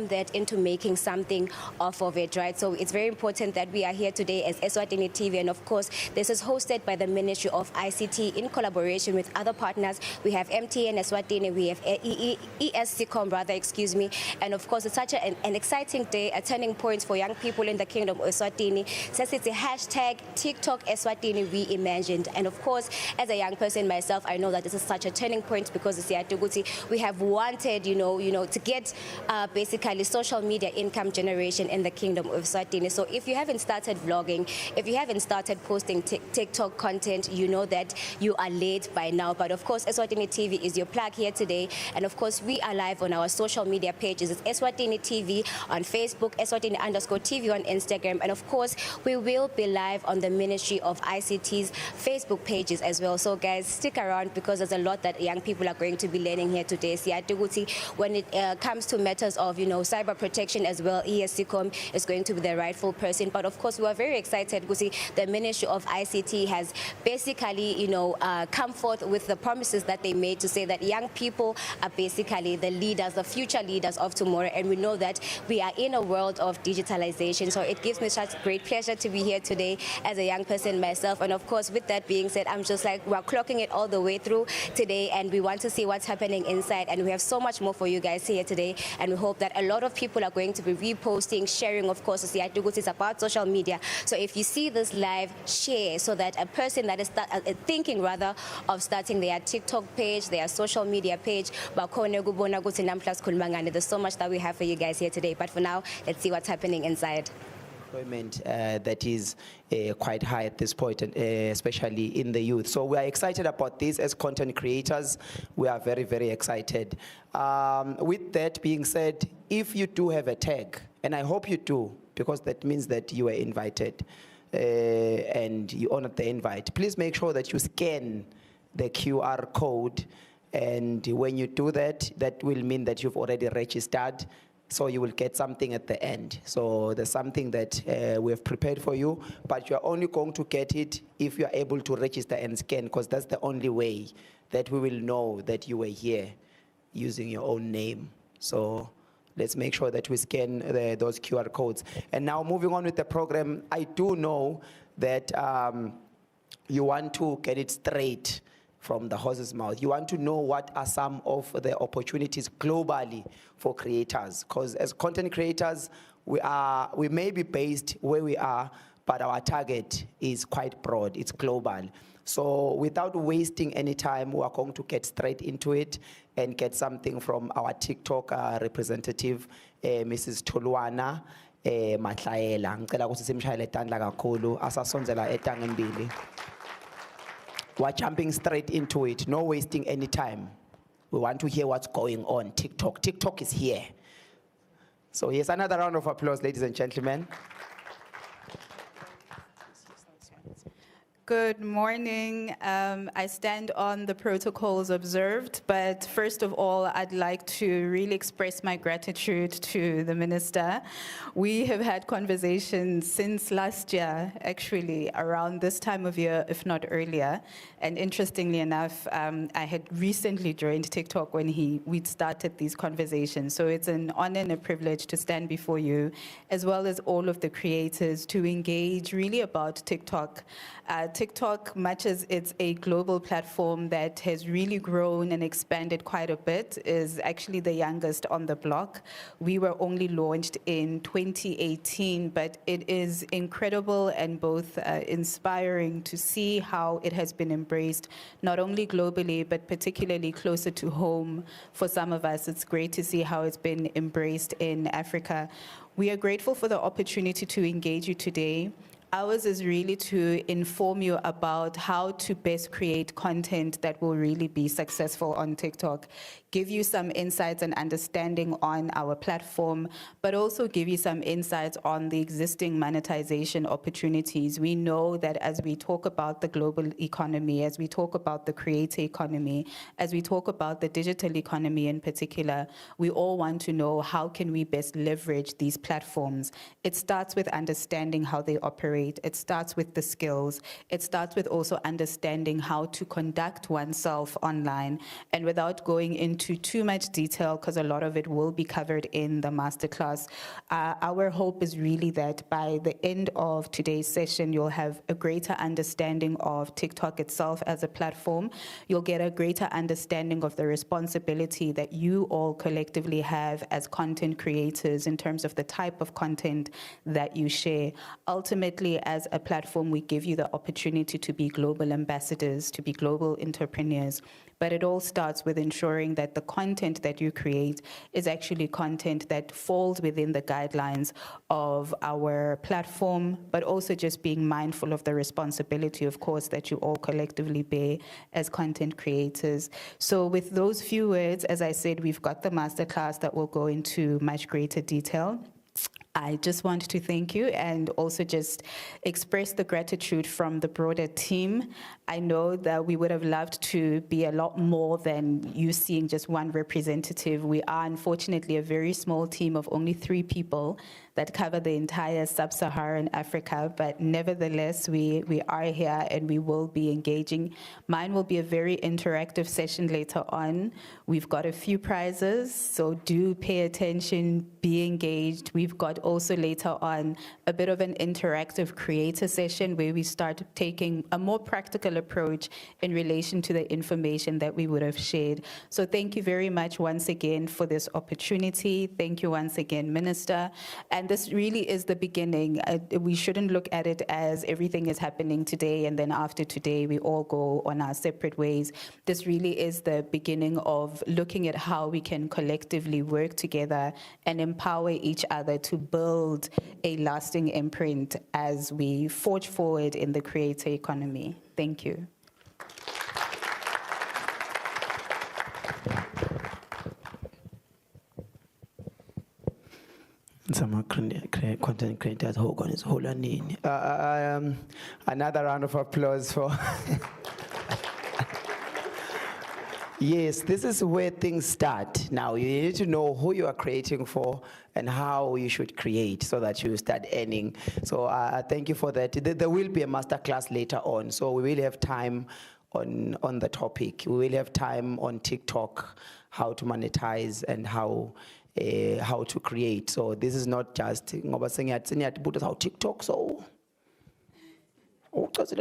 transform that into making something off of it, right? So it's very important that we are here today as Eswatini TV, and of course, this is hosted by the Ministry of ICT in collaboration with other partners. We have MTN Eswatini, we have ESCOM, and of course, it's such an exciting day, a turning point for young people in the Kingdom of Eswatini. Since it's a hashtag TikTok Eswatini reimagined, and of course, as a young person myself, I know that this is such a turning point because we have wanted, to get basically social media income generation in the Kingdom of Eswatini. So if you haven't started vlogging, if you haven't started posting TikTok content, you know that you are late by now. But of course, Eswatini TV is your plug here today. And of course, we are live on our social media pages. It's Eswatini TV on Facebook, Eswatini_TV on Instagram. And of course, we will be live on the Ministry of ICT's Facebook pages as well. So guys, stick around because there's a lot that young people are going to be learning here today. When it comes to matters of, cyber protection as well, ESCOM is going to be the rightful person. But of course, we are very excited because the Ministry of ICT has basically, come forth with the promises that they made to say that young people are basically the leaders, the future leaders of tomorrow. And we know that we are in a world of digitalization. So it gives me such great pleasure to be here today as a young person myself. And of course, with that being said, I'm just like, we're clocking it all the way through today, and we want to see what's happening inside. And we have so much more for you guys here today. And we hope that a lot of people are going to be reposting, sharing, of course, it's about social media. So if you see this live, share so that a person that is thinking rather of starting their TikTok page, their social media page, there's so much that we have for you guys here today. But for now, let's see what's happening inside. That is quite high at this point, especially in the youth. So we are excited about this as content creators. We are very, very excited. With that being said, if you do have a tag, and I hope you do, because that means that you were invited and you honored the invite, please make sure that you scan the QR code. And when you do that, that will mean that you've already registered. So you will get something at the end. So there's something that we have prepared for you, but you're only going to get it if you're able to register and scan, because that's the only way that we will know that you were here using your own name. So let's make sure that we scan those QR codes. And now moving on with the program, I do know that you want to get it straight from the horse's mouth. You want to know what are some of the opportunities globally for creators, because as content creators, we may be based where we are, but our target is quite broad, it's global. So without wasting any time, we are going to get straight into it and get something from our TikTok representative, Mrs. Tolwana Matlaela. Ngicela ukuthi simshayele tandla kakhulu, asasonzela etanga mbili. We're jumping straight into it, no wasting any time. We want to hear what's going on. TikTok. TikTok is here. So here's another round of applause, ladies and gentlemen. Good morning. I stand on the protocols observed, but first of all, I'd like to really express my gratitude to the Minister. We have had conversations since last year, actually, around this time of year, if not earlier. And interestingly enough, I had recently joined TikTok when we'd started these conversations. So it's an honor and a privilege to stand before you, as well as all of the creators, to engage really about TikTok. TikTok, much as it's a global platform that has really grown and expanded quite a bit, is actually the youngest on the block. We were only launched in 2018, but it is incredible and both inspiring to see how it has been embraced, not only globally, but particularly closer to home for some of us. It's great to see how it's been embraced in Africa. We are grateful for the opportunity to engage you today. Ours is really to inform you about how to best create content that will really be successful on TikTok, give you some insights and understanding on our platform, but also give you some insights on the existing monetization opportunities. We know that as we talk about the global economy, as we talk about the creator economy, as we talk about the digital economy in particular, we all want to know how can we best leverage these platforms. It starts with understanding how they operate. It starts with the skills. It starts with also understanding how to conduct oneself online. And without going into into too much detail because a lot of it will be covered in the masterclass. Our hope is really that by the end of today's session, you'll have a greater understanding of TikTok itself as a platform. You'll get a greater understanding of the responsibility that you all collectively have as content creators in terms of the type of content that you share. Ultimately, as a platform, we give you the opportunity to be global ambassadors, to be global entrepreneurs. But it all starts with ensuring that the content that you create is actually content that falls within the guidelines of our platform, but also just being mindful of the responsibility, of course, that you all collectively bear as content creators. So with those few words, as I said, we've got the masterclass that will go into much greater detail. I just want to thank you and also just express the gratitude from the broader team. I know that we would have loved to be a lot more than you seeing just one representative. We are unfortunately a very small team of only 3 people that cover the entire sub-Saharan Africa, but nevertheless, we are here and we will be engaging. Mine will be a very interactive session later on. We've got a few prizes, so do pay attention, be engaged. We've got also later on a bit of an interactive creator session where we start taking a more practical approach in relation to the information that we would have shared. So thank you very much once again for this opportunity. Thank you once again, Minister. And this really is the beginning. We shouldn't look at it as everything is happening today and then after today we all go on our separate ways. This really is the beginning of looking at how we can collectively work together and empower each other to build a lasting imprint as we forge forward in the creator economy. Thank you. Some content creators who is whole and another round of applause for. Yes, this is where things start. Now you need to know who you are creating for and how you should create so that you start earning. So thank you for that. There will be a masterclass later on, so we will have time on the topic. We will have time on TikTok, how to monetize and how to create. So this is not just ngoba sengiyathi buta how TikTok so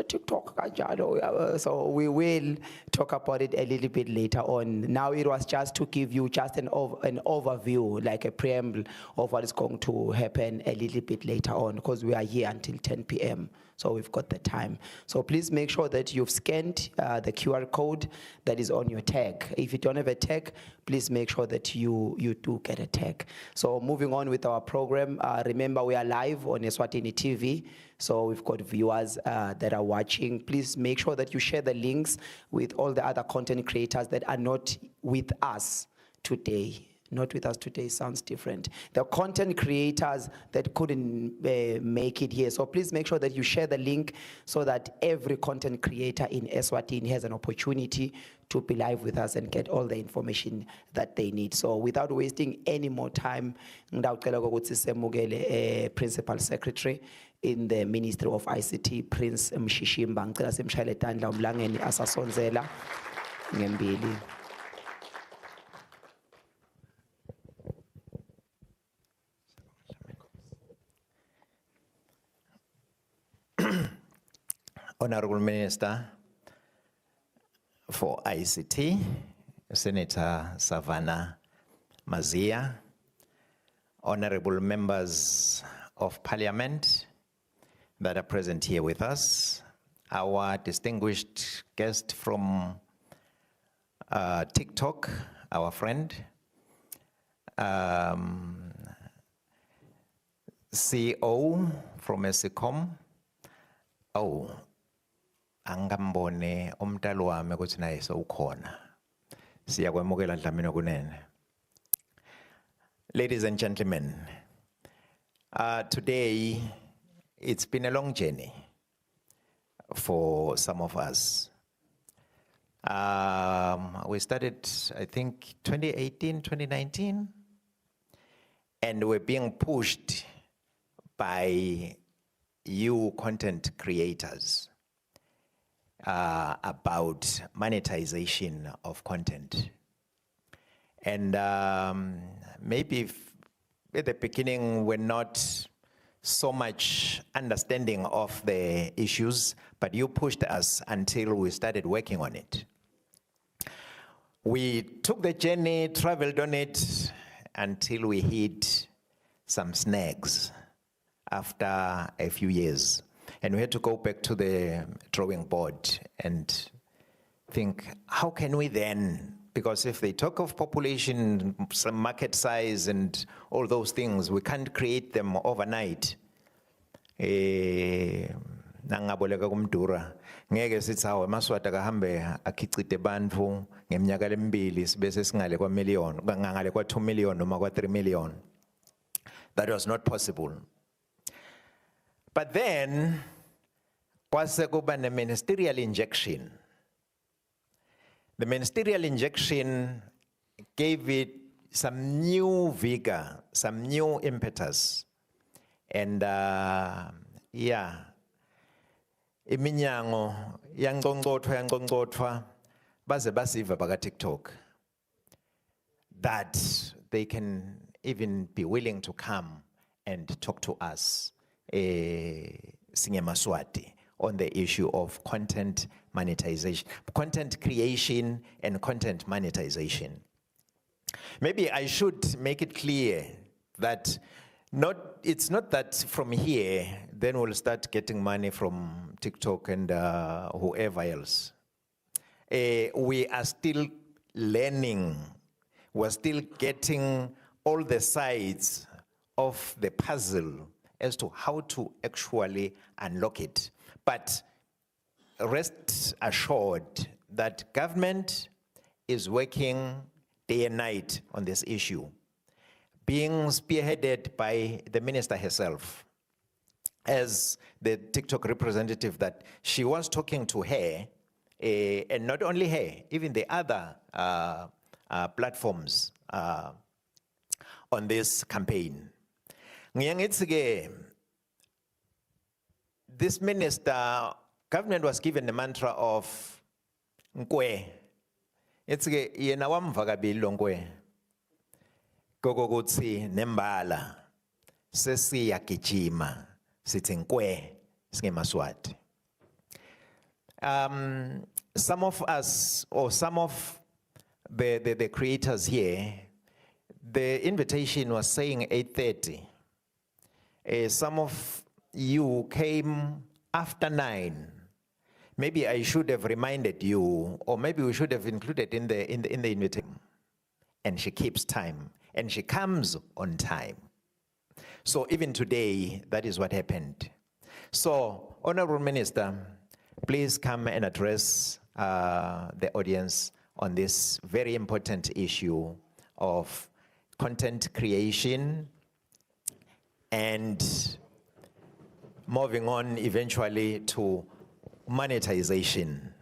TikTok kanjalo. So we will talk about it a little bit later on. Now it was just to give you just an overview, like a preamble of what is going to happen a little bit later on, because we are here until 10 p.m. So we've got the time. So please make sure that you've scanned the QR code that is on your tag. If you don't have a tag, please make sure that you do get a tag. So moving on with our program, remember we are live on Eswatini TV. So we've got viewers that are watching. Please make sure that you share the links with all the other content creators that are not with us today. Not with us today sounds different. The content creators that couldn't make it here. So please make sure that you share the link so that every content creator in Eswatini has an opportunity to be live with us and get all the information that they need. So without wasting any more time, Principal Secretary in the Ministry of ICT, Prince Mshishimba, ngicela simshayele tandla umlangeni asasonzela ngembili. Honorable Minister for ICT, Senator Savannah Mazia, honorable members of Parliament that are present here with us, our distinguished guest from TikTok, our friend, CEO from Esicom. Oh, angambone umntalo wami ukuthi naye sewukhona. Siyakwemukela Dlamini kunene. Ladies and gentlemen, today it's been a long journey for some of us. We started, I think, 2018, 2019, and we're being pushed by you content creators about monetization of content. And maybe at the beginning we're not so much understanding of the issues, but you pushed us until we started working on it. We took the journey, traveled on it until we hit some snags after a few years. And we had to go back to the drawing board and think, how can we then, because if they talk of population, some market size and all those things, we can't create them overnight. Nangaboleka kumdura ngeke sithi hawo emaswati akahambe akhicite bantfu ngeminyaka lemibili sibese singale kwa million ngangale kwa 2 million noma kwa 3 million. That was not possible. But then kwase kuba ne ministerial injection. The ministerial injection gave it some new vigor, some new impetus. And yeah, iminyango yangonkotwa baze basiva baka TikTok that they can even be willing to come and talk to us singemaswati on the issue of content monetization, content creation and content monetization. Maybe I should make it clear that it's not that from here, then we'll start getting money from TikTok and whoever else. We are still learning. We're still getting all the sides of the puzzle as to how to actually unlock it. But rest assured that government is working day and night on this issue, being spearheaded by the minister herself. As the TikTok representative, that she was talking to her, and not only her, even the other platforms on this campaign. This minister, government was given the mantra of nkwe. It's yena wamvakabili nkwe. Kokokutsi nembala sesiyagijima sithi nkwe singemaswati. Some of us, or some of the creators here, the invitation was saying 8:30. Some of you came after 9. Maybe I should have reminded you, or maybe we should have included in the invitation. And she keeps time, and she comes on time. So even today, that is what happened. So, Honorable Minister, please come and address the audience on this very important issue of content creation and moving on eventually to monetization.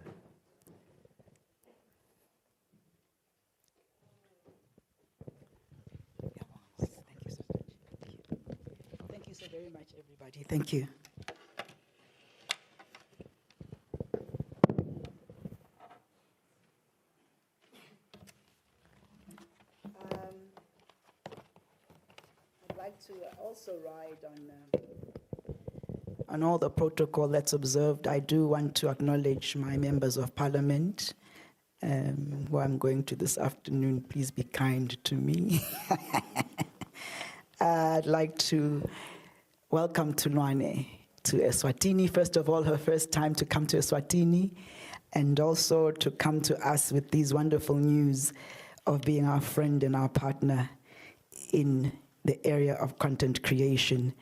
Thank you so very much, everybody. Thank you. I'd like to also ride on all the protocol that's observed. I do want to acknowledge my members of parliament who I'm going to this afternoon. Please be kind to me. I'd like to welcome Tulwane to Eswatini. First of all, her first time to come to Eswatini, and also to come to us with these wonderful news of being our friend and our partner in the area of content creation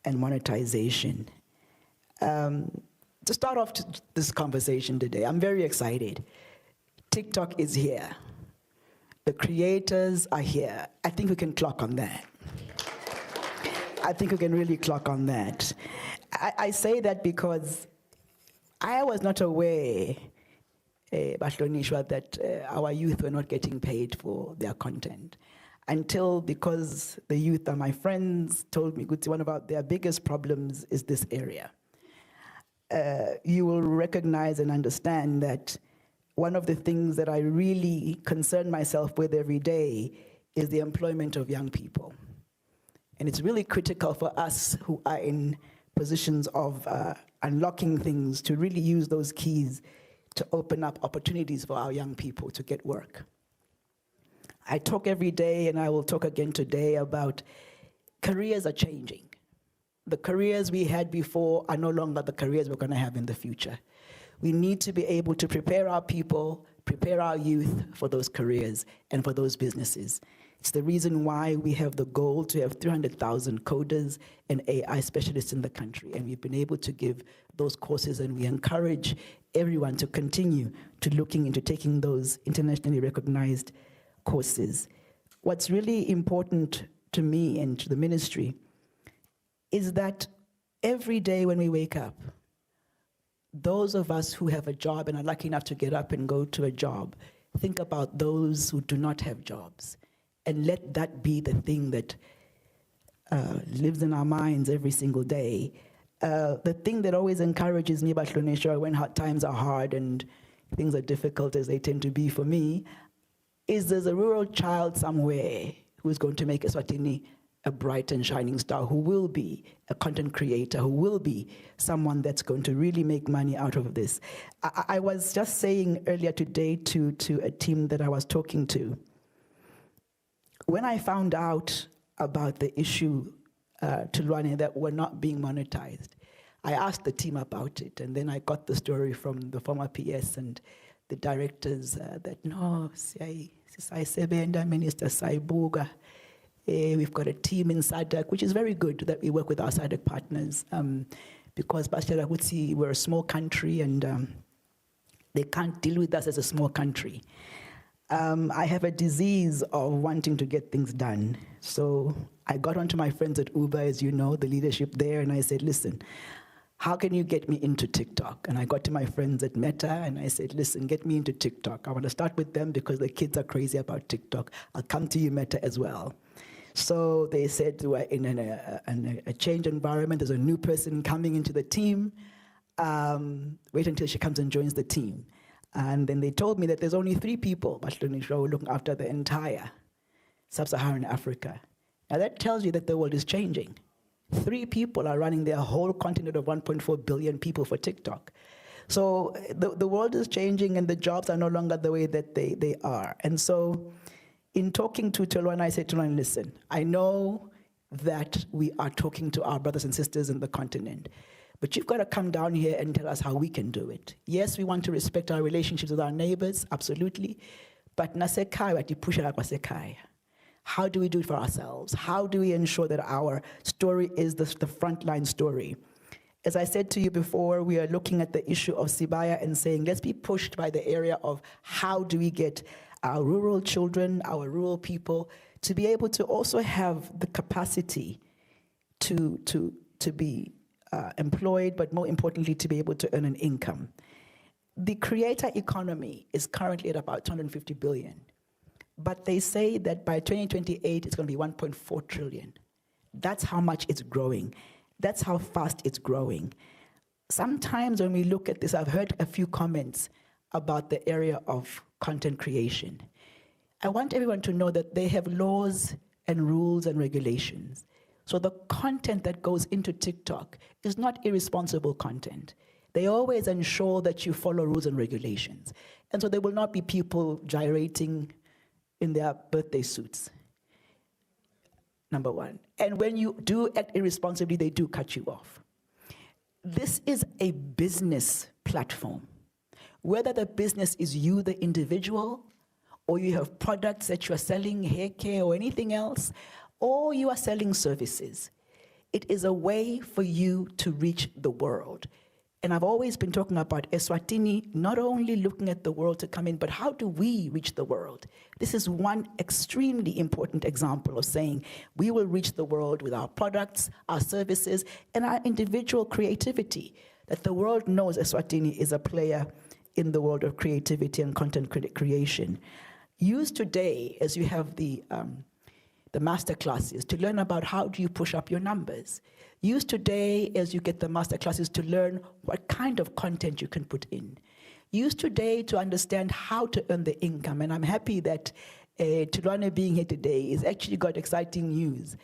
and monetization. To start off this conversation today, I'm very excited. TikTok is here. The creators are here. I think we can clock on that. I think we can really clock on that. I say that because I was not aware, Bahlonishwa, that our youth were not getting paid for their content. Until, because the youth are my friends, told me, one of their biggest problems is this area. You will recognize and understand that one of the things that I really concern myself with every day is the employment of young people. And it's really critical for us who are in positions of unlocking things to really use those keys to open up opportunities for our young people to get work. I talk every day, and I will talk again today, about careers are changing. The careers we had before are no longer the careers we're going to have in the future. We need to be able to prepare our people, prepare our youth for those careers and for those businesses. It's the reason why we have the goal to have 300,000 coders and AI specialists in the country. And we've been able to give those courses, and we encourage everyone to continue to looking into taking those internationally recognized courses. What's really important to me and to the ministry is that every day when we wake up, those of us who have a job and are lucky enough to get up and go to a job, think about those who do not have jobs. And let that be the thing that lives in our minds every single day. The thing that always encourages me about Hlonisha when times are hard and things are difficult, as they tend to be for me, is there's a rural child somewhere who's going to make Eswatini a bright and shining star, who will be a content creator, who will be someone that's going to really make money out of this. I was just saying earlier today to a team that I was talking to, when I found out about the issue to Luane that we're not being monetized, I asked the team about it, and then I got the story from the former PS and the directors that, no, Sisayisebenta, Minister Saibuga, we've got a team in SADC, which is very good that we work with our SADC partners, because Bashara Hutsi, we're a small country, and they can't deal with us as a small country. I have a disease of wanting to get things done. So I got onto my friends at Uber, as you know, the leadership there, and I said, listen, how can you get me into TikTok? And I got to my friends at Meta, and I said, listen, get me into TikTok. I want to start with them because the kids are crazy about TikTok. I'll come to you, Meta, as well. So they said, we're in a change environment. There's a new person coming into the team. Wait until she comes and joins the team. And then they told me that there's only 3 people, looking after the entire sub-Saharan Africa. Now that tells you that the world is changing. 3 people are running their whole continent of 1.4 billion people for TikTok. So the world is changing, and the jobs are no longer the way that they are. And so in talking to Luane, I said to Luane, listen, I know that we are talking to our brothers and sisters in the continent, but you've got to come down here and tell us how we can do it. Yes, we want to respect our relationships with our neighbors, absolutely, but how do we do it for ourselves? How do we ensure that our story is the frontline story? As I said to you before, we are looking at the issue of Sibaya and saying, let's be pushed by the area of how do we get our rural children, our rural people, to be able to also have the capacity to be employed, but more importantly, to be able to earn an income. The creator economy is currently at about 250 billion, but they say that by 2028, it's going to be 1.4 trillion. That's how much it's growing. That's how fast it's growing. Sometimes when we look at this, I've heard a few comments about the area of content creation. I want everyone to know that they have laws and rules and regulations. So the content that goes into TikTok is not irresponsible content. They always ensure that you follow rules and regulations. And so there will not be people gyrating in their birthday suits, number one. And when you do act irresponsibly, they do cut you off. This is a business platform. Whether the business is you, the individual, or you have products that you are selling, hair care or anything else, or you are selling services, it is a way for you to reach the world. And I've always been talking about Eswatini, not only looking at the world to come in, but how do we reach the world? This is one extremely important example of saying we will reach the world with our products, our services, and our individual creativity, that the world knows Eswatini is a player in the world of creativity and content creation. Use today, as you have the master classes, to learn about how do you push up your numbers. Use today as you get the master classes to learn what kind of content you can put in. use today to understand how to earn the income. And I'm happy that Tulwane being here today is actually got exciting news.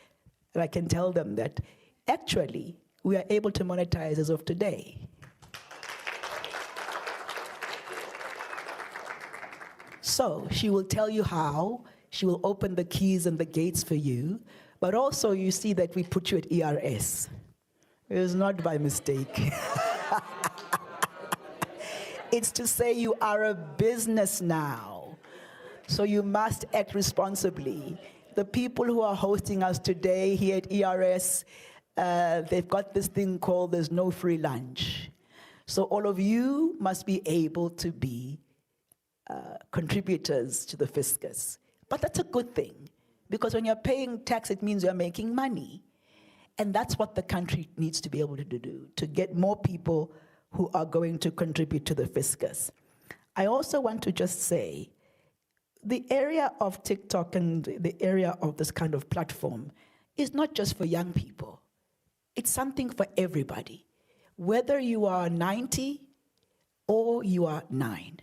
And I can tell them that actually we are able to monetize as of today. So she will tell you how, she will open the keys and the gates for you, but also you see that we put you at ERS. It was not by mistake. It's to say you are a business now, so you must act responsibly. The people who are hosting us today here at ERS, they've got this thing called there's no free lunch. So all of you must be able to be contributors to the fiscus. But that's a good thing, because when you're paying tax, it means you're making money. And that's what the country needs to be able to do, to get more people who are going to contribute to the fiscus. I also want to just say, the area of TikTok and the area of this kind of platform is not just for young people. It's something for everybody, whether you are 90 or you are 9.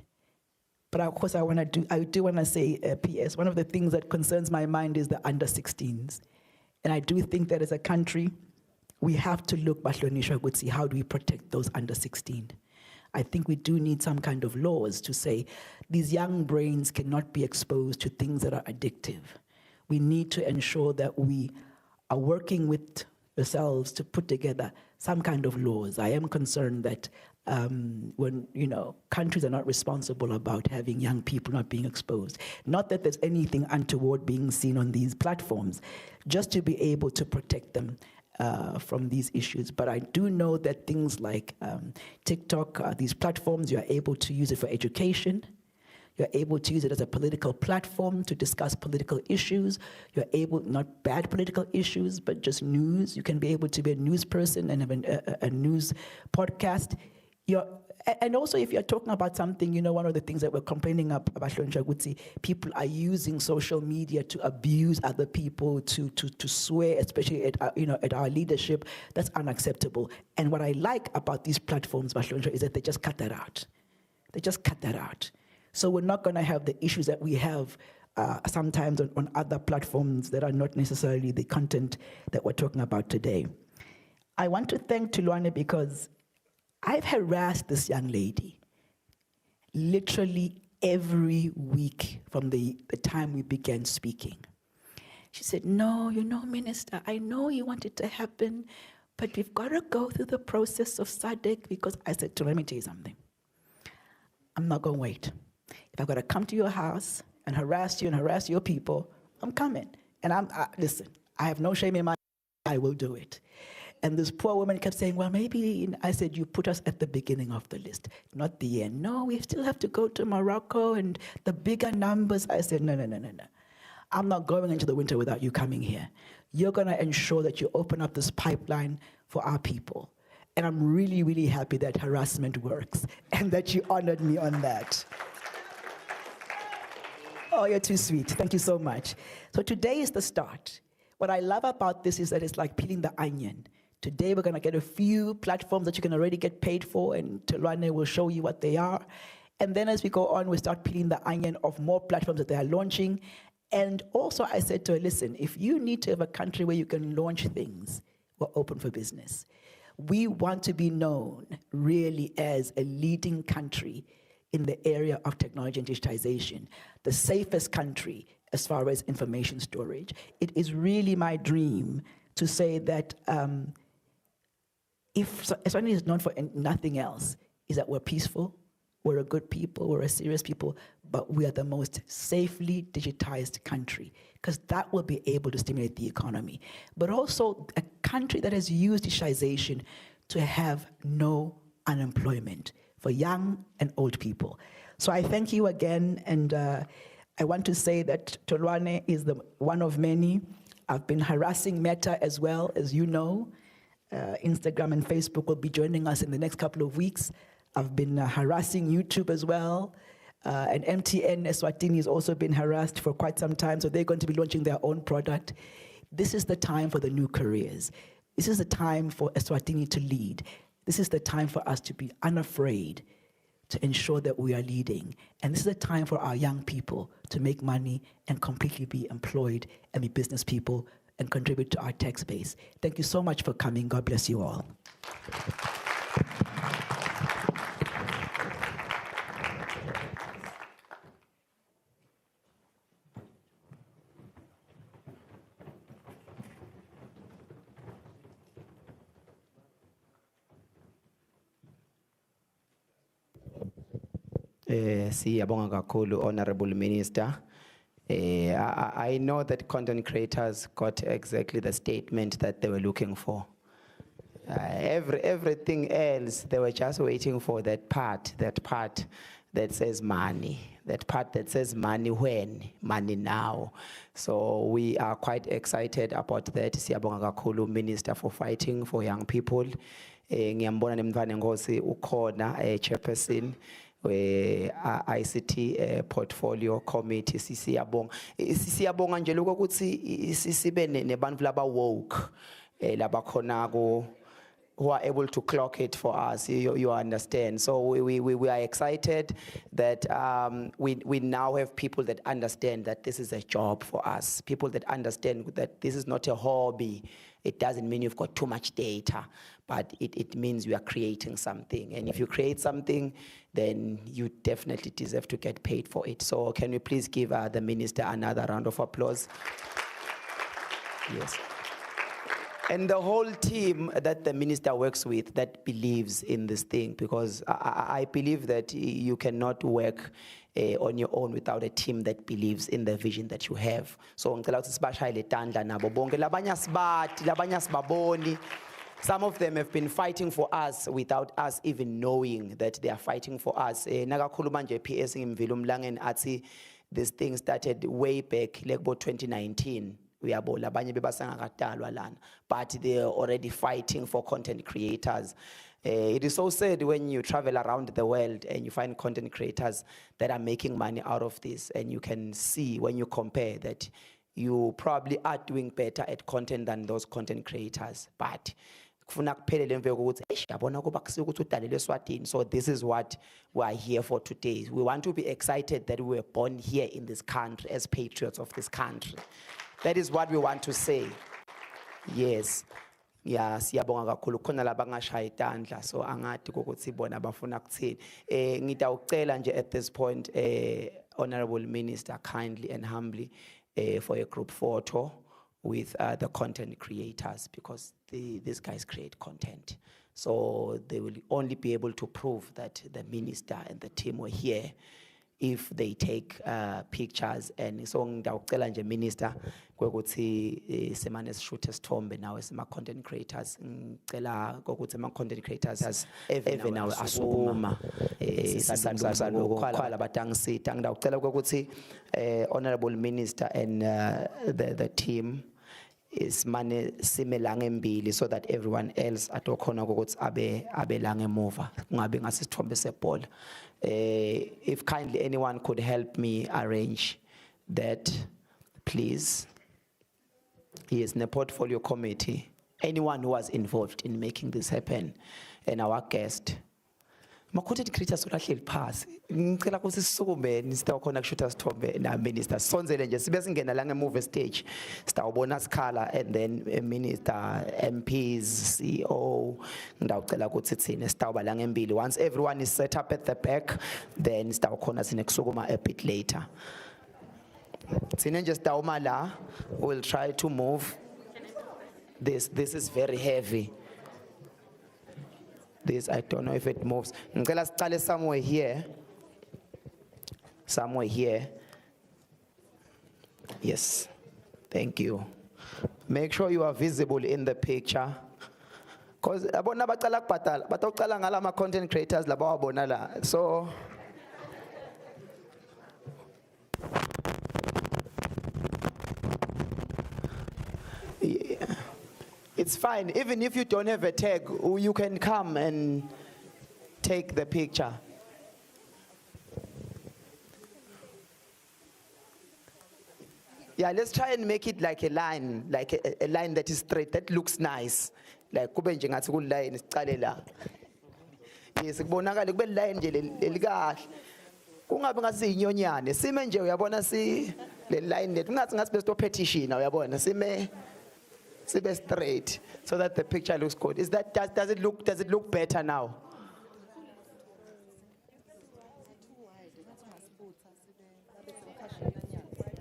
But of course, I do want to say, PS, one of the things that concerns my mind is the under-16s. And I do think that as a country, we have to look, Bahlonishwa would see, how do we protect those under-16? I think we do need some kind of laws to say these young brains cannot be exposed to things that are addictive. We need to ensure that we are working with ourselves to put together some kind of laws. I am concerned that when, countries are not responsible about having young people not being exposed. Not that there's anything untoward being seen on these platforms, just to be able to protect them from these issues. But I do know that things like TikTok, these platforms, you're able to use it for education. You're able to use it as a political platform to discuss political issues. You're able, not bad political issues, but just news. You can be able to be a news person and have a news podcast. And also, if you're talking about something, one of the things that we're complaining about, people are using social media to abuse other people, to swear, especially at our leadership. That's unacceptable. And what I like about these platforms, is that they just cut that out. They just cut that out. So we're not going to have the issues that we have sometimes on other platforms that are not necessarily the content that we're talking about today. I want to thank Tulwane because I've harassed this young lady literally every week from the time we began speaking. She said, no, Minister, I know you want it to happen, but we've got to go through the process of SADC, because I said, let me tell you something. I'm not going to wait. If I've got to come to your house and harass you and harass your people, I'm coming. And listen, I have no shame in my, I will do it. And this poor woman kept saying, well, maybe, I said, you put us at the beginning of the list, not the end. No, we still have to go to Morocco and the bigger numbers. I said, no. I'm not going into the winter without you coming here. You're going to ensure that you open up this pipeline for our people. And I'm really, really happy that harassment works and that you honored me on that. Oh, you're too sweet. Thank you so much. So today is the start. What I love about this is that it's like peeling the onion. Today we're going to get a few platforms that you can already get paid for, and Tulwane will show you what they are. And then as we go on, we start peeling the onion of more platforms that they are launching. And also I said to her, listen, if you need to have a country where you can launch things, we're open for business. We want to be known really as a leading country in the area of technology and digitization, the safest country as far as information storage. It is really my dream to say that if Eswatini is known for nothing else, is that we're peaceful, we're a good people, we're a serious people, but we are the most safely digitized country, because that will be able to stimulate the economy. But also a country that has used digitization to have no unemployment for young and old people. So I thank you again, and I want to say that Tulwane is one of many. I've been harassing Meta as well, as you know. Instagram and Facebook will be joining us in the next couple of weeks. I've been harassing YouTube as well. And MTN Eswatini has also been harassed for quite some time, so they're going to be launching their own product. This is the time for the new careers. This is the time for Eswatini to lead. This is the time for us to be unafraid to ensure that we are leading. And this is a time for our young people to make money and completely be employed and be business people and contribute to our tax base. Thank you so much for coming. God bless you all. Siyabonga kakhulu, Honorable Minister. I know that content creators got exactly the statement that they were looking for. Everything else, they were just waiting for that part that says money, that part that says money when, money now. So we are quite excited about that. Siyabonga kakhulu, Minister, for fighting for young people. Ngiyambona nemntwana Ngosi ukhona chairperson ICT portfolio committee. Siyabonga nje lokho ukuthi sibe nebantu laba woke laba khona who are able to clock it for us. You understand. So we are excited that we now have people that understand that this is a job for us. People that understand that this is not a hobby. It doesn't mean you've got too much data, but it means we are creating something. And if you create something, then you definitely deserve to get paid for it. So can we please give the minister another round of applause? Yes. And the whole team that the minister works with that believes in this thing, because I believe that you cannot work on your own without a team that believes in the vision that you have. So ngicela ukuthi sibashayele tandla nabo bonke labanye asibati labanye asibaboni. Some of them have been fighting for us without us even knowing that they are fighting for us. Nakakhuluma nje PS ngimvile umlangeni athi this thing started way back like about 2019. Uyabo labanye bebasangakadalwa lana, but they are already fighting for content creators. It is so sad when you travel around the world and you find content creators that are making money out of this, and you can see when you compare that you probably are doing better at content than those content creators. But so this is what we are here for today. We want to be excited that we were born here in this country as patriots of this country. That is what we want to say. Yes. Yeah, siyabonga kakhulu khona labangashaya itandla, so angathi ukuthi bona bafuna ukuthini. Ngidawucela nje at this point, Honorable Minister, kindly and humbly for a group photo with the content creators, because these guys create content. So they will only be able to prove that the minister and the team were here if they take pictures. And so ngidawucela nje minister kokuthi semane sishoot isithombe nawe sema content creators. Ngicela kokuthi ama content creators even nawe asukuma sisalukhala batangisita. Ngidawucela kokuthi Honorable Minister and the team is mane simelange embili so that everyone else atokhona ukuthi abe lange emuva kungabe ngasisithombe sebhola. If kindly anyone could help me arrange that, please. Yes, in the portfolio committee, anyone who was involved in making this happen, and our guest. Ma-content creators ulahleli phasi. Ngicela ukuthi sisukume nisitawukhona kushuta sithombe na minister. Sonzele nje sibe singena la nge-movie stage. Sitawubona sikhala, and then minister, MPs, CEO, ngidawucela ukuthi thina sitawuba la ngembili. Once everyone is set up at the back, then sitawukhona sine kusukuma a bit later. Thina nje sitawuma la, we'll try to move. This is very heavy. This, I don't know if it moves. Ngicela siqale somewhere here. Somewhere here. Yes. Thank you. Make sure you are visible in the picture. Because abona bacala kubhadala, batocala ngala ama content creators laba wabona la. So yeah. It's fine. Even if you don't have a tag, you can come and take the picture. Yeah, let's try and make it like a line, like a line that is straight, that looks nice. Like kube nje ngathi ku line sicale la. yes kubonakala kube line nje lelikahle kungabe ngasiyinyonyane sime nje uyabona si le line lethu ngathi best petition uyabona sime sibe straight so that the picture looks good. Is that does it look better now?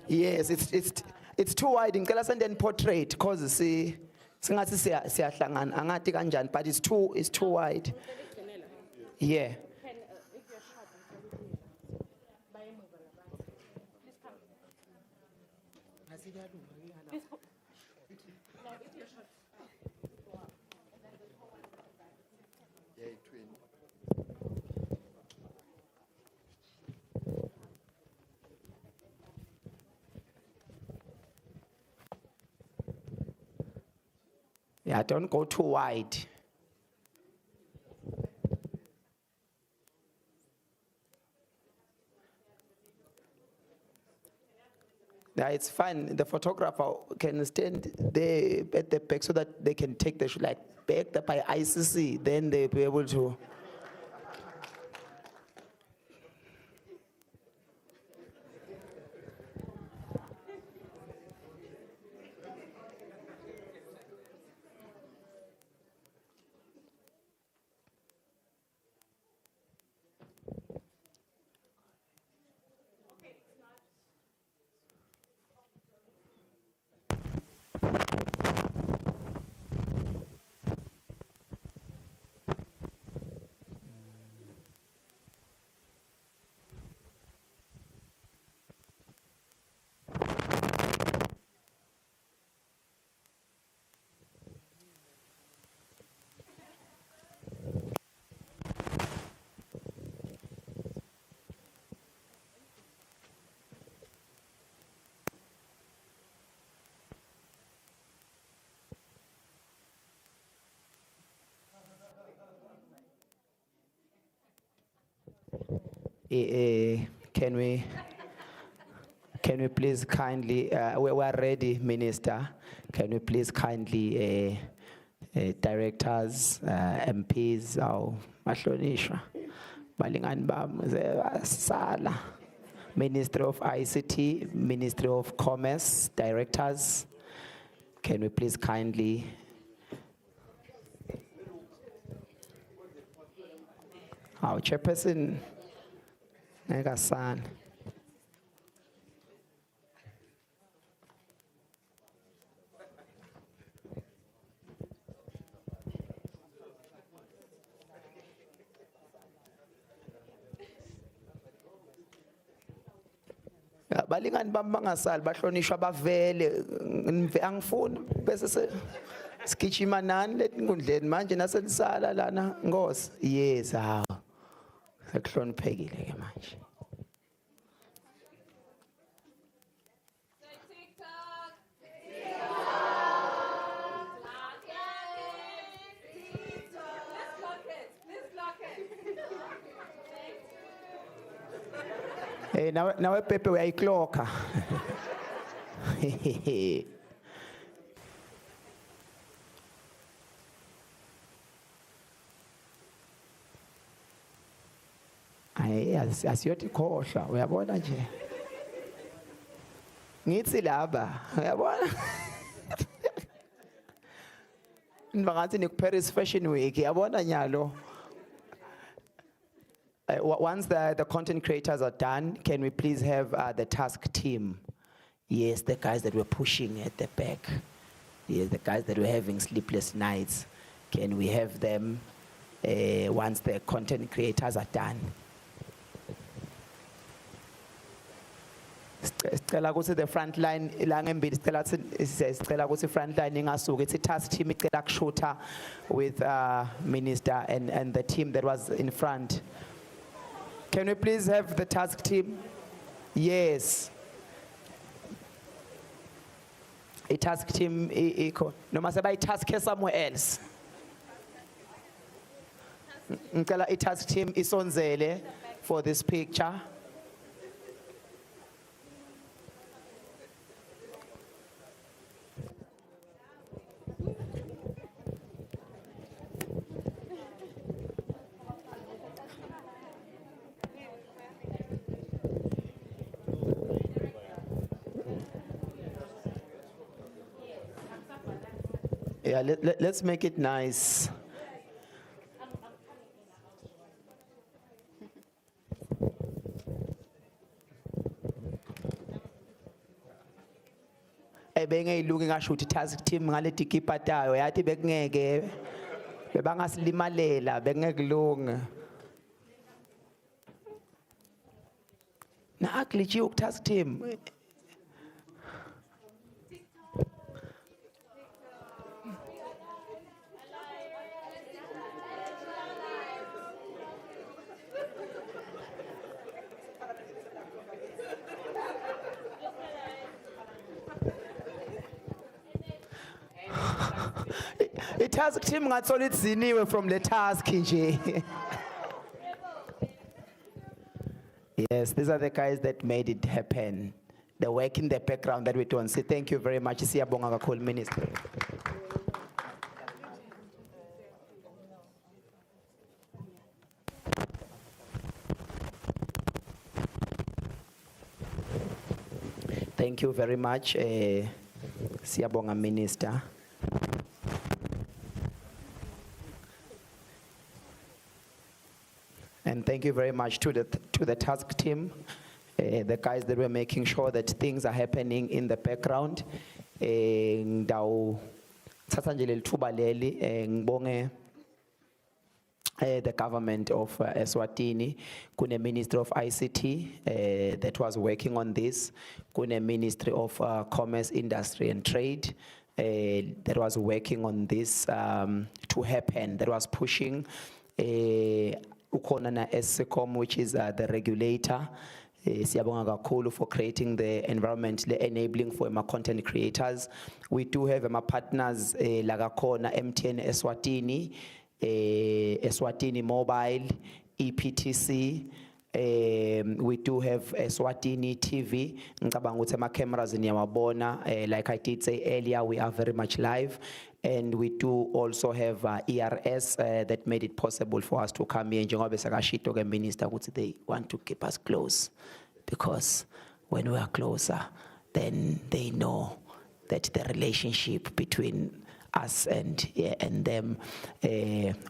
Yes, it's too wide. Ngicela sendeni portrait because singathi siyahlangana angathi kanjani, but it's too wide. Yeah. Yeah, don't go too wide. Yeah, it's fine. The photographer can stand there at the back so that they can take the like backed by ICC. Then they'll be able to. Can we please kindly, we are ready, Minister. Can we please kindly, directors, MPs, our mahlonishwa, balingani bami sala, Ministry of ICT, Ministry of Commerce, directors, can we please kindly, our chairperson, Negasan. Balingani bami bangasali bahlonishwa bavele angifuni bese sigijima nani lenkundleni manje naselisala lana Nkosi. Yes, hawo sekuhloniphekile ke manje. Hey, nawe Pepe uyayikloka. Asiyothi khohlwa uyabona nje. Ngithi laba uyabona. Ngibangathi ni Paris Fashion Week yabona nyalo. Once the content creators are done, can we please have the task team? Yes, the guys that were pushing at the back. Yes, the guys that were having sleepless nights. Can we have them once the content creators are done? Sicela ukuthi the front line la ngembili sicela ukuthi front line ingasuki ithi task team icela kushoota with minister and the team that was in front. Can we please have the task team? Yes. A task team, no matter by task somewhere else. A task team is on Zele for this picture. Yeah, let's make it nice. Ebengeyilungi ngasho ukuthi task team ngale tikipa tayo yathi bekungeke bebangasilimalela bekungekulunga. Na aglitchi ukutask team. I-task team ngathola idziniwe from the task nje. Yes, these are the guys that made it happen. The work in the background that we do and say thank you very much. Siyabonga kakhulu Minister. Thank you very much, Siyabonga Minister. And thank you very much to the task team, the guys that were making sure that things are happening in the background. Ngibonge the government of Eswatini, kune Ministry of ICT that was working on this, kune Ministry of Commerce, Industry and Trade that was working on this to happen, that was pushing. Ukhona na Eskom, which is the regulator. Siyabonga kakhulu for creating the environment enabling for my content creators. We do have my partners lagakhona MTN Eswatini, Eswatini Mobile, EPTC. We do have Eswatini TV. Ngicabanga ukuthi ama cameras niyawabona. Like I did say earlier, we are very much live. And we do also have ERS that made it possible for us to come here. Njengoba sakashito ke minister ukuthi they want to keep us close, because when we are closer, then they know that the relationship between us and them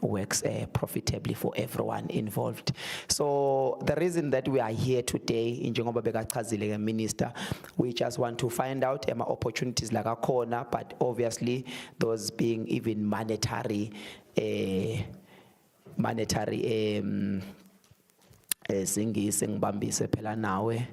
works profitably for everyone involved. So the reason that we are here today, njengoba bekachazile ke minister, we just want to find out opportunities like akhona, but obviously those being even monetary singise ngibambise phela nawe.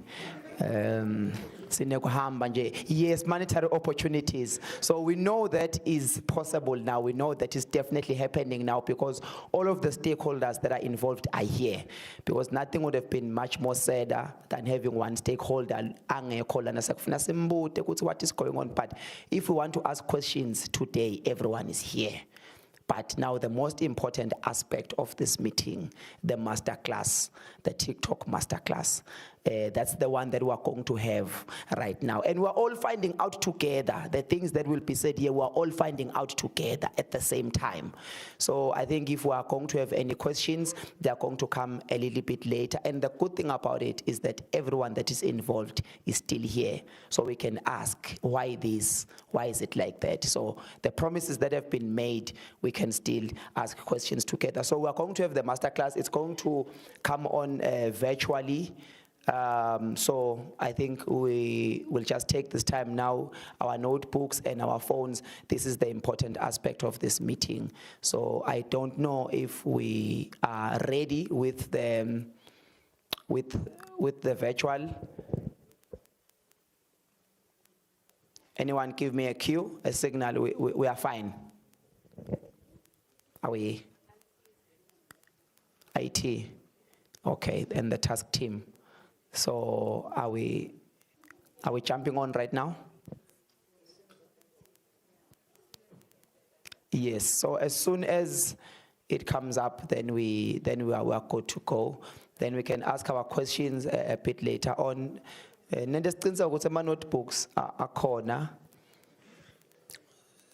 Yes, monetary opportunities. So we know that is possible now. We know that is definitely happening now, because all of the stakeholders that are involved are here. Because nothing would have been much more sadder than having one stakeholder what is going on. But if we want to ask questions today, everyone is here. But now the most important aspect of this meeting, the masterclass, the TikTok masterclass, that's the one that we are going to have right now. And we're all finding out together, the things that will be said here, we're all finding out together at the same time. So I think if we are going to have any questions, they're going to come a little bit later. And the good thing about it is that everyone that is involved is still here. So we can ask, why this? Why is it like that? So the promises that have been made, we can still ask questions together. So we're going to have the masterclass. It's going to come on virtually. So I think we will just take this time now, our notebooks and our phones. This is the important aspect of this meeting. So I don't know if we are ready with the virtual. Anyone give me a cue, a signal? We are fine. Are we? IT. Okay, and the task team. So are we jumping on right now? Yes, so as soon as it comes up, then we are good to go. Then we can ask our questions a bit later on. Nendesiqiniseka ukuthi ama notebooks akhona,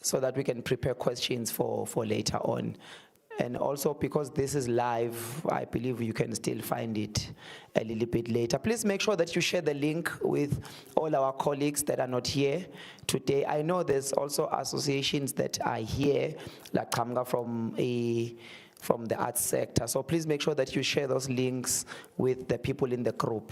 so that we can prepare questions for later on. And also because this is live, I believe you can still find it a little bit later. Please make sure that you share the link with all our colleagues that are not here today. I know there's also associations that are here, like Kamga from the arts sector. So please make sure that you share those links with the people in the group.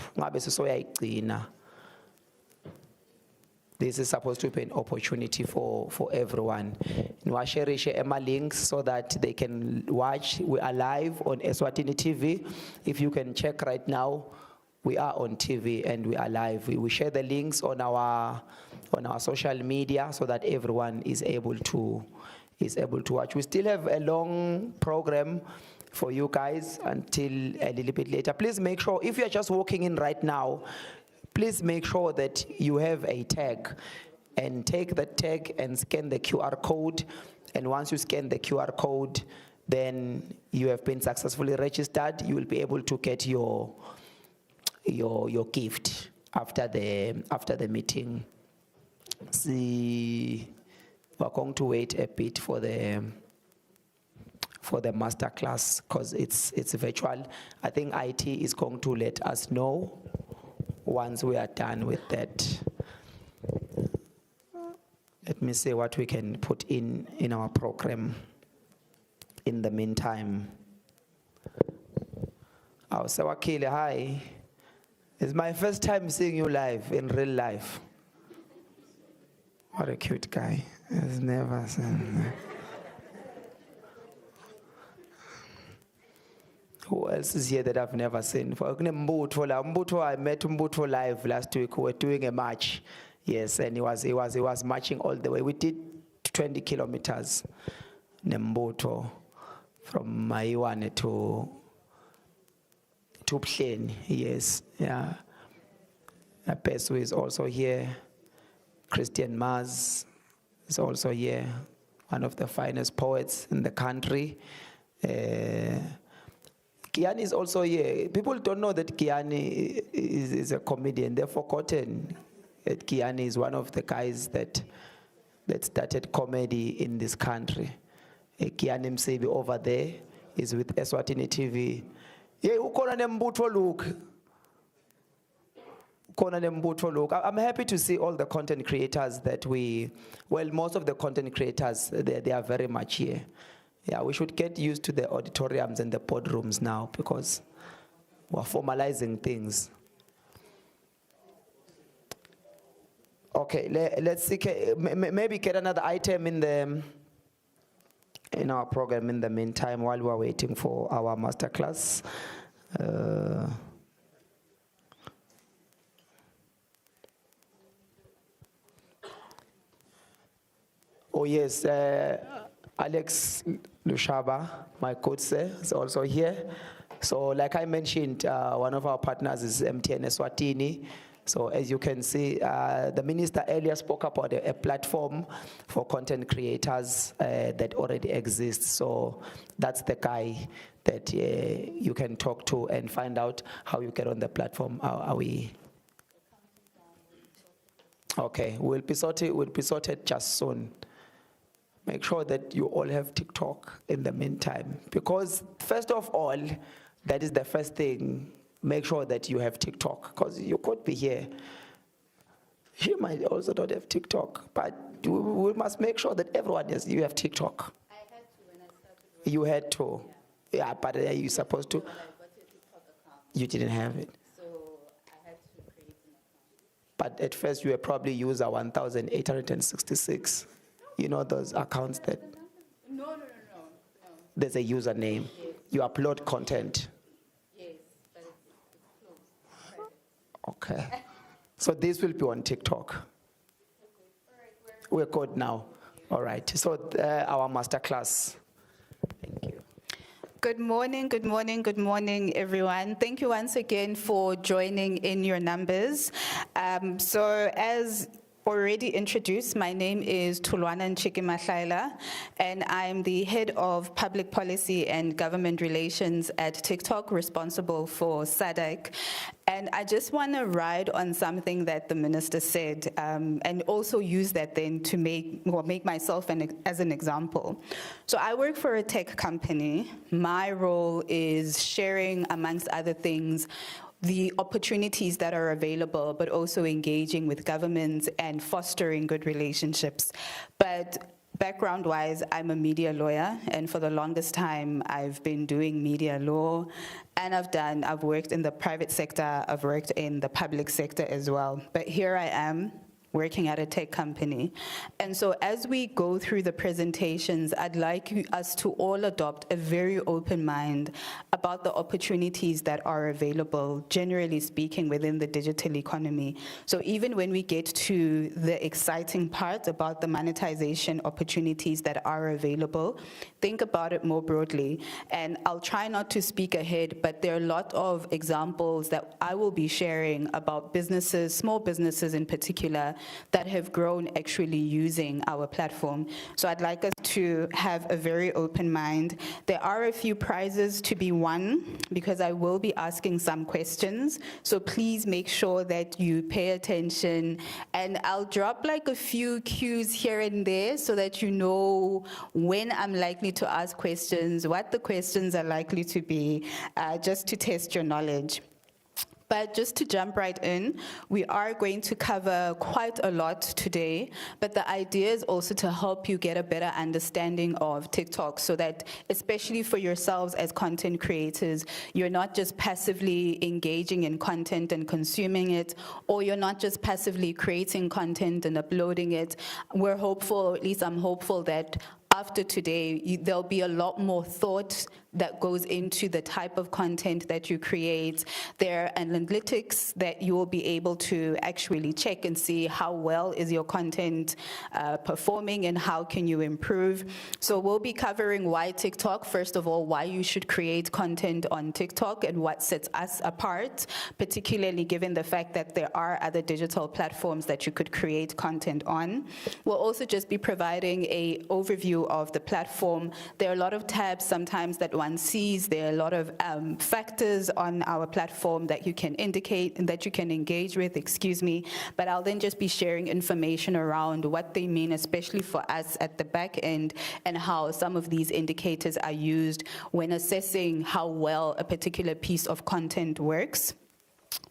This is supposed to be an opportunity for everyone. Share my links so that they can watch. We are live on Eswatini TV. If you can check right now, we are on TV and we are live. We share the links on our social media so that everyone is able to watch. We still have a long program for you guys until a little bit later. Please make sure, if you're just walking in right now, please make sure that you have a tag, and take that tag and scan the QR code. And once you scan the QR code, then you have been successfully registered. You will be able to get your gift after the meeting. See, we're going to wait a bit for the master class because it's virtual. I think IT is going to let us know once we are done with that. Let me see what we can put in our program in the meantime. Oh, Sawakile, hi. It's my first time seeing you live, in real life. What a cute guy. I've never seen that. Who else is here that I've never seen? I met Mbutho live last week. We were doing a march. Yes, and he was marching all the way. We did 20 kilometers. Mbutho from Maiwane to Plen. Yes, yeah. Pesu is also here. Christian Maz is also here. One of the finest poets in the country. Kiani is also here. People don't know that Kiani is a comedian. They've forgotten that Kiani is one of the guys that started comedy in this country. Kiani Msebi over there is with Eswatini TV. Yeah, ukona Mbutho look. I'm happy to see all the content creators that most of the content creators, they are very much here. Yeah, we should get used to the auditoriums and the boardrooms now because we're formalizing things. Okay, let's see, maybe get another item in our program in the meantime while we're waiting for our masterclass. Oh yes, Alex Lushaba, my coach, is also here. So like I mentioned, one of our partners is MTN Eswatini. So as you can see, the minister earlier spoke about a platform for content creators that already exists. So that's the guy that you can talk to and find out how you get on the platform. Are we? Okay, we'll be sorted just soon. Make sure that you all have TikTok in the meantime. Because first of all, that is the first thing. Make sure that you have TikTok. Because you could be here. You might also not have TikTok. But we must make sure that everyone you have TikTok. I had to when I started. You had to. Yeah, but are you supposed to? You didn't have it. So I had to create an account. But at first you were probably user 1,866. You know those accounts that No. there's a username. Yes. You upload content. Yes, but it's closed. Okay. So this will be on TikTok. We're good now. All right. So our masterclass. Thank you. Good morning, everyone. Thank you once again for joining in your numbers. So as already introduced, my name is Tulwana Nchikimahlaila, and I'm the head of public policy and government relations at TikTok, responsible for SADC. And I just want to ride on something that the minister said, and also use that then to make myself as an example. So I work for a tech company. My role is sharing, amongst other things, the opportunities that are available, but also engaging with governments and fostering good relationships. But background-wise, I'm a media lawyer, and for the longest time, I've been doing media law, and I've worked in the private sector, I've worked in the public sector as well. But here I am, working at a tech company. And so as we go through the presentations, I'd like us to all adopt a very open mind about the opportunities that are available, generally speaking, within the digital economy. So even when we get to the exciting part about the monetization opportunities that are available, think about it more broadly. And I'll try not to speak ahead, but there are a lot of examples that I will be sharing about businesses, small businesses in particular, that have grown actually using our platform. So I'd like us to have a very open mind. There are a few prizes to be won because I will be asking some questions. So please make sure that you pay attention, and I'll drop like a few cues here and there so that you know when I'm likely to ask questions, what the questions are likely to be, just to test your knowledge. But just to jump right in, we are going to cover quite a lot today, but the idea is also to help you get a better understanding of TikTok so that, especially for yourselves as content creators, you're not just passively engaging in content and consuming it, or you're not just passively creating content and uploading it. We're hopeful, or at least I'm hopeful, that after today, there'll be a lot more thought that goes into the type of content that you create. There are analytics that you will be able to actually check and see how well is your content performing and how can you improve. So we'll be covering why TikTok, first of all, why you should create content on TikTok and what sets us apart, particularly given the fact that there are other digital platforms that you could create content on. We'll also just be providing an overview of the platform. There are a lot of tabs sometimes that one sees. There are a lot of factors on our platform that you can indicate and that you can engage with, but I'll then just be sharing information around what they mean, especially for us at the back end, and how some of these indicators are used when assessing how well a particular piece of content works.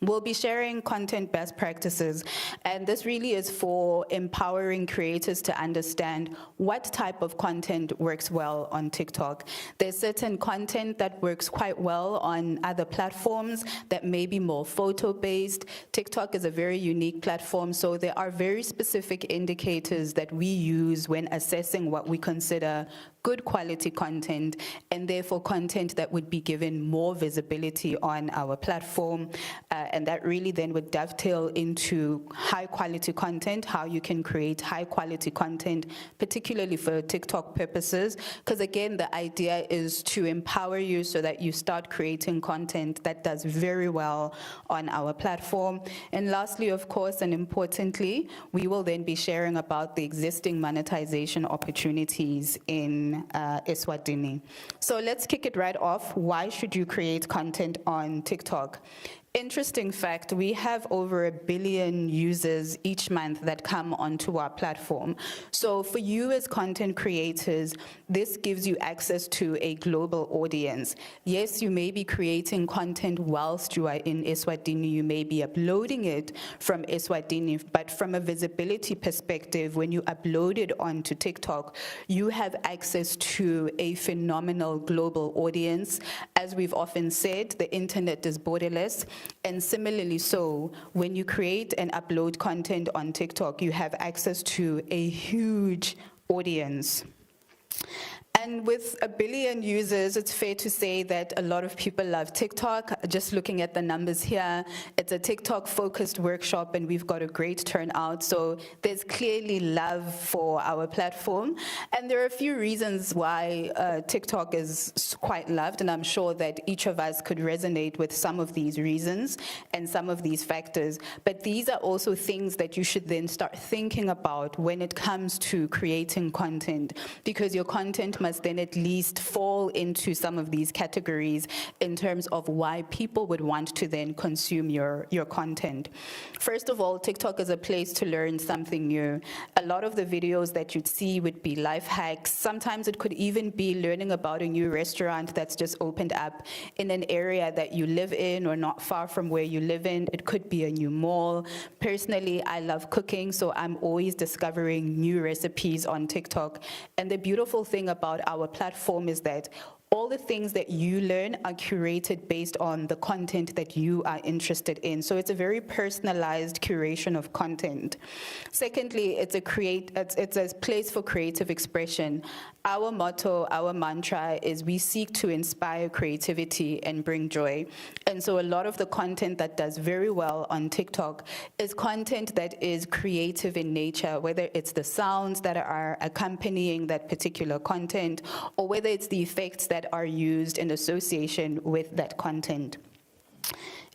We'll be sharing content best practices, and this really is for empowering creators to understand what type of content works well on TikTok. There's certain content that works quite well on other platforms that may be more photo-based. TikTok is a very unique platform, so there are very specific indicators that we use when assessing what we consider good quality content, and therefore content that would be given more visibility on our platform. And that really then would dovetail into high quality content, how you can create high quality content, particularly for TikTok purposes. Because again, the idea is to empower you so that you start creating content that does very well on our platform. And lastly, of course, and importantly, we will then be sharing about the existing monetization opportunities in Eswatini. So let's kick it right off. Why should you create content on TikTok? Interesting fact, we have over 1 billion users each month that come onto our platform. So for you as content creators, this gives you access to a global audience. Yes, you may be creating content whilst you are in Eswatini, you may be uploading it from Eswatini, but from a visibility perspective, when you upload it onto TikTok, you have access to a phenomenal global audience. As we've often said, the internet is borderless. And similarly so, when you create and upload content on TikTok, you have access to a huge audience. And with 1 billion users, it's fair to say that a lot of people love TikTok. Just looking at the numbers here, it's a TikTok-focused workshop, and we've got a great turnout. So there's clearly love for our platform. And there are a few reasons why TikTok is quite loved, and I'm sure that each of us could resonate with some of these reasons and some of these factors. But these are also things that you should then start thinking about when it comes to creating content, because your content must then at least fall into some of these categories in terms of why people would want to then consume your content. First of all, TikTok is a place to learn something new. A lot of the videos that you'd see would be life hacks. Sometimes it could even be learning about a new restaurant that's just opened up in an area that you live in or not far from where you live in. It could be a new mall. Personally, I love cooking, so I'm always discovering new recipes on TikTok. And the beautiful thing about our platform is that all the things that you learn are curated based on the content that you are interested in. So it's a very personalized curation of content. Secondly, it's a place for creative expression. Our motto, our mantra is we seek to inspire creativity and bring joy. And so a lot of the content that does very well on TikTok is content that is creative in nature, whether it's the sounds that are accompanying that particular content, or whether it's the effects that are used in association with that content.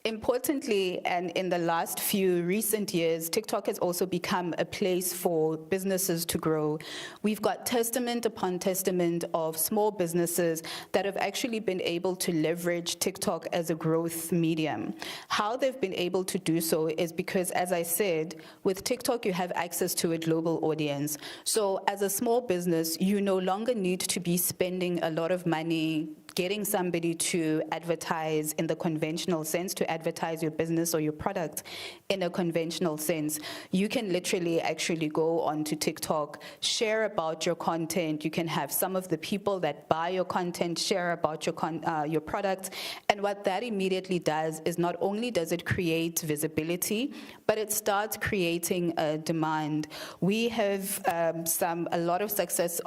Importantly, and in the last few recent years, TikTok has also become a place for businesses to grow. We've got testament upon testament of small businesses that have actually been able to leverage TikTok as a growth medium. How they've been able to do so is because, as I said, with TikTok, you have access to a global audience. So as a small business, you no longer need to be spending a lot of money getting somebody to advertise in the conventional sense, to advertise your business or your product in a conventional sense. You can literally actually go onto TikTok, share about your content. You can have some of the people that buy your content share about your product. And what that immediately does is not only does it create visibility, but it starts creating a demand. We have a lot of success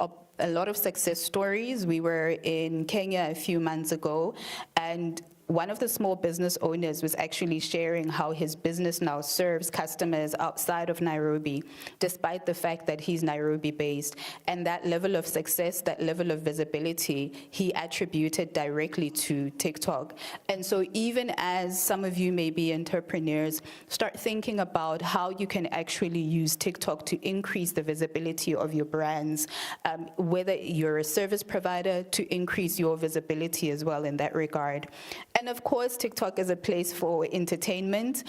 stories. We were in Kenya a few months ago, and one of the small business owners was actually sharing how his business now serves customers outside of Nairobi, despite the fact that he's Nairobi-based. And that level of success, that level of visibility, he attributed directly to TikTok. And so even as some of you may be entrepreneurs, start thinking about how you can actually use TikTok to increase the visibility of your brands, whether you're a service provider, to increase your visibility as well in that regard. And of course, TikTok is a place for entertainment.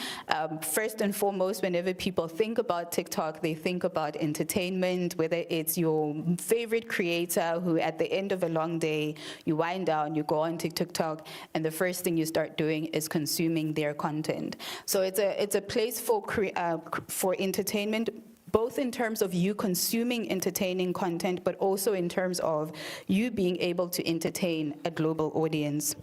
First and foremost, whenever people think about TikTok, they think about entertainment, whether it's your favorite creator who at the end of a long day, you wind down, you go on TikTok, and the first thing you start doing is consuming their content. So it's a place for entertainment, both in terms of you consuming entertaining content, but also in terms of you being able to entertain a global audience.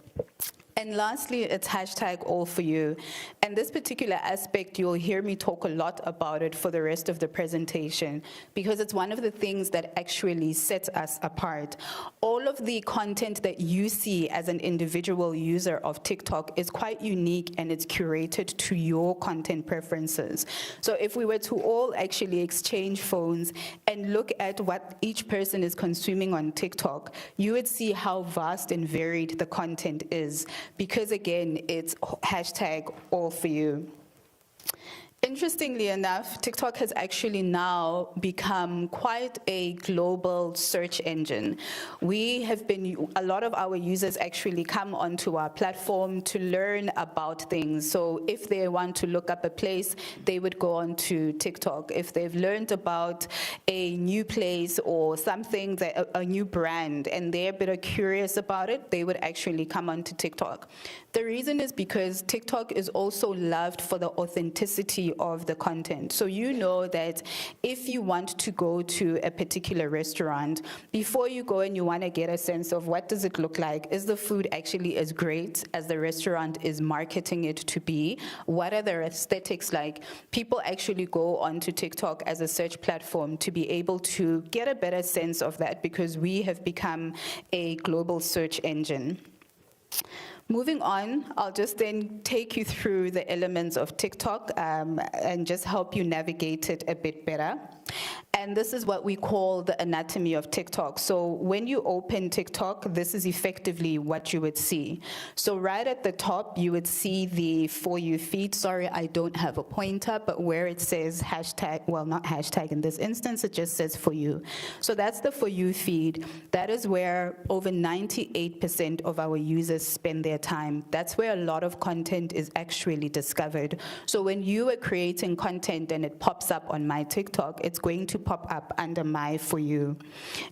And lastly, it's #AllForYou. And this particular aspect, you'll hear me talk a lot about it for the rest of the presentation, because it's one of the things that actually sets us apart. All of the content that you see as an individual user of TikTok is quite unique, and it's curated to your content preferences. So if we were to all actually exchange phones and look at what each person is consuming on TikTok, you would see how vast and varied the content is. Because again, it's #AllForYou. Interestingly enough, TikTok has actually now become quite a global search engine. A lot of our users actually come onto our platform to learn about things. So if they want to look up a place, they would go onto TikTok. If they've learned about a new place or something, a new brand, and they're a bit curious about it, they would actually come onto TikTok. The reason is because TikTok is also loved for the authenticity of the content. So you know that if you want to go to a particular restaurant, before you go and you want to get a sense of what does it look like, is the food actually as great as the restaurant is marketing it to be? What are the aesthetics like? People actually go onto TikTok as a search platform to be able to get a better sense of that, because we have become a global search engine. Moving on, I'll just then take you through the elements of TikTok and just help you navigate it a bit better. And this is what we call the anatomy of TikTok. So when you open TikTok, this is effectively what you would see. So right at the top, you would see the For You feed. Sorry, I don't have a pointer, but where it says hashtag, well, not hashtag in this instance, it just says For You. So that's the For You feed. That is where over 98% of our users spend their time. That's where a lot of content is actually discovered. So when you are creating content and it pops up on my TikTok, it's going to pop up under my For You.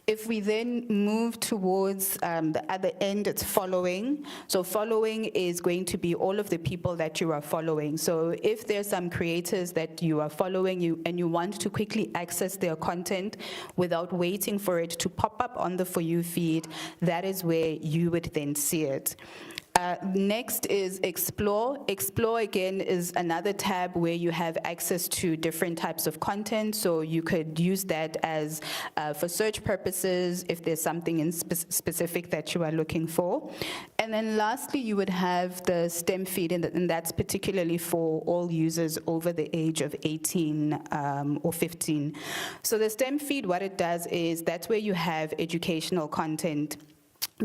If we then move towards the other end, it's following. So following is going to be all of the people that you are following. So if there's some creators that you are following and you want to quickly access their content without waiting for it to pop up on the For You feed, that is where you would then see it. Next is Explore. Explore, again, is another tab where you have access to different types of content. So you could use that as for search purposes if there's something in specific that you are looking for. And then lastly, you would have the STEM feed, and that's particularly for all users over the age of 18 or 15. So the STEM feed, what it does is that's where you have educational content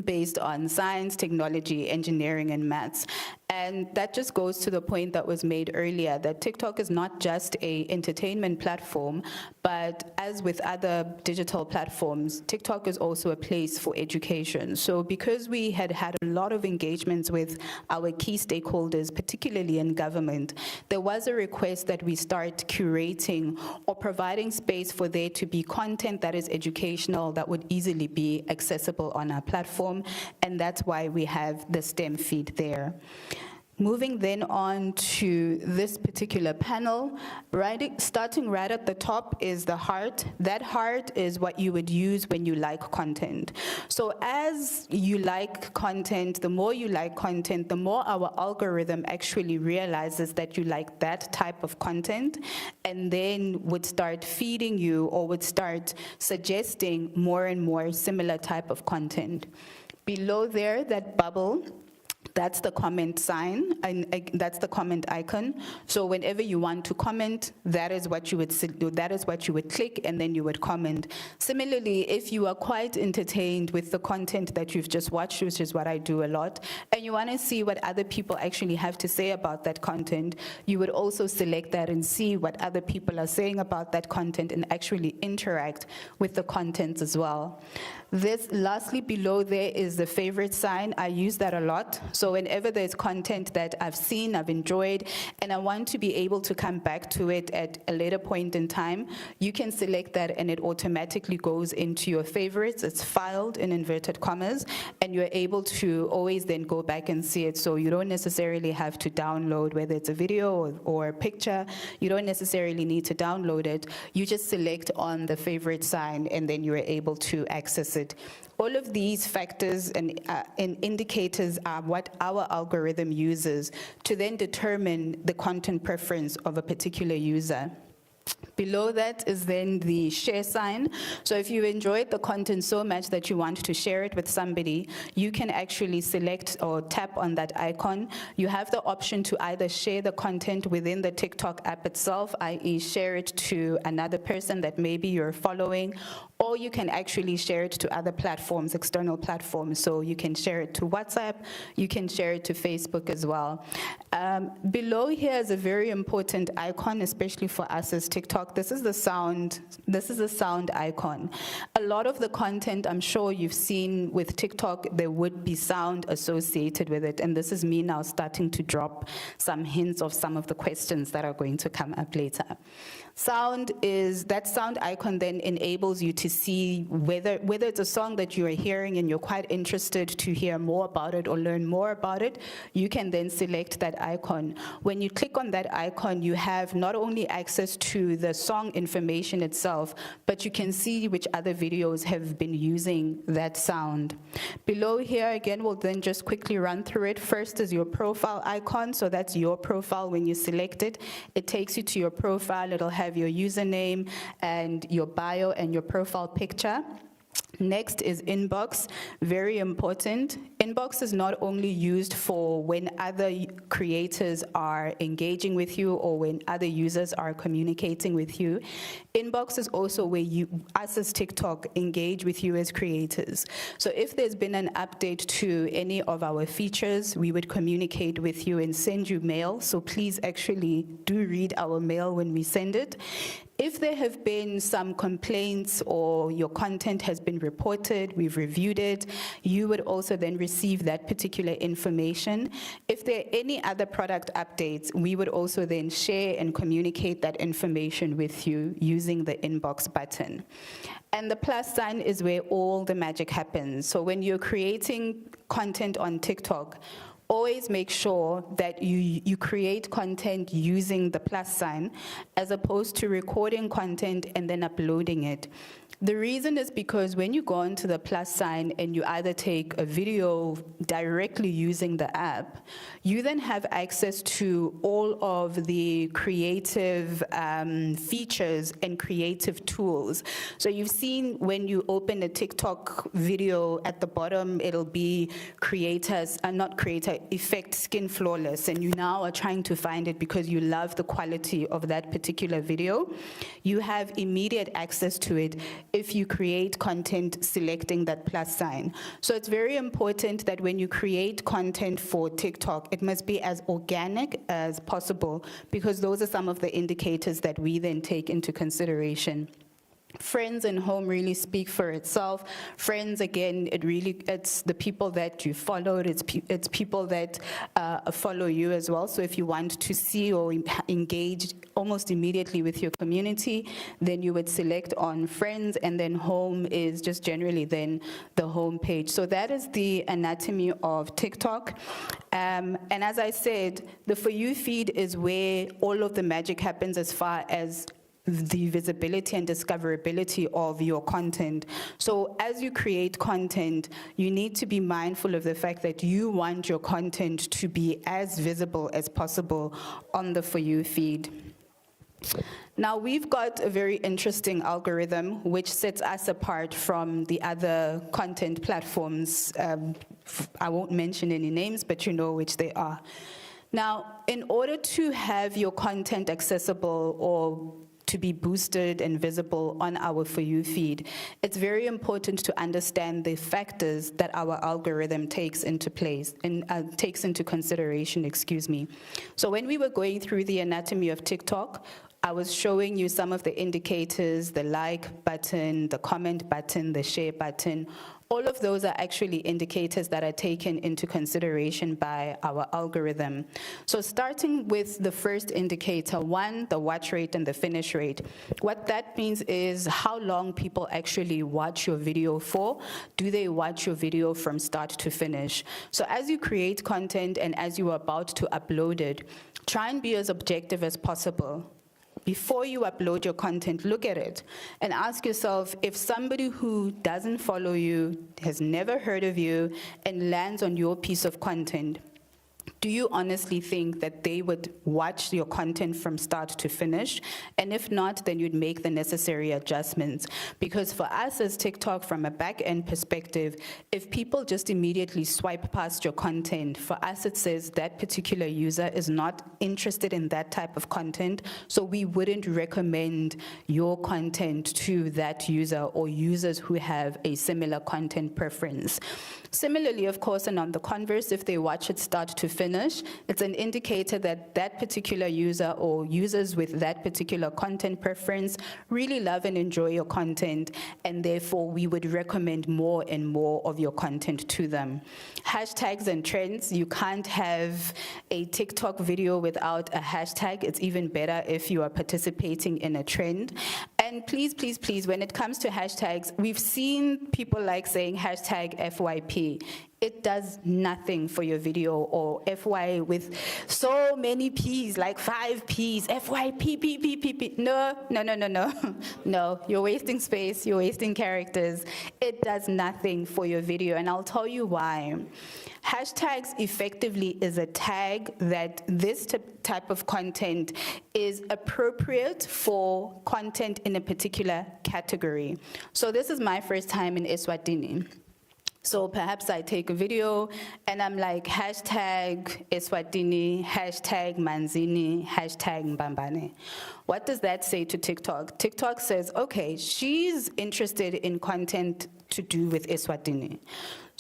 based on science, technology, engineering, and maths. And that just goes to the point that was made earlier, that TikTok is not just an entertainment platform, but as with other digital platforms, TikTok is also a place for education. So because we had a lot of engagements with our key stakeholders, particularly in government, there was a request that we start curating or providing space for there to be content that is educational, that would easily be accessible on our platform, and that's why we have the STEM feed there. Moving then on to this particular panel, starting right at the top is the heart. That heart is what you would use when you like content. So as you like content, the more you like content, the more our algorithm actually realizes that you like that type of content, and then would start feeding you or would start suggesting more and more similar type of content. Below there, that bubble, that's the comment sign, and that's the comment icon. So whenever you want to comment, that is what you would do. That is what you would click, and then you would comment. Similarly, if you are quite entertained with the content that you've just watched, which is what I do a lot, and you want to see what other people actually have to say about that content, you would also select that and see what other people are saying about that content and actually interact with the content as well. This, lastly, below there is the favorite sign. I use that a lot. So whenever there's content that I've seen, I've enjoyed, and I want to be able to come back to it at a later point in time, you can select that and it automatically goes into your favorites. It's filed in inverted commas, and you're able to always then go back and see it. So you don't necessarily have to download, whether it's a video or a picture, you don't necessarily need to download it. You just select on the favorite sign, and then you're able to access it. All of these factors and indicators are what our algorithm uses to then determine the content preference of a particular user. Below that is then the share sign. So if you enjoyed the content so much that you want to share it with somebody, you can actually select or tap on that icon. You have the option to either share the content within the TikTok app itself, i.e. share it to another person that maybe you're following, or you can actually share it to other platforms, external platforms. So you can share it to WhatsApp, you can share it to Facebook as well. Below here is a very important icon, especially for us as TikTok. This is the sound icon. A lot of the content I'm sure you've seen with TikTok, there would be sound associated with it. And this is me now starting to drop some hints of some of the questions that are going to come up later. That sound icon then enables you to see whether it's a song that you are hearing and you're quite interested to hear more about it or learn more about it, you can then select that icon. When you click on that icon, you have not only access to the song information itself, but you can see which other videos have been using that sound. Below here, again, we'll then just quickly run through it. First is your profile icon, so that's your profile. When you select it, it takes you to your profile. It'll have your username and your bio and your profile picture. Next is inbox, very important. Inbox is not only used for when other creators are engaging with you or when other users are communicating with you. Inbox is also where us as TikTok, engage with you as creators. So if there's been an update to any of our features, we would communicate with you and send you mail. So please actually do read our mail when we send it. If there have been some complaints or your content has been reported, we've reviewed it, you would also then receive that particular information. If there are any other product updates, we would also then share and communicate that information with you using the inbox button. And the plus sign is where all the magic happens. So when you're creating content on TikTok, always make sure that you create content using the plus sign as opposed to recording content and then uploading it. The reason is because when you go onto the plus sign and you either take a video directly using the app, you then have access to all of the creative features and creative tools. So you've seen when you open a TikTok video at the bottom, it'll be effect skin flawless, and you now are trying to find it because you love the quality of that particular video. You have immediate access to it if you create content selecting that plus sign. So it's very important that when you create content for TikTok, it must be as organic as possible, because those are some of the indicators that we then take into consideration. Friends and home really speak for itself. Friends, again, it's the people that you followed, it's people that follow you as well. So if you want to see or engage almost immediately with your community, then you would select on friends, and then home is just generally then the home page. So that is the anatomy of TikTok. And as I said, the For You feed is where all of the magic happens as far as the visibility and discoverability of your content. So as you create content, you need to be mindful of the fact that you want your content to be as visible as possible on the For You feed. Now, we've got a very interesting algorithm which sets us apart from the other content platforms. I won't mention any names, but you know which they are. Now, in order to have your content accessible or to be boosted and visible on our For You feed, it's very important to understand the factors that our algorithm takes into consideration, excuse me. So when we were going through the anatomy of TikTok, I was showing you some of the indicators, the like button, the comment button, the share button. All of those are actually indicators that are taken into consideration by our algorithm. So starting with the first indicator, one, the watch rate and the finish rate. What that means is how long people actually watch your video for. Do they watch your video from start to finish? So as you create content and as you are about to upload it, try and be as objective as possible. Before you upload your content, look at it and ask yourself, if somebody who doesn't follow you, has never heard of you, and lands on your piece of content, do you honestly think that they would watch your content from start to finish? And if not, then you'd make the necessary adjustments. Because for us as TikTok, from a back-end perspective, if people just immediately swipe past your content, for us it says that particular user is not interested in that type of content, so we wouldn't recommend your content to that user or users who have a similar content preference. Similarly, of course, and on the converse, if they watch it start to finish, it's an indicator that that particular user or users with that particular content preference really love and enjoy your content, and therefore we would recommend more and more of your content to them. Hashtags and trends, you can't have a TikTok video without a hashtag. It's even better if you are participating in a trend. And please, please, please, when it comes to hashtags, we've seen people like saying hashtag FYP. It does nothing for your video, or FY with so many P's, like 5 P's, FYP, P, P, P, P. No, no, no, no, no. No, you're wasting space, you're wasting characters. It does nothing for your video, and I'll tell you why. Hashtags effectively is a tag that this type of content is appropriate for content in a particular category. So this is my first time in Eswatini. So perhaps I take a video and I'm like, hashtag Eswatini, hashtag Manzini, hashtag Mbambane. What does that say to TikTok? TikTok says, okay, she's interested in content to do with Eswatini.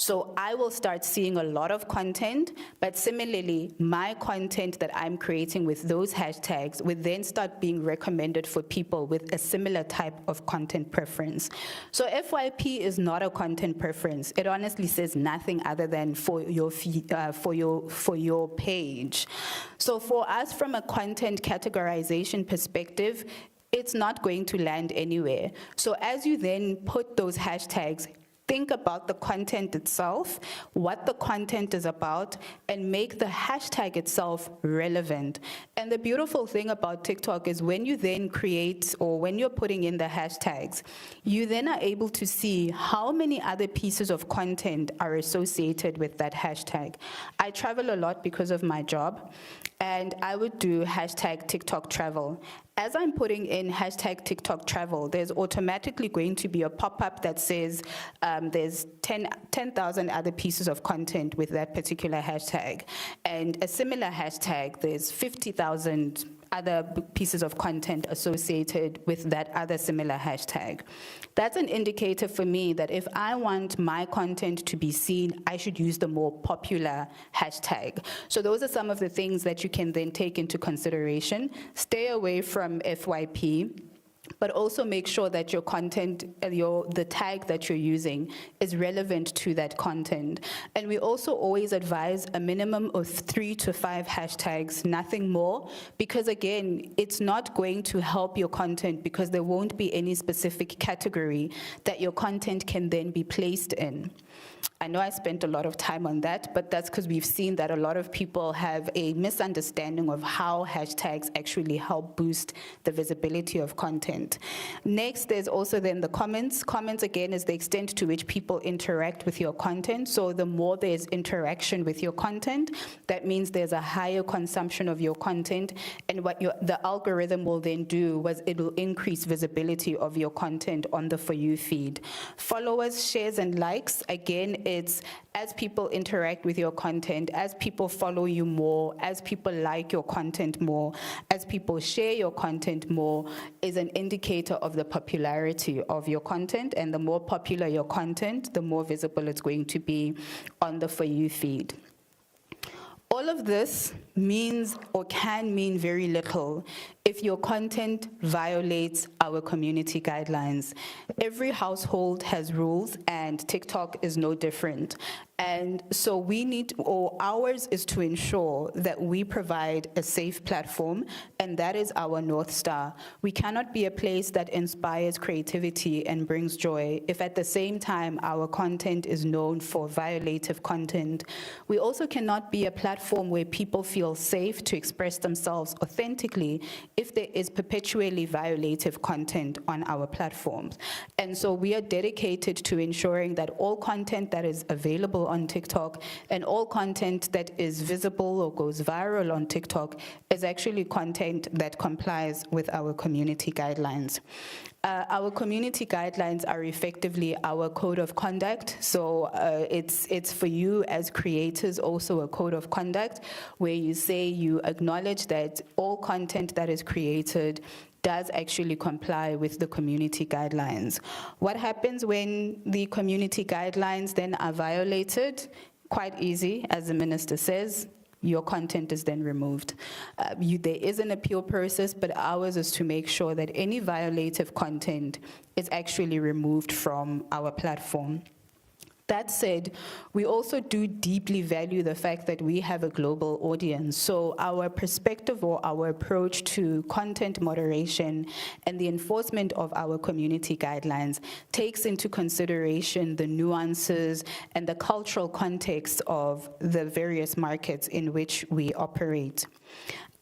So I will start seeing a lot of content, but similarly, my content that I'm creating with those hashtags would then start being recommended for people with a similar type of content preference. So FYP is not a content preference. It honestly says nothing other than for your feed, for your page. So for us, from a content categorization perspective, it's not going to land anywhere. So as you then put those hashtags, think about the content itself, what the content is about, and make the hashtag itself relevant. And the beautiful thing about TikTok is when you then create, or when you're putting in the hashtags, you then are able to see how many other pieces of content are associated with that hashtag. I travel a lot because of my job, and I would do hashtag TikTok travel. As I'm putting in hashtag TikTok travel, there's automatically going to be a pop-up that says there's 10,000 other pieces of content with that particular hashtag. And a similar hashtag, there's 50,000 other pieces of content associated with that other similar hashtag. That's an indicator for me that if I want my content to be seen, I should use the more popular hashtag. So those are some of the things that you can then take into consideration. Stay away from FYP, but also make sure that your content, the tag that you're using is relevant to that content. And we also always advise a minimum of 3 to 5 hashtags, nothing more, because again, it's not going to help your content because there won't be any specific category that your content can then be placed in. I know I spent a lot of time on that, but that's because we've seen that a lot of people have a misunderstanding of how hashtags actually help boost the visibility of content. Next, there's also then the comments. Comments, again, is the extent to which people interact with your content. So the more there's interaction with your content, that means there's a higher consumption of your content, and what the algorithm will then do was it will increase visibility of your content on the For You feed. Followers, shares, and likes, again, it's as people interact with your content, as people follow you more, as people like your content more, as people share your content more, is an indicator of the popularity of your content. And the more popular your content, the more visible it's going to be on the For You feed. All of this means or can mean very little if your content violates our community guidelines. Every household has rules, and TikTok is no different. And so we need, or ours is to ensure that we provide a safe platform, and that is our North Star. We cannot be a place that inspires creativity and brings joy if at the same time our content is known for violative content. We also cannot be a platform where people feel safe to express themselves authentically if there is perpetually violative content on our platforms. And so we are dedicated to ensuring that all content that is available on TikTok and all content that is visible or goes viral on TikTok is actually content that complies with our community guidelines. Our community guidelines are effectively our code of conduct. So it's for you as creators also a code of conduct where you say you acknowledge that all content that is created does actually comply with the community guidelines. What happens when the community guidelines then are violated? Quite easy, as the minister says. Your content is then removed. There is an appeal process, but ours is to make sure that any violative content is actually removed from our platform. That said, we also do deeply value the fact that we have a global audience. So our perspective or our approach to content moderation and the enforcement of our community guidelines takes into consideration the nuances and the cultural context of the various markets in which we operate.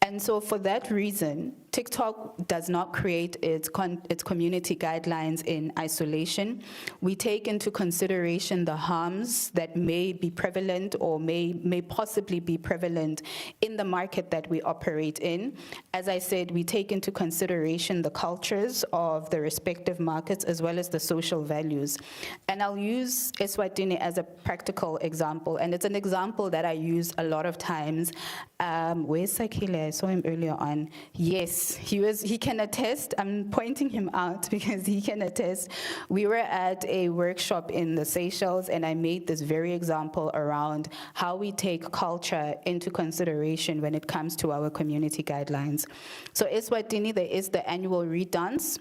And so for that reason, TikTok does not create its community guidelines in isolation. We take into consideration the harms that may be prevalent or may possibly be prevalent in the market that we operate in. As I said, we take into consideration the cultures of the respective markets as well as the social values. And I'll use Eswatini as a practical example, and it's an example that I use a lot of times. Where's Sakile? I saw him earlier on. Yes, he can attest. I'm pointing him out because he can attest. We were at a workshop in the Seychelles, and I made this very example around how we take culture into consideration when it comes to our community guidelines. So Eswatini, there is the annual Reed Dance,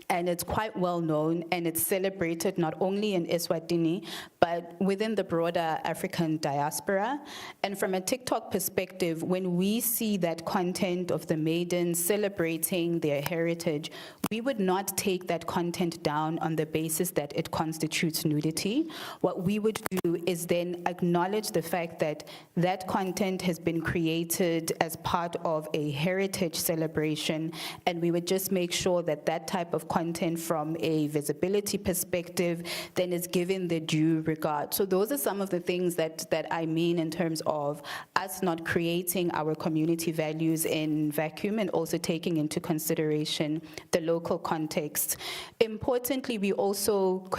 and it's quite well known, and it's celebrated not only in Eswatini, but within the broader African diaspora. And from a TikTok perspective, when we see that content of the maidens celebrating their heritage, we would not take that content down on the basis that it constitutes nudity. What we would do is then acknowledge the fact that that content has been created as part of a heritage celebration, and we would just make sure that that type of content from a visibility perspective then is given the due regard. So those are some of the things that I mean in terms of us not creating our community values in vacuum and also taking into consideration the local context. Importantly, we also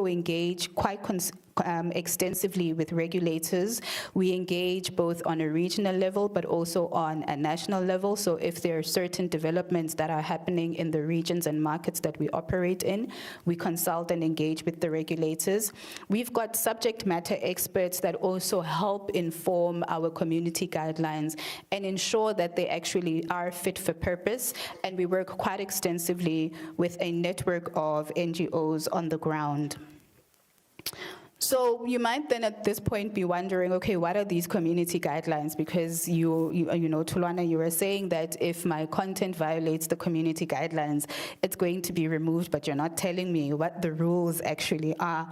engage quite extensively with regulators. We engage both on a regional level but also on a national level. So if there are certain developments that are happening in the regions and markets that we operate in, we consult and engage with the regulators. We've got subject matter experts that also help inform our community guidelines and ensure that they actually are fit for purpose. And we work quite extensively with a network of NGOs on the ground. So you might then at this point be wondering, okay, what are these community guidelines? Because you know, Tulwana, you were saying that if my content violates the community guidelines, it's going to be removed, but you're not telling me what the rules actually are.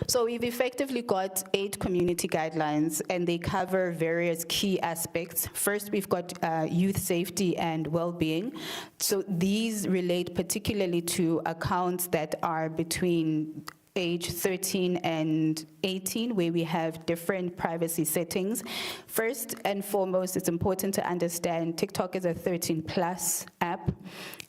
So we've effectively got 8 community guidelines, and they cover various key aspects. First, we've got youth safety and well-being. So these relate particularly to accounts that are between age 13 and 18, where we have different privacy settings. First and foremost, it's important to understand TikTok is a 13+ app.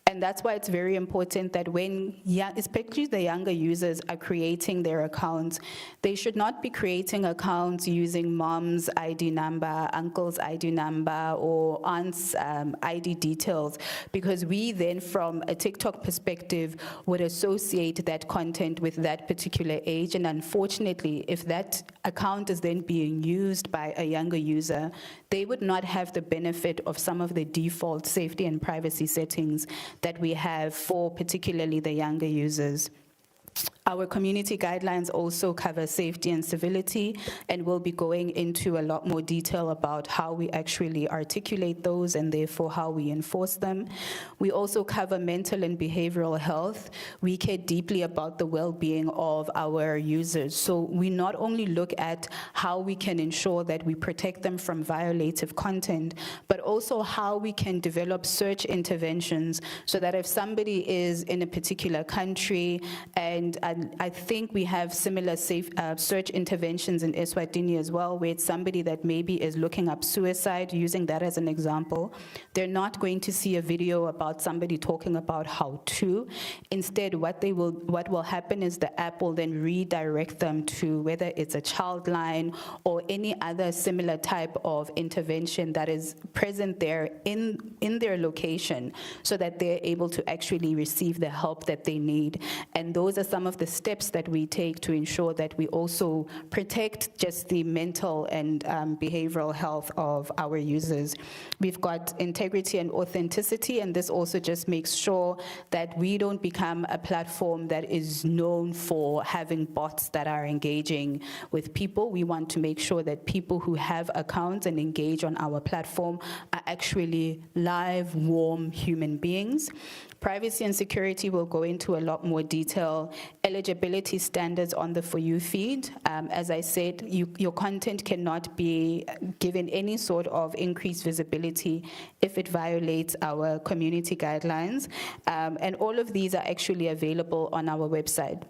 And that's why it's very important that when, especially the younger users are creating their accounts, they should not be creating accounts using mom's ID number, uncle's ID number, or aunt's ID details, because we then, from a TikTok perspective, would associate that content with that particular age. And unfortunately, if that account is then being used by a younger user, they would not have the benefit of some of the default safety and privacy settings that we have for particularly the younger users. Our community guidelines also cover safety and civility, and we'll be going into a lot more detail about how we actually articulate those and therefore how we enforce them. We also cover mental and behavioral health. We care deeply about the well-being of our users. So we not only look at how we can ensure that we protect them from violative content, but also how we can develop search interventions so that if somebody is in a particular country and and I think we have similar safe search interventions in Eswatini as well, where it's somebody that maybe is looking up suicide, using that as an example. They're not going to see a video about somebody talking about how to. Instead, what will happen is the app will then redirect them to whether it's a child line or any other similar type of intervention that is present there in their location, so that they're able to actually receive the help that they need. And those are some of the steps that we take to ensure that we also protect just the mental and behavioral health of our users. We've got integrity and authenticity, and this also just makes sure that we don't become a platform that is known for having bots that are engaging with people. We want to make sure that people who have accounts and engage on our platform are actually live, warm human beings. Privacy and security will go into a lot more detail. Eligibility standards on the For You feed. As I said, your content cannot be given any sort of increased visibility if it violates our community guidelines. And all of these are actually available on our website.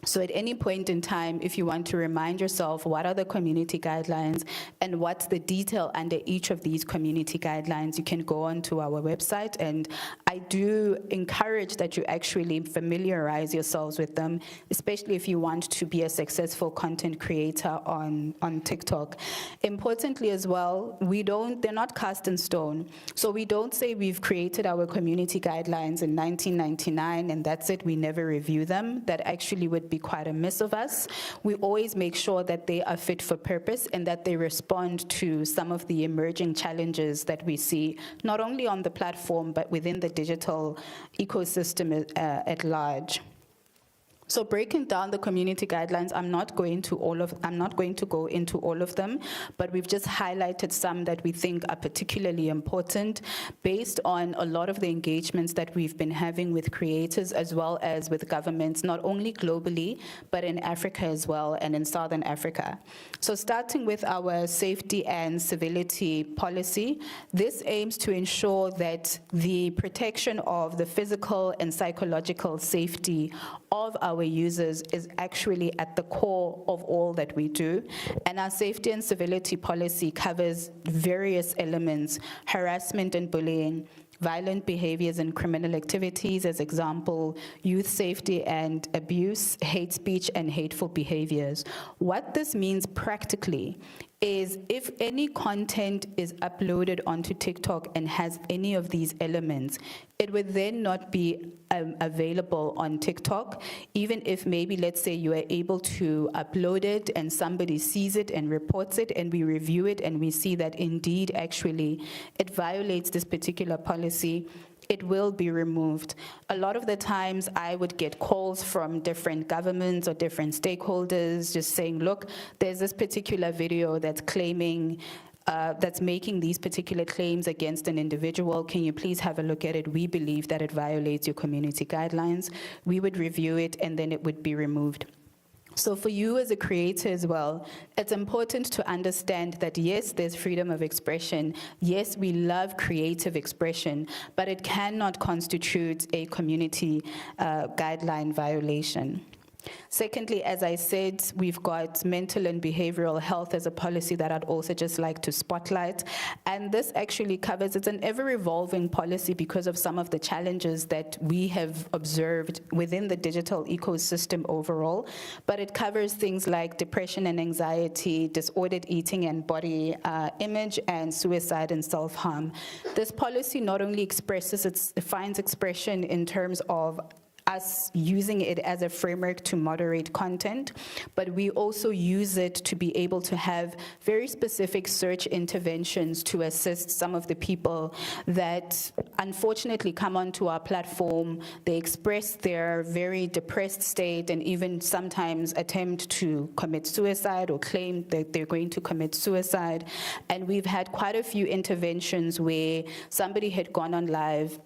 So at any point in time, if you want to remind yourself what are the community guidelines and what's the detail under each of these community guidelines, you can go onto our website. And I do encourage that you actually familiarize yourselves with them, especially if you want to be a successful content creator on TikTok. Importantly as well, they're not cast in stone. So we don't say we've created our community guidelines in 1999 and that's it, we never review them. That actually would be quite a miss of us. We always make sure that they are fit for purpose and that they respond to some of the emerging challenges that we see, not only on the platform, but within the digital ecosystem at large. So breaking down the community guidelines, I'm not going to go into all of them, but we've just highlighted some that we think are particularly important based on a lot of the engagements that we've been having with creators as well as with governments, not only globally, but in Africa as well and in Southern Africa. So starting with our safety and civility policy, this aims to ensure that the protection of the physical and psychological safety of our users is actually at the core of all that we do. And our safety and civility policy covers various elements: harassment and bullying, violent behaviors and criminal activities, as example, youth safety and abuse, hate speech and hateful behaviors. What this means practically is if any content is uploaded onto TikTok and has any of these elements, it would then not be available on TikTok, even if maybe, let's say, you are able to upload it and somebody sees it and reports it and we review it and we see that indeed actually it violates this particular policy, it will be removed. A lot of the times I would get calls from different governments or different stakeholders just saying, look, there's this particular video that's claiming that's making these particular claims against an individual. Can you please have a look at it? We believe that it violates your community guidelines. We would review it and then it would be removed. So for you as a creator as well, it's important to understand that yes, there's freedom of expression. Yes, we love creative expression, but it cannot constitute a community guideline violation. Secondly, as I said, we've got mental and behavioral health as a policy that I'd also just like to spotlight. And this actually covers, it's an ever-evolving policy because of some of the challenges that we have observed within the digital ecosystem overall. But it covers things like depression and anxiety, disordered eating and body image, and suicide and self-harm. This policy not only finds expression in terms of us using it as a framework to moderate content, but we also use it to be able to have very specific search interventions to assist some of the people that unfortunately come onto our platform. They express their very depressed state and even sometimes attempt to commit suicide or claim that they're going to commit suicide. And we've had quite a few interventions where somebody had gone on live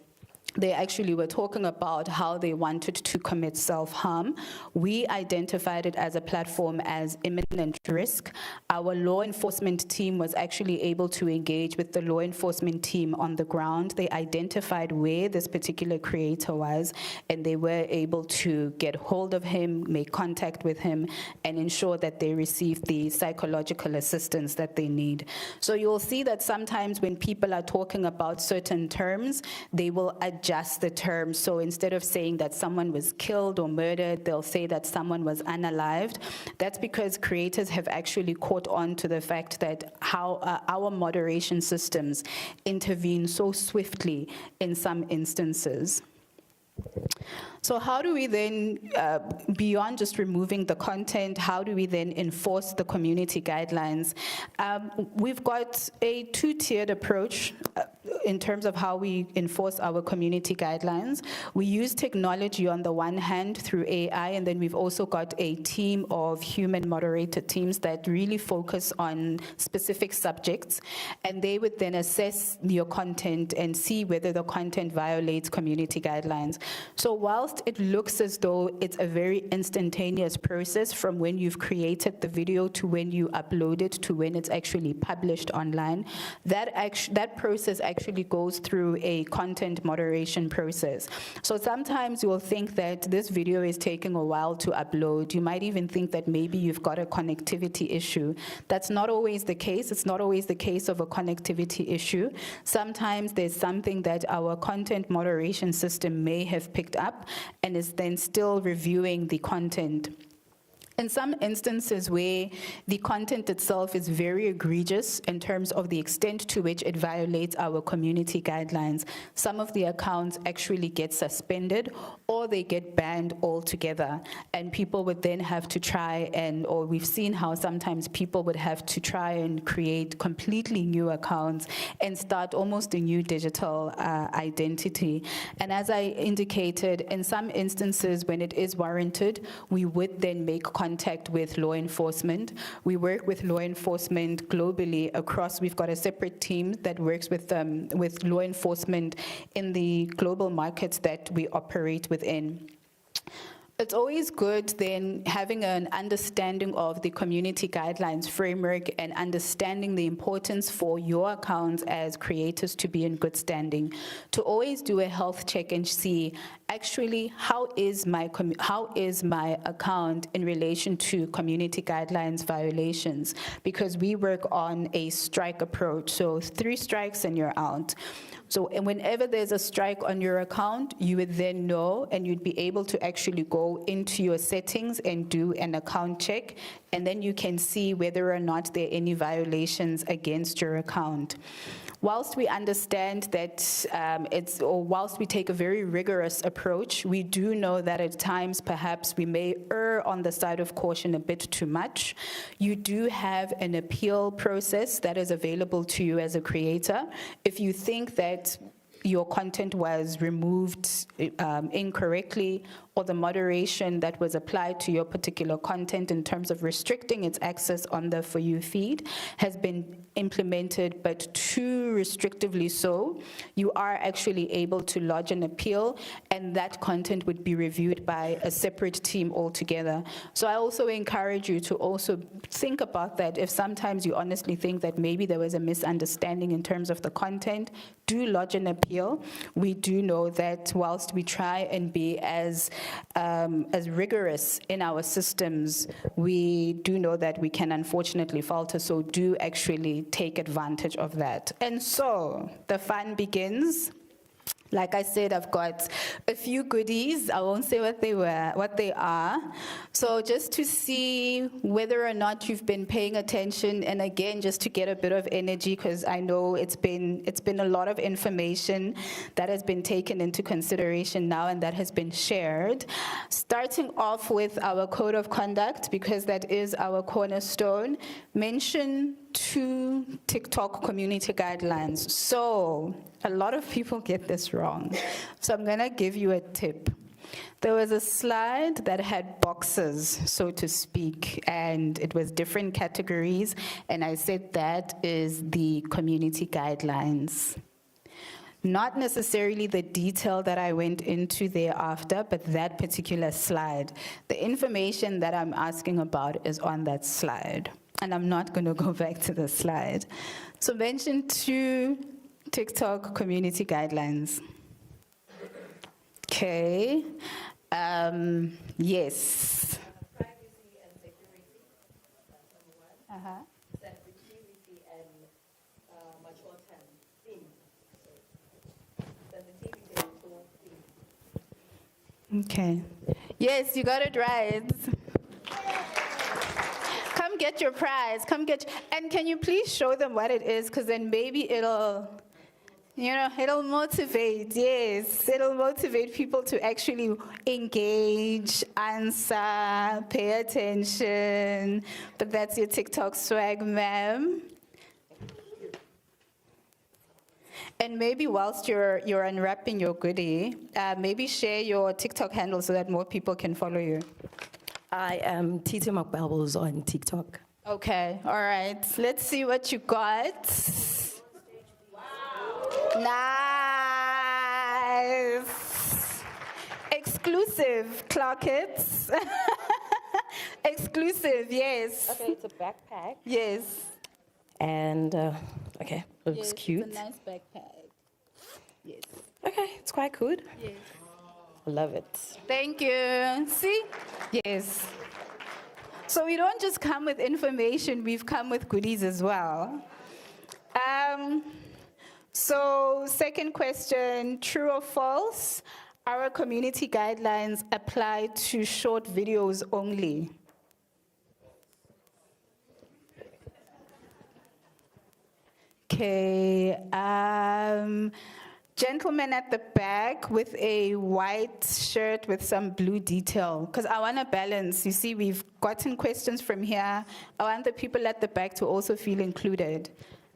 they actually were talking about how they wanted to commit self-harm. We identified it as a platform as imminent risk. Our law enforcement team was actually able to engage with the law enforcement team on the ground. They identified where this particular creator was, and they were able to get hold of him, make contact with him, and ensure that they receive the psychological assistance that they need. So you'll see that sometimes when people are talking about certain terms, they will adjust the term. So instead of saying that someone was killed or murdered, they'll say that someone was unalived. That's because creators have actually caught on to the fact that how our moderation systems intervene so swiftly in some instances. So how do we then, beyond just removing the content, how do we then enforce the community guidelines? We've got a two-tiered approach in terms of how we enforce our community guidelines. We use technology on the one hand through AI, and then we've also got a team of human moderated teams that really focus on specific subjects, and they would then assess your content and see whether the content violates community guidelines. So whilst it looks as though it's a very instantaneous process from when you've created the video to when you upload it to when it's actually published online, that process actually goes through a content moderation process. So sometimes you will think that this video is taking a while to upload. You might even think that maybe you've got a connectivity issue. That's not always the case. It's not always the case of a connectivity issue. Sometimes there's something that our content moderation system may have picked up and is then still reviewing the content. In some instances where the content itself is very egregious in terms of the extent to which it violates our community guidelines, some of the accounts actually get suspended or they get banned altogether. And people would then have to try or we've seen how sometimes people would have to try and create completely new accounts and start almost a new digital identity. And as I indicated, in some instances when it is warranted, we would then make contact with law enforcement. We work with law enforcement globally across. We've got a separate team that works with law enforcement in the global markets that we operate within. It's always good then having an understanding of the community guidelines framework and understanding the importance for your accounts as creators to be in good standing, to always do a health check and see actually how is my account in relation to community guidelines violations, because we work on a strike approach. So 3 strikes and you're out. So and whenever there's a strike on your account, you would then know and you'd be able to actually go into your settings and do an account check, and then you can see whether or not there are any violations against your account. Whilst we understand that whilst we take a very rigorous approach, we do know that at times perhaps we may err on the side of caution a bit too much. You do have an appeal process that is available to you as a creator. If you think that your content was removed incorrectly, or the moderation that was applied to your particular content in terms of restricting its access on the For You feed has been implemented, but too restrictively so, you are actually able to lodge an appeal, and that content would be reviewed by a separate team altogether. So I also encourage you to also think about that. If sometimes you honestly think that maybe there was a misunderstanding in terms of the content, do lodge an appeal. We do know that whilst we try and be as rigorous in our systems, we do know that we can unfortunately falter, so do actually take advantage of that. And so the fun begins. Like I said, I've got a few goodies. I won't say what they are. So just to see whether or not you've been paying attention, and again, just to get a bit of energy, because I know it's been a lot of information that has been taken into consideration now and that has been shared. Starting off with our code of conduct, because that is our cornerstone. Mention 2 TikTok community guidelines. So a lot of people get this wrong. So I'm gonna give you a tip. There was a slide that had boxes, so to speak, and it was different categories, and I said that is the community guidelines. Not necessarily the detail that I went into thereafter, but that particular slide. The information that I'm asking about is on that slide. And I'm not going to go back to the slide. So mention 2 TikTok community guidelines. Okay. Yes. Privacy and security, that's number 1. Uh-huh. Sensitivity and mature theme. Sensitivity and mature theme. Okay. Yes, you got it right. Come get your prize. And can you please show them what it is? Because then maybe it'll motivate. Yes, it'll motivate people to actually engage, answer, pay attention. But that's your TikTok swag, ma'am. And maybe whilst you're unwrapping your goodie, maybe share your TikTok handle so that more people can follow you. I am Titi McBubbles on TikTok. Okay, all right. Let's see what you got. Nice. Exclusive, clock it. Exclusive, yes. Okay, it's a backpack. Yes. And, okay, looks cute. It's a nice backpack. Yes. Okay, it's quite good. Yes. Love it. Thank you. See? Yes. So we don't just come with information, we've come with goodies as well. So second question, true or false? Our community guidelines apply to short videos only. Okay, gentleman at the back with a white shirt with some blue detail, because I want to balance. You see, we've gotten questions from here. I want the people at the back to also feel included.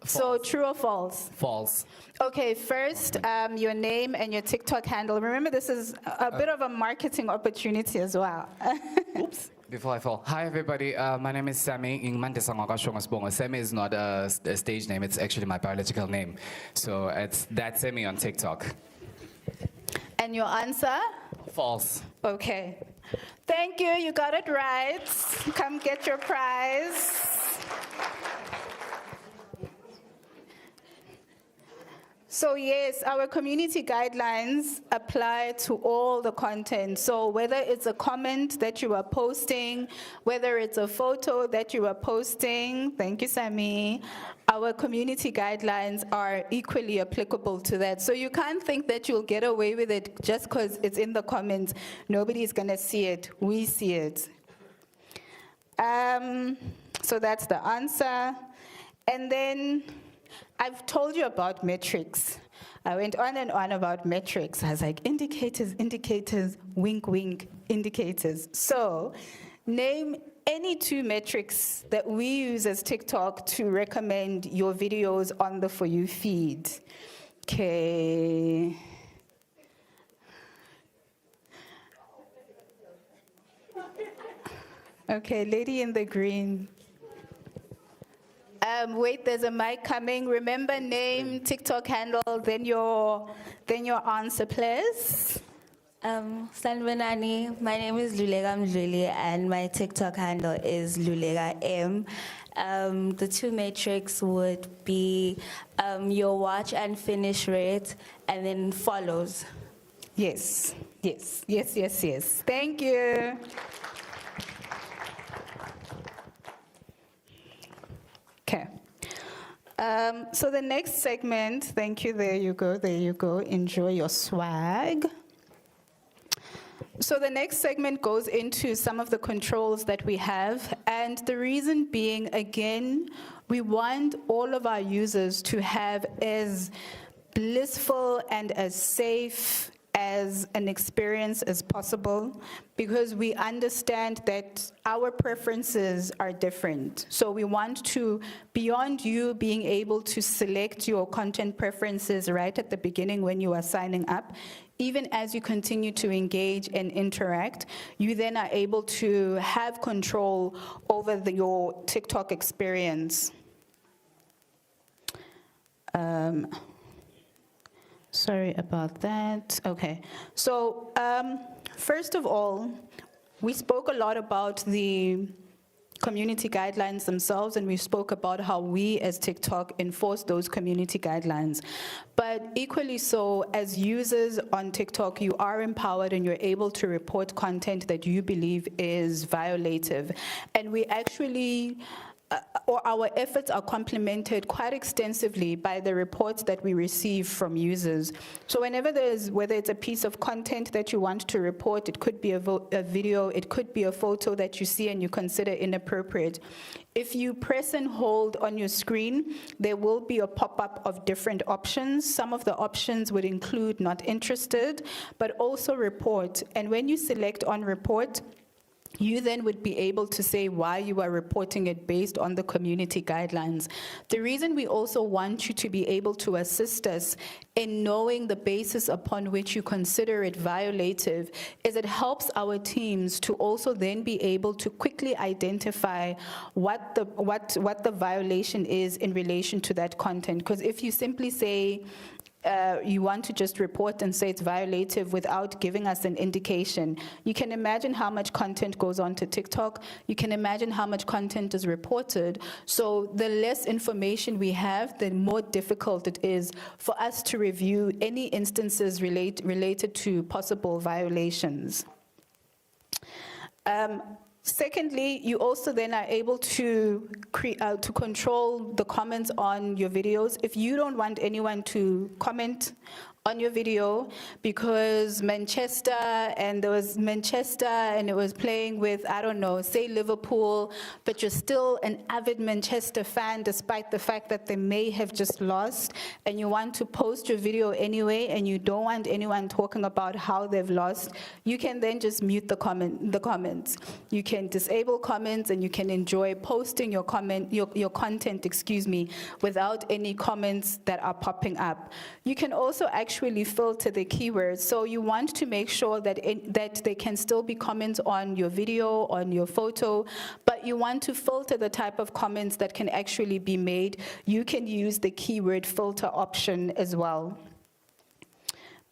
So true or false? False. Okay, first, your name and your TikTok handle. Remember, this is a bit of a marketing opportunity as well. Oops. Before I fall. Hi, everybody. My name is Sammy. Sammy is not a stage name. It's actually my biological name. So it's that Sammy on TikTok. And your answer? False. Okay. Thank you. You got it right. Come get your prize. So yes, our community guidelines apply to all the content. So whether it's a comment that you are posting, whether it's a photo that you are posting, thank you, Sammy, our community guidelines are equally applicable to that. So you can't think that you'll get away with it just because it's in the comments. Nobody's gonna see it, we see it. So that's the answer. And then, I've told you about metrics. I went on and on about metrics. I was like, indicators, indicators, wink, wink, indicators. So name any 2 metrics that we use as TikTok to recommend your videos on the For You feed. Okay. Okay, lady in the green. Wait, there's a mic coming. Remember, name, TikTok handle, then your answer, please. Sanibonani, my name is Lulega Mdluli and my TikTok handle is Lulega M. The 2 metrics would be your watch and finish rate and then follows. Yes, yes, yes, yes, yes. Thank you. Okay. So the next segment, thank you, there you go, enjoy your swag. So the next segment goes into some of the controls that we have, and the reason being, again, we want all of our users to have as blissful and as safe as an experience as possible, because we understand that our preferences are different. So we want to, beyond you being able to select your content preferences right at the beginning when you are signing up, even as you continue to engage and interact, you then are able to have control over your TikTok experience. Sorry about that. Okay. So, first of all, we spoke a lot about the community guidelines themselves, and we spoke about how we as TikTok enforce those community guidelines. But equally so, as users on TikTok, you are empowered and you're able to report content that you believe is violative. And we actually or our efforts are complemented quite extensively by the reports that we receive from users. So whenever whether it's a piece of content that you want to report, it could be a video, it could be a photo that you see and you consider inappropriate. If you press and hold on your screen, there will be a pop-up of different options. Some of the options would include not interested, but also report. And when you select on report, you then would be able to say why you are reporting it based on the community guidelines. The reason we also want you to be able to assist us in knowing the basis upon which you consider it violative is it helps our teams to also then be able to quickly identify what the violation is in relation to that content. Because if you simply say, you want to just report and say it's violative without giving us an indication. You can imagine how much content goes on to TikTok. You can imagine how much content is reported. So the less information we have, the more difficult it is for us to review any instances related to possible violations. Secondly, you also then are able to control the comments on your videos. If you don't want anyone to comment on your video because Manchester and it was playing with, I don't know, say Liverpool, but you're still an avid Manchester fan despite the fact that they may have just lost, and you want to post your video anyway and you don't want anyone talking about how they've lost, you can then just mute the comments. You can disable comments and you can enjoy posting your content, without any comments that are popping up. You can also actually filter the keywords. So you want to make sure that that there can still be comments on your video, on your photo, but you want to filter the type of comments that can actually be made. You can use the keyword filter option as well.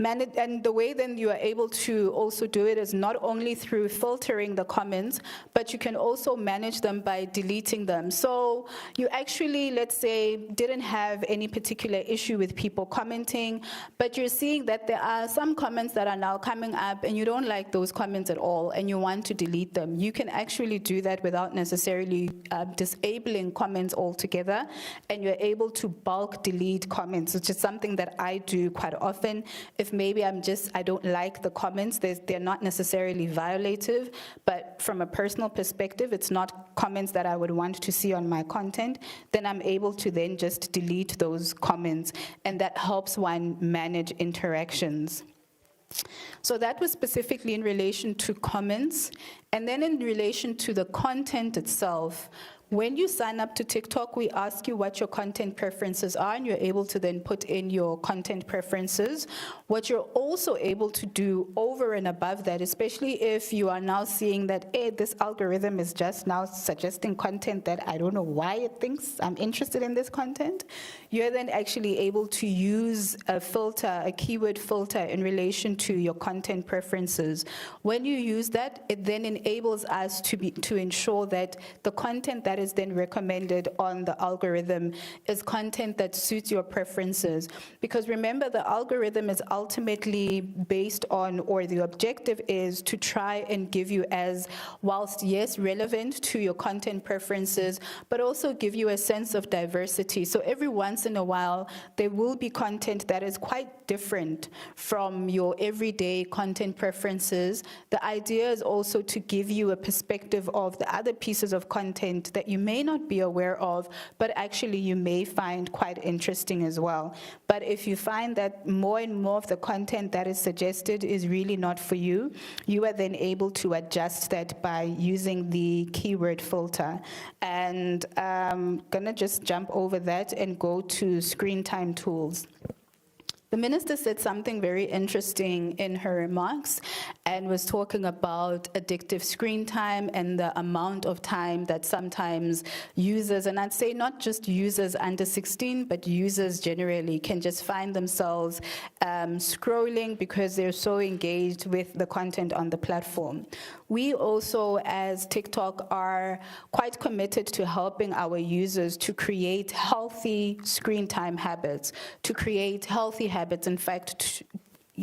And the way then you are able to also do it is not only through filtering the comments, but you can also manage them by deleting them. So you actually, let's say, didn't have any particular issue with people commenting, but you're seeing that there are some comments that are now coming up and you don't like those comments at all and you want to delete them. You can actually do that without necessarily disabling comments altogether, and you're able to bulk delete comments, which is something that I do quite often. If maybe I don't like the comments, they're not necessarily violative, but from a personal perspective, it's not comments that I would want to see on my content, then I'm able to then just delete those comments, and that helps one manage interactions. So that was specifically in relation to comments, and then in relation to the content itself. When you sign up to TikTok, we ask you what your content preferences are, and you're able to then put in your content preferences. What you're also able to do over and above that, especially if you are now seeing that, hey, this algorithm is just now suggesting content that I don't know why it thinks I'm interested in this content, you're then actually able to use a filter, a keyword filter in relation to your content preferences. When you use that, it then enables us to ensure that the content that is then recommended on the algorithm is content that suits your preferences. Because remember, the algorithm is ultimately based on, or the objective is to try and give you as, whilst yes, relevant to your content preferences, but also give you a sense of diversity. So every once in a while, there will be content that is quite different from your everyday content preferences. The idea is also to give you a perspective of the other pieces of content that you may not be aware of, but actually you may find quite interesting as well. But if you find that more and more of the content that is suggested is really not for you, you are then able to adjust that by using the keyword filter. And I'm gonna just jump over that and go to screen time tools. The minister said something very interesting in her remarks and was talking about addictive screen time and the amount of time that sometimes users, and I'd say not just users under 16, but users generally can just find themselves scrolling because they're so engaged with the content on the platform. We also, as TikTok, are quite committed to helping our users to create healthy screen time habits, to create healthy habits. In fact,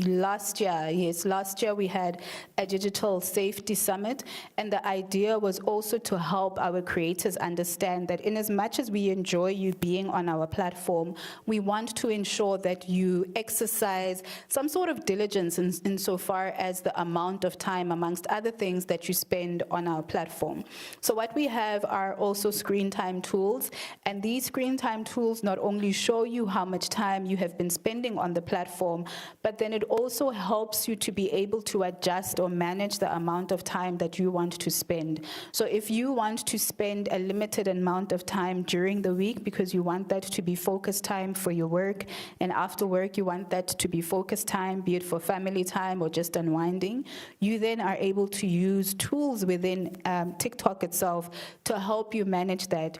last year we had a digital safety summit, and the idea was also to help our creators understand that in as much as we enjoy you being on our platform, we want to ensure that you exercise some sort of diligence insofar as the amount of time, amongst other things, that you spend on our platform. So what we have are also screen time tools, and these screen time tools not only show you how much time you have been spending on the platform, but then it also helps you to be able to adjust or manage the amount of time that you want to spend. So if you want to spend a limited amount of time during the week because you want that to be focus time for your work, and after work you want that to be focus time, be it for family time or just unwinding, you then are able to use tools within TikTok itself to help you manage that.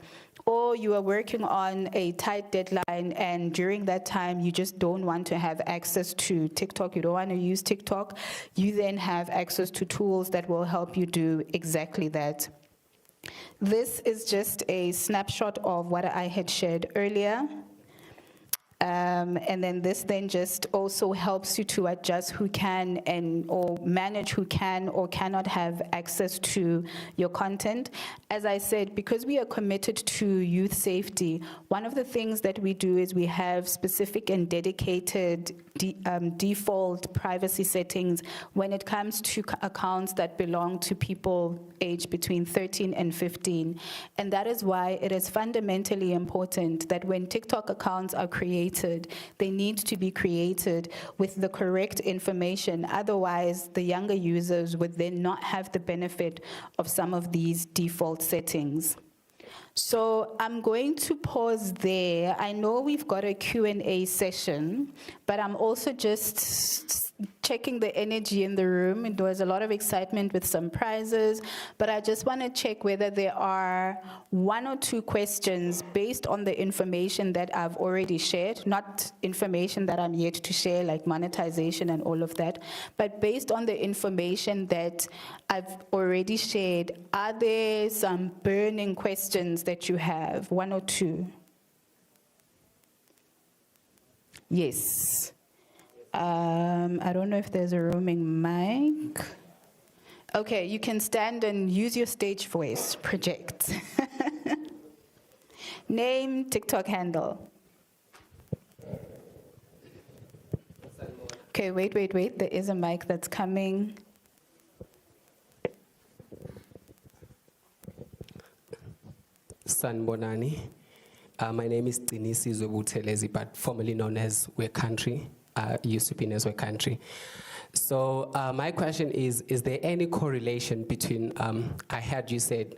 Or you are working on a tight deadline, and during that time you just don't want to have access to TikTok, you don't want to use TikTok, you then have access to tools that will help you do exactly that. This is just a snapshot of what I had shared earlier. And then this then just also helps you to adjust who can or manage who can or cannot have access to your content. As I said, because we are committed to youth safety, one of the things that we do is we have specific and dedicated default privacy settings when it comes to accounts that belong to people aged between 13 and 15. And that is why it is fundamentally important that when TikTok accounts are created, they need to be created with the correct information. Otherwise, the younger users would then not have the benefit of some of these default settings. So I'm going to pause there. I know we've got a Q&A session, but I'm also just checking the energy in the room. There was a lot of excitement with some prizes, but I just want to check whether there are one or two questions based on the information that I've already shared, not information that I'm yet to share, like monetization and all of that, but based on the information that I've already shared. Are there some burning questions that you have? One or two? Yes. I don't know if there's a roaming mic. Okay, you can stand and use your stage voice, project. Name, TikTok handle. Okay, wait. There is a mic that's coming. Sanbonani. My name is Tinisi Zobutelezi, but formerly known as We Country. Used to be as We Country. So my question is there any correlation between, I heard you said,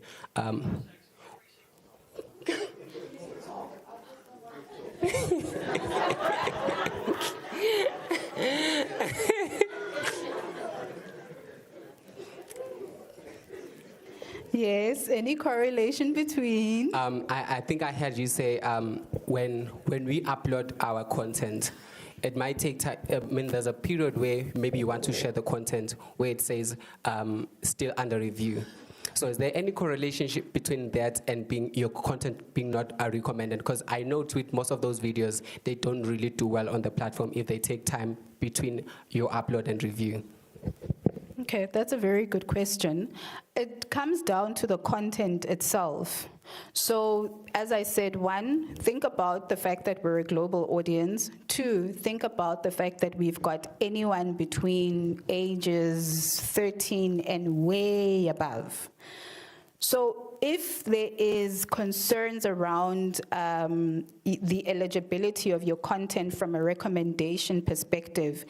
Yes, any correlation between? I think I heard you say when we upload our content, it might take time. I mean, there's a period where maybe you want to share the content where it says still under review. So is there any correlation between that and your content being not recommended? Because I know with most of those videos, they don't really do well on the platform if they take time between your upload and review. Okay, that's a very good question. It comes down to the content itself. So, as I said, one, think about the fact that we're a global audience. Two, think about the fact that we've got anyone between ages 13 and way above. So, if there is concerns around the eligibility of your content from a recommendation perspective,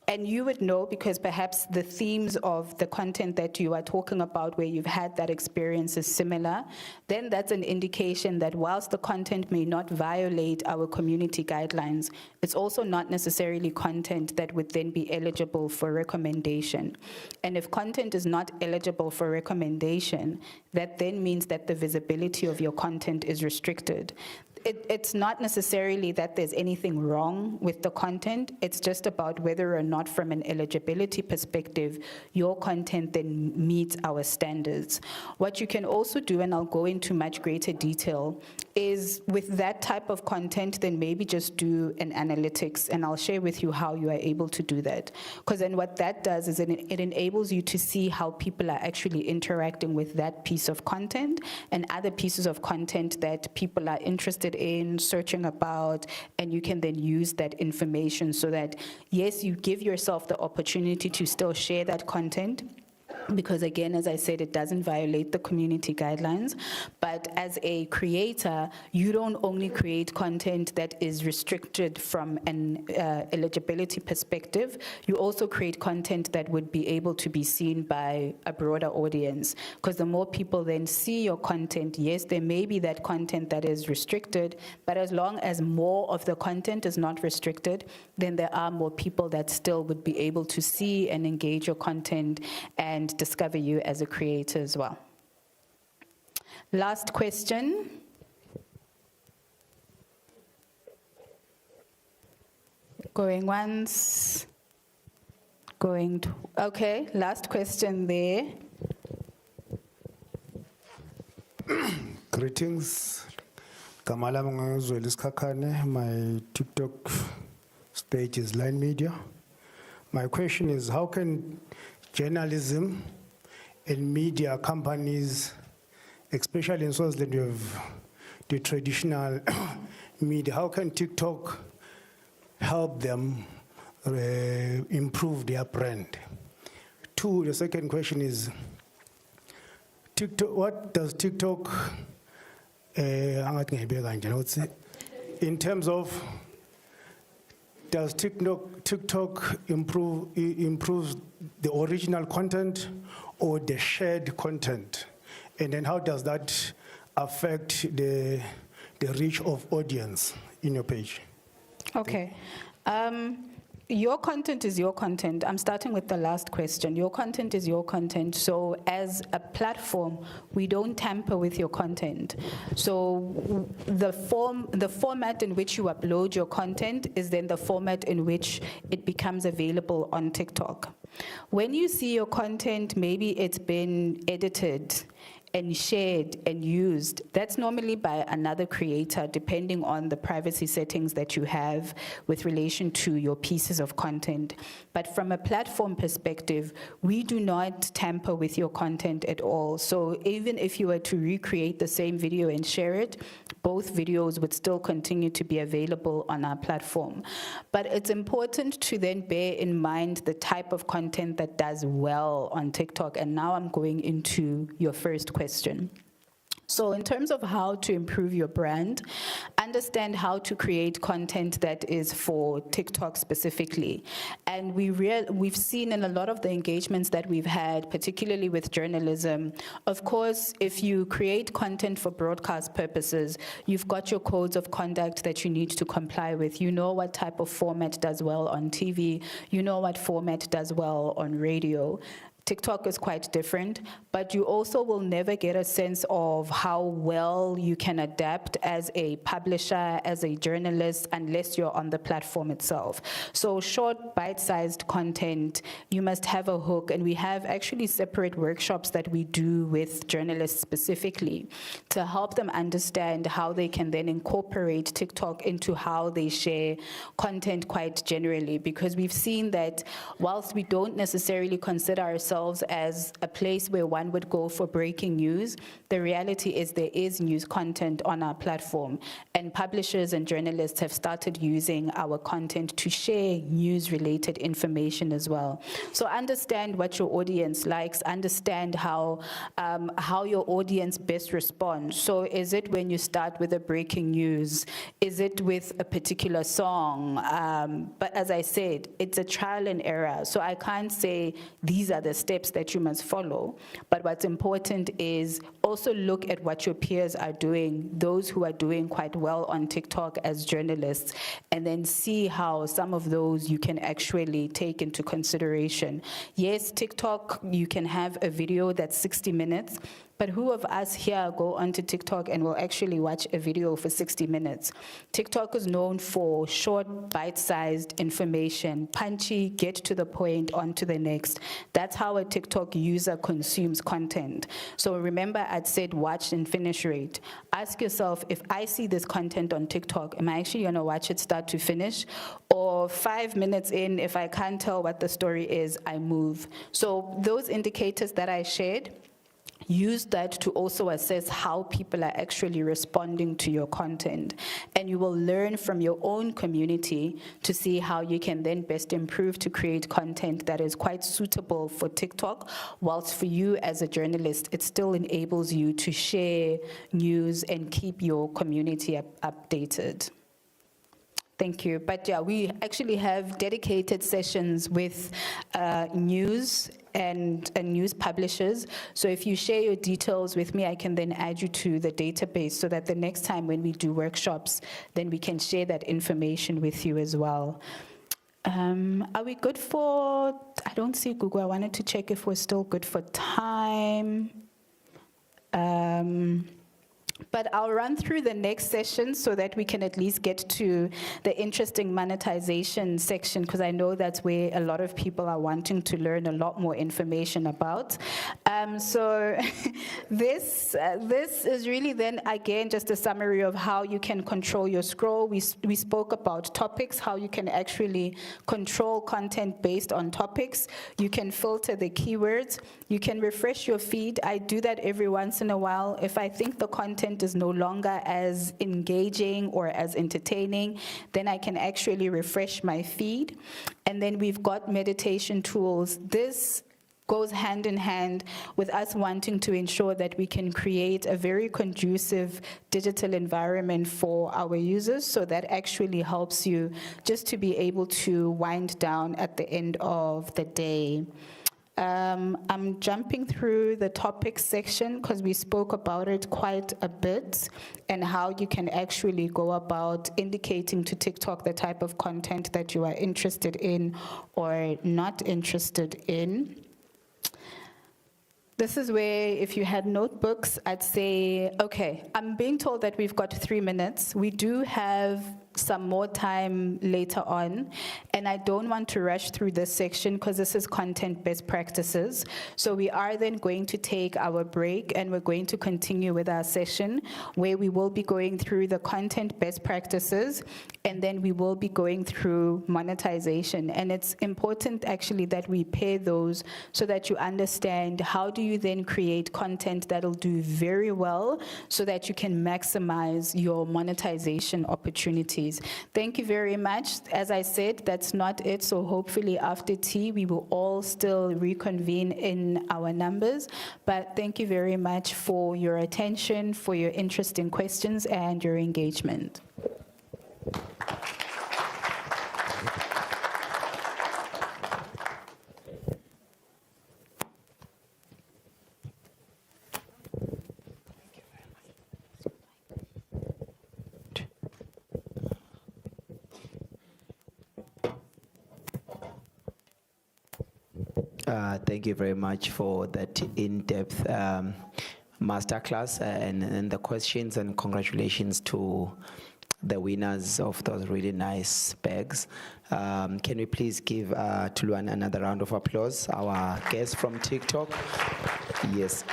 and you would know because perhaps the themes of the content that you are talking about where you've had that experience is similar, then that's an indication that whilst the content may not violate our community guidelines, it's also not necessarily content that would then be eligible for recommendation. And if content is not eligible for recommendation, that then means that the visibility of your content is restricted. It's not necessarily that there's anything wrong with the content, it's just about whether or not from an eligibility perspective, your content then meets our standards. What you can also do, and I'll go into much greater detail, is with that type of content, then maybe just do an analytics, and I'll share with you how you are able to do that. Because then what that does is it enables you to see how people are actually interacting with that piece of content and other pieces of content that people are interested in, searching about, and you can then use that information so that, yes, you give yourself the opportunity to still share that content, because again, as I said, it doesn't violate the community guidelines. But as a creator, you don't only create content that is restricted from an eligibility perspective, you also create content that would be able to be seen by a broader audience. Because the more people then see your content, yes, there may be that content that is restricted, but as long as more of the content is not restricted, then there are more people that still would be able to see and engage your content and discover you as a creator as well. Last question. Going once, going to, okay, last question there. Greetings. Kamala Mangazwelis Kakane, my TikTok page is Line Media. My question is, how can journalism and media companies, especially in Swaziland, you have the traditional media, how can TikTok help them improve their brand? Two, the second question is, TikTok, what does TikTok, in terms of, does TikTok improve the original content or the shared content? And then how does that affect the reach of audience in your page? Okay. Your content is your content. I'm starting with the last question. Your content is your content. So as a platform, we don't tamper with your content. So the format in which you upload your content is then the format in which it becomes available on TikTok. When you see your content, maybe it's been edited and shared and used, that's normally by another creator, depending on the privacy settings that you have with relation to your pieces of content. But from a platform perspective, we do not tamper with your content at all. So even if you were to recreate the same video and share it, both videos would still continue to be available on our platform. But it's important to then bear in mind the type of content that does well on TikTok. And now I'm going into your first question. So in terms of how to improve your brand, understand how to create content that is for TikTok specifically. And we've seen in a lot of the engagements that we've had, particularly with journalism, of course, if you create content for broadcast purposes, you've got your codes of conduct that you need to comply with. You know what type of format does well on TV. You know what format does well on radio. TikTok is quite different, but you also will never get a sense of how well you can adapt as a publisher, as a journalist, unless you're on the platform itself. So short, bite-sized content, you must have a hook, and we have actually separate workshops that we do with journalists specifically to help them understand how they can then incorporate TikTok into how they share content quite generally, because we've seen that whilst we don't necessarily consider ourselves ourselves as a place where one would go for breaking news. The reality is there is news content on our platform, and publishers and journalists have started using our content to share news-related information as well. So understand what your audience likes, understand how your audience best responds. So is it when you start with a breaking news? Is it with a particular song? But as I said, it's a trial and error. So I can't say these are the steps that you must follow. But what's important is also look at what your peers are doing, those who are doing quite well on TikTok as journalists, and then see how some of those you can actually take into consideration. Yes, TikTok, you can have a video that's 60 minutes, but who of us here go onto TikTok and will actually watch a video for 60 minutes? TikTok is known for short, bite-sized information, punchy, get to the point, on to the next. That's how a TikTok user consumes content. So remember, I'd said watch and finish rate. Ask yourself, if I see this content on TikTok, am I actually gonna watch it start to finish? Or 5 minutes in, if I can't tell what the story is, I move. So those indicators that I shared, use that to also assess how people are actually responding to your content. And you will learn from your own community to see how you can then best improve to create content that is quite suitable for TikTok, whilst for you as a journalist, it still enables you to share news and keep your community updated. Thank you. But yeah, we actually have dedicated sessions with news and news publishers. So if you share your details with me, I can then add you to the database so that the next time when we do workshops, then we can share that information with you as well. Are we good for, I don't see Google. I wanted to check if we're still good for time. But I'll run through the next session so that we can at least get to the interesting monetization section, because I know that's where a lot of people are wanting to learn a lot more information about. So this is really then, again, just a summary of how you can control your scroll. We spoke about topics, how you can actually control content based on topics. You can filter the keywords. You can refresh your feed. I do that every once in a while. If I think the content is no longer as engaging or as entertaining, then I can actually refresh my feed. And then we've got meditation tools. This goes hand in hand with us wanting to ensure that we can create a very conducive digital environment for our users. So that actually helps you just to be able to wind down at the end of the day. I'm jumping through the topics section because we spoke about it quite a bit, and how you can actually go about indicating to TikTok the type of content that you are interested in or not interested in. This is where, if you had notebooks, I'd say, okay, I'm being told that we've got 3 minutes. We do have some more time later on, and I don't want to rush through this section because this is content best practices. So we are then going to take our break, and we're going to continue with our session where we will be going through the content best practices, and then we will be going through monetization. And it's important actually that we pair those so that you understand how do you then create content that'll do very well so that you can maximize your monetization opportunities. Thank you very much. As I said, that's not it. So hopefully after tea, we will all still reconvene in our numbers. But thank you very much for your attention, for your interesting questions, and your engagement. Thank you very much for that in-depth masterclass and the questions, and congratulations to the winners of those really nice bags. Can we please give Tuluan another round of applause, our guest from TikTok? Yes.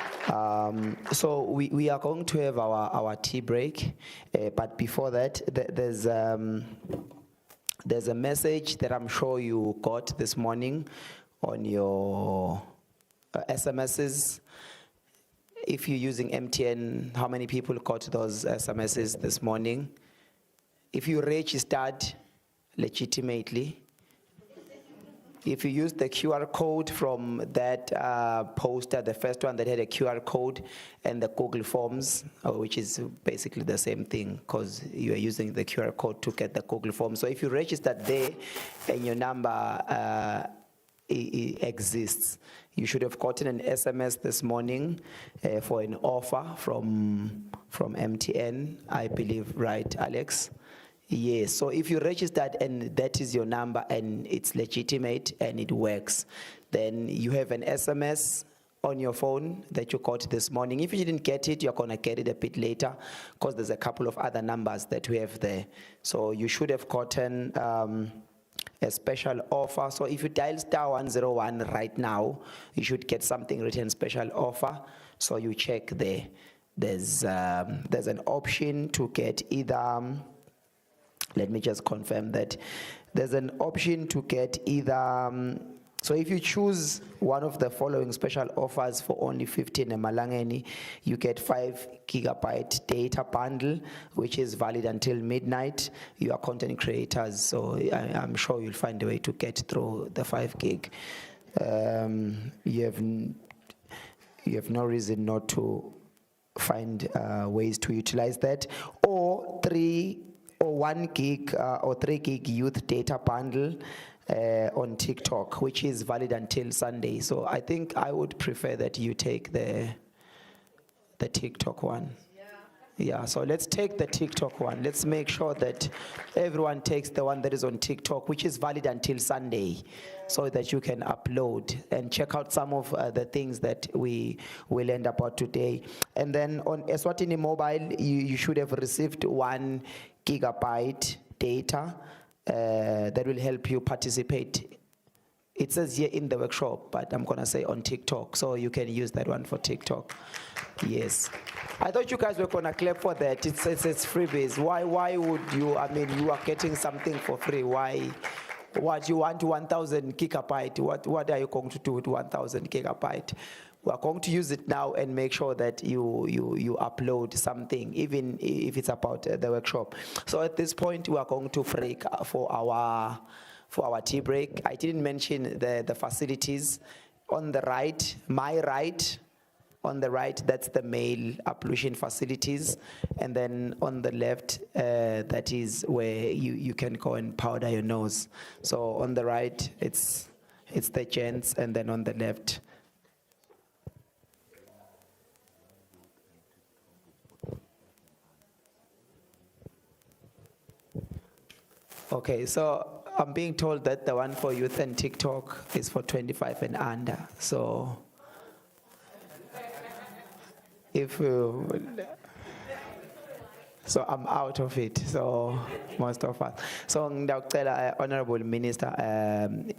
So we are going to have our tea break, but before that, there's a message that I'm sure you got this morning on your SMSs. If you're using MTN, how many people got those SMSs this morning? If you registered legitimately, if you use the QR code from that poster, the first one that had a QR code, and the Google Forms, which is basically the same thing because you are using the QR code to get the Google Forms. So if you registered there and your number exists, you should have gotten an SMS this morning for an offer from MTN, I believe, right, Alex? Yes, so if you registered and that is your number and it's legitimate and it works, then you have an SMS on your phone that you got this morning. If you didn't get it, you're gonna get it a bit later because there's a couple of other numbers that we have there. So you should have gotten a special offer. So if you dial *101 right now, you should get something written special offer. So you check there. There's an option to get either, let me just confirm that. There's an option to get either, so if you choose one of the following special offers for only 15 emalangeni, you get 5 gigabyte data bundle, which is valid until midnight. You are content creators, so I'm sure you'll find a way to get through the 5 gig. You have no reason not to find ways to utilize that, or 1 gig or 3 gig youth data bundle on TikTok, which is valid until Sunday. So I think I would prefer that you take the TikTok one. Yeah, so let's take the TikTok one. Let's make sure that everyone takes the one that is on TikTok, which is valid until Sunday, so that you can upload and check out some of the things that we will learn about today. And then on Eswatini Mobile, you should have received 1 gigabyte data that will help you participate. It says here in the workshop, but I'm gonna say on TikTok, so you can use that one for TikTok. Yes. I thought you guys were gonna clap for that. It's freebies. Why would you, I mean, you are getting something for free. Why? What, you want 1,000 gigabyte? What are you going to do with 1,000 gigabyte? We are going to use it now and make sure that you upload something, even if it's about the workshop. So at this point, we are going to break for our tea break. I didn't mention the facilities. On the right, my right, on the right, that's the male ablution facilities. And then on the left, that is where you can go and powder your nose. So on the right, it's the gents, and then on the left, okay, so I'm being told that the one for youth and TikTok is for 25 and under. So so I'm out of it, so most of us. So Honorable Minister, at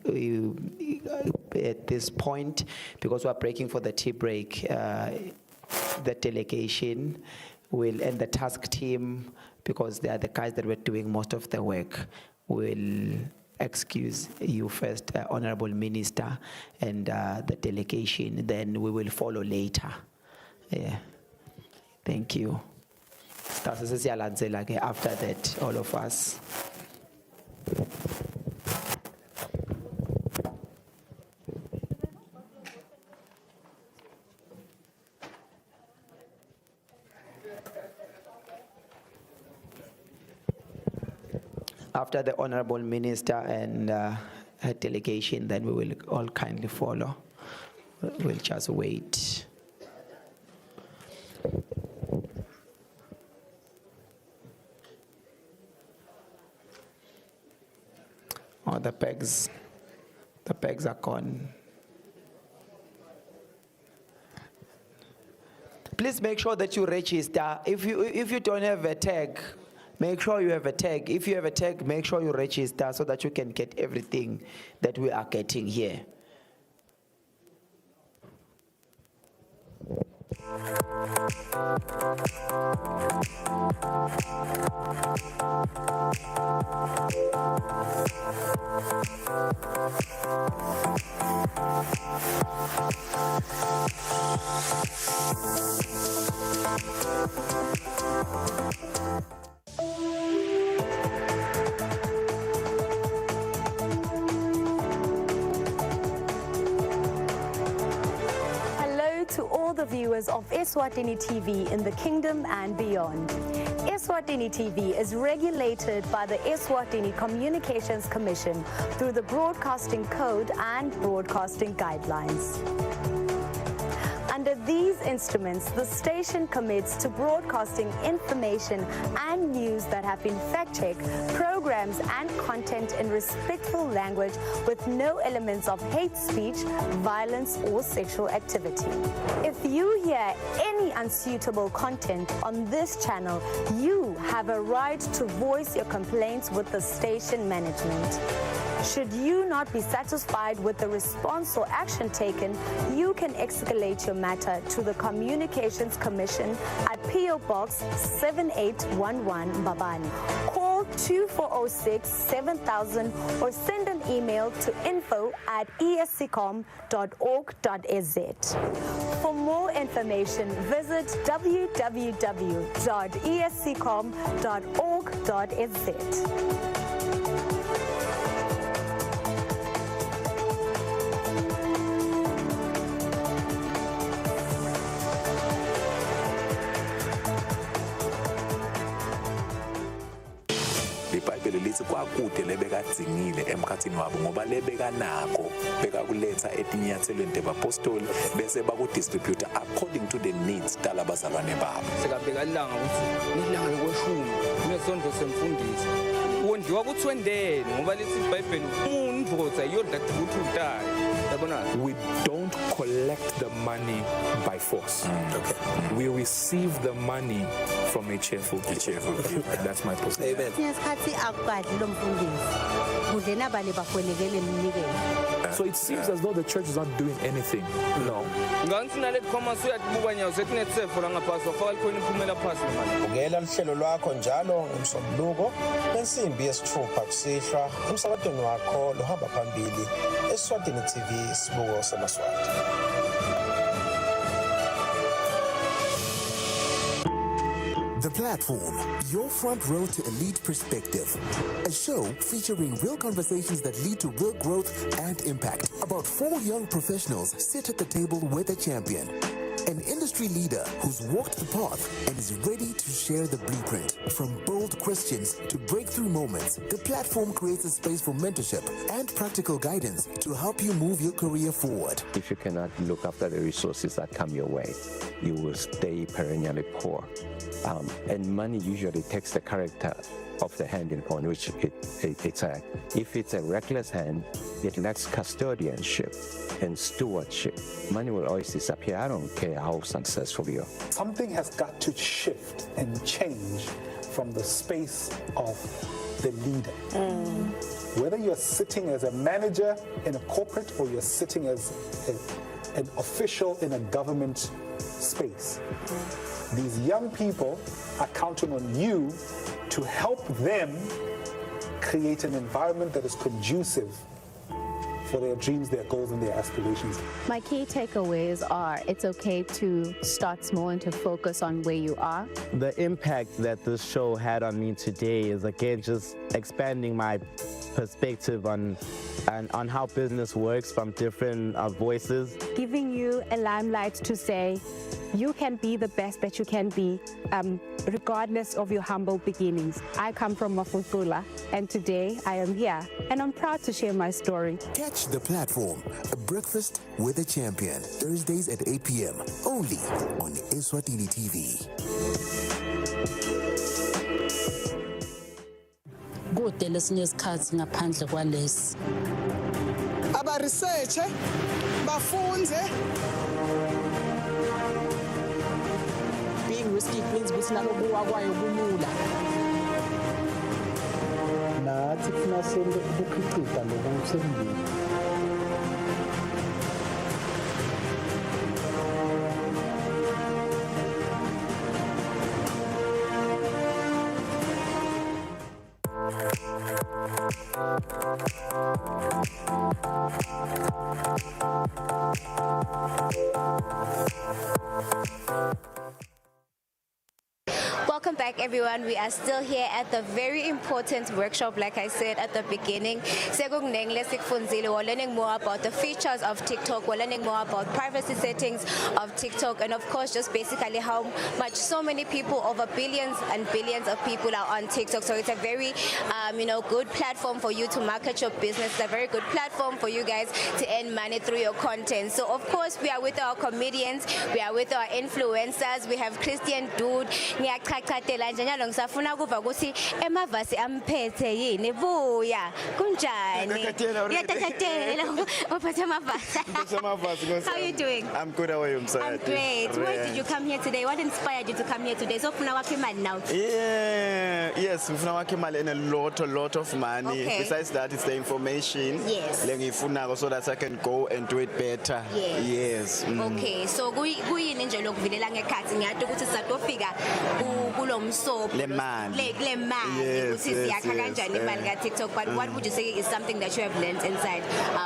this point, because we're breaking for the tea break, the delegation will, and the task team, because they are the guys that were doing most of the work, will excuse you first, Honorable Minister, and the delegation. Then we will follow later. Yeah. Thank you. After that, all of us. After the Honorable Minister and her delegation, then we will all kindly follow. We'll just wait. Oh, the pegs are gone. Please make sure that you register. If you don't have a tag, make sure you have a tag. If you have a tag, make sure you register so that you can get everything that we are getting here. Hello to all the viewers of Eswatini TV in the kingdom and beyond. Eswatini TV is regulated by the Eswatini Communications Commission through the Broadcasting Code and Broadcasting Guidelines. Under these instruments, the station commits to broadcasting information and news that have been fact-checked, programs and content in respectful language with no elements of hate speech, violence or sexual activity. If you hear any unsuitable content on this channel, you have a right to voice your complaints with the station management. Should you not be satisfied with the response or action taken, you can escalate your matter to the Communications Commission at PO Box 7811 Babani. Call 2406 7000 or send an email to info@escom.org.za. For more information, visit www.escom.org.za. iBhayibheli lithi kwakude lebekadzingile emkhathini wabo ngoba lebekanako bekakuletha etinyathelweni tebapostoli bese bakudistribute according to the needs talabazalwane babo. Sekabheka ilanga ukuthi ilanga lokweshumi kunesondlo semfundisi wondliwa kuthi wendele ngoba lithi iBhayibheli umndvodza yodla ukuthi utayo. We don't collect the money by force. We receive the money from a cheerful people. That's my position. So it seems as though the church is not doing anything. No. Ungela lihlelo lwakho njalo ngomsombuluko ensimbi yesithupha kusihlwa umsakadweni wakho lohamba phambili Eswatini TV isibuko samaswati. The Platform, your front row to elite perspective. A show featuring real conversations that lead to real growth and impact. About 4 young professionals sit at the table with a champion. An industry leader who's walked the path and is ready to share the blueprint. From bold questions to breakthrough moments, The Platform creates a space for mentorship and practical guidance to help you move your career forward. If you cannot look after the resources that come your way, you will stay perennially poor. And money usually takes the character of the hand upon which if it's a reckless hand, it lacks custodianship and stewardship. Money will always disappear. I don't care how successful you are. Something has got to shift and change from the space of the leader. Whether you're sitting as a manager in a corporate or you're sitting as an official in a government space, these young people are counting on you to help them create an environment that is conducive for their dreams, their goals, and their aspirations. My key takeaways are it's okay to start small and to focus on where you are. The impact that this show had on me today is, again, just expanding my perspective on how business works from different voices. Giving you a limelight to say you can be the best that you can be, regardless of your humble beginnings. I come from Mafufula, and today I am here, and I'm proud to share my story. Catch The Platform, a breakfast with a champion, Thursdays at 8 p.m. only on Eswatini TV. Kude lesinye isikhathi ngaphandle kwalesi. Aba research bafunze. Being risky means ukuthi nalokuwa kwayo kulula. Nathi kufuna sento ukukhicita lokusendile. Welcome back, everyone. We are still here at the very important workshop, like I said at the beginning. We're learning more about the features of TikTok. We're learning more about privacy settings of TikTok, and of course, just basically how much so many people, over billions and billions of people, are on TikTok. So it's a very, good platform for you to market your business. It's a very good platform for you guys to earn money through your content. So of course, we are with our comedians, we are with our influencers. We have Christian Dude. Ngiyaqhaqhathela nje njalo ngisafuna ukuva ukuthi emavasi amphethe yini buya kunjani ngiyaqhaqhathela uphethe amavasi. How are you doing? I'm good. How are you? I'm great. Why did you come here today? What inspired you to come here today? So ufuna wakhe imali now? Yes, ufuna wakhe imali and a lot of money. Okay. Besides that, it's the information. Yes. Lengifunako so that I can go and do it better. Yes. Okay, so kuyini nje lokuvilela ngekhathi ngiyade ukuthi sizatofika kulo msobo le mali ukuthi siyakha kanjani imali ka TikTok, but what would you say is something that you have learned inside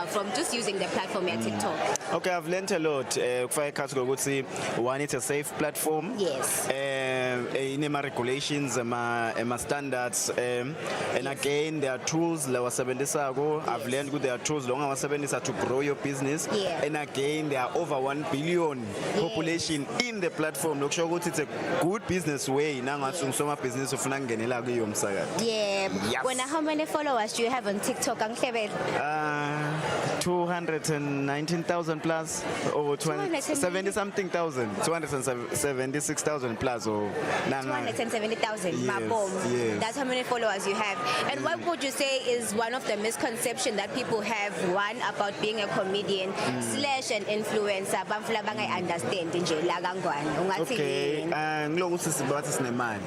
from just using the platform at TikTok? Okay, I've learned a lot. Kufaka ikhathi ukuthi one, it's a safe platform. Yes. Inema regulations, ema standards, and again there are tools lawasebenzisako. I've learned good there are tools longawasebenzisa to grow your business. Yeah. And again there are over 1 billion population in the platform. Lokusho ukuthi it's a good business way. Nangathi ungusoma business ufuna kungenela kuyo umsakazi. Yeah. Yes. When how many followers do you have on TikTok? 219,000 plus or 70 something thousand, 276,000 plus or 270,000. Yes, Mabom. yes. That's how many followers you have. And what would you say is one of the misconceptions that people have, one, about being a comedian slash an influencer? Bamfula bangay understand nje la kangwane. Ungathi Okay, ngilokuthi sibathi sinemali.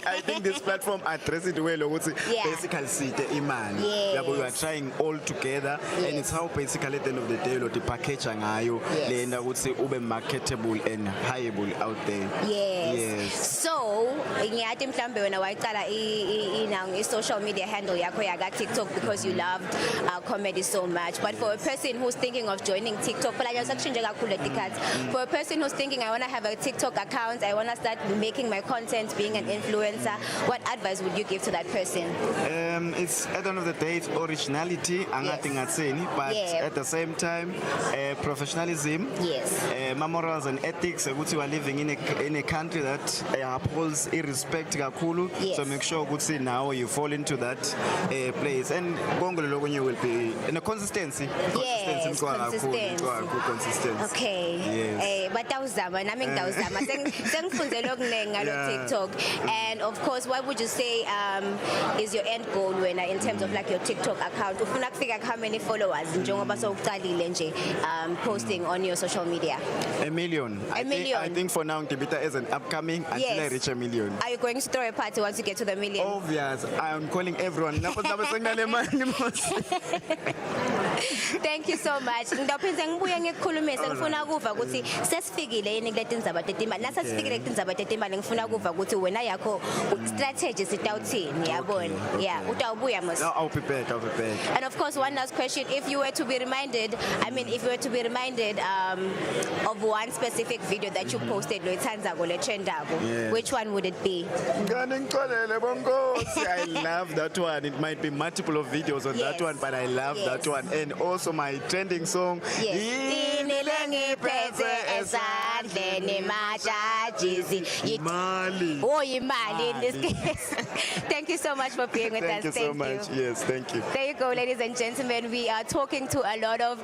I think this platform address it well ukuthi basically site imali. Yabo you are trying all together and it's how basically at the end of the day lo package ngayo lena ukuthi ube marketable and hireable out there. Yes. So, ngiyathi mhlambe wena wayicala i social media handle yakho yaka TikTok because you loved comedy so much. But for a person who's thinking of joining TikTok, for a person who's thinking I want to have a TikTok account, I want to start making my content, being an influencer, what advice would you give to that person? It's at the end of the day, it's originality, but at the same time, professionalism, morals and ethics. You are living in a country that upholds respect kakhulu. So make sure now you fall into that place. And you will be in a consistency. Consistency. Okay. Yes. But TikTok. And of course, what would you say is your end goal when in terms of like your TikTok account? Ufuna kufika how many followers njengoba sowuqalile nje posting on your social media? A million. I think for now Kibita is an upcoming until I reach a million. Are you going to throw a party once you get to the million? Obvious. I am calling everyone. Thank you so much. Ngidophenza ngibuye ngikukhulumisa ngifuna ukuva ukuthi sesifikile yini kuleti ndzaba tetimali. Nasa sifikile kuleti ndzaba tetimali ngifuna ukuva ukuthi wena yakho strategy sitawuthini yabona. Yeah, utawubuya mos. I'll be back. And of course, one last question: if you were to be reminded of one specific video that you posted, which one would it be? I love that one. It might be multiple of videos on that one, but I love that one. And also my trending song. Imali in this case. Thank you so much for being with us. Thank you so much. Yes, thank you. There you go, ladies and gentlemen. We are talking to a lot of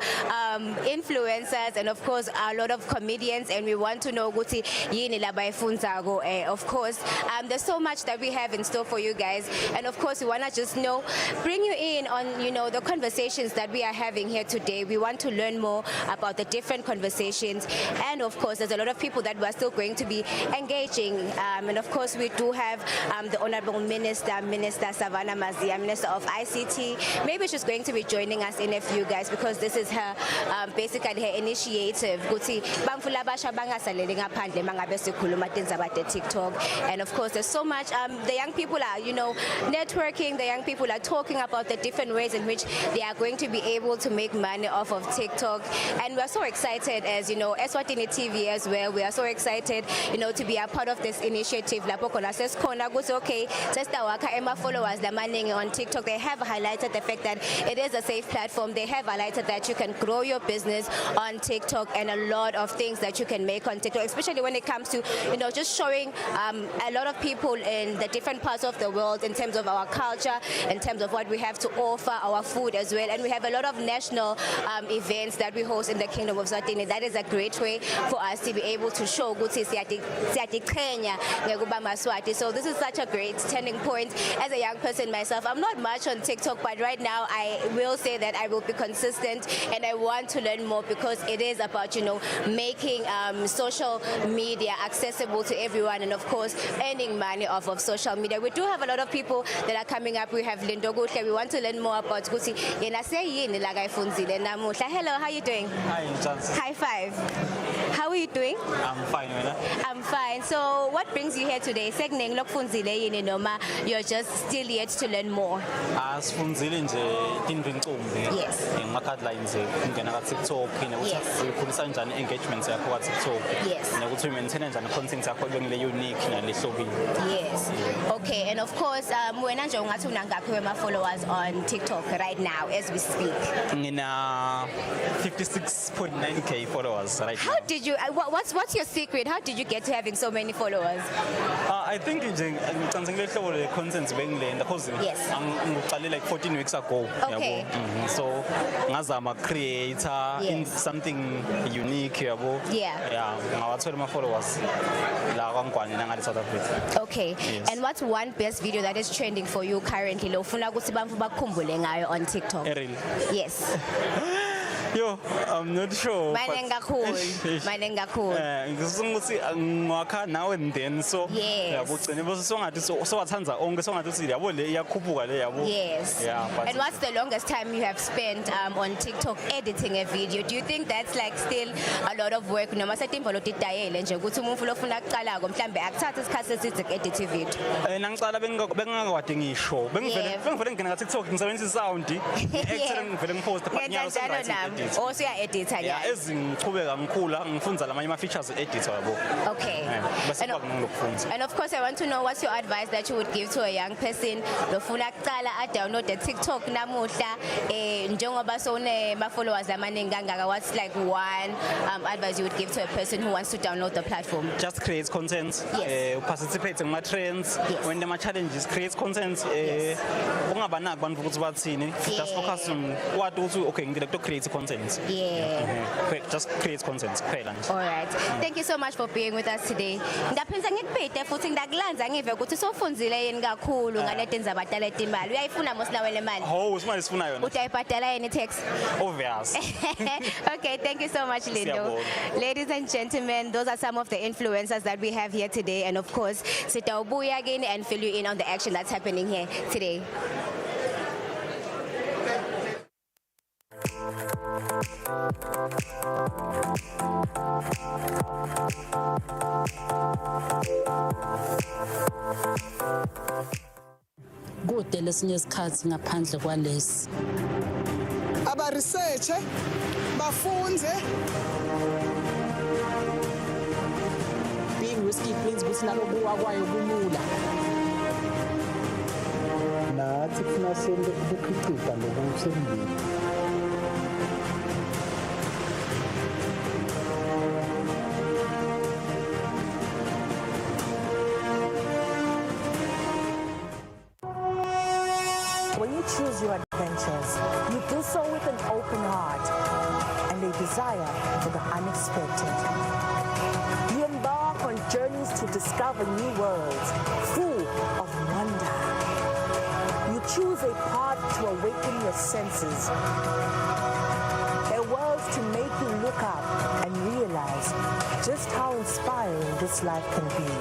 influencers and of course a lot of comedians, and we want to know Guti yini labayfunzago. Of course, there's so much that we have in store for you guys, and of course we want to just bring you in on the conversations that we are having here today. We want to learn more about the different conversations, and of course there's there's a lot of people that we're still going to be engaging. And of course, we do have the Honorable Minister Savannah Mazia, Minister of ICT. Maybe she's going to be joining us in a few, guys, because this is her, basically her initiative. TikTok. And of course, there's so much, the young people are, networking, the young people are talking about the different ways in which they are going to be able to make money off of TikTok. And we're so excited, as you know, Eswatini TV as well. We are so excited, to be a part of this initiative. Okay, followers on TikTok, they have highlighted the fact that it is a safe platform. They have highlighted that you can grow your business on TikTok and a lot of things that you can make on TikTok, especially when it comes to, just showing a lot of people in the different parts of the world in terms of our culture, in terms of what we have to offer, our food as well. And we have a lot of national events that we host in the Kingdom of Eswatini. That is a great way for us to be able to show Guti Maswati. So this is such a great turning point. As a young person myself, I'm not much on TikTok, but right now I will say that I will be consistent and I want to learn more because it is about, making social media accessible to everyone and of course earning money off of social media. We do have a lot of people that are coming up. We have Lindo Gutle. We want to learn more about Guti. Hello, how are you doing? Hi, Chance. High five. How are you doing? I'm fine, Wena. I'm fine. So what brings you here today? You're just still yet to learn more. Yes. Yes. Engagement Yes. Okay, and of course, followers on TikTok right now as we speak. 56.9k followers right now. How did you? What's your secret? How did you get to having so many followers? I think the content yes. like 14 weeks ago. Okay. So I'm a creator in something unique. Yeah. My followers. Okay. Yes. And what's one best video that is trending for you currently? On TikTok. Yes. Yo, I'm not sure. Now and then so yes. Yes. Yeah, and what's the longest time you have spent on TikTok editing a video? Do you think that's like still a lot of work? No, edit also your editor, yeah. Okay. And of course, I want to know what's your advice that you would give to a young person download the TikTok what's like one advice you would give to a person who wants to download the platform? Just create content, yes. Participate in my trends, yes. When there are challenges, create content. Yes. Just focus on what also to create content. Yeah. Just create content. All right. Thank you so much for being with us today. Obvious. Okay, thank you so much, Lindo. Ladies and gentlemen, those are some of the influencers that we have here today, and of course, Sitaubuya again and fill you in on the action that's happening here today. Kude lesinye isikhathi ngaphandle kwalesi. Aba research bafunze. Being risky means ukuthi nalokuwa kwayo kulula. Nathi kufuna sente ukukhiqiza lokusebenzisa. When you choose your adventures, you do so with an open heart and a desire for the unexpected. You embark on journeys to discover new worlds full of wonder. You choose a path to awaken your senses, a world to make you look up and realize just how inspiring this life can be.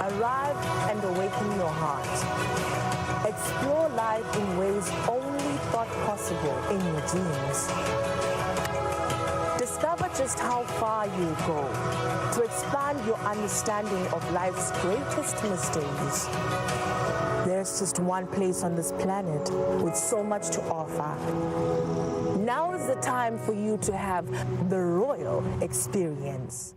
Arrive and awaken your heart. Explore life in ways only thought possible in your dreams. Discover just how far you go to expand your understanding of life's greatest mysteries. There's just one place on this planet with so much to offer. Now is the time for you to have the royal experience.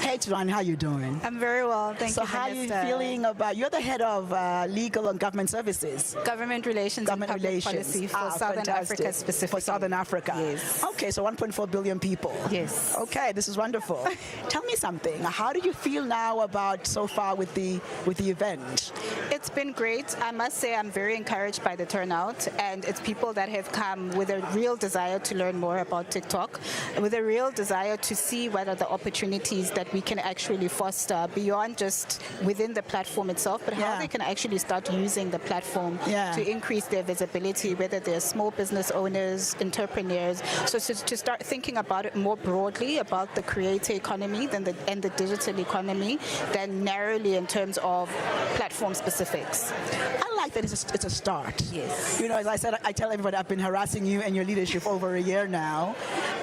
Hey, Turan, how you doing? I'm very well, thank so you, how are you Minister. feeling about, you're the head of legal and government services. Government relations and public policy for Southern fantastic. Africa specifically. For Southern Africa. Yes. Okay, so 1.4 billion people. Yes. Okay, this is wonderful. Tell me something. How do you feel now about so far with the event? It's been great. I must say I'm very encouraged by the turnout, and it's people that have come with a real desire to learn more about TikTok, with a real desire to see what are the opportunities that we can actually foster beyond just within the platform itself, but how they can actually start using the platform to increase their visibility, whether they're small business owners, entrepreneurs. So to start thinking about it more broadly about the creator economy and the digital economy than narrowly in terms of platform specifics. I like that it's a start. Yes. You know, as I said, I tell everybody I've been harassing you and your leadership over a year now.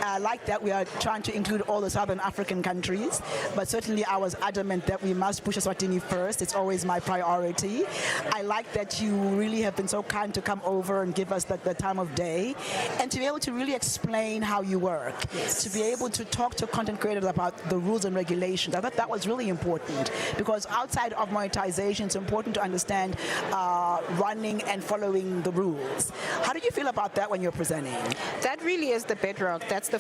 I like that we are trying to include all the Southern African countries, but certainly I was adamant that we must push Eswatini first. It's always my priority. I like that you really have been so kind to come over and give us the time of day and to be able to really explain how you work, to be able to talk to content creators about the rules and regulations. I thought that was really important because outside of monetization, it's important to understand running and following the rules. How do you feel about that when you're presenting? That really is the bedrock. That's the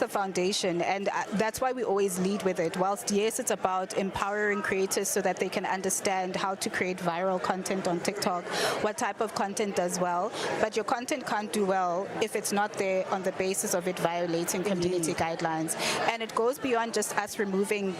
foundation, and that's why we always lead with it. Whilst yes, it's about empowering creators so that they can understand how to create viral content on TikTok, what type of content does well, but your content can't do well if it's not there on the basis of it violating community guidelines. And it goes beyond just us removing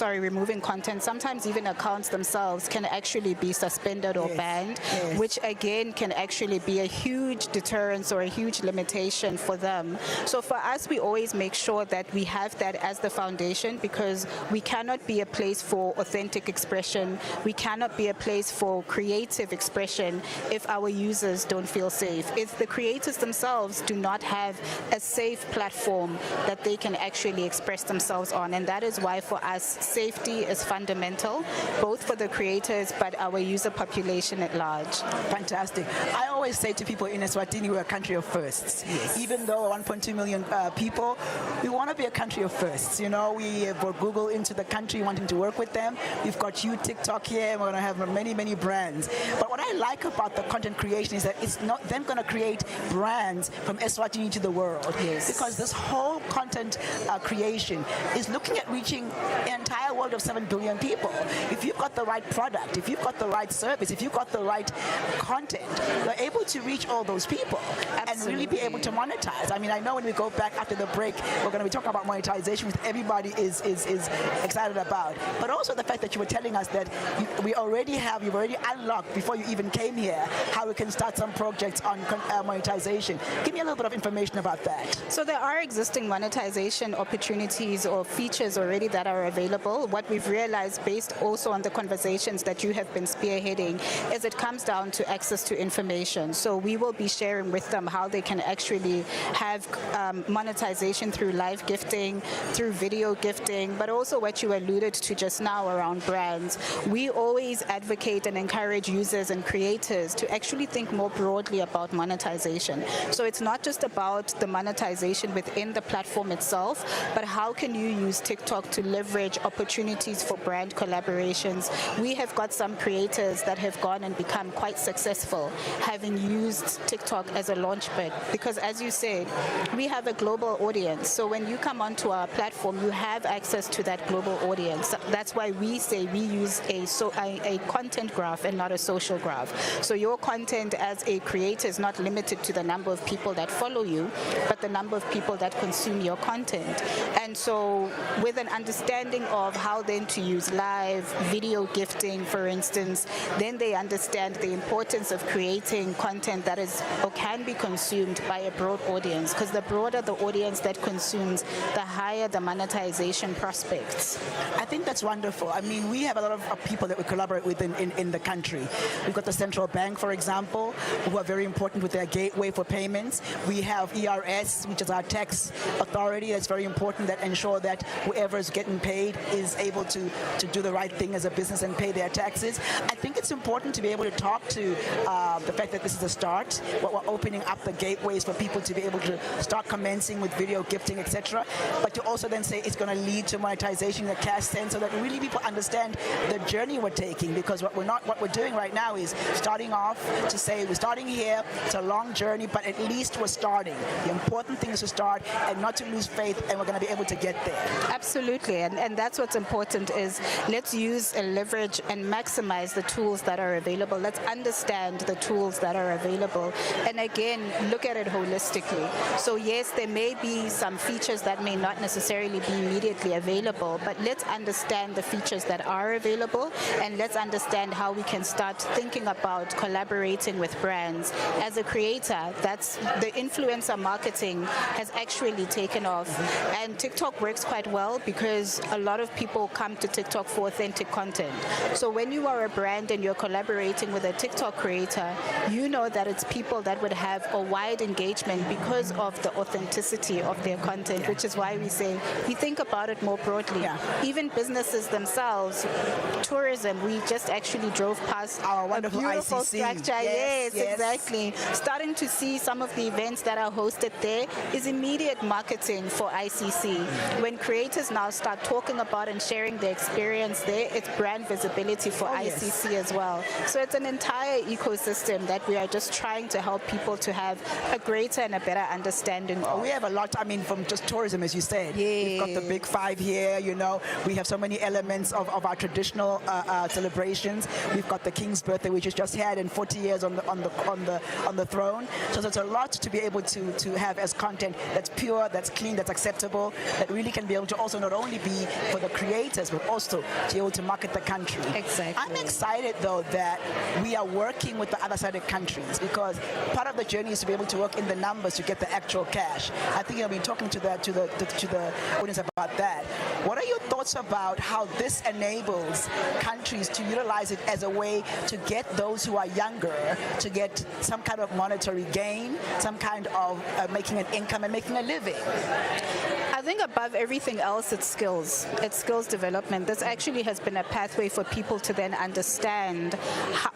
removing content. Sometimes even accounts themselves can actually be suspended or banned, which again can actually be a huge deterrence or a huge limitation for them. So for us, we always make sure that we have that as the foundation, because we cannot be a place for authentic expression. We cannot be a place for creative expression if our users don't feel safe. If the creators themselves do not have a safe platform that they can actually express themselves on. And that is why for us, safety is fundamental, both for the creators but our user population at large. Fantastic. I always say to people in Eswatini, we're a country of firsts. Yes. Even though 1.2 million people, we want to be a country of firsts. You know, we brought Google into the country wanting to work with them. We've got you, TikTok here, and we're going to have many, many brands. But what I like about the content creation is that it's not then going to create brands from Eswatini to the world. Yes. Because this whole content creation is looking at reaching an entire world of 7 billion people. If you've got the right product, if you've got the right service, if you've got the right content, you're able to reach all those people and really be able to monetize. I mean, I know when we go back after the break, we're going to be talking about monetization, which everybody is excited about. But also the fact that you were telling us that you've already unlocked, before you even came here, how we can start some projects on monetization. Give me a little bit of information about that. So there are existing monetization opportunities or features already that are available. What we've realized, based also on the conversations that you have been spearheading, is it comes down to access to information. So we will be sharing with them how they can actually have monetization through live gifting, through video gifting, but also what you alluded to just now around brands. We always advocate and encourage users and creators to actually think more broadly about monetization. So it's not just about the monetization within the platform itself, but how can you use TikTok to leverage opportunities for brand collaborations. We have got some creators that have gone and become quite successful, having used TikTok as a launchpad. Because as you said, we have a global audience. So when you come onto our platform, you have access to that global audience. That's why we say we use a content graph and not a social graph. So your content as a creator is not limited to the number of people that follow you, but the number of people that consume your content. And so with an understanding of how then to use live video gifting, for instance, then they understand the importance of creating content that is or can be consumed by a broad audience, because the broader the audience that consumes, the higher the monetization prospects. I think that's wonderful. I mean, we have a lot of people that we collaborate with in the country. We've got the central bank, for example, who are very important with their gateway for payments. We have ERS, which is our tax authority. That's very important, that ensure that whoever is getting paid is able to do the right thing as a business and pay their taxes. I think it's important to be able to talk to the fact that this is a start, what we're opening up the gateways for people to be able to start commencing with video gifting, etc. But to also then say it's going to lead to monetization in a cash sense, so that really people understand the journey we're taking. Because what we're doing right now is starting off to say we're starting here. It's a long journey, but at least we're starting. The important thing is to start and not to lose faith, and we're going to be able to get there. Absolutely, and that's what's important, is let's use and leverage and maximize the tools that are available. Let's understand the tools that are available, and again, look at it holistically. So yes, there may be some features that may not necessarily be immediately available, but let's understand the features that are available, and let's understand how we can start thinking about collaborating with brands. As a creator, that's the influencer marketing has actually taken off, and TikTok works quite well because a lot of people come to TikTok for authentic content. So when you are a brand and you're collaborating with a TikTok creator, you know that it's people that would have a wide engagement because of the authenticity of their content, which is why we say we think about it more broadly. Even businesses themselves, tourism, we just actually drove past our wonderful beautiful ICC. structure. Yes, yes. Exactly. Starting to see some of the events that are hosted there is immediate marketing for ICC. When creators now start talking about and sharing their experience there, it's brand visibility for ICC as well. So it's an entire ecosystem that we are just trying to help people to have a greater and a better understanding of. We have a lot, I mean, from just tourism, as you said. We've got the big five here, you know. We have so many elements of our traditional celebrations. We've got the King's birthday, which is just had, and 40 years on the throne. So there's a lot to be able to have as content that's pure, that's clean, that's acceptable, that really can be able to also not only be for the creators, but also to be able to market the country. Exactly. I'm excited though that we are working with the other side of countries, because part of the journey is to be able to work in the numbers to get the actual cash. I think I've been talking to the audience about that. What are your thoughts about how this enables countries to utilize it as a way to get those who are younger to get some kind of monetary gain, some kind of making an income and making a living? I think above everything else, it's skills. It's skills development. This actually has been a pathway for people to then understand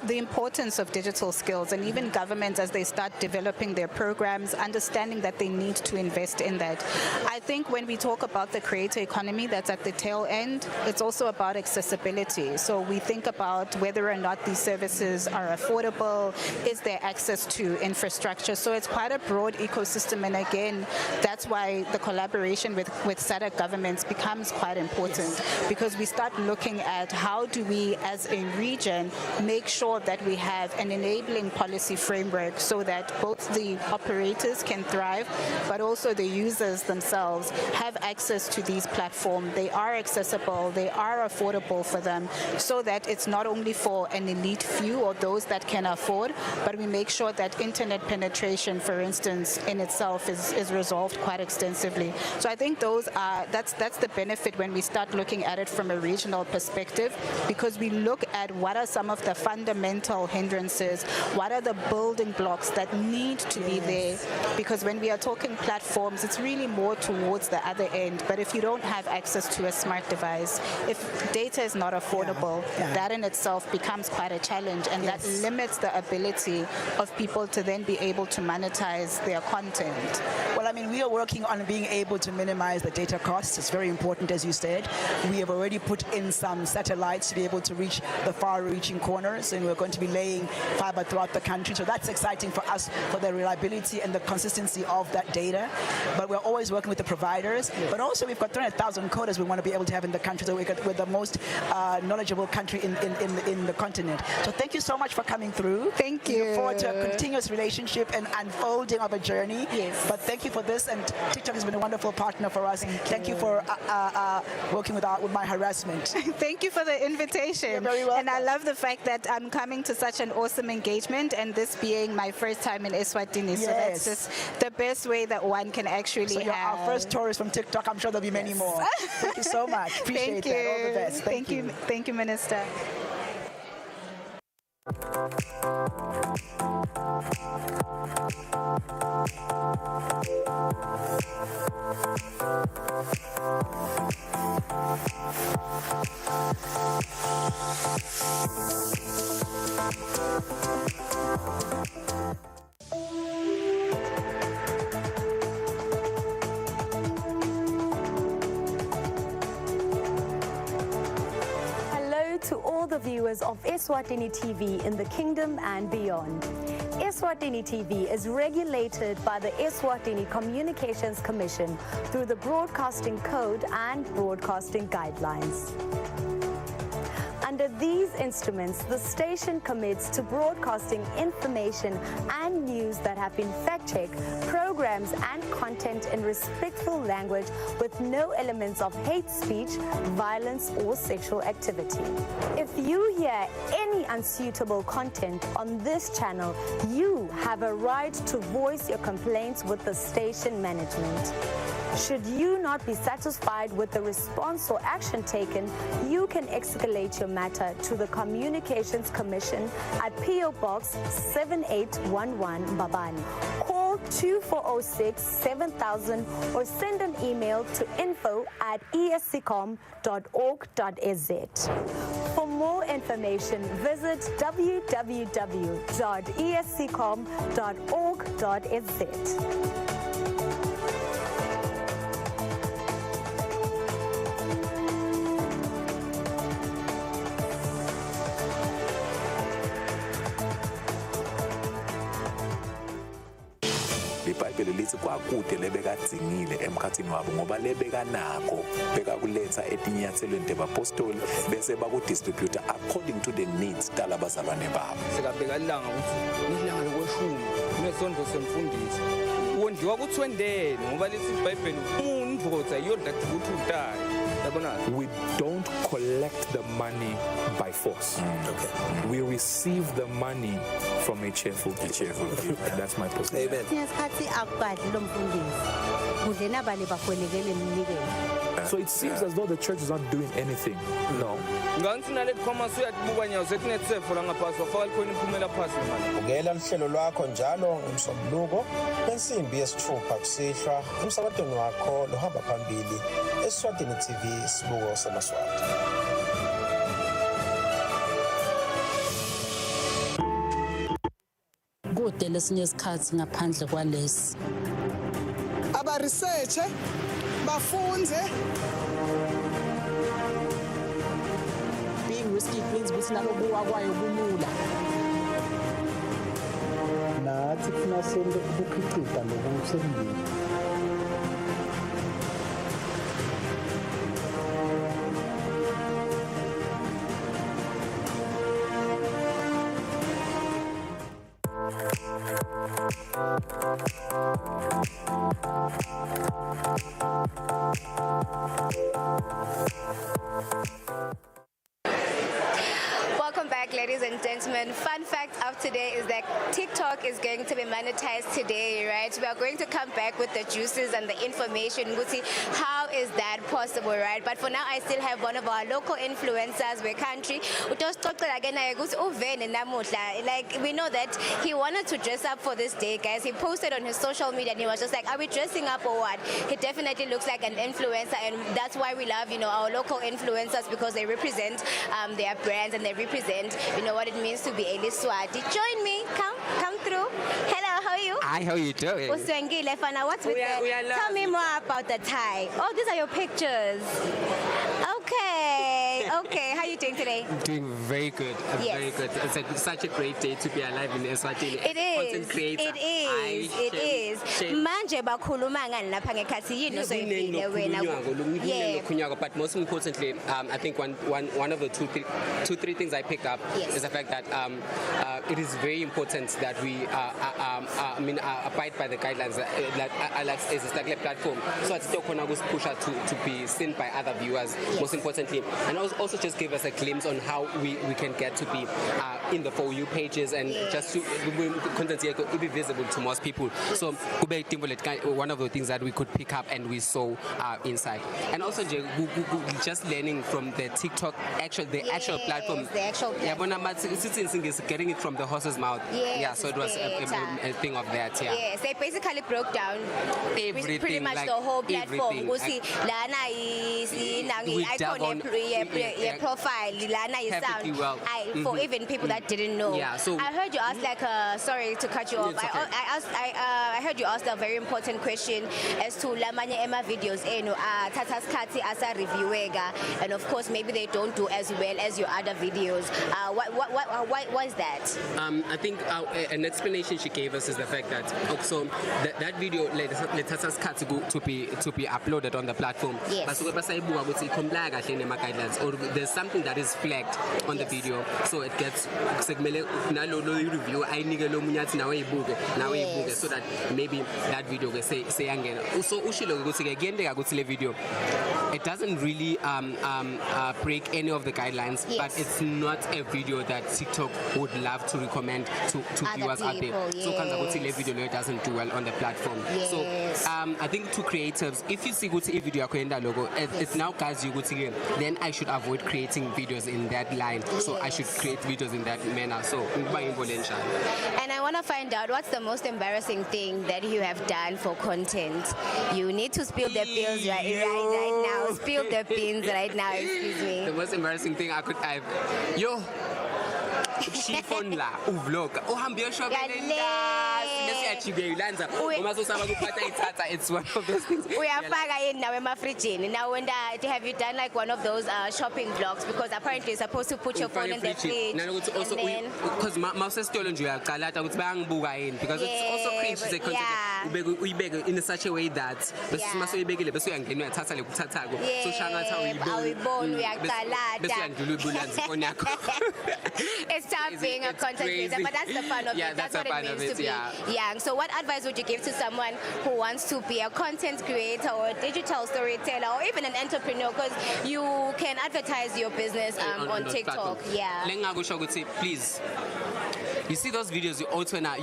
the importance of digital skills, and even governments as they start developing their programs, understanding that they need to invest in that. I think when we talk about the creator economy that's at the tail end, it's also about accessibility. So we think about whether or not these services are affordable, is there access to infrastructure. So it's quite a broad ecosystem, and again, that's why the collaboration with SADC governments becomes quite important, because we start looking at how do we as a region make sure that we have an enabling policy framework so that both the operators can thrive, but also the users themselves have access to these platforms. They are accessible, they are affordable for them, so that it's not only for an elite few or those that can afford, but we make sure that internet penetration, for instance, in itself is resolved quite extensively. So I think that's the benefit when we start looking at it from a regional perspective, because we look at what are some of the fundamental hindrances, what are the building blocks that need to be there, because when we are talking platforms, it's really more towards the other end. But if you don't have access to a smart device, if data is not affordable, that in itself becomes quite a challenge, and that limits the ability of people to then be able to monetize their content. Well, Well, I mean, we are working on being able to minimize the data costs. It's very important, as you said. We have already put in some satellites to be able to reach the far-reaching corners, and we're going to be laying fiber throughout the country. So that's exciting for us, for the reliability and the consistency of that data. But we're always working with the providers. But also, we've got 300,000 coders we want to be able to have in the country, so we're the most knowledgeable country in the continent. So thank you so much for coming through. Thank you. We look forward to a continuous relationship and unfolding of a journey. Yes. But thank you for this, and TikTok has been a wonderful partner for us. Thank you for working with my harassment. Thank you for the invitation. You're very welcome. And I love the fact that I'm coming to such an awesome engagement, and this being my first time in Eswatini. So that's just the best way that one can actually So you're have. our first tourist from TikTok. I'm sure there'll be many more. Thank you so much. Appreciate Thank you. that. All the best. Thank you. Thank you, Minister. To all the viewers of Eswatini TV in the kingdom and beyond. Eswatini TV is regulated by the Eswatini Communications Commission through the Broadcasting Code and Broadcasting Guidelines. Under these instruments, the station commits to broadcasting information and news that have been fact-checked, programs and content in respectful language with no elements of hate speech, violence or sexual activity. If you hear any unsuitable content on this channel, you have a right to voice your complaints with the station management. Should you not be satisfied with the response or action taken, you can escalate your matter to the Communications Commission at PO Box 7811 Babani. Call 2406 7000 or send an email to info@esccom.org.za. For more information, visit www.esccom.org.za. iBhayibheli lithi kwakude lebekadzingile emkhathini wabo ngoba lebekanako bekakuletha etinyathelweni tebapostoli bese bakudistributor according to the needs talabazalwane babo. Sikabheka ilanga ukuthi ilanga lokweshumi kunesondlo semfundiso wondliwa kuthi wendeni ngoba lithi iBhayibheli umndvodza yodla ukuthi utayo. We don't collect the money by force. We receive the money from a cheerful giver. That's my position. So it seems as though the church is not doing anything. No. Ungela lihlelo lwakho njalo ngomsombuluko ensimbi yesithupha kusihlwa emsakadweni wakho lohamba phambili Eswatini TV isibuko samaswati. Kude lesinye isikhathi ngaphandle kwalesi. Aba research bafunze. Being risky means ukuthi nalokuwa kwayo kulula. Nathi kufuna senze ukukhicita lokusendile. Welcome back, ladies and gentlemen. Fun fact of today is that TikTok is going to be monetized today, right? We are going to come back with the juices and the information. How is that possible, right? But for now, I still have one of our local influencers with country. Like, we know that he wanted to dress up for this day, guys. He posted on his social media and he was just like, are we dressing up or what? He definitely looks like an influencer, and that's why we love, our local influencers, because they represent their brands and they represent, what it means to be a Liswati. Join me. Come through. Hello, how are you? Hi, how are you doing? Uswengile fana, what's with that? Tell me more about the tie. Oh, these are your pictures. Okay, okay. How are you doing today? I'm doing very good. Very good. It's such a great day to be alive in Eswatini. It is. Content creator. It is. Manje bakhuluma ngani lapha ngekhathi yini soyivile wena? Yeah. But most importantly, I think one of the two, three things I picked up is the fact that it is very important that we abide by the guidelines that is a stagnant platform. So it's still going to push us to be seen by other viewers, most importantly, and also just give us a glimpse on how we can get to be in the For You pages and just to content here could be visible to most people. So one of the things that we could pick up and we saw inside, and also just learning from the TikTok actual platform. The actual platform. Yeah, getting it from the horse's mouth. Yeah, so it was a thing of that. Yeah. Yes, they basically broke down everything, pretty much like the whole platform. everything. You see, lana is icon profile, lana is sound. Well. For even people that didn't know. Yeah, so I heard you ask sorry to cut you off. I heard you ask a very important question as to lamanye ema videos tata skati asa reviewega, and of course maybe they don't do as well as your other videos. Why is that? I think an explanation she gave us is the fact that also that video tata skati to be uploaded on the platform. Yes. Or there's something that is flagged on the video, so it gets review so that maybe that video say again. Also video, it doesn't really break any of the guidelines, but it's not a video that TikTok would love to recommend to viewers out there. So video it doesn't do well on the platform. So I think to creatives, if you see a video logo, it's now guys you then I should avoid creating videos in that line. So I should create videos in that manner. So and I want to find out what's the most embarrassing thing that you have done for content. You need to spill the beans right now. Spill the beans right now, excuse me. The most embarrassing thing I've Chiffon la uvlog uhambia shop it's one of those things. Now when have you done like one of those shopping vlogs, because apparently you're supposed to put your phone in the fridge also because mouse stolen because it's also cringe to say content in such a way that stop being a content creator, but that's the fun of it. That's what it means to be young. So what advice would you give to someone who wants to be a content creator or a digital storyteller or even an entrepreneur, because you can advertise your business on TikTok? Please. You see those videos,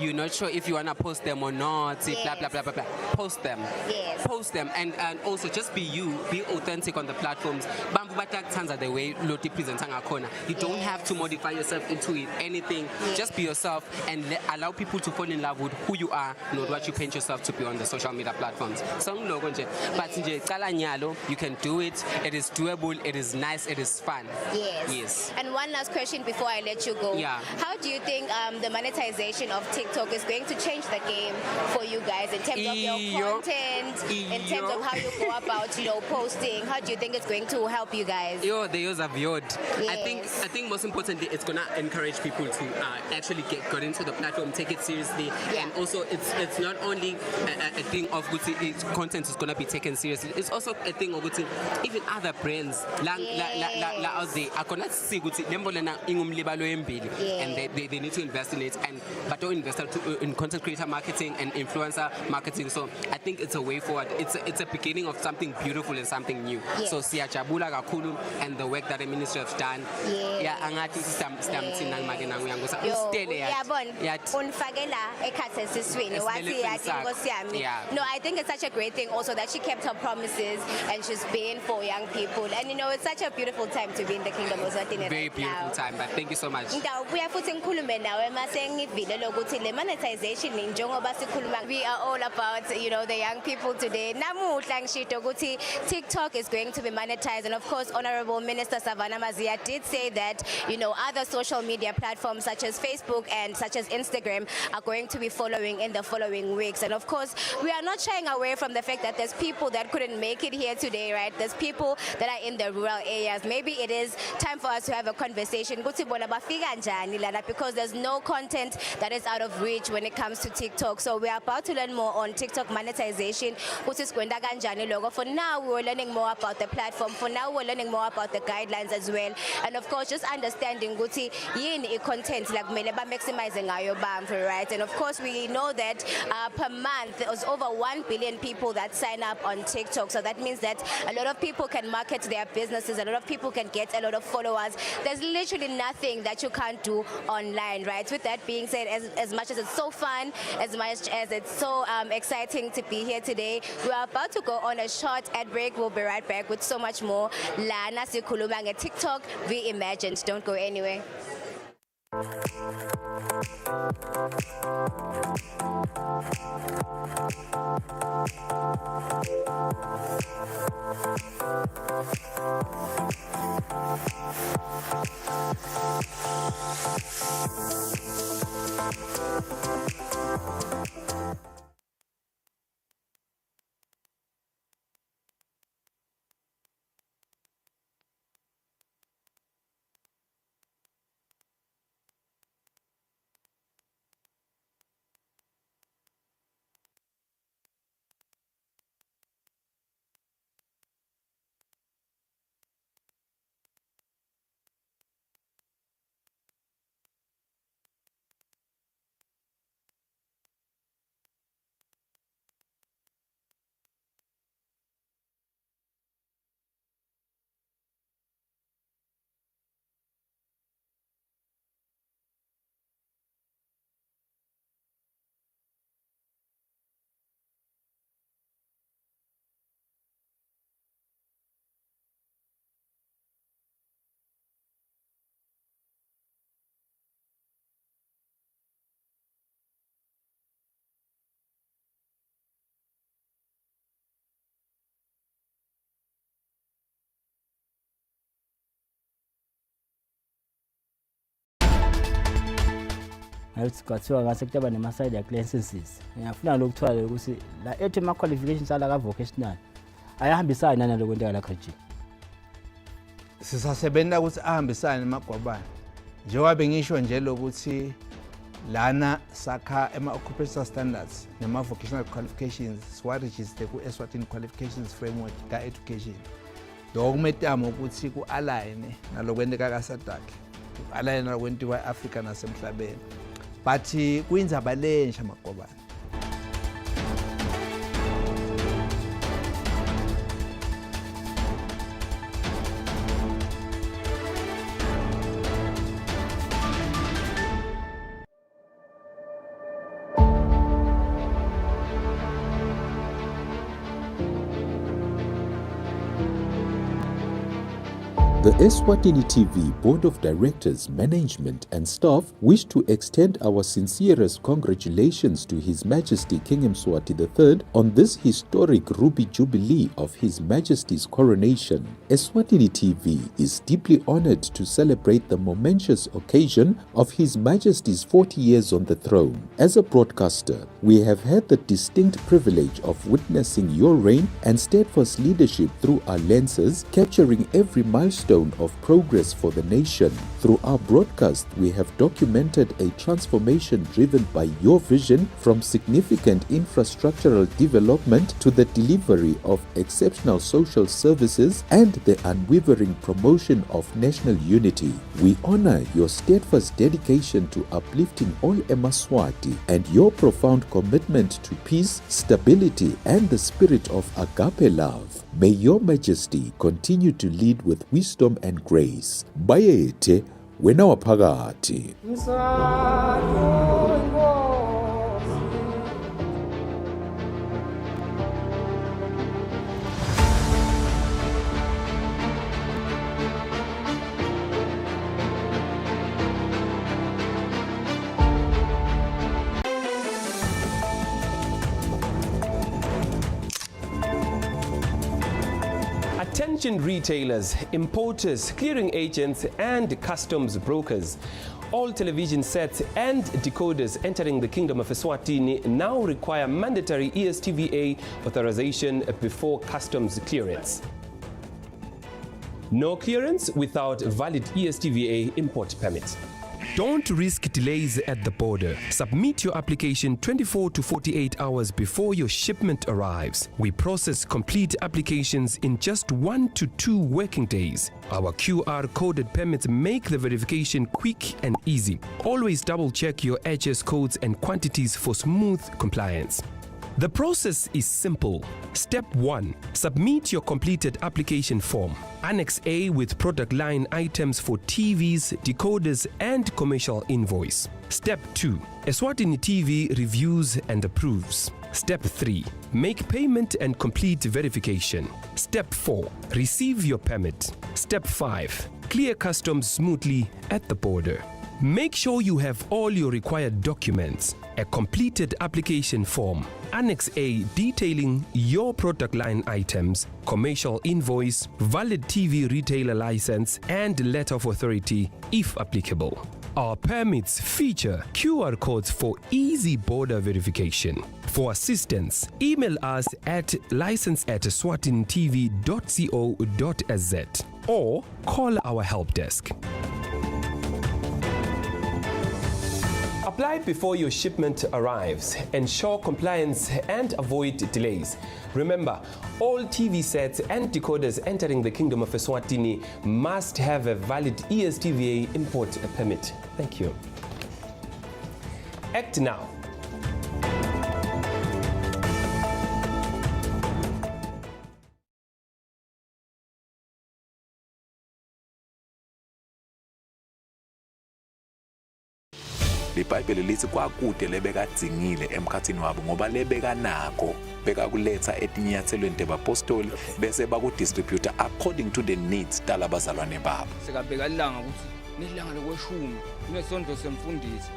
you're not sure if you want to post them or not, blah, blah, blah, blah, blah. Post them. Yes. Post them. And also just be you, be authentic on the platforms. The way you don't have to modify yourself into anything. Just be yourself and allow people to fall in love with who you are, not what you paint yourself to be on the social media platforms. But you can do it. It is doable. It is nice. It is fun. Yes. And one last question before I let you go. How do you think the monetization of TikTok is going to change the game for you guys in terms of your content, in terms of how you go about, posting? How do you think it's going to help you guys? They use a viewed. I think most importantly, it's gonna encourage people to actually get into the platform, take it seriously, and also it's not only a thing of content is gonna be taken seriously. It's also a thing of even other brands out there are gonna see and they need to invest in it, but don't invest in content creator marketing and influencer marketing. So I think it's a way forward. It's a beginning of something beautiful and something new. So siyajabula kakhulu and the work that the ministry has done. No, I think it's such a great thing also that she kept her promises and she's been for young people, and it's such a beautiful time to be in the Kingdom of Eswatini. Very beautiful time, but thank you so much. We are all about the young people today. TikTok is going to be monetized, and of course course, Honorable Minister Savannah Mazia did say that, other social media platforms such as Facebook and such as Instagram are going to be following in the following weeks. And of course, we are not shying away from the fact that there's people that couldn't make it here today, right? There's people that are in the rural areas. Maybe it is time for us to have a conversation because there's no content that is out of reach when it comes to TikTok. So we are about to learn more on TikTok monetization. For now, we're learning more about the platform. For now, we're learning more about the guidelines as well. And of course, just understanding Guti yin content like maximizing our right? And of course, we know that per month there's over 1 billion people that sign up on TikTok. So that means that a lot of people can market their businesses, a lot of people can get a lot of followers. There's literally nothing that you can't do online, right? With that being said, as much as it's so fun, as much as it's so exciting to be here today, we are about to go on a short ad break. We'll be right back with so much more. Lana sikhuluma nge TikTok reimagined. Don't go anywhere. Kwathiwa ngase kutaba nema-side clearances. Ngiyafuna lokuthiwa ukuthi la ethi ama-qualifications ala ka-vocational ayahambisani naloko kwenteka la khaji. Sisasebenta ukuthi ahambisane emagwabana. Njengoba bengisho nje lokuthi lana sakha ema-occupational standards nema-vocational qualifications siwaregister ku-Eswatini Qualifications Framework ka-Education. Loko kumetama ukuthi ku-align nalokwenteka ka-SADC, ku-align nalokwentiwa e-Afrika nasemhlabeni. But kuyindzaba lensha magwabana. The Eswatini TV Board of Directors, Management and Staff wish to extend our sincerest congratulations to His Majesty King Mswati III on this historic Ruby Jubilee of His Majesty's coronation. Eswatini TV is deeply honored to celebrate the momentous occasion of His Majesty's 40 years on the throne. As a broadcaster, we have had the distinct privilege of witnessing your reign and steadfast leadership through our lenses, capturing every milestone of progress for the nation. Through our broadcast, we have documented a transformation driven by your vision, from significant infrastructural development to the delivery of exceptional social services and the unwavering promotion of national unity. We honor your steadfast dedication to uplifting all Emaswati and your profound commitment to peace, stability, and the spirit of agape love. May your Majesty continue to lead with wisdom and grace. Bayete wena waphakati. merchant retailers, importers, clearing agents, and customs brokers. All television sets and decoders entering the Kingdom of Eswatini now require mandatory ESTVA authorization before customs clearance. No clearance without valid ESTVA import permit. Don't risk delays at the border. Submit your application 24 to 48 hours before your shipment arrives. We process complete applications in just 1 to 2 working days. Our QR coded permits make the verification quick and easy. Always double check your HS codes and quantities for smooth compliance. The process is simple. Step 1. Submit your completed application form. Annex A with product line items for TVs, decoders, and commercial invoice. Step 2. Eswatini TV reviews and approves. Step 3. Make payment and complete verification. Step 4. Receive your permit. Step 5. Clear customs smoothly at the border. Make sure you have all your required documents, a completed application form, Annex A detailing your product line items, commercial invoice, valid TV retailer license, and letter of authority if applicable. Our permits feature QR codes for easy border verification. For assistance, email us at license@eswatinitv.co.za or call our help desk. Apply before your shipment arrives. Ensure compliance and avoid delays. Remember, all TV sets and decoders entering the Kingdom of Eswatini must have a valid ESTVA import permit. Thank you. Act now. libhayibheli lithi kwakude lebekadzingile emkhathini wabo ngoba lebekanako bekakuletha etinyathelweni tebapostoli bese bakudistributa according to the needs talabazalwane babo. Sekabheka ilanga ukuthi nilanga lokweshumi kunesondlo semfundisi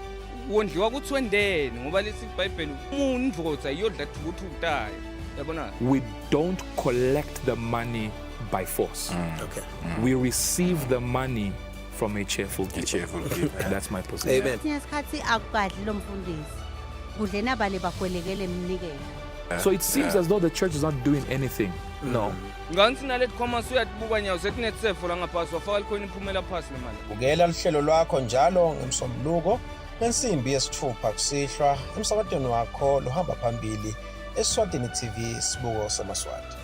wondliwa kuthi wendeni ngoba lithi ibhayibheli umuntu ndvodza iyodla ukuthi utaye yabona. We don't collect the money by force. We receive the money from a cheerful giver. That's my position. So it seems as though the church is not doing anything. No. Bukela lihlelo lwakho njalo ngemsombuluko lensimbi yesithupha kusihlwa emsakadweni wakho lohamba phambili Eswatini TV isibuko samaswati.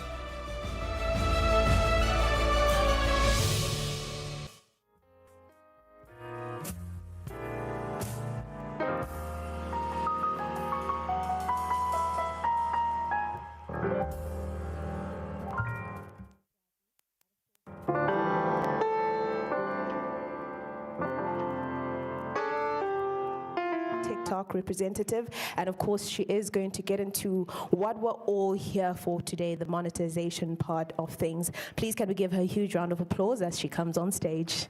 Representative, and of course she is going to get into what we're all here for today, the monetization part of things. Please can we give her a huge round of applause as she comes on stage.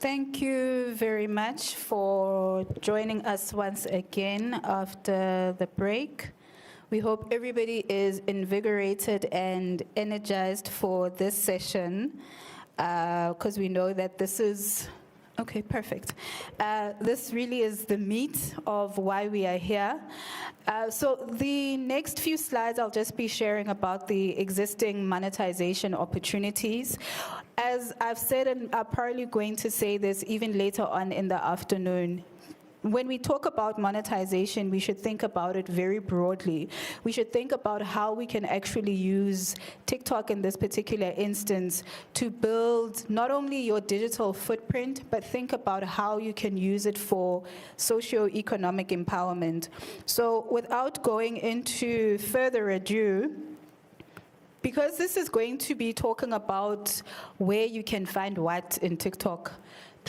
Thank you very much for joining us once again after the break. We hope everybody is invigorated and energized for this session because we know that this is, okay, perfect. This really is the meat of why we are here. So the next few slides, I'll just be sharing about the existing monetization opportunities. As I've said, and I'm probably going to say this even later on in the afternoon, when we talk about monetization, we should think about it very broadly. We should think about how we can actually use TikTok in this particular instance to build not only your digital footprint, but think about how you can use it for socio-economic empowerment. So without going into further ado, because this is going to be talking about where you can find what in TikTok,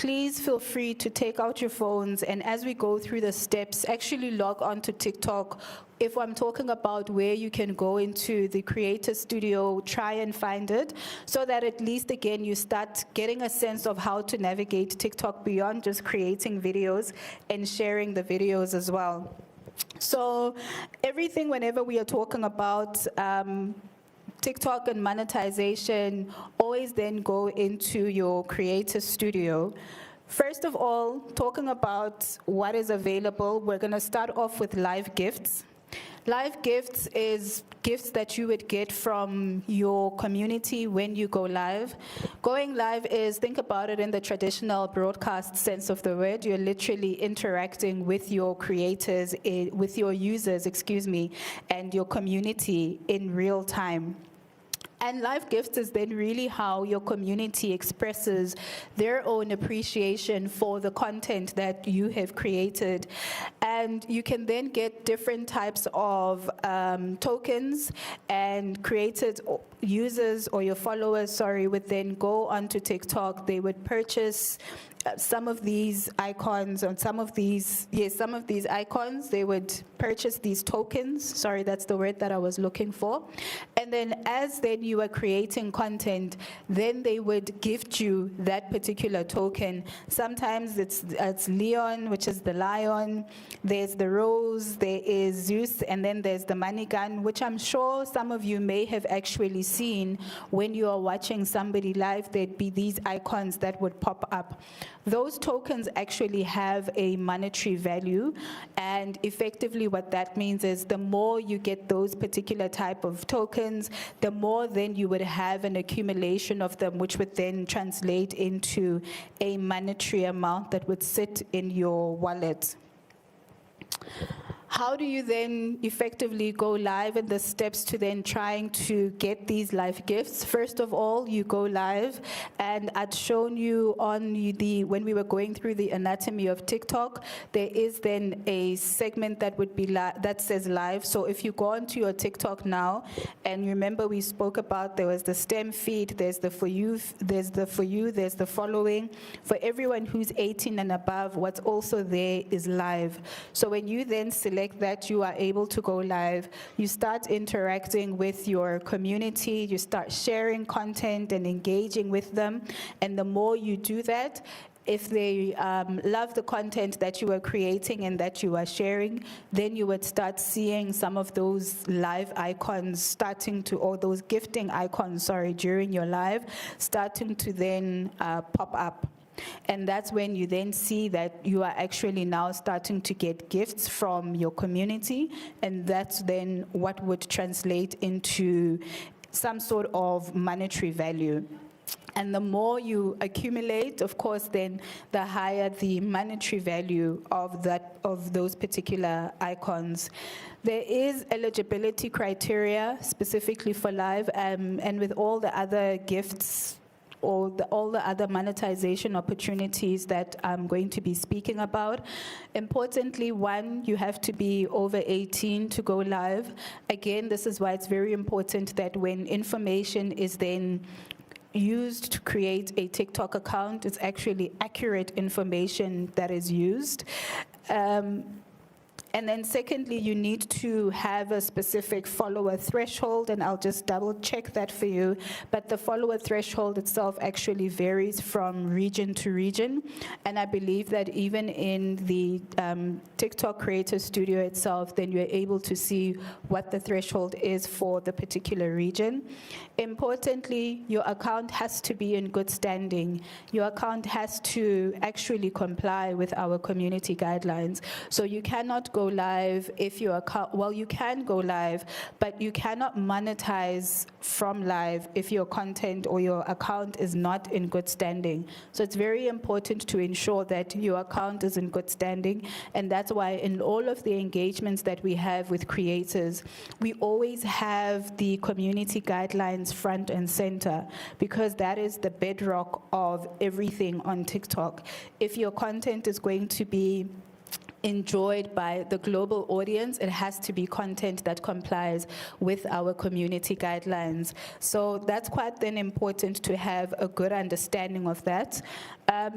please feel free to take out your phones, and as we go through the steps, actually log on to TikTok. If I'm talking about where you can go into the creator studio, try and find it, so that at least, again, you start getting a sense of how to navigate TikTok beyond just creating videos and sharing the videos as well. So everything, whenever we are talking about TikTok and monetization, always then go into your creator studio. First of all, talking about what is available, we're going to start off with live gifts. Live gifts is gifts that you would get from your community when you go live. Going live is, think about it in the traditional broadcast sense of the word. You're literally interacting with your creators, with your users, and your community in real time. And live gifts is then really how your community expresses their own appreciation for the content that you have created. And you can then get different types of tokens, and created users or your followers, would then go onto TikTok. They would purchase some of these icons, and some of these icons, they would purchase these tokens. That's the word that I was looking for. And then as then you are creating content, then they would gift you that particular token. Sometimes it's Leon, which is the lion. There's the rose, there is Zeus, and then there's the money gun, which I'm sure some of you may have actually seen when you are watching somebody live. There'd be these icons that would pop up. Those tokens actually have a monetary value, and effectively what that means is the more you get those particular type of tokens, the more then you would have an accumulation of them, which would then translate into a monetary amount that would sit in your wallet. How do you then effectively go live, and the steps to then trying to get these live gifts? First of all, you go live, and I'd shown you on when we were going through the anatomy of TikTok, there is then a segment that would be that says live. So if you go onto your TikTok now, and remember we spoke about there was the stem feed, there's the for you, there's the following. For everyone who's 18 and above, what's also there is live. So when you then select that, you are able to go live. You start interacting with your community, you start sharing content and engaging with them. And the more you do that, if they love the content that you are creating and that you are sharing, then you would start seeing some of those live icons or those gifting icons, during your live, starting to then pop up. And that's when you then see that you are actually now starting to get gifts from your community, and that's then what would translate into some sort of monetary value. And the more you accumulate, of course, then the higher the monetary value of those particular icons. There is eligibility criteria specifically for live, and with all the other gifts or all the other monetization opportunities that I'm going to be speaking about. Importantly, one, you have to be over 18 to go live. Again, this is why it's very important that when information is then used to create a TikTok account, it's actually accurate information that is used. And then secondly, you need to have a specific follower threshold, and I'll just double check that for you. But the follower threshold itself actually varies from region to region. And I believe that even in the TikTok Creator Studio itself, then you're able to see what the threshold is for the particular region. Importantly, your account has to be in good standing. Your account has to actually comply with our community guidelines. So you cannot go live if your account, well, you can go live, but you cannot monetize from live if your content or your account is not in good standing. So it's very important to ensure that your account is in good standing, and that's why in all of the engagements that we have with creators, we always have the community guidelines front and center, because that is the bedrock of everything on TikTok. If your content is going to be enjoyed by the global audience, it has to be content that complies with our community guidelines. So that's quite then important to have a good understanding of that.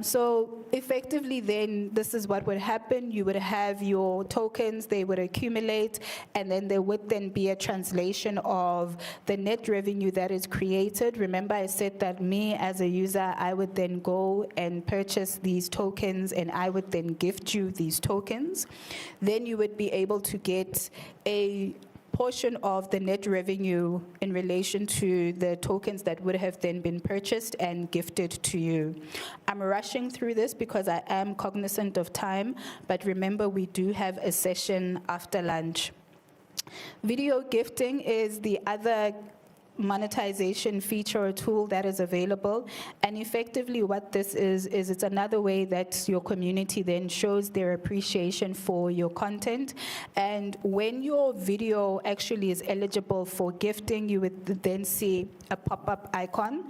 So effectively then, this is what would happen. You would have your tokens, they would accumulate, and then there would then be a translation of the net revenue that is created. Remember I said that me as a user, I would then go and purchase these tokens and I would then gift you these tokens. Then you would be able to get a portion of the net revenue in relation to the tokens that would have then been purchased and gifted to you. I'm rushing through this because I am cognizant of time, but remember we do have a session after lunch. Video gifting is the other monetization feature or tool that is available, and effectively what this is it's another way that your community then shows their appreciation for your content. And when your video actually is eligible for gifting, you would then see a pop-up icon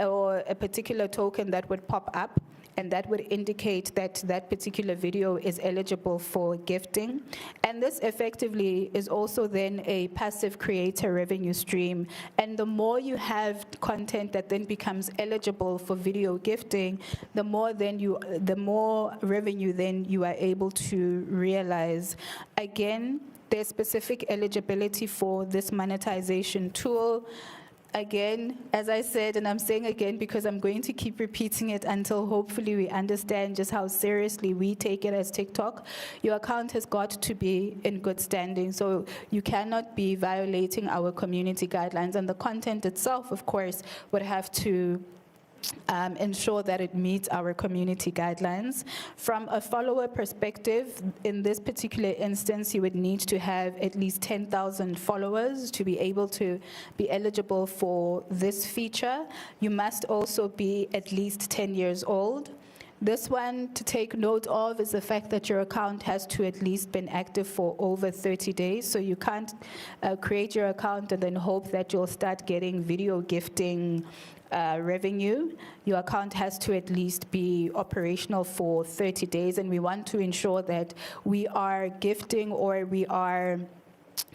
or a particular token that would pop up, and that would indicate that that particular video is eligible for gifting. And this effectively is also then a passive creator revenue stream. And the more you have content that then becomes eligible for video gifting, the more revenue then you are able to realize. Again, there's specific eligibility for this monetization tool. Again, as I said, and I'm saying again because I'm going to keep repeating it until hopefully we understand just how seriously we take it as TikTok, your account has got to be in good standing. So you cannot be violating our community guidelines, and the content itself, of course, would have to ensure that it meets our community guidelines. From a follower perspective, in this particular instance, you would need to have at least 10,000 followers to be able to be eligible for this feature. You must also be at least 10 years old. This one to take note of is the fact that your account has to at least been active for over 30 days. So you can't create your account and then hope that you'll start getting video gifting revenue. Your account has to at least be operational for 30 days, and we want to ensure that we are gifting or we are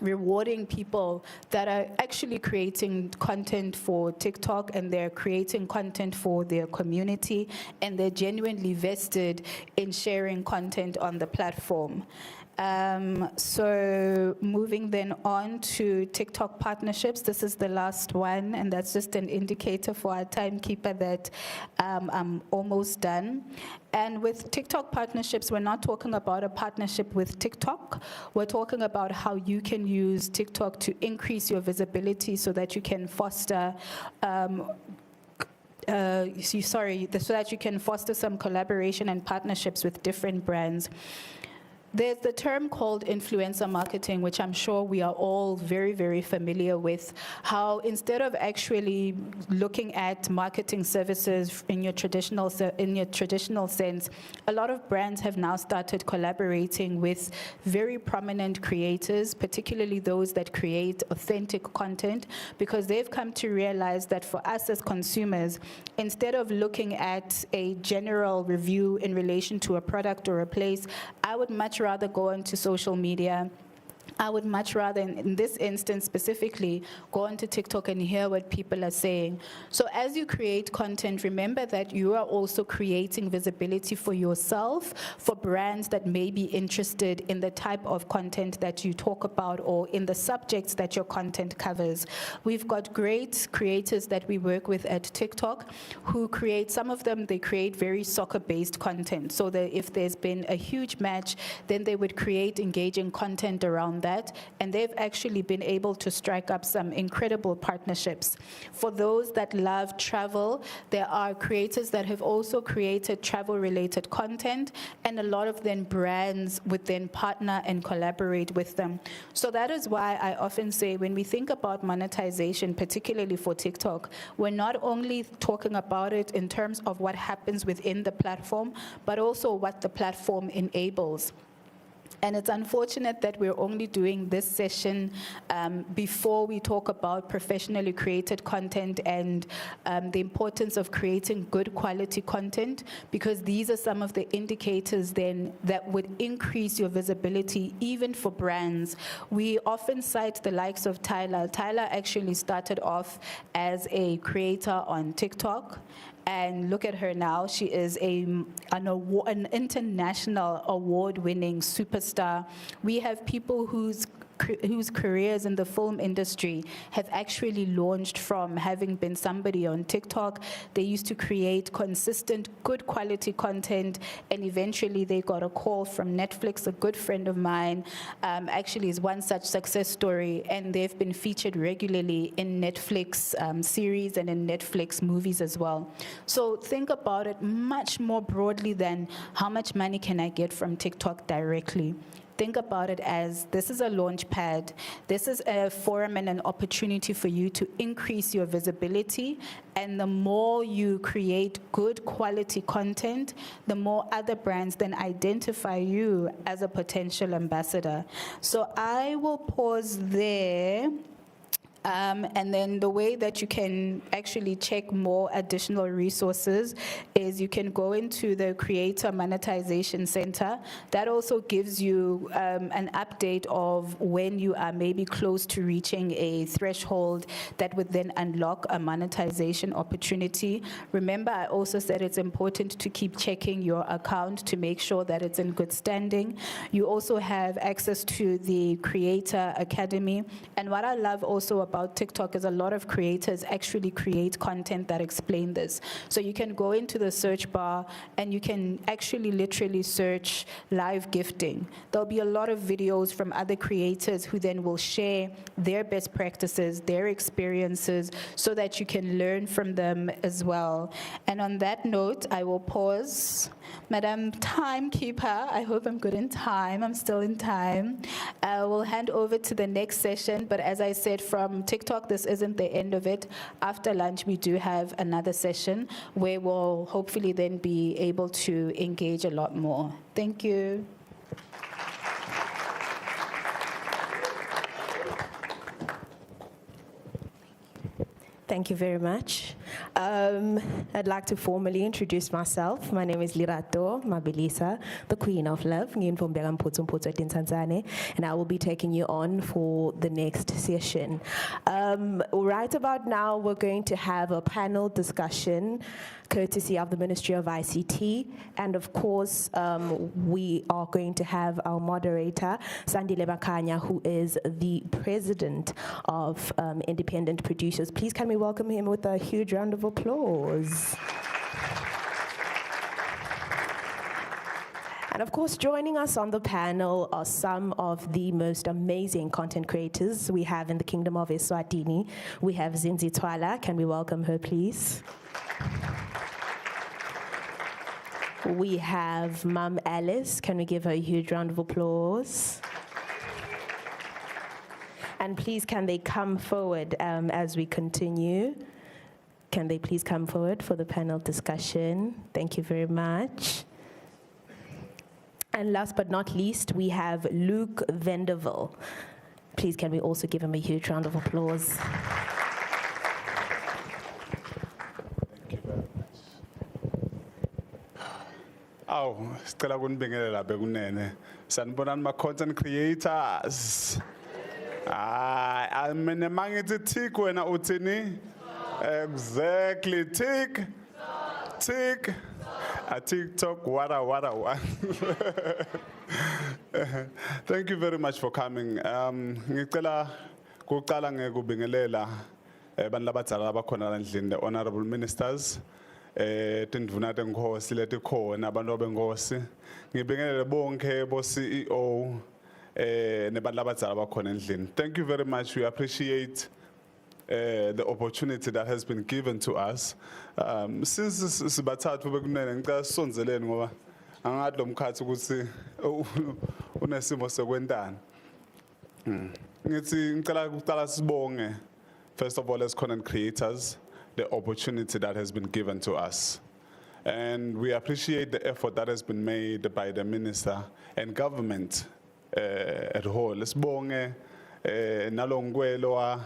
rewarding people that are actually creating content for TikTok, and they're creating content for their community, and they're genuinely vested in sharing content on the platform. So moving then on to TikTok partnerships, this is the last one, and that's just an indicator for our timekeeper that I'm almost done. And with TikTok partnerships, we're not talking about a partnership with TikTok. We're talking about how you can use TikTok to increase your visibility so that you can foster so that you can foster some collaboration and partnerships with different brands. There's the term called influencer marketing, which I'm sure we are all very, very familiar with, how instead of actually looking at marketing services in your traditional sense, a lot of brands have now started collaborating with very prominent creators, particularly those that create authentic content, because they've come to realize that for us as consumers, instead of looking at a general review in relation to a product or a place, I would much rather go onto social media. I would much rather, in this instance specifically, go onto TikTok and hear what people are saying. So as you create content, remember that you are also creating visibility for yourself, for brands that may be interested in the type of content that you talk about or in the subjects that your content covers. We've got great creators that we work with at TikTok who create, some of them, they create very soccer-based content. So that if there's been a huge match, then they would create engaging content around that, and they've actually been able to strike up some incredible partnerships. For those that love travel, there are creators that have also created travel-related content, and a lot of then brands would then partner and collaborate with them. So that is why I often say when we think about monetization, particularly for TikTok, we're not only talking about it in terms of what happens within the platform, but also what the platform enables. And it's unfortunate that we're only doing this session before we talk about professionally created content and the importance of creating good quality content, because these are some of the indicators then that would increase your visibility even for brands. We often cite the likes of Tyler. Tyler actually started off as a creator on TikTok. And look at her now. She is an international award-winning superstar. We have people whose careers in the film industry have actually launched from having been somebody on TikTok. They used to create consistent, good quality content, and eventually they got a call from Netflix. A good friend of mine actually is one such success story, and they've been featured regularly in Netflix series and in Netflix movies as well. So think about it much more broadly than how much money can I get from TikTok directly. Think about it as this is a launch pad. This is a forum and an opportunity for you to increase your visibility. And the more you create good quality content, the more other brands then identify you as a potential ambassador. So I will pause there. And then the way that you can actually check more additional resources is you can go into the Creator Monetization Center. That also gives you an update of when you are maybe close to reaching a threshold that would then unlock a monetization opportunity. Remember, I also said it's important to keep checking your account to make sure that it's in good standing. You also have access to the Creator Academy. And what I love also about TikTok is a lot of creators actually create content that explain this. So you can go into the search bar and you can actually literally search live gifting. There'll be a lot of videos from other creators who then will share their best practices, their experiences, so that you can learn from them as well. And on that note, I will pause. Madam Timekeeper, I hope I'm good in time. I'm still in time. We'll hand over to the next session, but as I said, from TikTok, this isn't the end of it. After lunch, we do have another session where we'll hopefully then be able to engage a lot more. Thank you. Thank you very much. I'd like to formally introduce myself. My name is Lirato Mabilisa, the Queen of Love, and I will be taking you on for the next session. Right about now, we're going to have a panel discussion courtesy of the Ministry of ICT. And of course, we are going to have our moderator, Sandile Bakanya, who is the president of Independent Producers. Please can we welcome him with a huge round of applause. And of course, joining us on the panel are some of the most amazing content creators we have in the Kingdom of Eswatini. We have Zinzi Twala. Can we welcome her, please? We have Mum Alice. Can we give her a huge round of applause? And please, can they come forward as we continue? Can they please come forward for the panel discussion? Thank you very much. And last but not least, we have Luke Vanderville. Please, can we also give him a huge round of applause? Aw, sicela kunibingelela bekunene. Sanibonani ma-content creators. Mina mangithi tick wena uthini? Exactly, tick. Tick. A TikTok, what. Thank you very much for coming. Ngicela kuqala ngekubingelela abantu labadzala abakhona endlini, the honorable ministers. Tindvuna tenkosi letikhona abantu benkosi. Ngibingelele bonke bo CEO nebantu labadzala abakhona endlini. Thank you very much. We appreciate the opportunity that has been given to us. Since sibathathu bekunene ngicela sisonzeleni ngoba angathi lo mkhathi ukuthi unesimo sekwentana. Ngithi ngicela kuqala sibonge first of all as content creators the opportunity that has been given to us. And we appreciate the effort that has been made by the minister and government at whole. Sibonge nalongwelo wa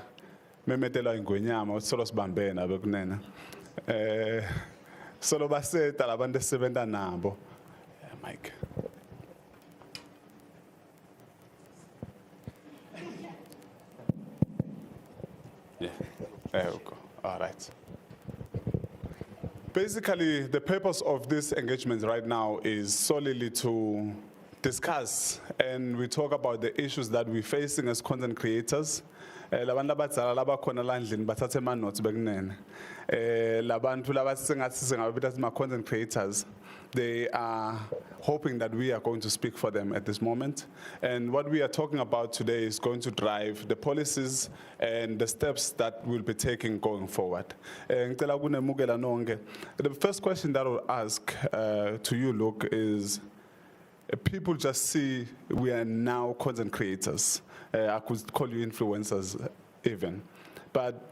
memetela ingwenyama solo sibambena bekunena. Solo baseta labantu esebenza nabo. Mike. Yeah. There we go. All right. Basically, the purpose of this engagement right now is solely to discuss and we talk about the issues that we're facing as content creators. Labantu abadala labakhona la endlini bathathe ama notes bekunene. Labantu labasengathi singababita as content creators, they are hoping that we are going to speak for them at this moment. And what we are talking about today is going to drive the policies and the steps that we'll be taking going forward. Ngicela ukunemukela nonke. The first question that I'll ask to you, Luke, is people just see we are now content creators. I could call you influencers even. But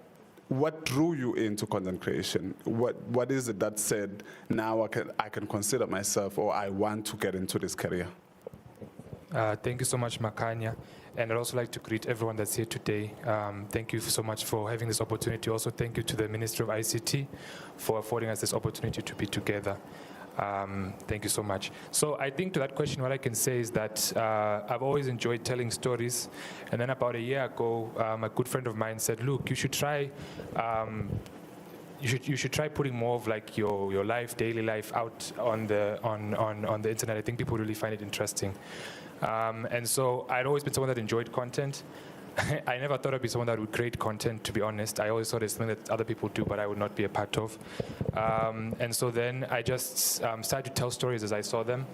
what drew you into content creation? What is it that said, now I can consider myself or I want to get into this career? Thank you so much, Makanya. And I'd also like to greet everyone that's here today. Thank you so much for having this opportunity. Also, thank you to the Ministry of ICT for affording us this opportunity to be together. Thank you so much. So I think to that question, what I can say is that I've always enjoyed telling stories. And then about a year ago, a good friend of mine said, "Look, you should try. You should try putting more of like your life, daily life, out on the internet. I think people really find it interesting." And so I'd always been someone that enjoyed content. I never thought I'd be someone that would create content, to be honest. I always thought it's something that other people do, but I would not be a part of. And so then I just started to tell stories as I saw them,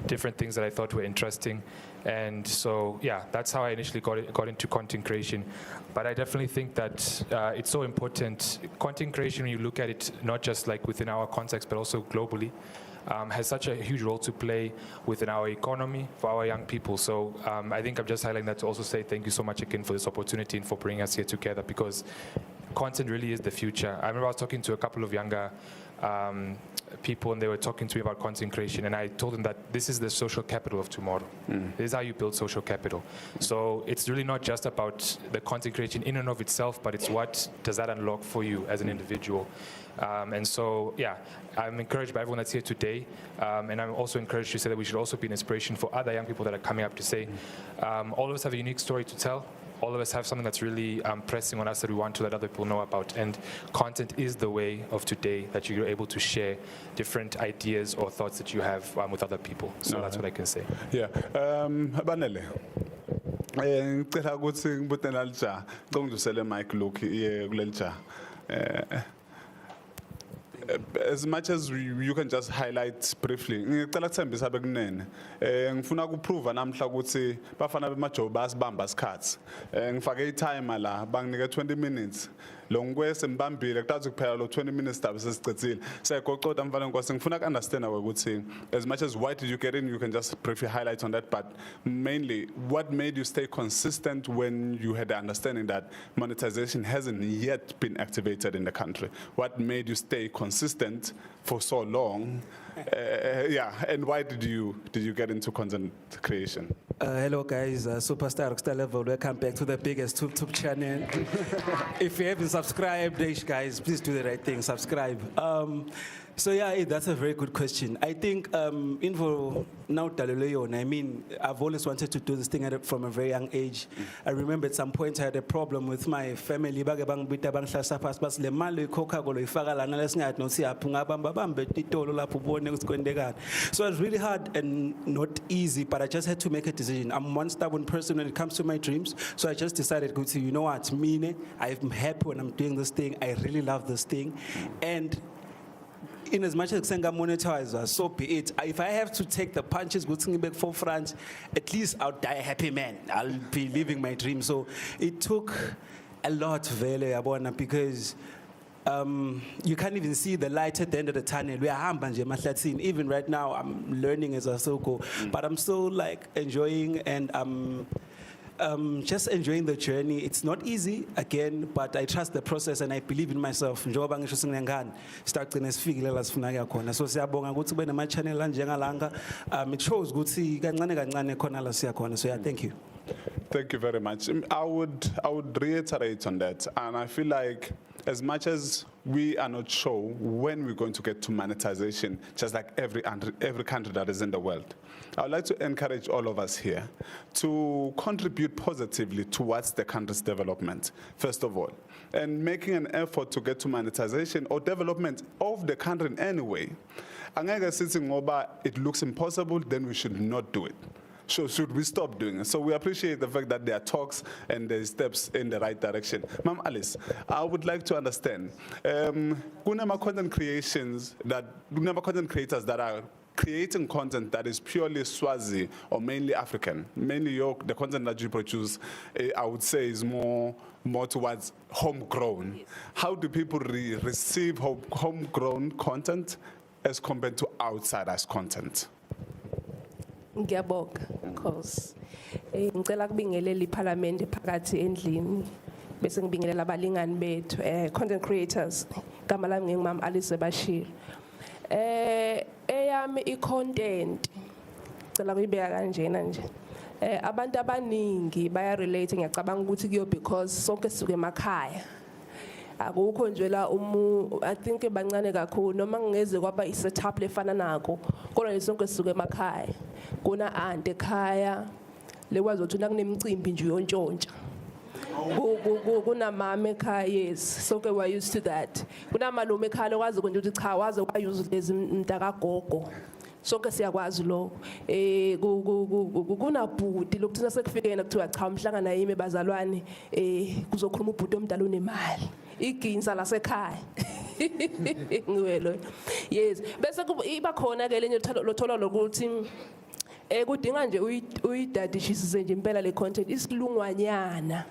different things that I thought were interesting. And so, yeah, that's how I initially got into content creation. But I definitely think that it's so important. Content creation, when you look at it, not just like within our context, but also globally, has such a huge role to play within our economy for our young people. So I think I'm just highlighting that to also say thank you so much again for this opportunity and for bringing us here together, because content really is the future. I remember I was talking to a couple of younger people, and they were talking to me about content creation, and I told them that this is the social capital of tomorrow. This is how you build social capital. So it's really not just about the content creation in and of itself, but it's what does that unlock for you as an individual. And so, yeah, I'm encouraged by everyone that's here today, and I'm also encouraged to say that we should also be an inspiration for other young people that are coming up to say, all of us have a unique story to tell. All of us have something that's really pressing on us that we want to let other people know about. And content is the way of today that you're able to share different ideas or thoughts that you have with other people. So that's what I can say. Yeah. Banele. Ngicela ukuthi ngibutena lija. Ngizongidusele mic Luke ye kulelija. As much as you can just highlight briefly, ngicela kuthembisa bekunene. Ngifuna ukuprove namhla ukuthi bafana bemajob basibamba isikhathi. Ngifake i-timer la, banginike 20 minutes. Lo ngikwese mbambile kutathi kuphela lo 20 minutes tabe sesicedzile. Segoqoda mfana nkosi ngifuna ku-understand ukuthi as much as why did you get in, you can just briefly highlight on that, but mainly what made you stay consistent when you had the understanding that monetization hasn't yet been activated in the country? What made you stay consistent for so long? Yeah, and why did you get into content creation? Hello guys, Superstar Rockstar Level, welcome back to the biggest YouTube channel. If you haven't subscribed, guys, please do the right thing, subscribe. So yeah, that's a very good question. I think info now I mean, I've always wanted to do this thing from a very young age. I remember at some point I had a problem with my family. So it was really hard and not easy, but I just had to make a decision. I'm one stubborn person when it comes to my dreams. So I just decided, you know what, I'm happy when I'm doing this thing. I really love this thing. And in as much as Senga monetizer, so be it. If I have to take the punches, go back for France, at least I'll die a happy man. I'll be living my dream. So it took a lot, because you can't even see the light at the end of the tunnel. We are even right now, I'm learning as a soko, but I'm still like enjoying, and just enjoying the journey. It's not easy, again, but I trust the process and I believe in myself. Njengoba ngisho sinengane, sitagcina sifikile la sifuna kuya khona. So siyabonga ukuthi kube nama-channel anjengalanga. It shows ukuthi kancane kancane khona la siya khona. So yeah, thank you. Thank you very much. I would reiterate on that, and I feel like as much as we are not sure when we're going to get to monetization, just like every country that is in the world, I would like to encourage all of us here to contribute positively towards the country's development, first of all, and making an effort to get to monetization or development of the country in any way. Angeke sithi ngoba it looks impossible, then we should not do it. So should we stop doing it? So we appreciate the fact that there are talks and there are steps in the right direction. Ma'am Alice, I would like to understand, content creators that are creating content that is purely Swazi or mainly African, mainly the content that you produce, I would say is more towards homegrown. How do people receive homegrown content as compared to outsiders content? Ngiyabonga because ngicela kubingelela iParliament phakathi endlini bese ngibingelela abalingani bethu content creators igama lami ngingumama Alice Bashir eyami icontent ngicela kuyibeka kanjena nje abantu abaningi baya relate ngiyacabanga ukuthi kuyo because sonke sisuke emakhaya akukho nje la I think bancane kakhulu noma ngeze kwaba isetup lefana nako kodwa sonke sisuke emakhaya kuna aunt ekhaya lekwazi ukuthi nakunemicimbi nje yontshontsha kuna mama ekhaya yes sonke we used to that kuna malume ekhaya lokwazi ukuthi cha waze wayuse lezi mntakagogo sonke siyakwazi lo kuna bhuti lokuthi sekufikena kuthiwa cha umhlangana yimi bazalwane kuzokhuluma ubhuti omdala unemali iginsa lasekhaya ngiwelo yes bese iba khona ke lenye lothola lokuthi kudinga nje uyidadishisise nje impela le content isilungwanyana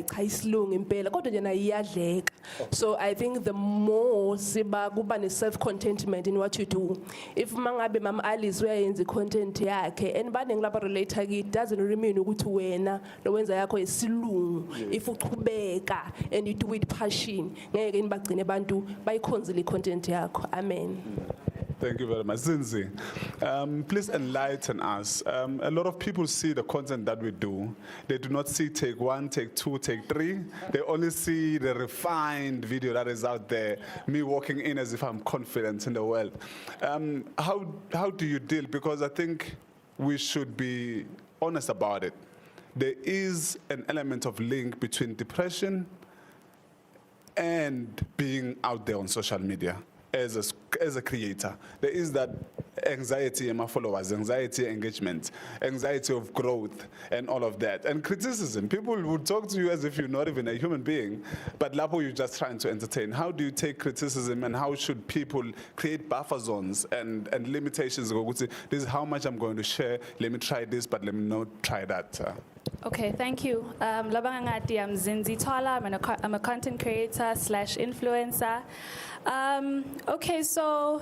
cha isilungu impela kodwa nje nayiyadleka so I think the more siba kuba ne self contentment in what you do if mangabe mama Alice uyayenza content yakhe and baningi laba relate ki doesn't really mean ukuthi wena lo wenza yakho isilungu if uchubeka and you do with passion ngeke nibagcine abantu bayikhonzile content yakho amen. Thank you very much. Zinzi, please enlighten us. A lot of people see the content that we do. They do not see take 1, take 2, take 3. They only see the refined video that is out there, me walking in as if I'm confident in the world. How do you deal? Because I think we should be honest about it. There is an element of link between depression and being out there on social media. As a creator, there is that anxiety in my followers, anxiety engagement, anxiety of growth, and all of that. And criticism. People would talk to you as if you're not even a human being, but lapo you're just trying to entertain. How do you take criticism, and how should people create buffer zones and limitations? This is how much I'm going to share. Let me try this, but let me not try that. Okay, thank you. Labanga ngati, I'm Zinzi Twala. I'm a content creator / influencer. Okay, so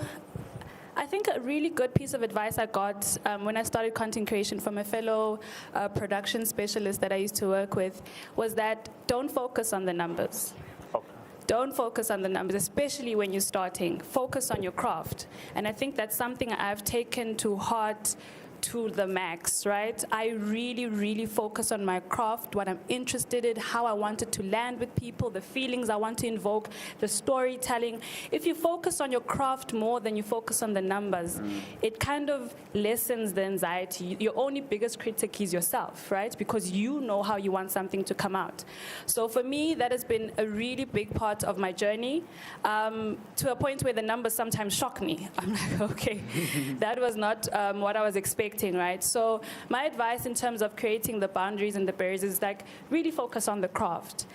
I think a really good piece of advice I got when I started content creation from a fellow production specialist that I used to work with was that don't focus on the numbers. Don't focus on the numbers, especially when you're starting. Focus on your craft. And I think that's something I've taken to heart to the max, right? I really focus on my craft, what I'm interested in, how I wanted to land with people, the feelings I want to invoke, the storytelling. If you focus on your craft more than you focus on the numbers, it kind of lessens the anxiety. Your only biggest critic is yourself, right? Because you know how you want something to come out. So for me, that has been a really big part of my journey, to a point where the numbers sometimes shock me. I'm like, okay, that was not what I was expecting. Right? So my advice in terms of creating the boundaries and the barriers is like really focus on the craft.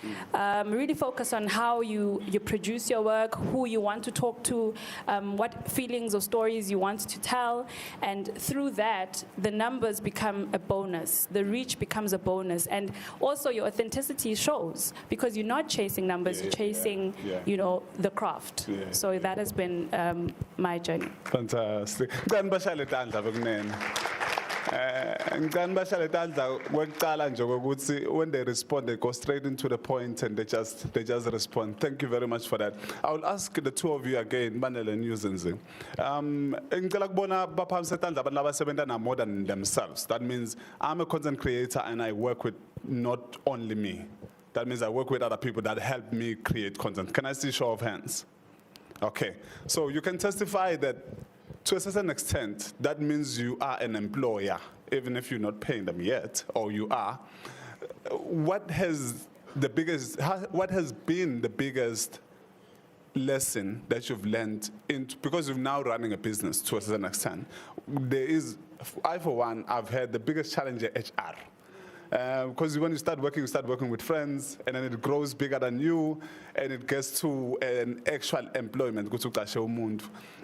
Really focus on how you produce your work, who you want to talk to, what feelings or stories you want to tell. And through that, the numbers become a bonus. The reach becomes a bonus. And also your authenticity shows because you're not chasing numbers, you're chasing, you know, the craft. So that has been my journey. Fantastic. Ngicela bashale tandla kwekuqala nje ukuthi when they respond they go straight into the point and they just respond. Thank you very much for that. I will ask the two of you again, Manele and Yuzinzi. Ngicela kubona baphakamisa tandla abantu abasebenza na more than themselves. That means I'm a content creator and I work with not only me. That means I work with other people that help me create content. Can I see show of hands? Okay, so you can testify that to a certain extent, that means you are an employer, even if you're not paying them yet, or you are. What has been the biggest lesson that you've learned because you're now running a business to a certain extent? I for one, I've had the biggest challenge at HR. Because when you start working with friends, and then it grows bigger than you, and it gets to an actual employment.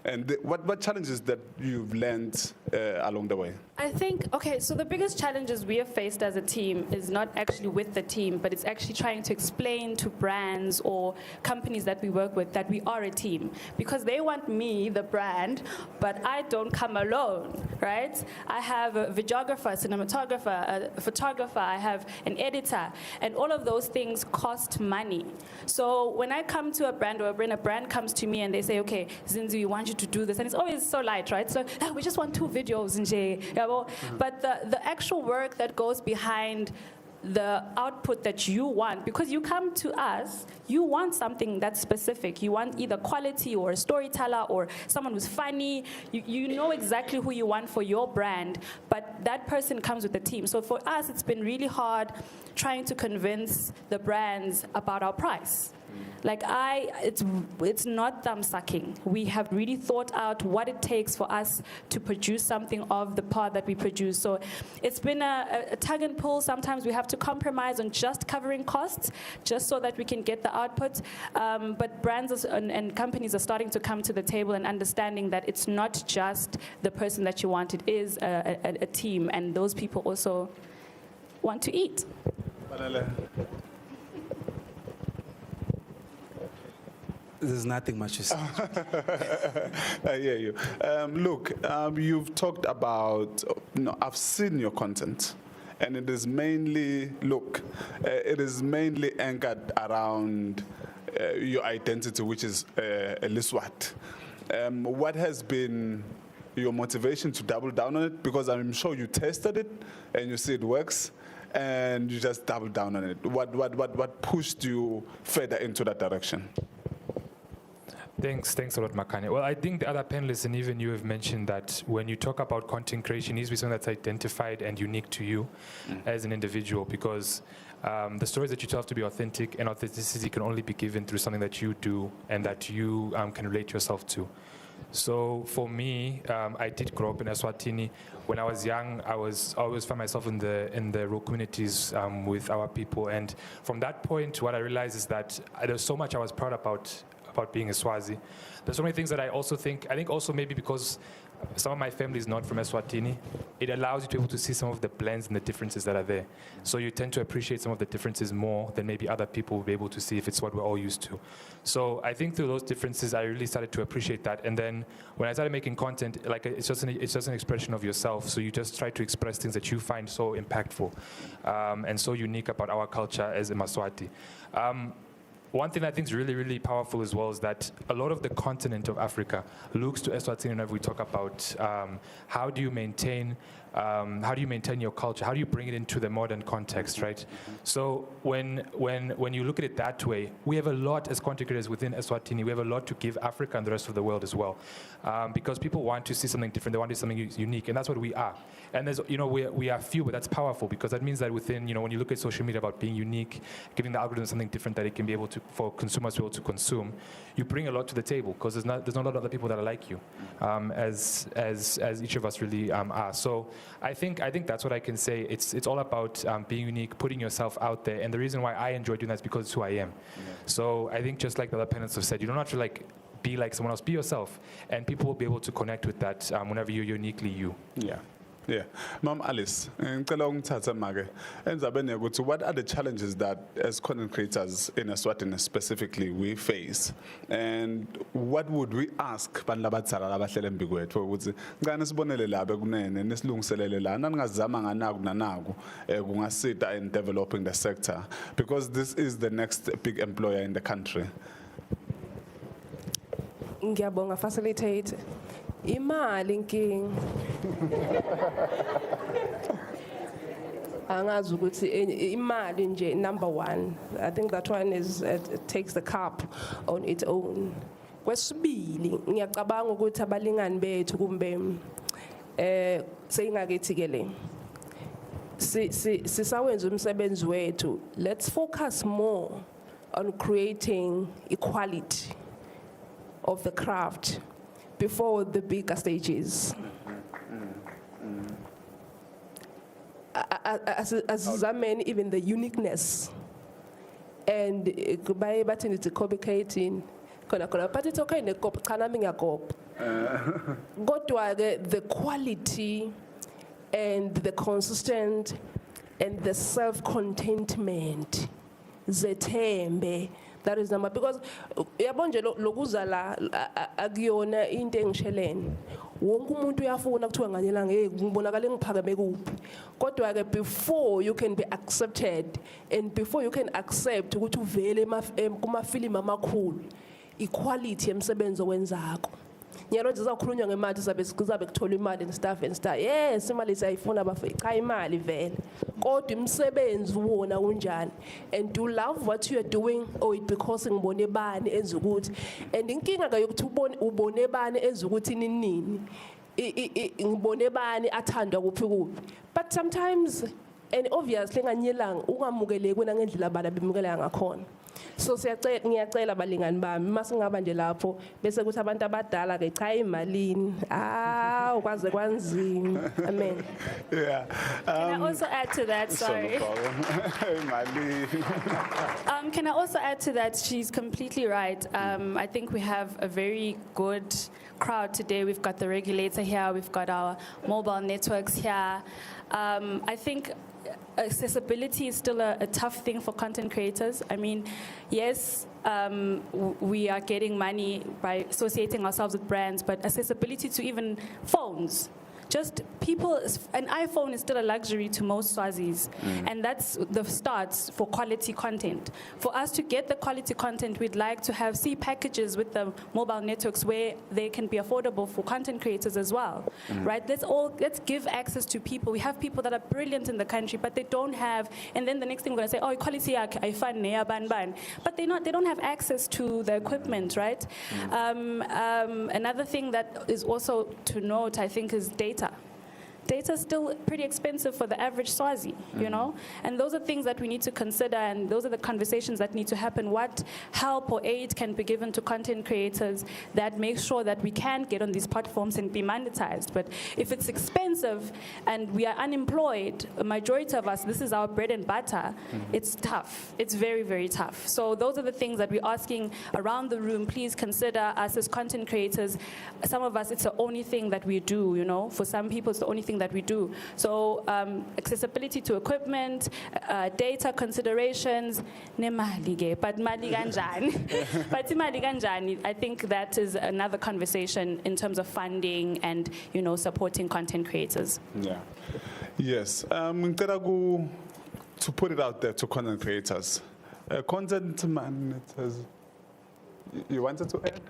And what challenges that you've learned along the way? I think, okay, so the biggest challenges we have faced as a team is not actually with the team, but it's actually trying to explain to brands or companies that we work with that we are a team. Because they want me, the brand, but I don't come alone, right? I have a videographer, a cinematographer, a photographer, I have an editor, and all of those things cost money. So when I come to a brand, or when a brand comes to me and they say, okay, Zinzi, we want you to do this, and it's always so light, right? So we just want 2 videos, but the actual work that goes behind the output that you want, because you come to us, you want something that's specific. You want either quality or a storyteller or someone who's funny. You know exactly who you want for your brand, but that person comes with a team. So for us, it's been really hard trying to convince the brands about our price. Like it's not thumb sucking. We have really thought out what it takes for us to produce something of the part that we produce. So it's been a tug and pull. Sometimes we have to compromise on just covering costs, just so that we can get the output. But brands and companies are starting to come to the table and understanding that it's not just the person that you want. It is a team, and those people also want to eat. There's nothing much to say. I hear you. Look, you've talked about, I've seen your content, and it is mainly, it is mainly anchored around your identity, which is Eswat. What has been your motivation to double down on it? Because I'm sure you tested it, and you see it works, and you just double down on it. What pushed you further into that direction? Thanks a lot, Makane. Well, I think the other panelists and even you have mentioned that when you talk about content creation, it needs to be something that's identified and unique to you as an individual, because the stories that you tell have to be authentic, and authenticity can only be given through something that you do and that you can relate yourself to. So for me, I did grow up in Eswatini. When I was young, I always found myself in the rural communities with our people, and from that point, what I realized is that there's so much I was proud about being a Swazi. There's so many things that I think also maybe because some of my family is not from Eswatini, it allows you to be able to see some of the blends and the differences that are there. So you tend to appreciate some of the differences more than maybe other people will be able to see if it's what we're all used to. So I think through those differences, I really started to appreciate that. And then when I started making content, like it's just an expression of yourself. So you just try to express things that you find so impactful and so unique about our culture as a Maswati. One thing I think is really, really powerful as well is that a lot of the continent of Africa looks to Eswatini whenever we talk about how do you maintain your culture? How do you bring it into the modern context, right? So when you look at it that way, we have a lot as content creators within Eswatini. We have a lot to give Africa and the rest of the world as well, because people want to see something different. They want to see something unique, and that's what we are. And there's, we are few, but that's powerful because that means that within, when you look at social media about being unique, giving the algorithm something different that it can be able to, for consumers to be able to consume, you bring a lot to the table because there's not a lot of other people that are like you, as each of us really are. So I think that's what I can say. It's all about being unique, putting yourself out there, and the reason why I enjoy doing that is because it's who I am. Yeah. So I think just like the other panelists have said, you don't have to be like someone else, be yourself, and people will be able to connect with that whenever you're uniquely you. Yeah. Yeah, Ma'am Alice, ngicela ungithathe make endzabeni yokuthi what are the challenges that as content creators in Eswatini specifically we face, and what would we ask bantu labadzala labahlele embi kwethu ukuthi ngani sibonele labe kunene nisilungiselele la naningazama nganaku nanaku kungasita in developing the sector, because this is the next big employer in the country. Ngiyabonga facilitate. Imali inking. Angazi ukuthi imali nje number one. I think that one is takes the cup on its own. Kwesibili ngiyacabanga ukuthi abalingani bethu kumbe seyingakethi ke le. Sisawenza umsebenzi wethu. Let's focus more on creating equality of the craft before the bigger stages. As even the uniqueness and by button it's complicating, but it's okay. The quality and the consistent and the self-contentment, zetembe. That is number, because yabonje lokuza la akuyona into engishelene wonke umuntu uyafuna kuthiwa nganyela ngibonakala ngiphakeme kuphi kodwa ke before you can be accepted and before you can accept ukuthi uvele kumafilimu amakhulu equality emsebenzi owenzako nyalo nje zakhulunywa ngemali sizabe kuthola imali and stuff. Yes, imali siyayifuna bafethu cha imali vele kodwa imsebenzi wona unjani and do love what you are doing or it because ngibone bani enza ukuthi and inkinga ke yokuthi ubone bani enza ukuthi nini ngibone bani athandwa kuphi kuphi but sometimes and obviously nganyelanga ungamukeleki wena ngendlela abala bemukela ngakhona. So ngiyacela balingani bami masingaba nje lapho bese kuthi abantu abadala ke cha imalini ukwaze kwanzima. Amen. Yeah. Can I also add to that? Sorry. Can I also add to that? She's completely right. I think we have a very good crowd today. We've got the regulator here. We've got our mobile networks here. I think accessibility is still a tough thing for content creators. I mean, yes, we are getting money by associating ourselves with brands, but accessibility to even phones. Just people, an iPhone is still a luxury to most Swazis, and that's the starts for quality content. For us to get the quality content, we'd like to have packages with the mobile networks where they can be affordable for content creators as well, right? Let's give access to people. We have people that are brilliant in the country, but they don't have, and then the next thing we're gonna say, oh, quality I find ban, but they don't have access to the equipment, right? Another thing that is also to note, I think, is data. Data is still pretty expensive for the average Swazi, you know? And those are things that we need to consider, and those are the conversations that need to happen. What help or aid can be given to content creators that make sure that we can get on these platforms and be monetized? But if it's expensive and we are unemployed, a majority of us, this is our bread and butter, it's tough. It's very, very tough. So those are the things that we're asking around the room. Please consider us as content creators. Some of us, it's the only thing that we do, you know? For some people, it's the only thing that we do. So accessibility to equipment, data considerations, but mali kanjani, I think that is another conversation in terms of funding and, you know, supporting content creators. Yeah. Yes. To put it out there to content creators. Content monitors. You wanted to add?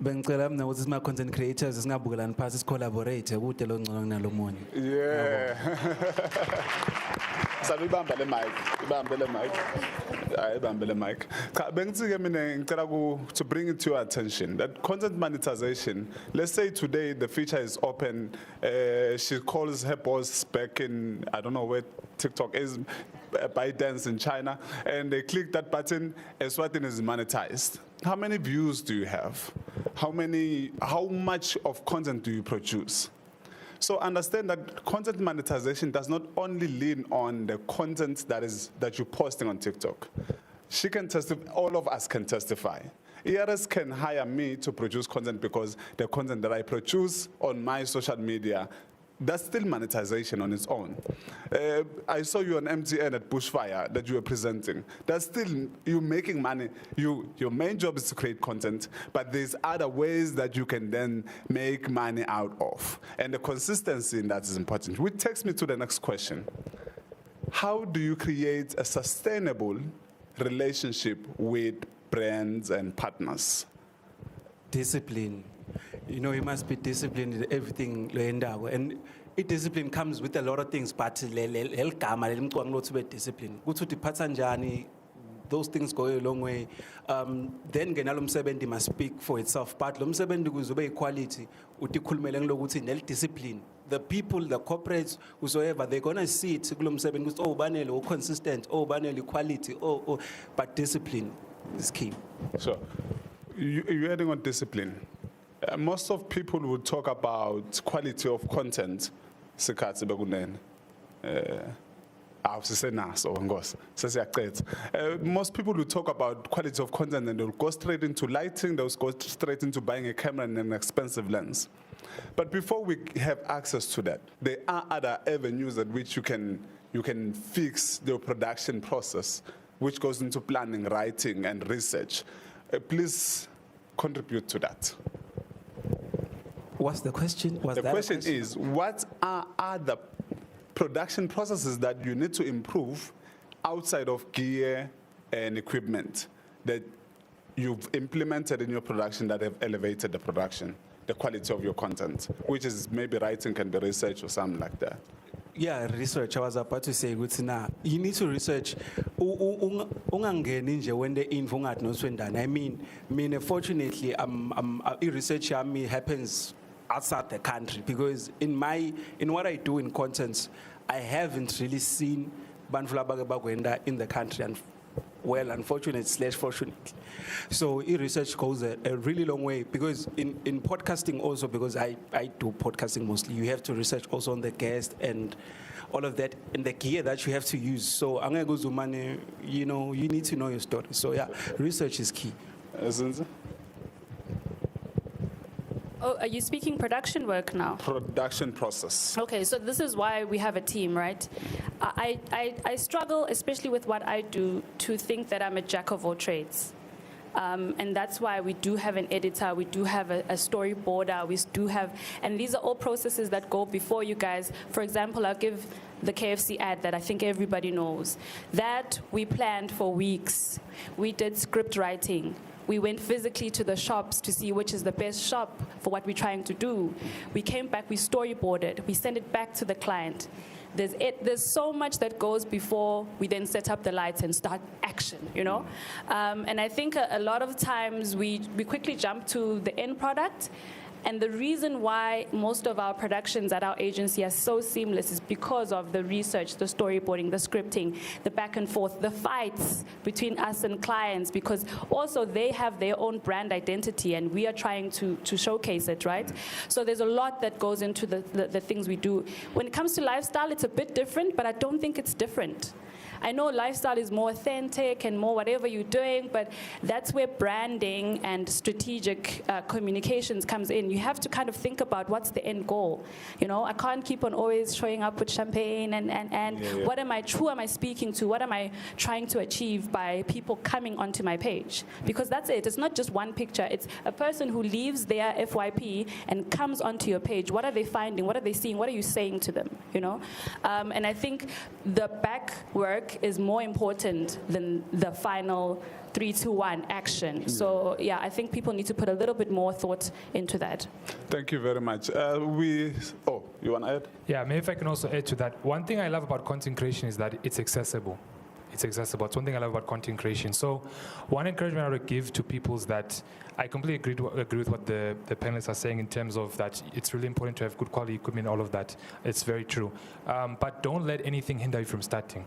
Bengicela mina ukuthi sima content creators singabukelani phasi collaborate kude lo ngcono kunalo munye. Yeah. Salibamba le mic. Ibambe le mic. Ibambe le mic. Cha bengitsike mina ngicela to bring it to your attention that content monetization, let's say today the feature is open, she calls her boss back in, I don't know where TikTok is, ByteDance in China, and they click that button, Eswatini is monetized. How many views do you have? How much of content do you produce? So understand that content monetization does not only lean on the content that you're posting on TikTok. She can testify, all of us can testify. ERS can hire me to produce content because the content that I produce on my social media, that's still monetization on its own. I saw you on MTN at Bushfire that you were presenting. That's still you making money. Your main job is to create content, but there's other ways that you can then make money out of. And the consistency in that is important. Which takes me to the next question. How do you create a sustainable relationship with brands and partners? Discipline. You know, you must be disciplined in everything. And discipline comes with a lot of things, but discipline. Those things go a long way. Then genalo msebenzi must speak for itself. But lo msebenzi kuzobe equality, utikhulumele ngilokuthi discipline. The people, the corporates, whosoever, they're gonna see it. Oh, banele, oh, consistent, oh, banele, equality, oh, but discipline is key. So, you're adding on discipline. Most of people would talk about quality of content. Most people will talk about quality of content and they'll go straight into lighting, they'll go straight into buying a camera and an expensive lens. But before we have access to that, there are other avenues at which you can fix the production process, which goes into planning, writing, and research. Please contribute to that. What's the question? The question is, what are other production processes that you need to improve outside of gear and equipment that you've implemented in your production that have elevated the production, the quality of your content, which is maybe writing, can be research or something like that? Yeah, research. I was about to say, you need to research. Ungangeni nje when the info ungathi noswendana. I mean, fortunately, research happens outside the country because in what I do in content, I haven't really seen Banfula Bagwenda in the country, and well, unfortunately/fortunately. So research goes a really long way because in podcasting also, because I do podcasting mostly, you have to research also on the guest and all of that and the gear that you have to use. So you know, you need to know your story. So yeah, research is key. Oh, are you speaking production work now? Production process. Okay, so this is why we have a team, right? I struggle, especially with what I do, to think that I'm a jack of all trades. And that's why we do have an editor, we do have a storyboarder, we do have, and these are all processes that go before you guys. For example, I'll give the KFC ad that I think everybody knows. That we planned for weeks. We did script writing. We went physically to the shops to see which is the best shop for what we're trying to do. We came back, we storyboarded, we sent it back to the client. There's so much that goes before we then set up the lights and start action, you know? And I think a lot of times we quickly jump to the end product. And the reason why most of our productions at our agency are so seamless is because of the research, the storyboarding, the scripting, the back and forth, the fights between us and clients, because also they have their own brand identity and we are trying to showcase it, right? So there's a lot that goes into the things we do. When it comes to lifestyle, it's a bit different, but I don't think it's different. I know lifestyle is more authentic and more whatever you're doing, but that's where branding and strategic communications comes in. You have to kind of think about what's the end goal. You know, I can't keep on always showing up with champagne and what am I, who am I speaking to? What am I trying to achieve by people coming onto my page? Because that's it. It's not just one picture. It's a person who leaves their FYP and comes onto your page. What are they finding? What are they seeing? What are you saying to them? You know? And I think the back work is more important than the final 3, 2, 1 action. So yeah, I think people need to put a little bit more thought into that. Thank you very much. You want to add? Yeah, maybe if I can also add to that. One thing I love about content creation is that it's accessible. It's accessible. It's one thing I love about content creation. So one encouragement I would give to people is that I completely agree with what the panelists are saying in terms of that it's really important to have good quality equipment, all of that. It's very true. But don't let anything hinder you from starting.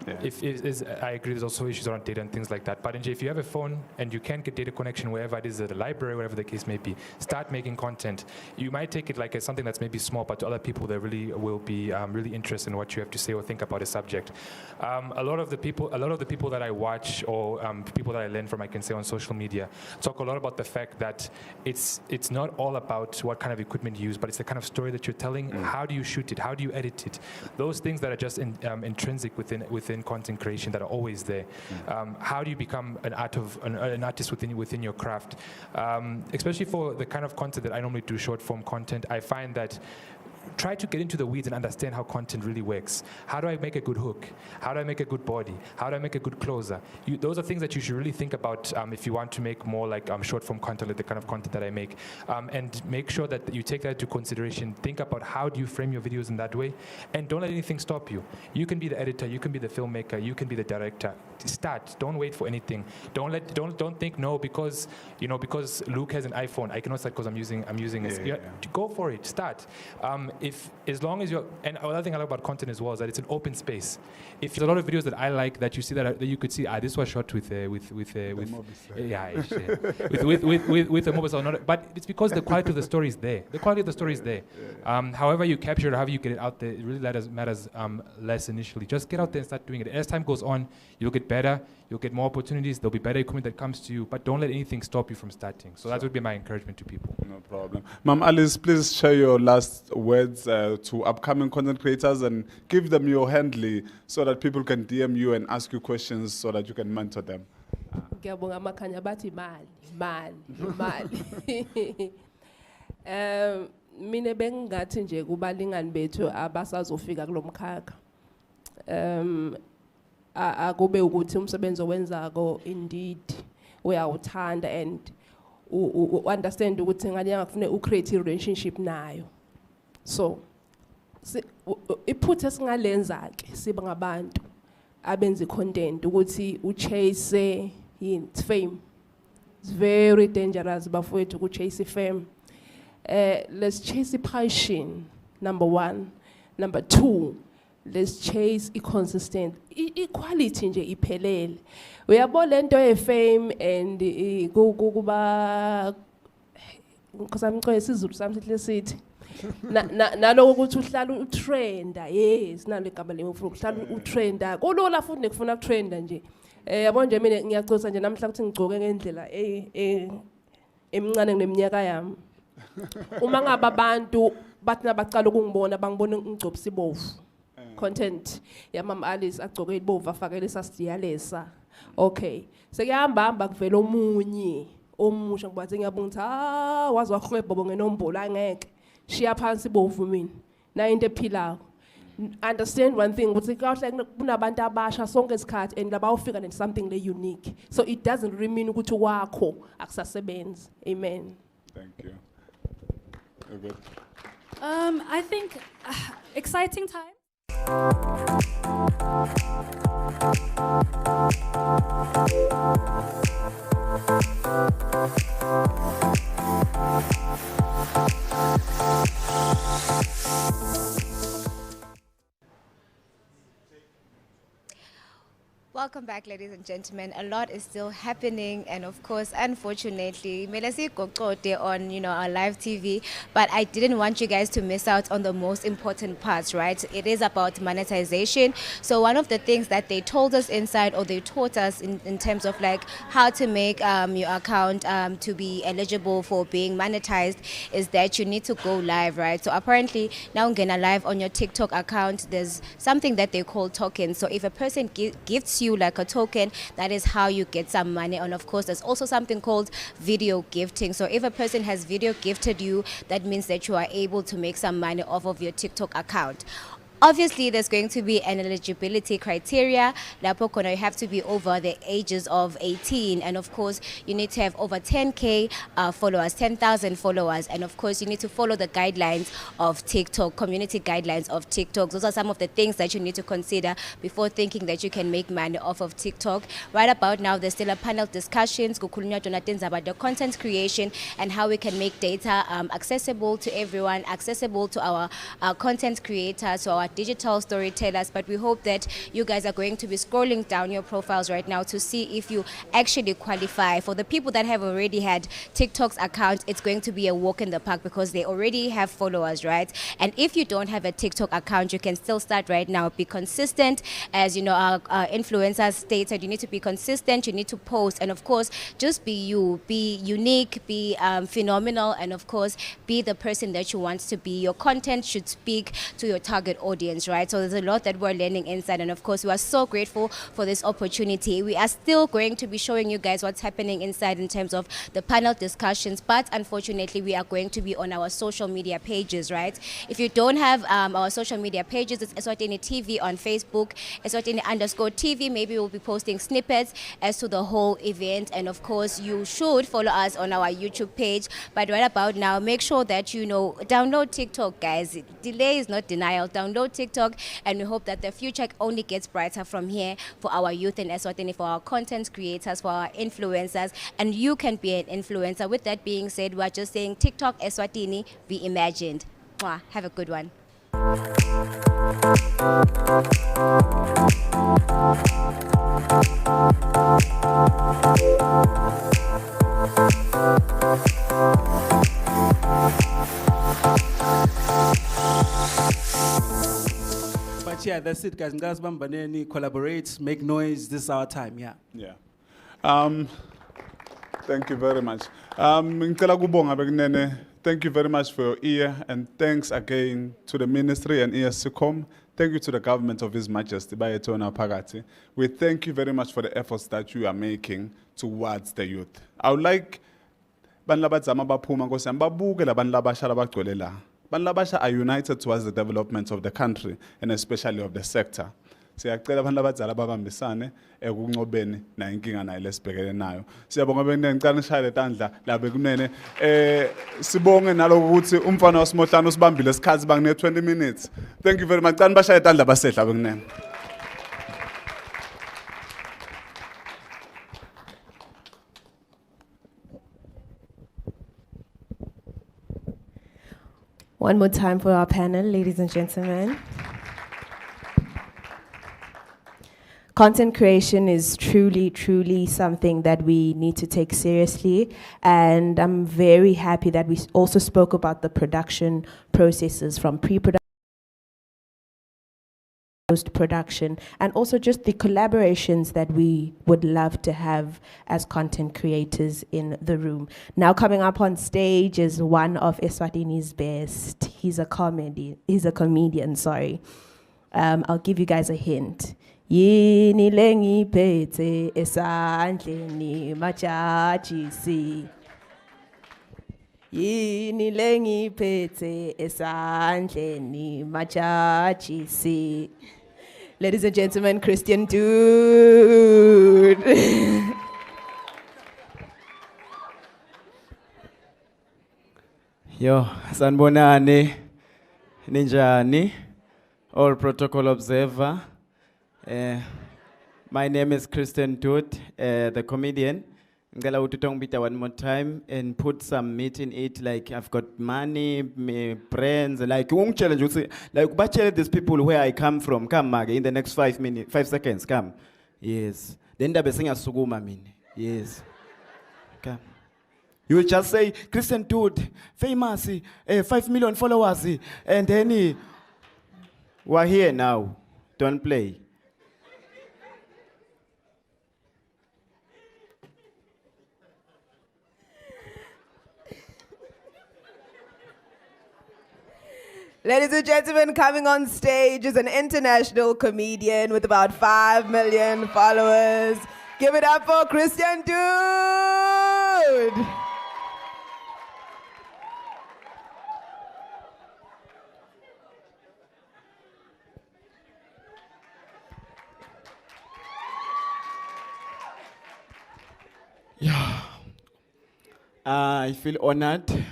I agree, there's also issues around data and things like that. But if you have a phone and you can get data connection wherever it is, at a library, whatever the case may be, start making content. You might take it like as something that's maybe small, but to other people, they really will be really interested in what you have to say or think about a subject. A lot of the people that I watch or people that I learn from, I can say on social media, talk a lot about the fact that it's not all about what kind of equipment you use, but it's the kind of story that you're telling. How do you shoot it? How do you edit it? Those things that are just intrinsic within content creation that are always there. How do you become an artist within your craft? Especially for the kind of content that I normally do, short form content, I find that try to get into the weeds and understand how content really works. How do I make a good hook? How do I make a good body? How do I make a good closer? Those are things that you should really think about if you want to make more like short form content, like the kind of content that I make. And make sure that you take that into consideration. Think about how do you frame your videos in that way, and don't let anything stop you. You can be the editor, you can be the filmmaker, you can be the director. Start. Don't wait for anything. Don't think no because Luke has an iPhone, I cannot start because I'm using this. Go for it. Start. As long as you're, and another thing I like about content as well is that it's an open space. If there's a lot of videos that I like that you see that you could see, this was shot with a mobile, not, but it's because the quality of the story is there. The quality of the story is there. However you capture it, however you get it out there, it really matters less initially. Just get out there and start doing it. As time goes on, you'll get better. You'll get more opportunities. There'll be better equipment that comes to you, but don't let anything stop you from starting. So that would be my encouragement to people. No problem. Ma'am Alice, please share your last words to upcoming content creators and give them your handle so that people can DM you and ask you questions so that you can mentor them. Ngiyabonga amakhanya bathi imali. Mina bengingathi nje kubalingani bethu abasazofika kulomkhakha. Akube ukuthi umsebenzi owenzako indeed uyawuthanda and understand ukuthi ngani ngakufune ucreate a relationship nayo. So iphutha singalenza ke siba ngabantu abenza content ukuthi uchase fame. It's very dangerous bafowethu ukuchase fame. Let's chase passion, number 1. Number 2, let's chase consistent. Equality nje iphelele. Uyabona lento ye-fame and kuba nkosamcwe isizulu sami sithi naloko ukuthi uhlala utrenda, yes nalo igama lemi ufuna uhlala utrenda. Kulula futhi nekufuna ukutrenda nje. Yabo nje mina ngiyacosa nje namhla ukuthi ngigcoke ngendlela emncane kuneminyaka yami. Uma ngaba abantu bathi nabacala ukungibona bangibona ngigcoba sibovu. Content ya Mama Alice agcoke ibovu afakele sasiyalesa. Okay. Sekuyahamba kuvela omunye omusha ngibathi ngiyabonga ukuthi wazi wahlwebha ngenombolo angeke. Shiya phansi ibovu mina. Na into ephilayo. Understand one thing, ukuthi kahle kunabantu abasha sonke isikhathi and labawufika and something le unique. So it doesn't really mean ukuthi wakho akusasebenzi. Amen. Thank you. You're good. I think exciting time. Welcome back, ladies and gentlemen. A lot is still happening, and of course, unfortunately, Melasi Gokote on our live TV. But I didn't want you guys to miss out on the most important parts, right? It is about monetization. So one of the things that they told us inside, or they taught us in terms of like how to make your account to be eligible for being monetized, is that you need to go live, right? So apparently now Ngena live on your TikTok account, there's something that they call tokens. So if a person gifts you like a token, that is how you get some money. And of course, there's also something called video gifting. So if a person has video gifted you, that means that you are able to make some money off of your TikTok account. Obviously, there's going to be an eligibility criteria. You have to be over the ages of 18. And of course, you need to have over 10K followers, 10,000 followers. And of course, you need to follow the guidelines of TikTok, community guidelines of TikTok. Those are some of the things that you need to consider before thinking that you can make money off of TikTok. Right about now, there's still a panel discussions about the content creation and how we can make data accessible to everyone, accessible to our content creators, so our our digital storytellers, but we hope that you guys are going to be scrolling down your profiles right now to see if you actually qualify. For the people that have already had TikTok's account, it's going to be a walk in the park because they already have followers, right? And if you don't have a TikTok account, you can still start right now. Be consistent. As you know, our influencers stated, you need to be consistent, you need to post, and of course, just be you, be unique, be phenomenal, and of course, be the person that you want to be. Your content should speak to your target audience, right? So there's a lot that we're learning inside, and of course, we are so grateful for this opportunity. We are still going to be showing you guys what's happening inside in terms of the panel discussions, but unfortunately, we are going to be on our social media pages, right? If you don't have our social media pages, it's Eswatini TV on Facebook, Eswatini_TV. Maybe we'll be posting snippets as to the whole event, and of course, you should follow us on our YouTube page. But right about now, make sure that you know, download TikTok, guys. Delay is not denial. Download TikTok, and we hope that the future only gets brighter from here for our youth in Eswatini, for our content creators, for our influencers, and you can be an influencer. With that being said, we're just saying TikTok Eswatini reimagined. Mwah. Have a good one. But yeah, that's it, guys. Guys, bambaneni, collaborate, make noise. This is our time. Yeah. Yeah. Thank you very much. Ngicela ukubonga bekunene. Thank you very much for your ear, and thanks again to the ministry and ESCOM. Thank you to the government of His Majesty, Bayetona Pagati. We thank you very much for the efforts that you are making towards the youth. I would like Banlabazama Bapuma Gosam Babuke Banlabasha Labakwelela. Banlabasha are united towards the development of the country and especially of the sector. Siyacela abantu abadala babambisane ekunqobeni na inkinga nayo lesibhekene nayo. Siyabonga benene ngicela nishayele tandla la bekunene sibonge naloko ukuthi umfana waSimohlano usibambile isikhathi bangine 20 minutes. Thank you very much. Ngicela bashaye tandla basedla bekunene. One more time for our panel, ladies and gentlemen. Content creation is truly, truly something that we need to take seriously. And I'm very happy that we also spoke about the production processes from pre-production, post-production, and also just the collaborations that we would love to have as content creators in the room. Now coming up on stage is one of Eswatini's best. He's a comedian, sorry. I'll give you guys a hint. Yini lengi pete esandleni majajisi. Yini lengi pete esandleni majajisi. Ladies and gentlemen, Christian Dude. Yo, sanibonani, ninjani, all protocol observer. My name is Christian Dude, the comedian. Ngicela ukuthi ungibita one more time and put some meat in it, like I've got money, friends, like ungitshele nje ukuthi like batshele these people where I come from. Come mage in the next 5 seconds, come. Yes. Then ndabe sengiyasukuma mina. Yes. Come. You will just say, Christian Dude, famous, 5 million followers, and then we're here now. Don't play. Ladies and gentlemen, coming on stage is an international comedian with about 5 million followers. Give it up for Christian Dude. Yeah. I feel honored.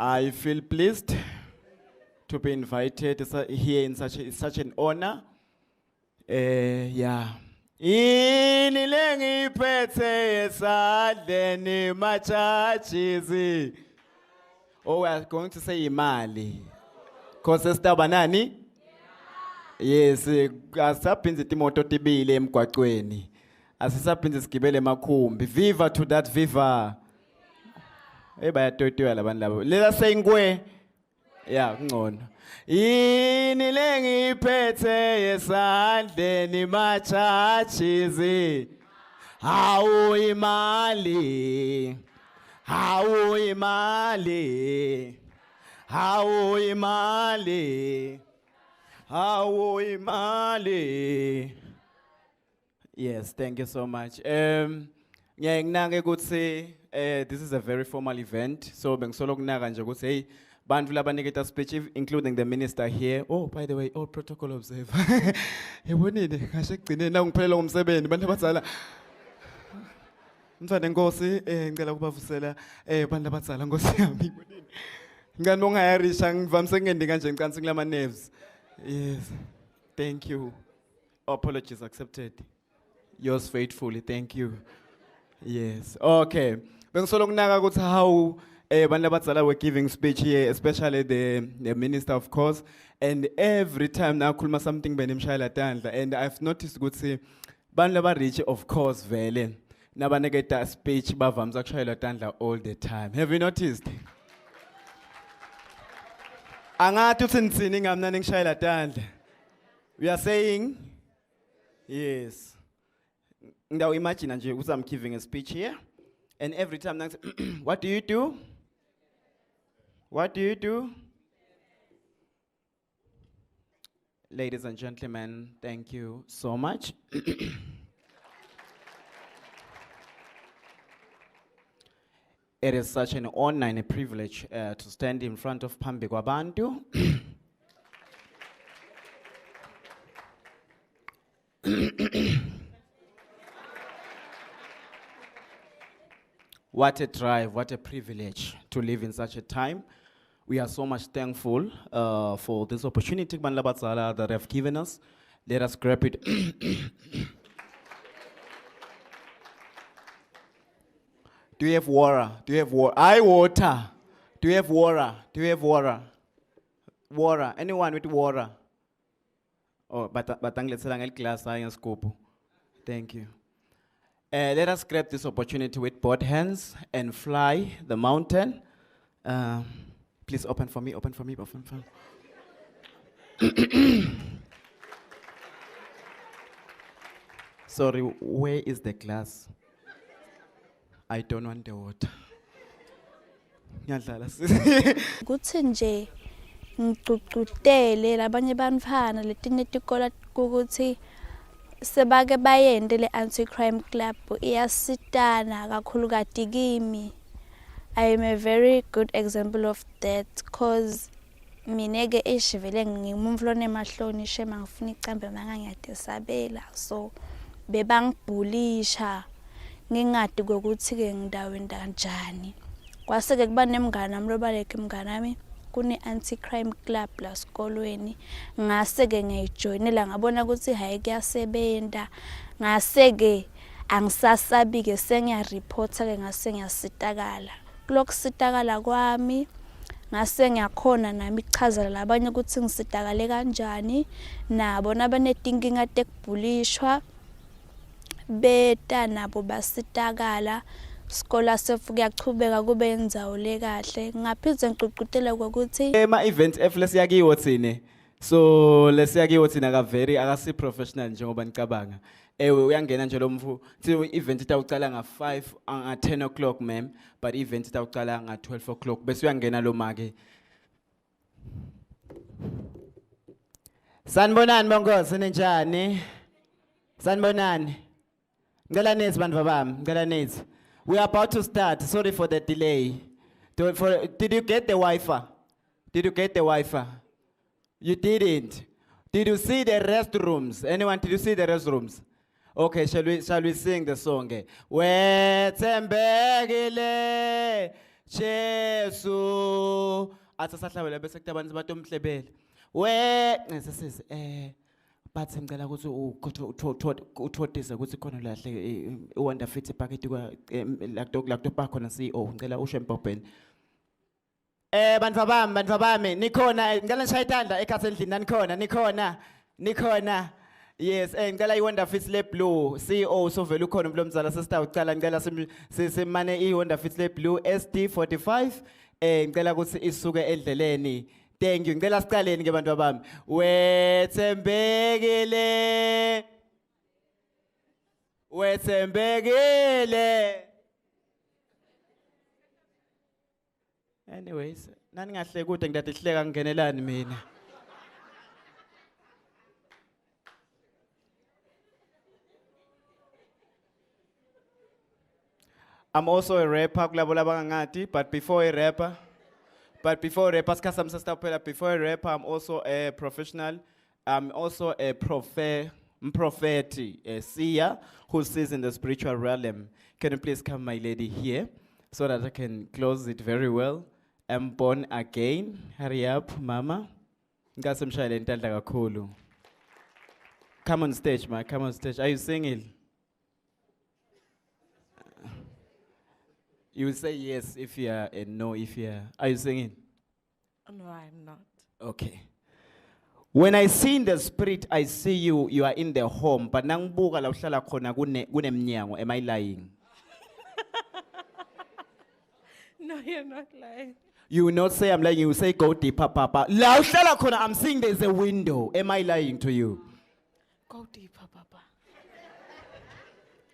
I feel pleased to be invited here in it's such an honor. Yeah. Inilengi pete esadleni machachizi. Oh, we are going to say imali. Cause banani? Yes, asaphinze imoto tibile emgwaqweni. Asisaphinze sigibele emakhumbi. Viva to that viva. Bayatotoya labantu labo. Let us say ngwe. Yeah, ngcono. Yini lengiphethe esandleni machachizi. Hawu imali. Hawu imali. Hawu imali. Hawu imali. Yes, thank you so much. Nginake ukuthi this is a very formal event, so bengisolo kunaka nje ukuthi hey bantu labaniketa speech including the minister here. Oh, by the way, all protocol observer. Yebonile ngasho ekugcineni la ngiphelela umsebenzi bantu abadala. Mfana enkosi ngicela ukubavusela bantu abadala nkosi yami yibonile. Ngani ongayirisha ngivamise ngendi kanje ngicantsi kulama nerves. Yes. Thank you. Apologies accepted. Yours faithfully. Thank you. Yes. Okay. Bengisolo kunaka ukuthi how bantu abadala were giving speech here, especially the minister of course, and every time nakhuluma something benimshayela tandla, and I've noticed ukuthi bantu abarich of course vele nabaneketa speech bavamza kushayela tandla all the time. Have you noticed? Angathi uthi ntsini ngamnani ngishayela tandla. We are saying yes. Now imagine nje ukuthi I'm giving a speech here, and every time what do you do? What do you do? Ladies and gentlemen, thank you so much. It is such an honor and a privilege to stand in front of Phambi kwabantu. What a drive, what a privilege to live in such a time. We are so much thankful for this opportunity that they have given us. Let us grab it. Do you have water? Do you have water? I water. Do you have water? Do you have water? Water. Anyone with water? Oh, but let's say glass science scope. Thank you. Let us grab this opportunity with both hands and fly the mountain. Please open for me, open for me, open for me. Sorry, where is the glass? I don't want the water. Kuthi nje ngicutele labanye bantfana letinye tikolo ukuthi sebake bayende le anti-crime club iyasitana kakhulukati kimi. I am a very good example of that cause mineke eshivele ngimuntu lonemahloni mangifuna icambe mangangiyadesabela so bebangibhulisha ngingadi kokuthi ke ngidawe kanjani. Kwase ke kuba nemngane nami lobaleke mngane nami kune anti-crime club la sikolweni ngase ke ngiyajoinela ngabona ukuthi hayi kuyasebenza ngase ke angisasabi ke sengiyareporta ke ngase ngiyasitakala kulokusitakala kwami ngase ngiyakhona nami ichazela labanye ukuthi ngisitakale kanjani nabo nabanetinkinga tekubhulishwa beta nabo basitakala Skola sefu kuyachubeka kube indzawo lekahle ngaphize ngicucutela ukuthi ema events lesiyakiwo thine so lesiyakiwo thina aka very akasi professional njengoba ngicabanga uyangena nje lo mfu thi event itawucala nga5 nga 10 o'clock ma'am but event itawucala nga 12 o'clock bese uyangena lo make Sanibonani bongozi ninjani Sanibonani ngicela nithi bantu bami ngicela nithi we are about to start. Sorry for the delay. Did you get the Wi-Fi? Did you get the Wi-Fi? You didn't. Did you see the restrooms? Anyone, did you see the restrooms? Okay, shall we sing the song? Wethembekile Jesu. Atsasahlabela bese kutabantu batomhlebele. But ngicela ukuthi uthodise ukuthi khona lahle uwanda fit packet kwa laptop back khona CEO ngicela usho empopeni Bantu bami, nikhona, ngicela nishaya itandla ekhaya endlini, nikhona. Yes, ngicela iWonder Fit le Blue, CEO sovela ukhona umuntu omzala sesita ucala ngicela simane iWonder Fit le Blue SD45, ngicela ukuthi isuke endleleni. Thank you. Ngicela siqaleni ke bantu bami. Wethembekile. Anyways, nani ngahle kude ngidathi hleka ngingenelani mina. I'm also a rapper kulabo labangangati, but before a rapper, before a rapper, I'm also a professional. I'm also a prophet, a seer who sees in the spiritual realm. Can you please come, my lady, here so that I can close it very well? I'm born again. Hurry up, mama. Come on stage, ma. Come on stage. Are you singing? You will say yes if you are and no if you are. Are you singing? No, I'm not. Okay. When I see in the spirit, I see you are in the home. But nangbuka la uhlala khona kunemnyango. Am I lying? No, you're not lying. You will not say I'm lying. You will say go deeper, papa. La uhlala khona, I'm seeing there's a window. Am I lying to you? Go deeper, Papa.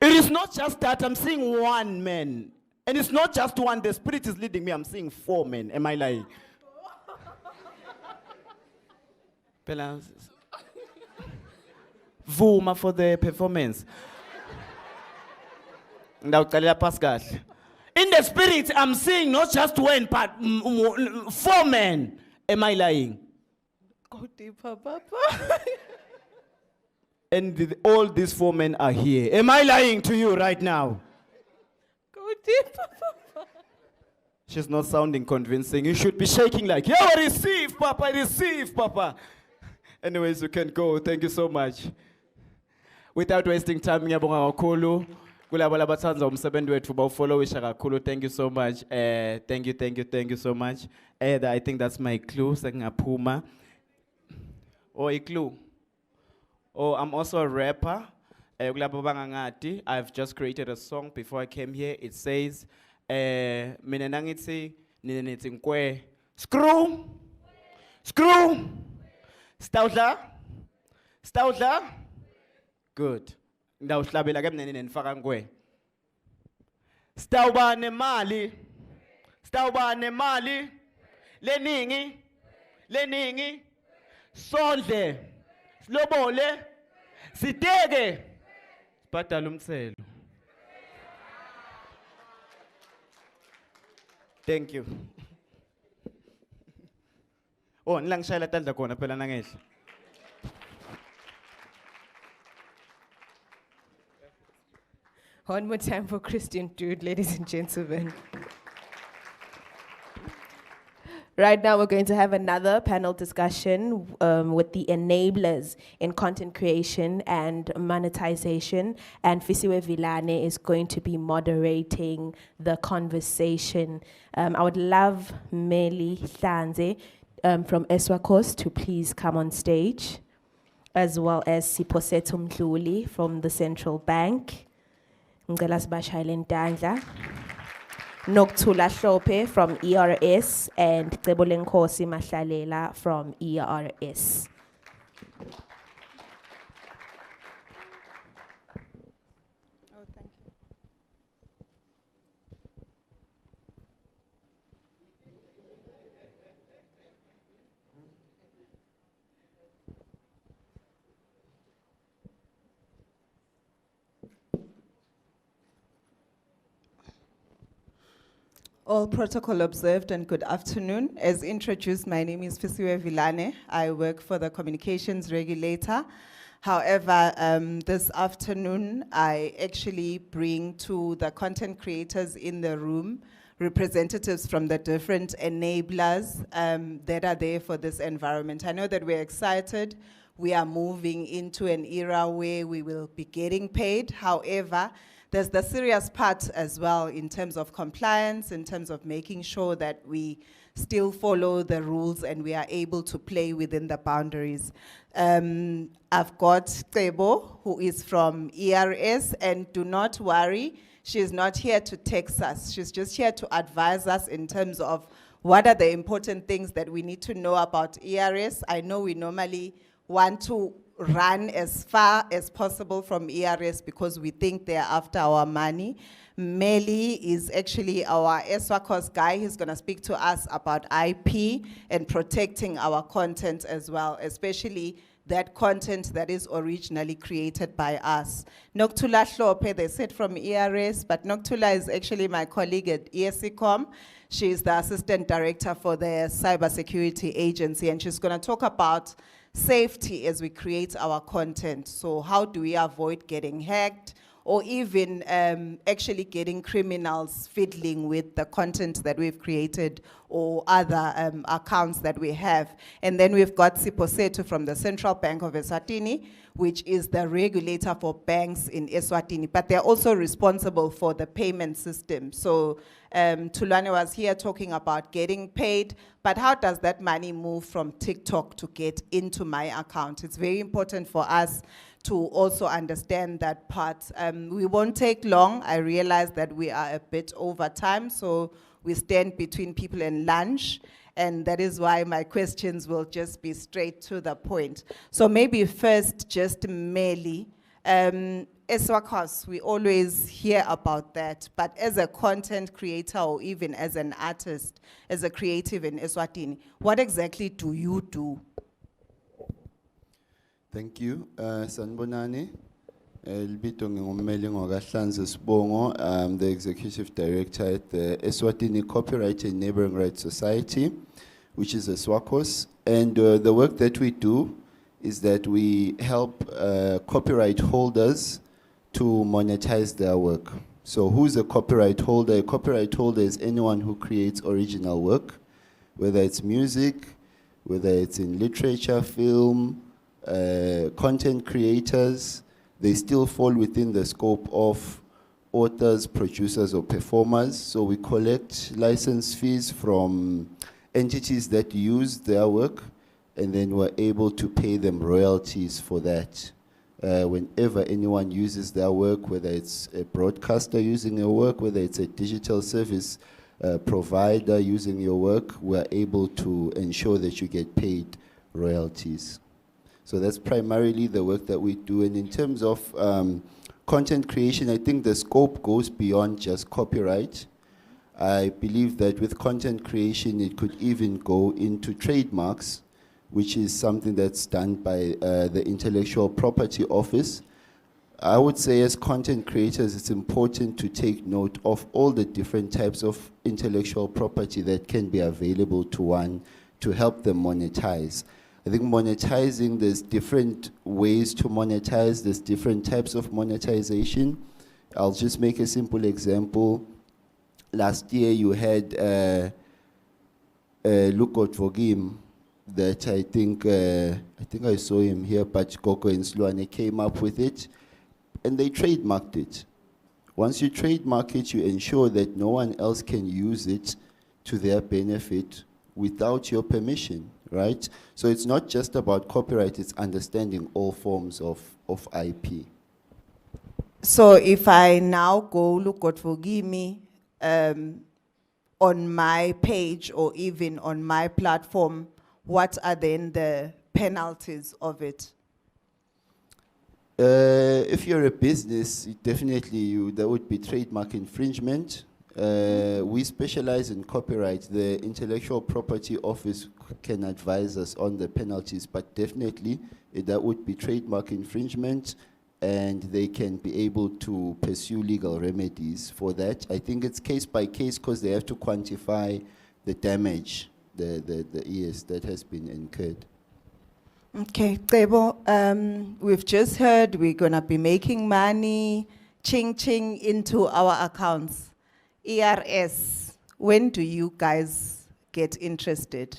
It is not just that. I'm seeing one man. And it's not just one. The spirit is leading me. I'm seeing 4 men. Am I lying? Vuma for the performance. Pascal. In the spirit, I'm seeing not just one, but 4 men. Am I lying? Go deeper, Papa. And all these 4 men are here. Am I lying to you right now? Go deeper, Papa. She's not sounding convincing. You should be shaking like, yeah, receive, Papa, receive, Papa. Anyways, you can go. Thank you so much. Without wasting time, ngiyabonga kakhulu. Kulabo labathanza umsebenzi wethu bawfollowisha kakhulu. Thank you so much. Thank you so much. I think that's my clue. Sengaphuma. Oh, a clue. Oh, I'm also a rapper. I've just created a song before I came here. It says, mina nangitsi ninenithi nkwe. Screw. Stawdla. Good. Ndawuhlabela ke mina nifaka nkwe. Stawba nemali. Leningi. Sondle. Slobole. Siteke. Sibhadala umthelo. Thank you. Oh, nilangishayela tandla khona phela nangehla. One more time for Christian Dude, ladies and gentlemen. Right now, we're going to have another panel discussion with the enablers in content creation and monetization. And Fisiwe Vilane is going to be moderating the conversation. I would love Meli Hlanze from Eswatini to please come on stage, as well as Siposeto Mdluli from the Central Bank. Ngicela sibashayele intandla. Nokuthula Hlope from ERS and Cebolenkosi Mahlalela from ERS. All protocol observed and good afternoon. As introduced, my name is Fisiwe Vilane. I work for the communications regulator. However, this afternoon, I actually bring to the content creators in the room representatives from the different enablers that are there for this environment. I know that we're excited. We are moving into an era where we will be getting paid. However, there's the serious part as well in terms of compliance, in terms of making sure that we still follow the rules and we are able to play within the boundaries. I've got Tebo, who is from ERS, and do not worry, she's not here to text us. She's just here to advise us in terms of what are the important things that we need to know about ERS. I know we normally want to run as far as possible from ERS because we think they're after our money. Meli is actually our Eswakos guy. He's gonna speak to us about IP and protecting our content as well, especially that content that is originally created by us. Noktula Hlope, they said from ERS, but Noktula is actually my colleague at ESCOM. She is the Assistant Director for the Cybersecurity Agency, and she's gonna talk about safety as we create our content. So how do we avoid getting hacked or even actually getting criminals fiddling with the content that we've created or other accounts that we have. And then we've got Siposetu from the Central Bank of Eswatini, which is the regulator for banks in Eswatini, but they're also responsible for the payment system. So Tulane was here talking about getting paid, but how does that money move from TikTok to get into my account? It's very important for us to also understand that part. We won't take long. I realize that we are a bit over time, so we stand between people and lunch, and that is why my questions will just be straight to the point. So maybe first, just Meli. Eswakos, we always hear about that, but as a content creator or even as an artist, as a creative in Eswatini, what exactly do you do? Thank you, Sanbonani. Elbito ngumeli ngokahlanza Sibongo. I'm the Executive Director at the Eswatini Copyright and Neighboring Rights Society, which is Eswakos. And the work that we do is that we help copyright holders to monetize their work. So who's a copyright holder? A copyright holder is anyone who creates original work, whether it's music, whether it's in literature, film, content creators. They still fall within the scope of authors, producers, or performers. So we collect license fees from entities that use their work, and then we're able to pay them royalties for that. Whenever anyone uses their work, whether it's a broadcaster using your work, whether it's a digital service provider using your work, we're able to ensure that you get paid royalties. So that's primarily the work that we do. And in terms of content creation, I think the scope goes beyond just copyright. I believe that with content creation, it could even go into trademarks, which is something that's done by the Intellectual Property Office. I would say as content creators, it's important to take note of all the different types of intellectual property that can be available to one to help them monetize. I think monetizing, there's different ways to monetize, there's different types of monetization. I'll just make a simple example. Last year you had Lukot Vogim, that I think I saw him here, but Koko and Sluane came up with it, and they trademarked it. Once you trademark it, you ensure that no one else can use it to their benefit without your permission, right? So it's not just about copyright, it's understanding all forms of IP. So if I now go look at Forgive on my page or even on my platform, what are then the penalties of it? If you're a business, definitely there would be trademark infringement. We specialize in copyright. The Intellectual Property Office can advise us on the penalties, but definitely that would be trademark infringement, and they can be able to pursue legal remedies for that. I think it's case by case because they have to quantify the damage, the ES that has been incurred. Okay, Tebo, we've just heard we're gonna be making money, ching into our accounts. ERS, when do you guys get interested?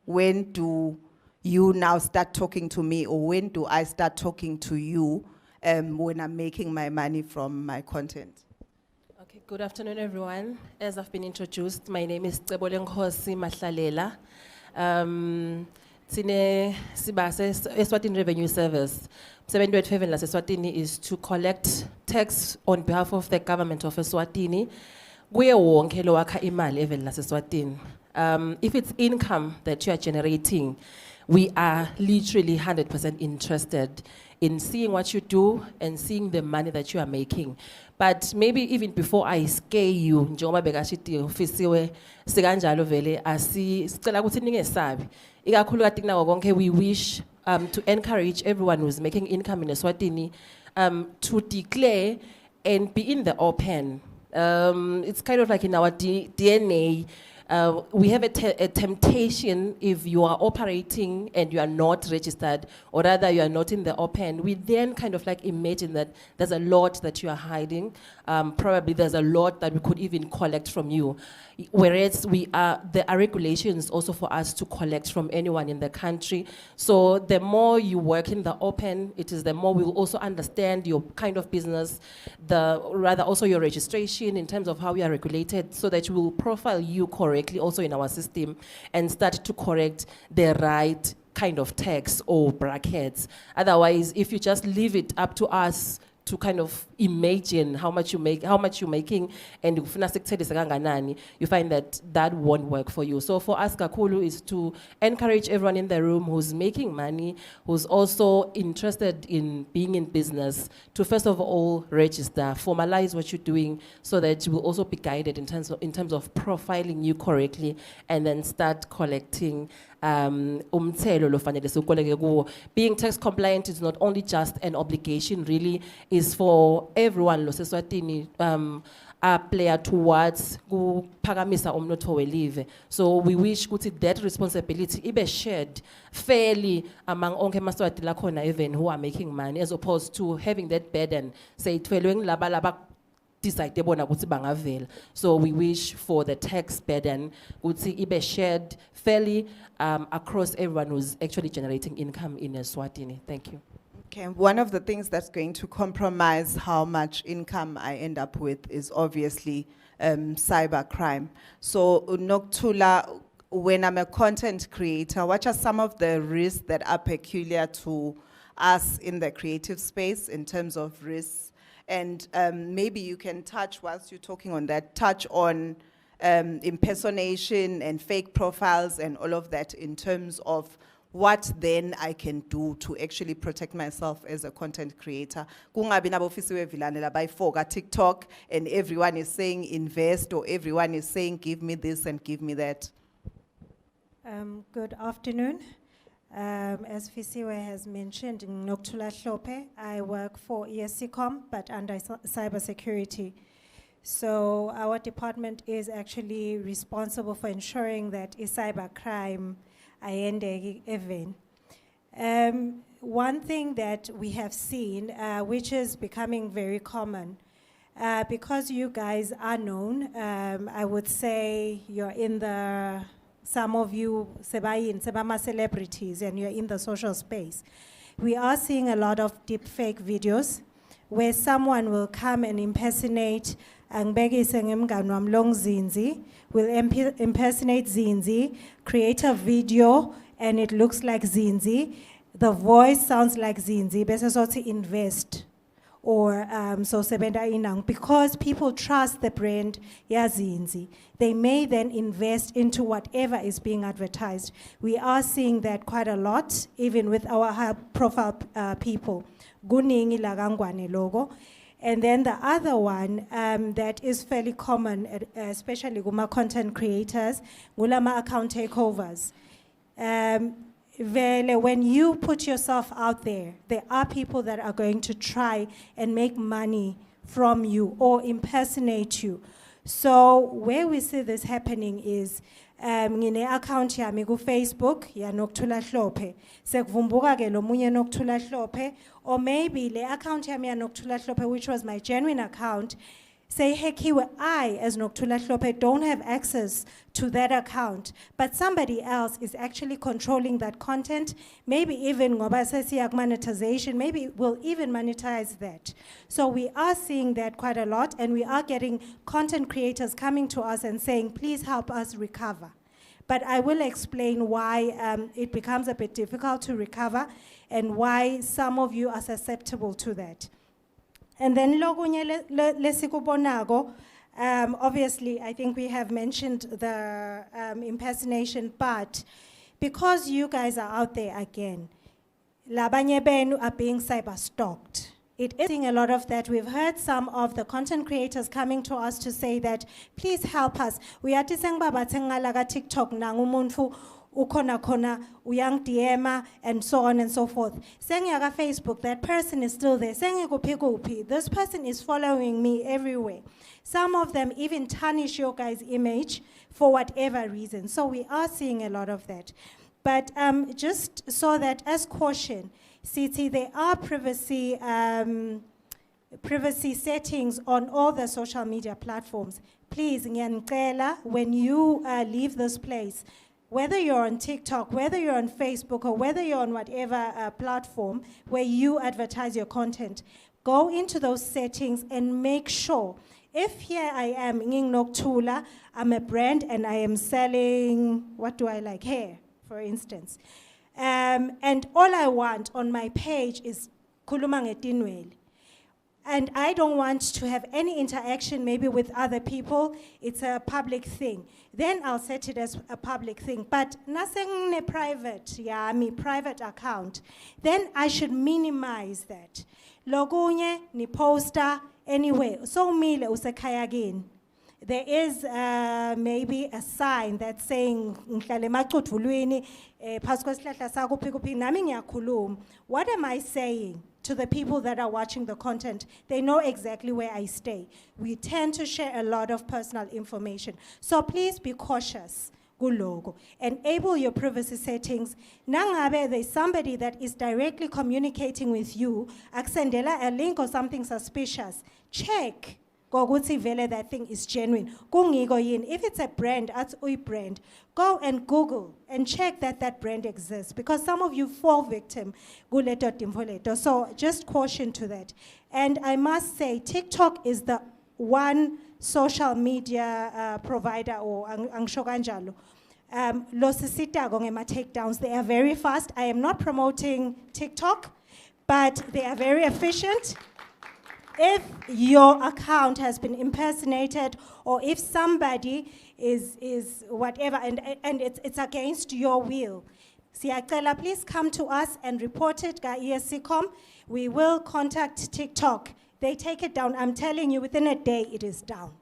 When do you now start talking to me, or when do I start talking to you when I'm making my money from my content. Okay, good afternoon, everyone. As I've been introduced, my name is Tsebolengkhosi Mahlalela. Sine sibase Eswatini Revenue Service. Msebenzi wethu la Eswatini is to collect tax on behalf of the government of Eswatini. Kuye wonke lo wakha imali evela Eswatini. If it's income that you are generating, we are literally 100% interested in seeing what you do and seeing the money that you are making. But maybe even before I scare you, njengoba bekashithi ufisiwe sikanjalo vele sicela ukuthi ningesabi. Ikakhulukazi kunako konke, we wish to encourage everyone who's making income in Eswatini to declare and be in the open. It's kind of like in our DNA. We have a temptation if you are operating and you are not registered, or rather you are not in the open, we then kind of like imagine that there's a lot that you are hiding. Probably there's a lot that we could even collect from you. Whereas there are regulations also for us to collect from anyone in the country. So the more you work in the open, it is the more we will also understand your kind of business, rather also your registration in terms of how we are regulated, so that we will profile you correctly also in our system and start to correct the right kind of tax or brackets. Otherwise, if you just leave it up to us to kind of imagine how much you're making, and you find that that won't work for you. So for us, Kakulu is to encourage everyone in the room who's making money, who's also interested in being in business, to first of all register, formalize what you're doing, so that you will also be guided in terms of profiling you correctly, and then start collecting umthelo lo fanele sikoleke kuwo. Being tax compliant is not only just an obligation, really is for everyone lo Eswatini a player towards kuphakamisa umnotho welive. So we wish ukuthi that responsibility ibe shared fairly among onke amaswati la khona even who are making money, as opposed to having that burden say ithwelwe ngilaba decide bona ukuthi bangavela. So we wish for the tax burden ukuthi ibe shared fairly across everyone who's actually generating income in Eswatini. Thank you. Okay, one of the things that's going to compromise how much income I end up with is obviously cyber crime. So Noktula, when I'm a content creator, what are some of the risks that are peculiar to us in the creative space in terms of risks? And maybe you can touch, whilst you're talking on that, touch on impersonation and fake profiles and all of that in terms of what then I can do to actually protect myself as a content creator. Kungabi nabofisiwe vilanela bayifoka TikTok and everyone is saying invest, or everyone is saying give me this and give me that. Good afternoon. As Fisiwe has mentioned, Noktula Hlope, I work for ESCOM, but under cybersecurity. So our department is actually responsible for ensuring that cybercrime ayende even. One thing that we have seen, which is becoming very common, because you guys are known, I would say you're in the, some of you, sebama celebrities, and you're in the social space. We are seeing a lot of deep fake videos where someone will come and impersonate will impersonate Zinzi, create a video, and it looks like Zinzi. The voice sounds like Zinzi, bese sothi invest, or so sebenda inang, because people trust the brand ya Zinzi. They may then invest into whatever is being advertised. We are seeing that quite a lot, even with our high profile people. Guningi lagangwane logo. And then the other one that is fairly common, especially with content creators, gulama account takeovers. When you put yourself out there, there are people that are going to try and make money from you or impersonate you. So where we see this happening is ngine account yami ku Facebook ya Noktula Hlope, sekuvumbuka ke lo munye Noktula Hlope, or maybe le account yami ya Noktula Hlope, which was my genuine account, say, Hekiwe, I, as Noktula Hlope, don't have access to that account, but somebody else is actually controlling that content, maybe even ngoba sesiya monetization, maybe we'll even monetize that. So we are seeing that quite a lot, and we are getting content creators coming to us and saying, please help us recover. But I will explain why it becomes a bit difficult to recover and why some of you are susceptible to that. And then lokunye lesikubonago, obviously I think we have mentioned the impersonation, but because you guys are out there again, labanye benu are being cyber stalked. It is a lot of that. We've heard some of the content creators coming to us to say that, please help us. We are saying baba laga TikTok nangumuntu ukona kona uyang DM and so on and so forth. Saying yaga Facebook, that person is still there. Saying kupi, this person is following me everywhere. Some of them even tarnish your guys' image for whatever reason. So we are seeing a lot of that. But just so that as caution, CT, there are privacy settings on all the social media platforms. Please, ngiyanicela, when you leave this place, whether you're on TikTok, whether you're on Facebook, or whether you're on whatever platform where you advertise your content, go into those settings and make sure. If here I am, Noktula, I'm a brand and I am selling, what do I like? Hair, for instance. And all I want on my page is kuluma ngetinwele. And I don't want to have any interaction maybe with other people. It's a public thing. Then I'll set it as a public thing. But nothing private, private account. Then I should minimize that. Logunye ni poster anyway. So mile usekayagin. There is maybe a sign that's saying, what am I saying to the people that are watching the content? They know exactly where I stay. We tend to share a lot of personal information. So please be cautious. Enable your privacy settings. Nangabe there's somebody that is directly communicating with you, aksendela a link or something suspicious, check. That thing is genuine. If it's a brand, that's a brand. Go and Google and check that that brand exists, because some of you fall victim. So just caution to that. And I must say, TikTok is the one social media provider, or angshoganjalo. Takedowns, they are very fast. I am not promoting TikTok, but they are very efficient. If your account has been impersonated, or if somebody is whatever, and it's against your will, Siyacela, please come to us and report it, ESCOM. We will contact TikTok. They take it down. I'm telling you, within a day, it is down.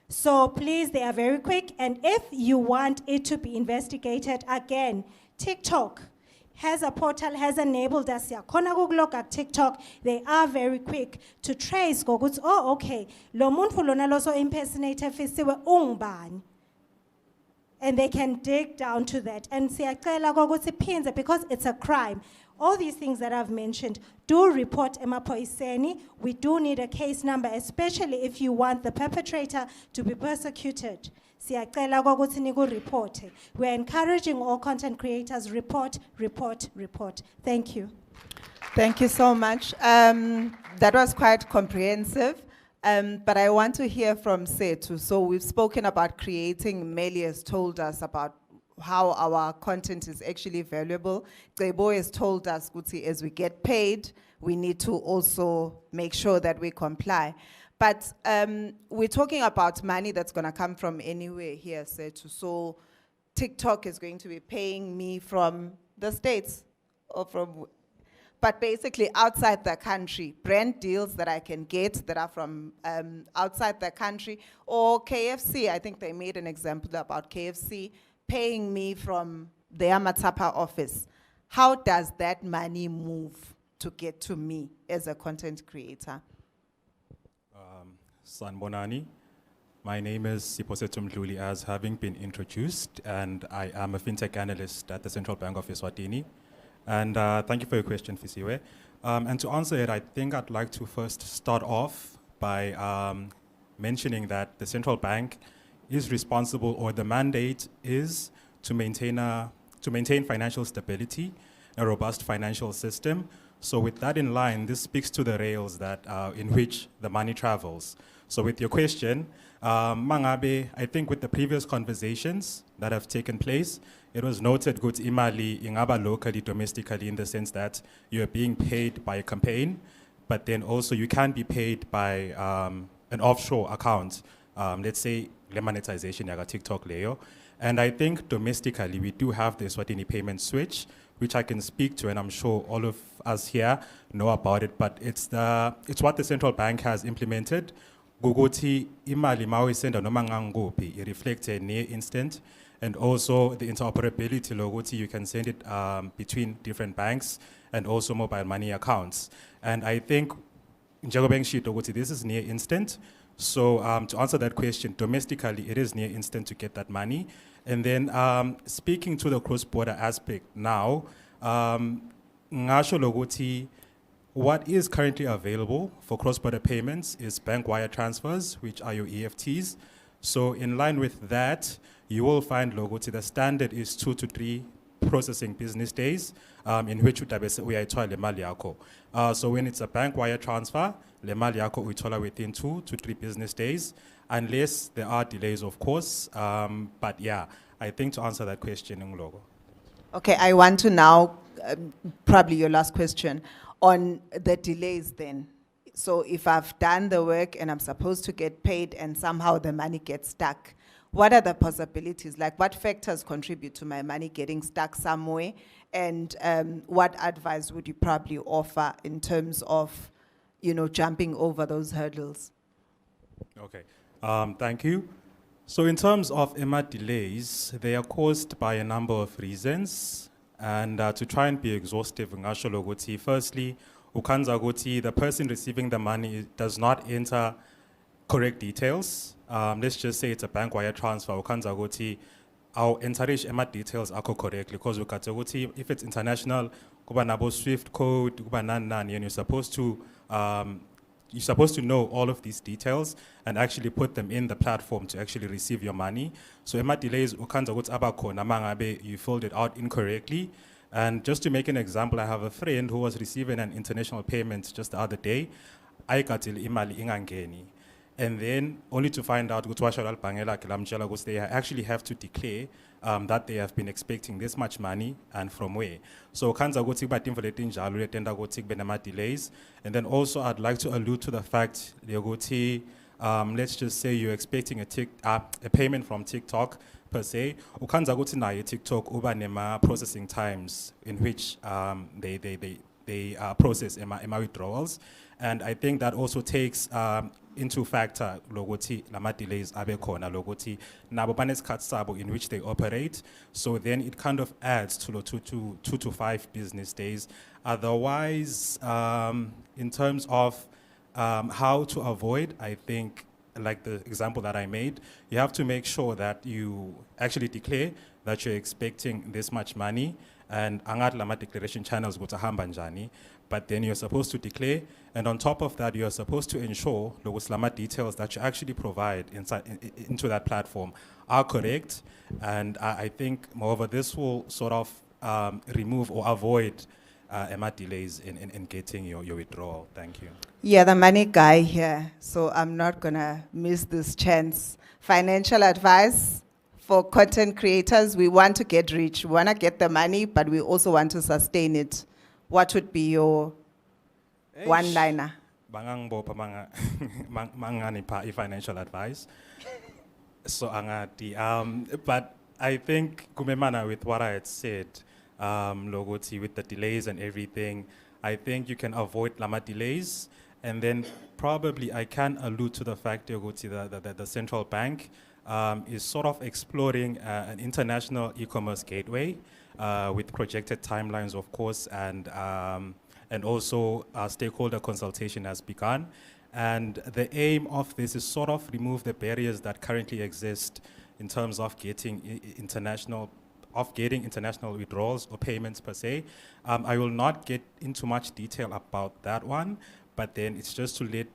So please, they are very quick. And if you want it to be investigated, again, TikTok has a portal, has enabled us here. Look at TikTok, they are very quick to trace. Oh, okay. Lo muntu lona loso impersonator fisiwe ungbani. And they can dig down to that. And siyacela ukuthi phinze, because it's a crime. All these things that I've mentioned, do report emaphoyiseni. We do need a case number, especially if you want the perpetrator to be persecuted. Siyacela ukuthi niku-report. We're encouraging all content creators, report, report, report. Thank you. Thank you so much. That was quite comprehensive, but I want to hear from Setu. So we've spoken about creating. Meli has told us about how our content is actually valuable. Gebo has told us, as we get paid, we need to also make sure that we comply. But we're talking about money that's going to come from anywhere here, Setu. So TikTok is going to be paying me from the States, or from, but basically outside the country, brand deals that I can get that are from outside the country, or KFC. I think they made an example about KFC paying me from their Matapa office. How does that money move to get to me as a content creator? Sanbonani. My name is Siposetu Mdluli, as having been introduced, and I am a fintech analyst at the Central Bank of Eswatini. And thank you for your question, Fisiwe. And to answer it, I think I'd like to first start off by mentioning that the central bank is responsible, or the mandate is to maintain financial stability, a robust financial system. So with that in line, this speaks to the rails that in which the money travels. So with your question, Mangabe, I think with the previous conversations that have taken place, it was noted good imali ingaba locally, domestically, in the sense that you're being paid by a campaign, but then also you can be paid by an offshore account, let's say le monetization yaga TikTok layer. And I think domestically we do have the Eswatini payment switch, which I can speak to, and I'm sure all of us here know about it, but it's what the central bank has implemented. Guguti imali mawisenda noma nganguphi, it reflects a near instant, and also the interoperability loguti, you can send it between different banks and also mobile money accounts. And I think this is near instant. So to answer that question, domestically, it is near instant to get that money. And then speaking to the cross-border aspect now, ngasho loguti, what is currently available for cross-border payments is bank wire transfers, which are your EFTs. So in line with that, you will find loguti, the standard is 2 to 3 processing business days in which uyayithola le mali yakho. So when it's a bank wire transfer, le mali yakho uyithola within 2 to 3 business days, unless there are delays, of course. But yeah, I think to answer that question, Nglogo. Okay, I want to now, probably your last question, on the delays then. So if I've done the work and I'm supposed to get paid and somehow the money gets stuck, what are the possibilities? Like, what factors contribute to my money getting stuck somewhere? And what advice would you probably offer in terms of, jumping over those hurdles? Okay, thank you. So in terms of EMA delays, they are caused by a number of reasons. And to try and be exhaustive, firstly, the person receiving the money does not enter correct details. Let's just say it's a bank wire transfer. I'll enter EMA details correctly, because if it's international, kuba nabo SWIFT code, kuba and you're supposed to know all of these details and actually put them in the platform to actually receive your money. So EMA delays, you filled it out incorrectly. And just to make an example, I have a friend who was receiving an international payment just the other day. I got imali ingangeni. And then only to find out they actually have to declare that they have been expecting this much money and from where. So delays. And then also I'd like to allude to the fact, let's just say you're expecting a payment from TikTok per se. TikTok processing times in which they process EMA withdrawals. And I think that also takes into factor logoti lama delays abekhona logoti nabo banesikhathi sabo in which they operate. So then it kind of adds to 2 to 5 business days. Otherwise, in terms of how to avoid, I think, like the example that I made, you have to make sure that you actually declare that you're expecting this much money, and angat lama declaration channels go to hambanjani. But then you're supposed to declare, and on top of that, you're supposed to ensure the Islama details that you actually provide into that platform are correct. And I think, moreover, this will sort of remove or avoid EMA delays in getting your withdrawal. Thank you. Yeah, the money guy here, so I'm not gonna miss this chance. Financial advice for content creators: we want to get rich, we wanna get the money, but we also want to sustain it. What would be your one-liner? Mangani financial advice. So angati. But I think kumemana with what I had said, logoti with the delays and everything, I think you can avoid lama delays, and then probably I can allude to the fact that the central bank is sort of exploring an international e-commerce gateway. With projected timelines, of course, and also stakeholder consultation has begun. And the aim of this is sort of remove the barriers that currently exist in terms of getting international withdrawals or payments per se. I will not get into much detail about that one, but then it's just to let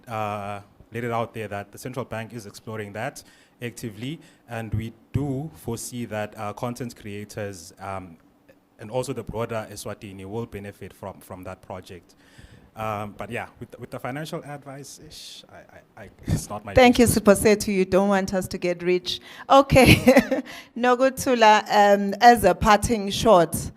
laid it out there that the central bank is exploring that actively, and we do foresee that content creators and also the broader Eswatini will benefit from that project. But yeah, with the financial advice, it's not my Thank you, business. Siposetu. You don't want us to get rich. Okay. Noguthula, as a parting shot,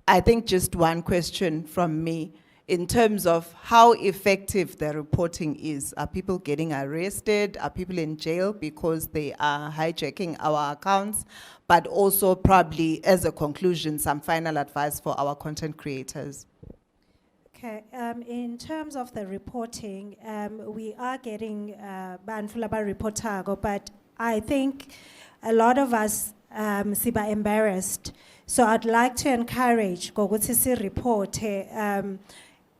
I think just one question from me in terms of how effective the reporting is. Are people getting arrested? Are people in jail because they are hijacking our accounts? But also probably as a conclusion, some final advice for our content creators. Okay, in terms of the reporting, we are getting Banfulaba reportago, but I think a lot of us siba embarrassed. So I'd like to encourage Gogutsisi report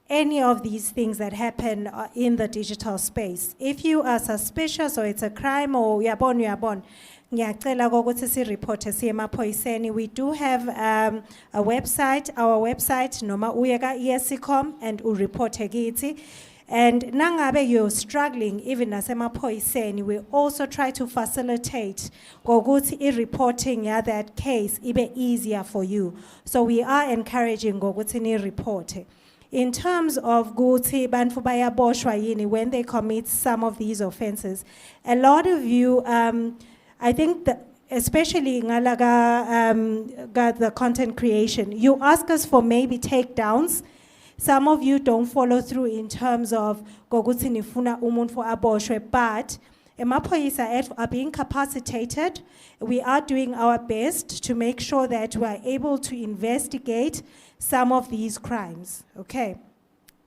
any of these things that happen in the digital space. If you are suspicious or it's a crime or uyabon, ngiyacela ukuthi si-report emaphoyiseni. We do have a website, our website, noma uye ka-ESCOM and ureport kithi. And nangabe you're struggling even nasemaphoyiseni, we also try to facilitate ngokuthi i-reporting that case ibe easier for you. So we are encouraging ngokuthi ni-report. In terms of guti bantu bayaboshwa yini when they commit some of these offenses, a lot of you, I think that especially ngalaga got the content creation, you ask us for maybe takedowns. Some of you don't follow through in terms of goguthi nifuna umuntu aboshwe, but emaphoyisa are being capacitated. We are doing our best to make sure that we are able to investigate some of these crimes, okay?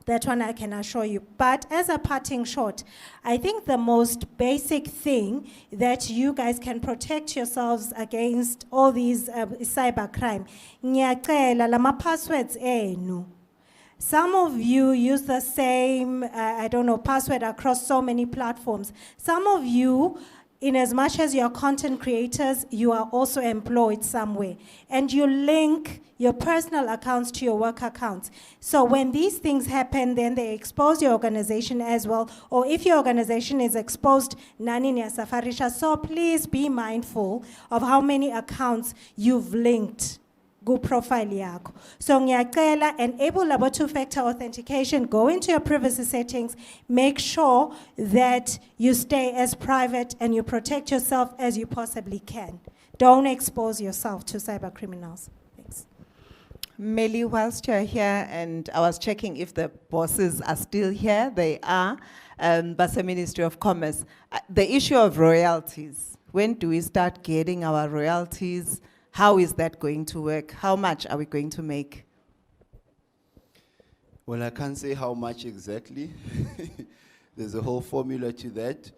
That one I can assure you. But as a parting shot, I think the most basic thing that you guys can protect yourselves against all these cyber crime, ngiyacela lama passwords enu. Some of you use the same, password across so many platforms. Some of you, in as much as you're content creators, you are also employed somewhere. And you link your personal accounts to your work accounts. So when these things happen, then they expose your organization as well. Or if your organization is exposed, nani niya safarisha. So please be mindful of how many accounts you've linked. Good profile yako. So ngiyacela, enable labo two-factor authentication, go into your privacy settings, make sure that you stay as private and you protect yourself as you possibly can. Don't expose yourself to cyber criminals. Thanks. Melly, whilst you're here, and I was checking if the bosses are still here, they are, Basa Ministry of Commerce. The issue of royalties, when do we start getting our royalties? How is that going to work? How much are we going to make? Well, I can't say how much exactly. There's a whole formula to that.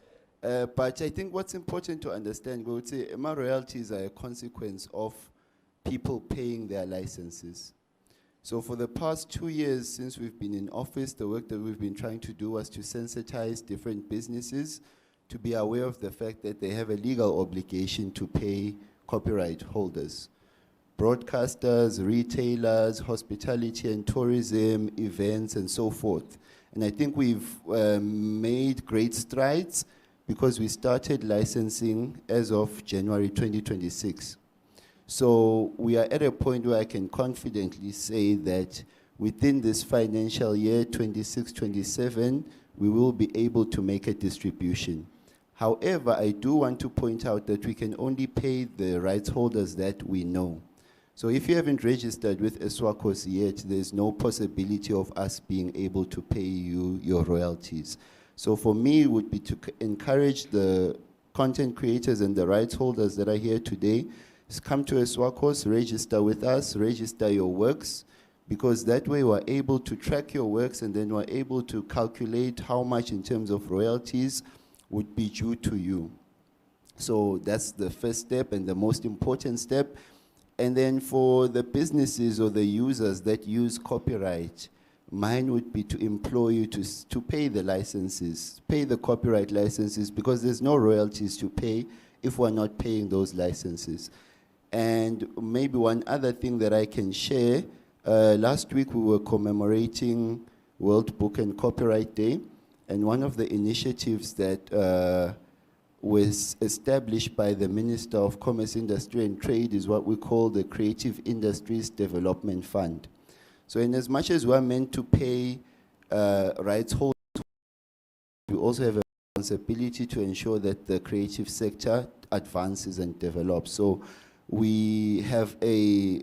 But I think what's important to understand, we would say, my royalties are a consequence of people paying their licenses. So for the past 2 years since we've been in office, the work that we've been trying to do was to sensitize different businesses to be aware of the fact that they have a legal obligation to pay copyright holders, broadcasters, retailers, hospitality and tourism, events, and so forth. And I think we've made great strides because we started licensing as of January 2026. So we are at a point where I can confidently say that within this financial year, 26-27, we will be able to make a distribution. However, I do want to point out that we can only pay the rights holders that we know. So if you haven't registered with Eswakos yet, there's no possibility of us being able to pay you your royalties. So for me, it would be to encourage the content creators and the rights holders that are here today, come to Eswakos, register with us, register your works, because that way we're able to track your works and then we're able to calculate how much in terms of royalties would be due to you. So that's the first step and the most important step. And then for the businesses or the users that use copyright, mine would be to implore you to pay the licenses, pay the copyright licenses, because there's no royalties to pay if we're not paying those licenses. And maybe one other thing that I can share, last week we were commemorating World Book and Copyright Day. And one of the initiatives that was established by the Minister of Commerce, Industry and Trade is what we call the Creative Industries Development Fund. So in as much as we're meant to pay rights holders, we also have a responsibility to ensure that the creative sector advances and develops. So we have a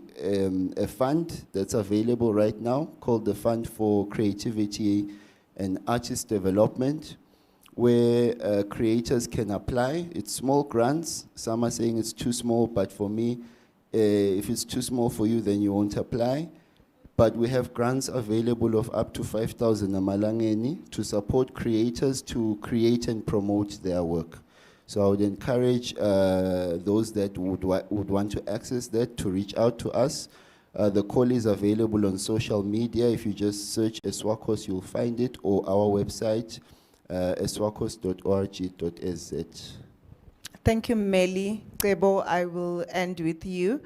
fund that's available right now called the Fund for Creativity and Artist Development, where creators can apply. It's small grants. Some are saying it's too small, but for me, if it's too small for you, then you won't apply. But we have grants available of up to 5,000 amalangeni to support creators to create and promote their work. So I would encourage those that would want to access that to reach out to us. The call is available on social media. If you just search Eswakos, you'll find it, or our website, eswakos.org.sz. Thank you, Meli. Tebo, I will end with you.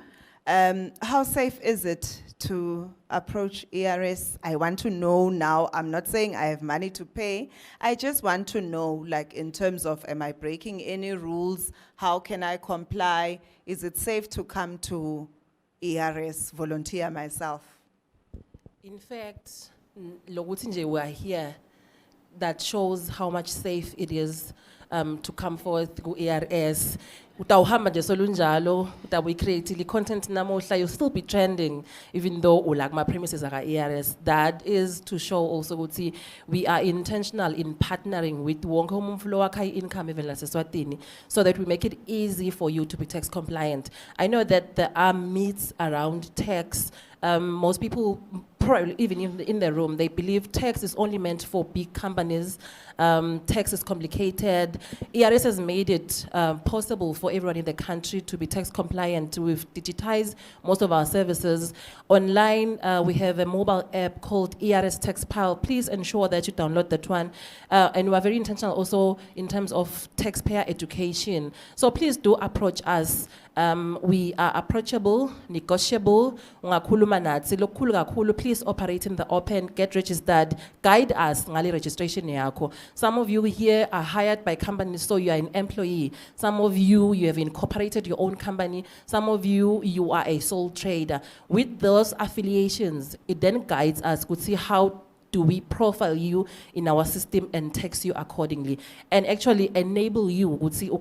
How safe is it to approach ERS? I want to know now. I'm not saying I have money to pay. I just want to know, like, in terms of, am I breaking any rules? How can I comply? Is it safe to come to ERS, volunteer myself? In fact, lokuthi nje we are here, that shows how much safe it is to come forth to ERS. Utawuhamba nje solunjalo, utabu create content namuhla, you'll still be trending, even though ulak my premises are ERS. That is to show also ukuthi we are intentional in partnering with wonke umuntu wakha income even la Eswatini, so that we make it easy for you to be tax compliant. I know that there are myths around tax. Most people, probably even in the room, they believe tax is only meant for big companies. Tax is complicated. ERS has made it possible for everyone in the country to be tax compliant. We've digitized most of our services. Online, we have a mobile app called ERS Tax Pile. Please ensure that you download that one. And we are very intentional also in terms of taxpayer education. So please do approach us. We are approachable, negotiable. Please operate in the open, get registered, guide us ngali registration yako. Some of you here are hired by companies, so you are an employee. Some of you have incorporated your own company. Some of you are a sole trader. With those affiliations, it then guides us to see how do we profile you in our system and tax you accordingly, and actually enable you would see it's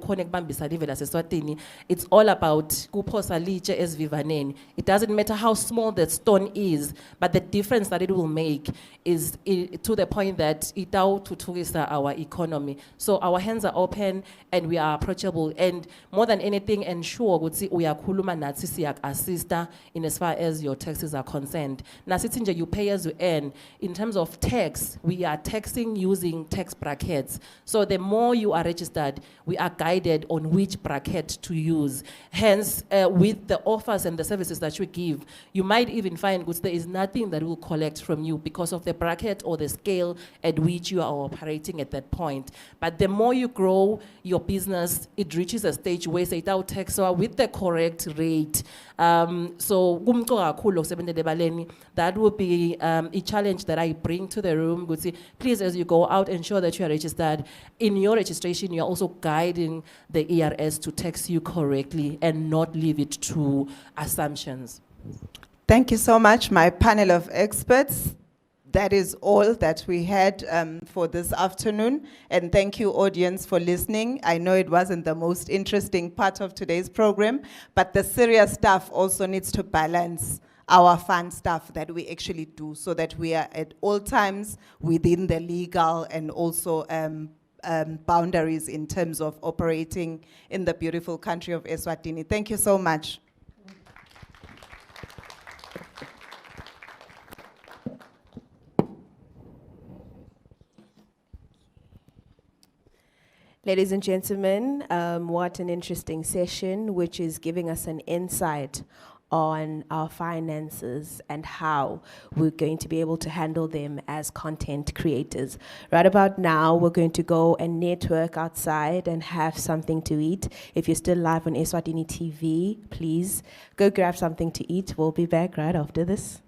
all about kuphosa litshe esivivaneni. It doesn't matter how small that stone is, but the difference that it will make is to the point that it to our economy. So our hands are open and we are approachable, and more than anything ensure ukuthi uyakhuluma nathi siyak-assista in as far as your taxes are concerned. Nasithi nje you pay as you earn. In terms of tax, we are taxing using tax brackets. So the more you are registered, we are guided on which bracket to use. Hence, with the offers and the services that we give, you might even find that there is nothing that will collect from you because of the bracket or the scale at which you are operating at that point. But the more you grow your business, it reaches a stage where say tax with the correct rate. So that would be a challenge that I bring to the room. Please, as you go out, ensure that you are registered. In your registration, you're also guiding the ERS to tax you correctly and not leave it to assumptions. Thank you so much, my panel of experts. That is all that we had for this afternoon. And thank you, audience, for listening. I know it wasn't the most interesting part of today's program, but the serious stuff also needs to balance our fun stuff that we actually do, so that we are at all times within the legal and also boundaries in terms of operating in the beautiful country of Eswatini. Thank you so much. Ladies and gentlemen, what an interesting session, which is giving us an insight on our finances and how we're going to be able to handle them as content creators. Right about now, we're going to go and network outside and have something to eat. If you're still live on Eswatini TV, please go grab something to eat. We'll be back right after this.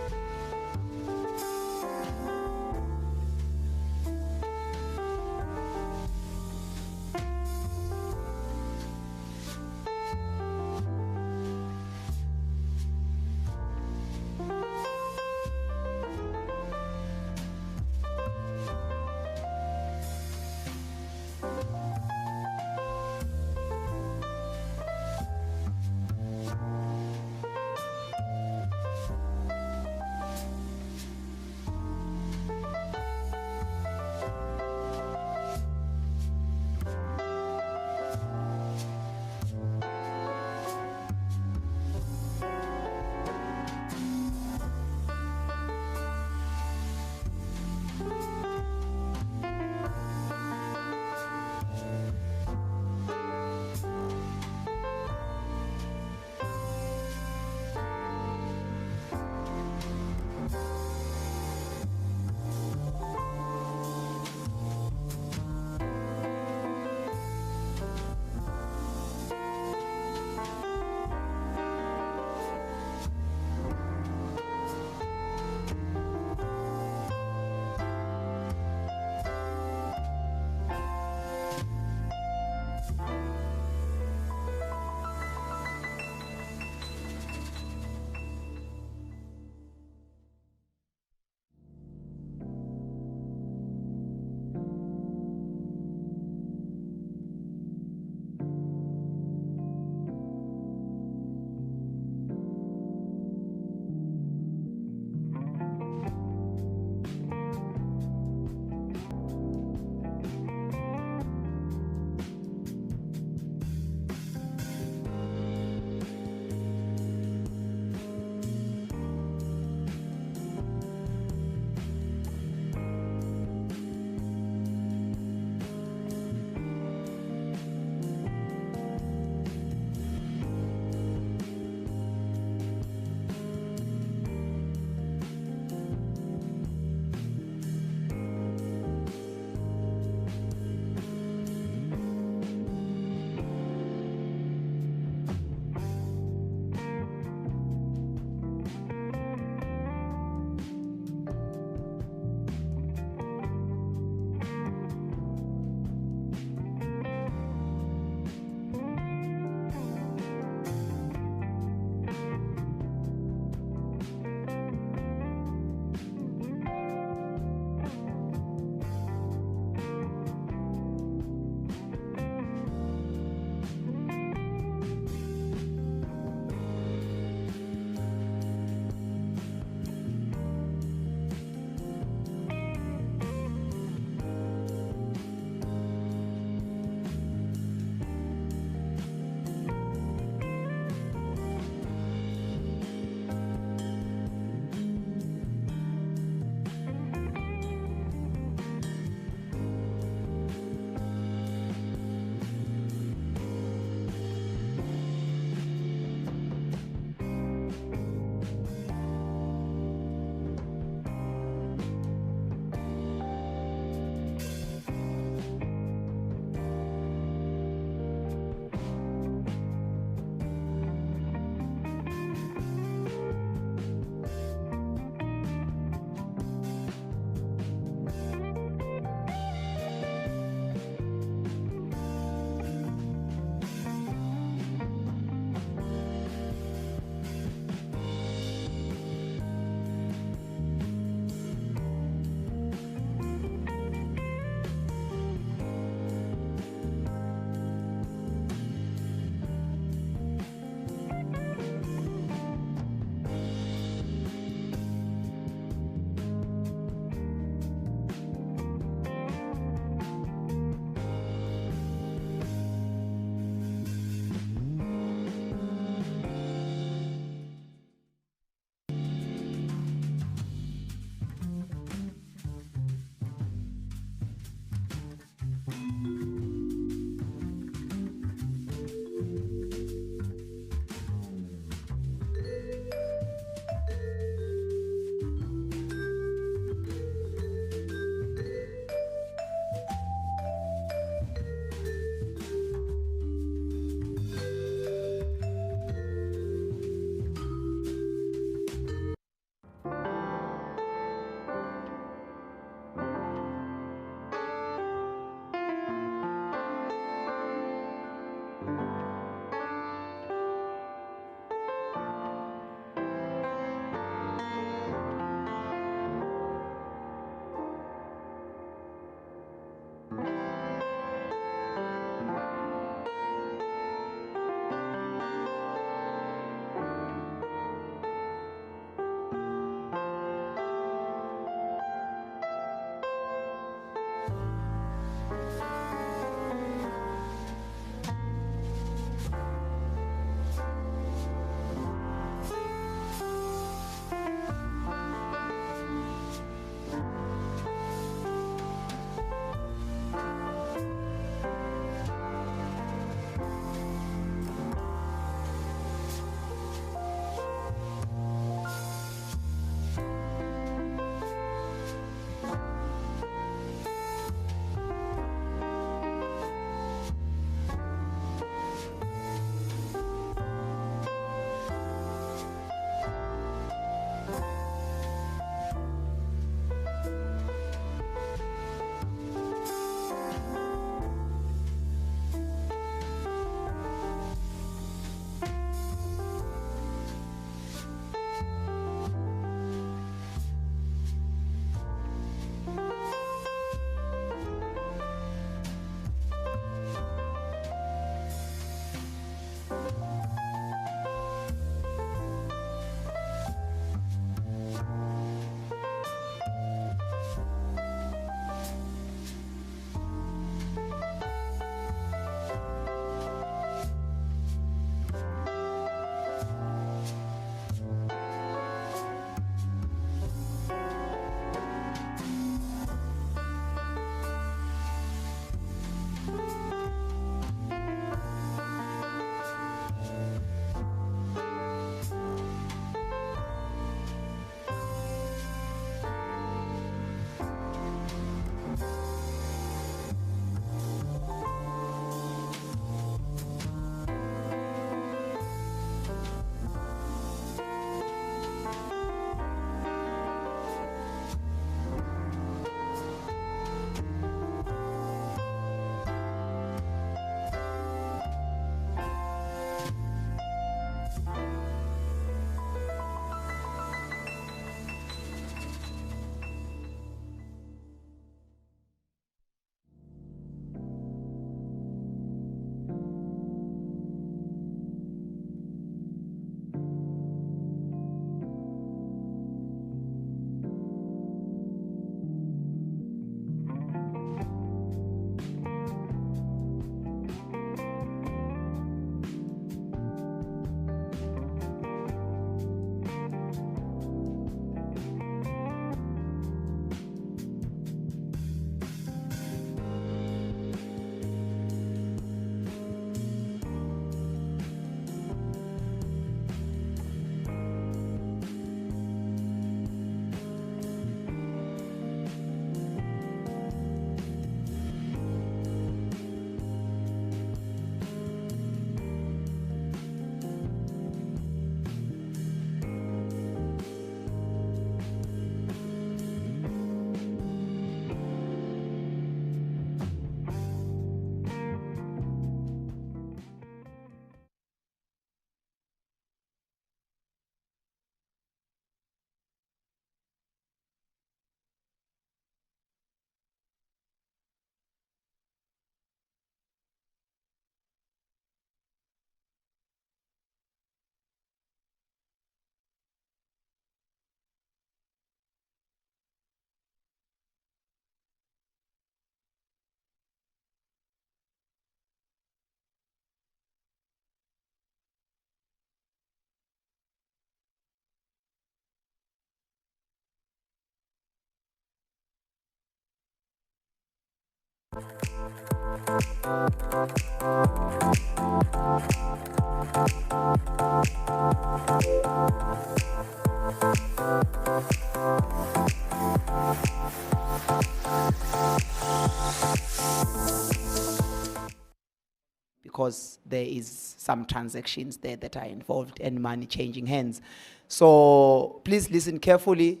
because there is some transactions there that are involved and money changing hands. So please listen carefully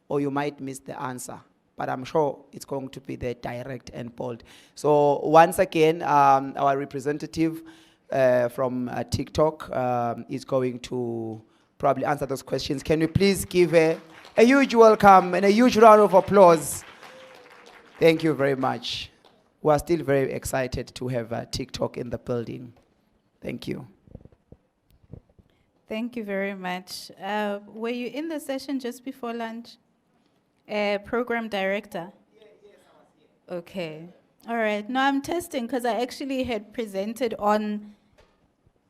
or you might miss the answer. But I'm sure it's going to be there direct and bold. So once again, our representative from TikTok is going to probably answer those questions. Can we please give a huge welcome and a huge round of applause? Thank you very much. We are still very excited to have TikTok in the building. Thank you. Thank you very much. Were you in the session just before lunch? Program director? Yes, I was here. Okay. All right. No, I'm testing because I actually had presented on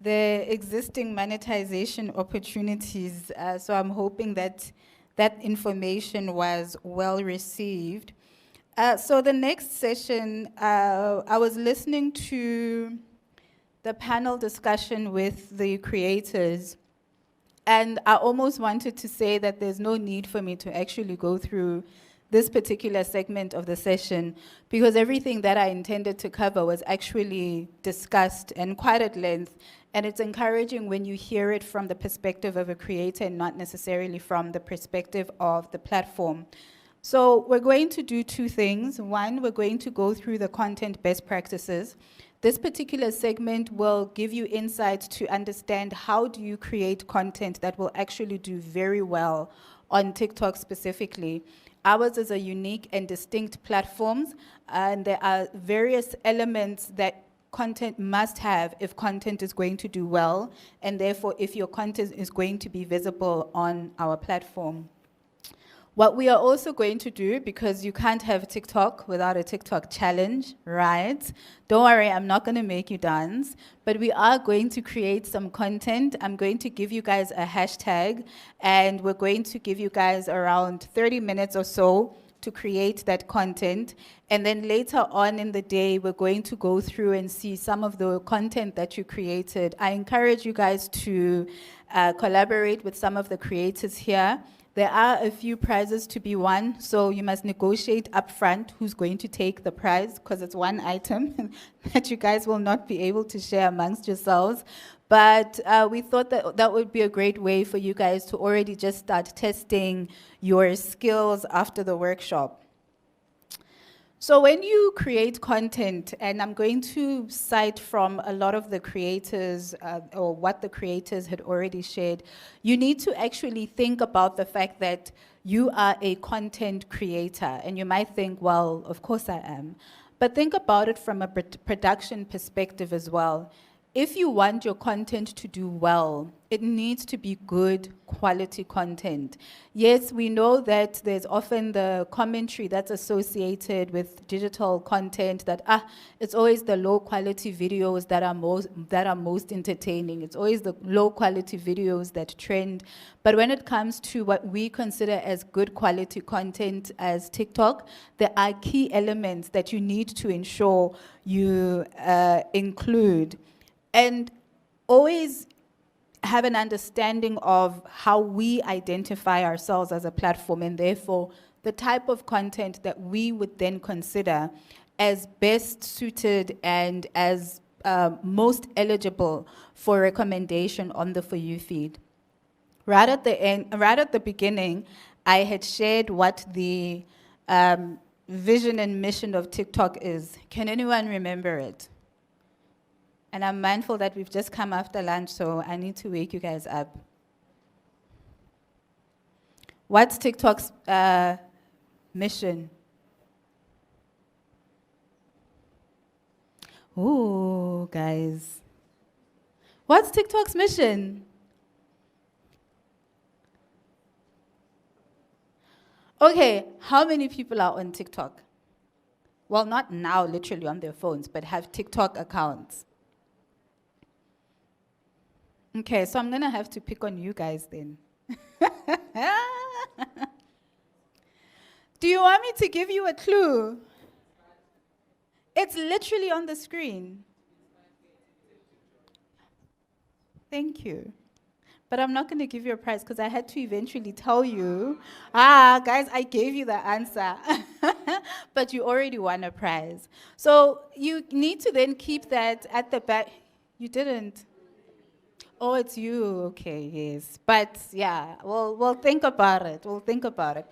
the existing monetization opportunities. So I'm hoping that that information was well received. So the next session, I was listening to the panel discussion with the creators, and I almost wanted to say that there's no need for me to actually go through this particular segment of the session because everything that I intended to cover was actually discussed and quite at length. And it's encouraging when you hear it from the perspective of a creator and not necessarily from the perspective of the platform. So we're going to do two things. One, we're going to go through the content best practices. This particular segment will give you insights to understand how do you create content that will actually do very well on TikTok specifically. Ours is a unique and distinct platform, and there are various elements that content must have if content is going to do well, and therefore if your content is going to be visible on our platform. What we are also going to do, because you can't have TikTok without a TikTok challenge, right? Don't worry, I'm not going to make you dance, but we are going to create some content. I'm going to give you guys a hashtag, and we're going to give you guys around 30 minutes or so to create that content. And then later on in the day, we're going to go through and see some of the content that you created. I encourage you guys to collaborate with some of the creators here. There are a few prizes to be won, so you must negotiate upfront who's going to take the prize, because it's one item that you guys will not be able to share amongst yourselves. But we thought that that would be a great way for you guys to already just start testing your skills after the workshop. So when you create content, and I'm going to cite from a lot of the creators or what the creators had already shared, you need to actually think about the fact that you are a content creator. And you might think, well, of course I am. But think about it from a production perspective as well. If you want your content to do well, it needs to be good quality content. Yes, we know that there's often the commentary that's associated with digital content that it's always the low quality videos that are most entertaining. It's always the low quality videos that trend. But when it comes to what we consider as good quality content as TikTok, there are key elements that you need to ensure you include. And always have an understanding of how we identify ourselves as a platform, and therefore the type of content that we would then consider as best suited and as most eligible for recommendation on the For You feed. Right at the beginning, I had shared what the vision and mission of TikTok is. Can anyone remember it? And I'm mindful that we've just come after lunch, so I need to wake you guys up. What's TikTok's mission? Ooh, guys. What's TikTok's mission? Okay, how many people are on TikTok? Well, not now, literally on their phones, but have TikTok accounts. Okay, so I'm gonna have to pick on you guys then. Do you want me to give you a clue? It's literally on the screen. Thank you. But I'm not going to give you a prize because I had to eventually tell you, guys, I gave you the answer. But you already won a prize. So you need to then keep that at the back. You didn't. Oh, it's you. Okay, yes. But yeah, we'll think about it. We'll think about it.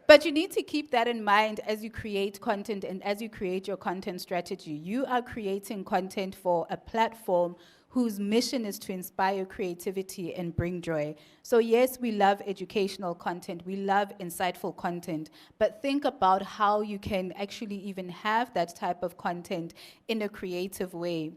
But you need to keep that in mind as you create content and as you create your content strategy. You are creating content for a platform whose mission is to inspire creativity and bring joy. So yes, we love educational content, we love insightful content, but think about how you can actually even have that type of content in a creative way.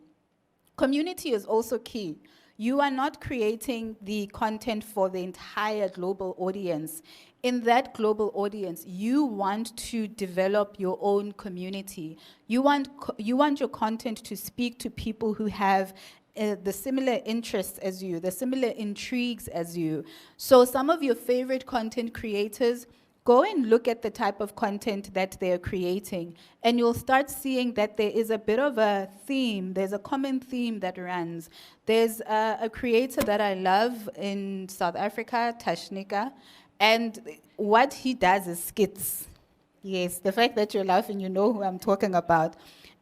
Community is also key. You are not creating the content for the entire global audience. In that global audience, you want to develop your own community. You want your content to speak to people who have the similar interests as you, the similar intrigues as you. So some of your favorite content creators, go and look at the type of content that they're creating, and you'll start seeing that there is a bit of a theme, there's a common theme that runs. There's a creator that I love in South Africa, Tashnika, and what he does is skits. Yes, the fact that you're laughing, you know who I'm talking about.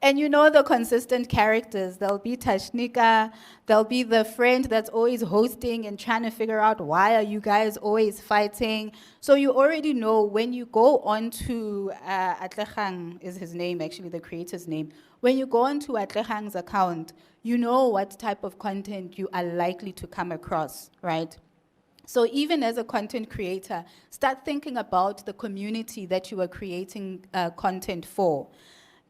And you know the consistent characters. There'll be Tashnika, there'll be the friend that's always hosting and trying to figure out why are you guys always fighting. So you already know when you go on to Atlechang is his name, actually the creator's name. When you go on to Atlechang's account, you know what type of content you are likely to come across, right? So even as a content creator, start thinking about the community that you are creating content for.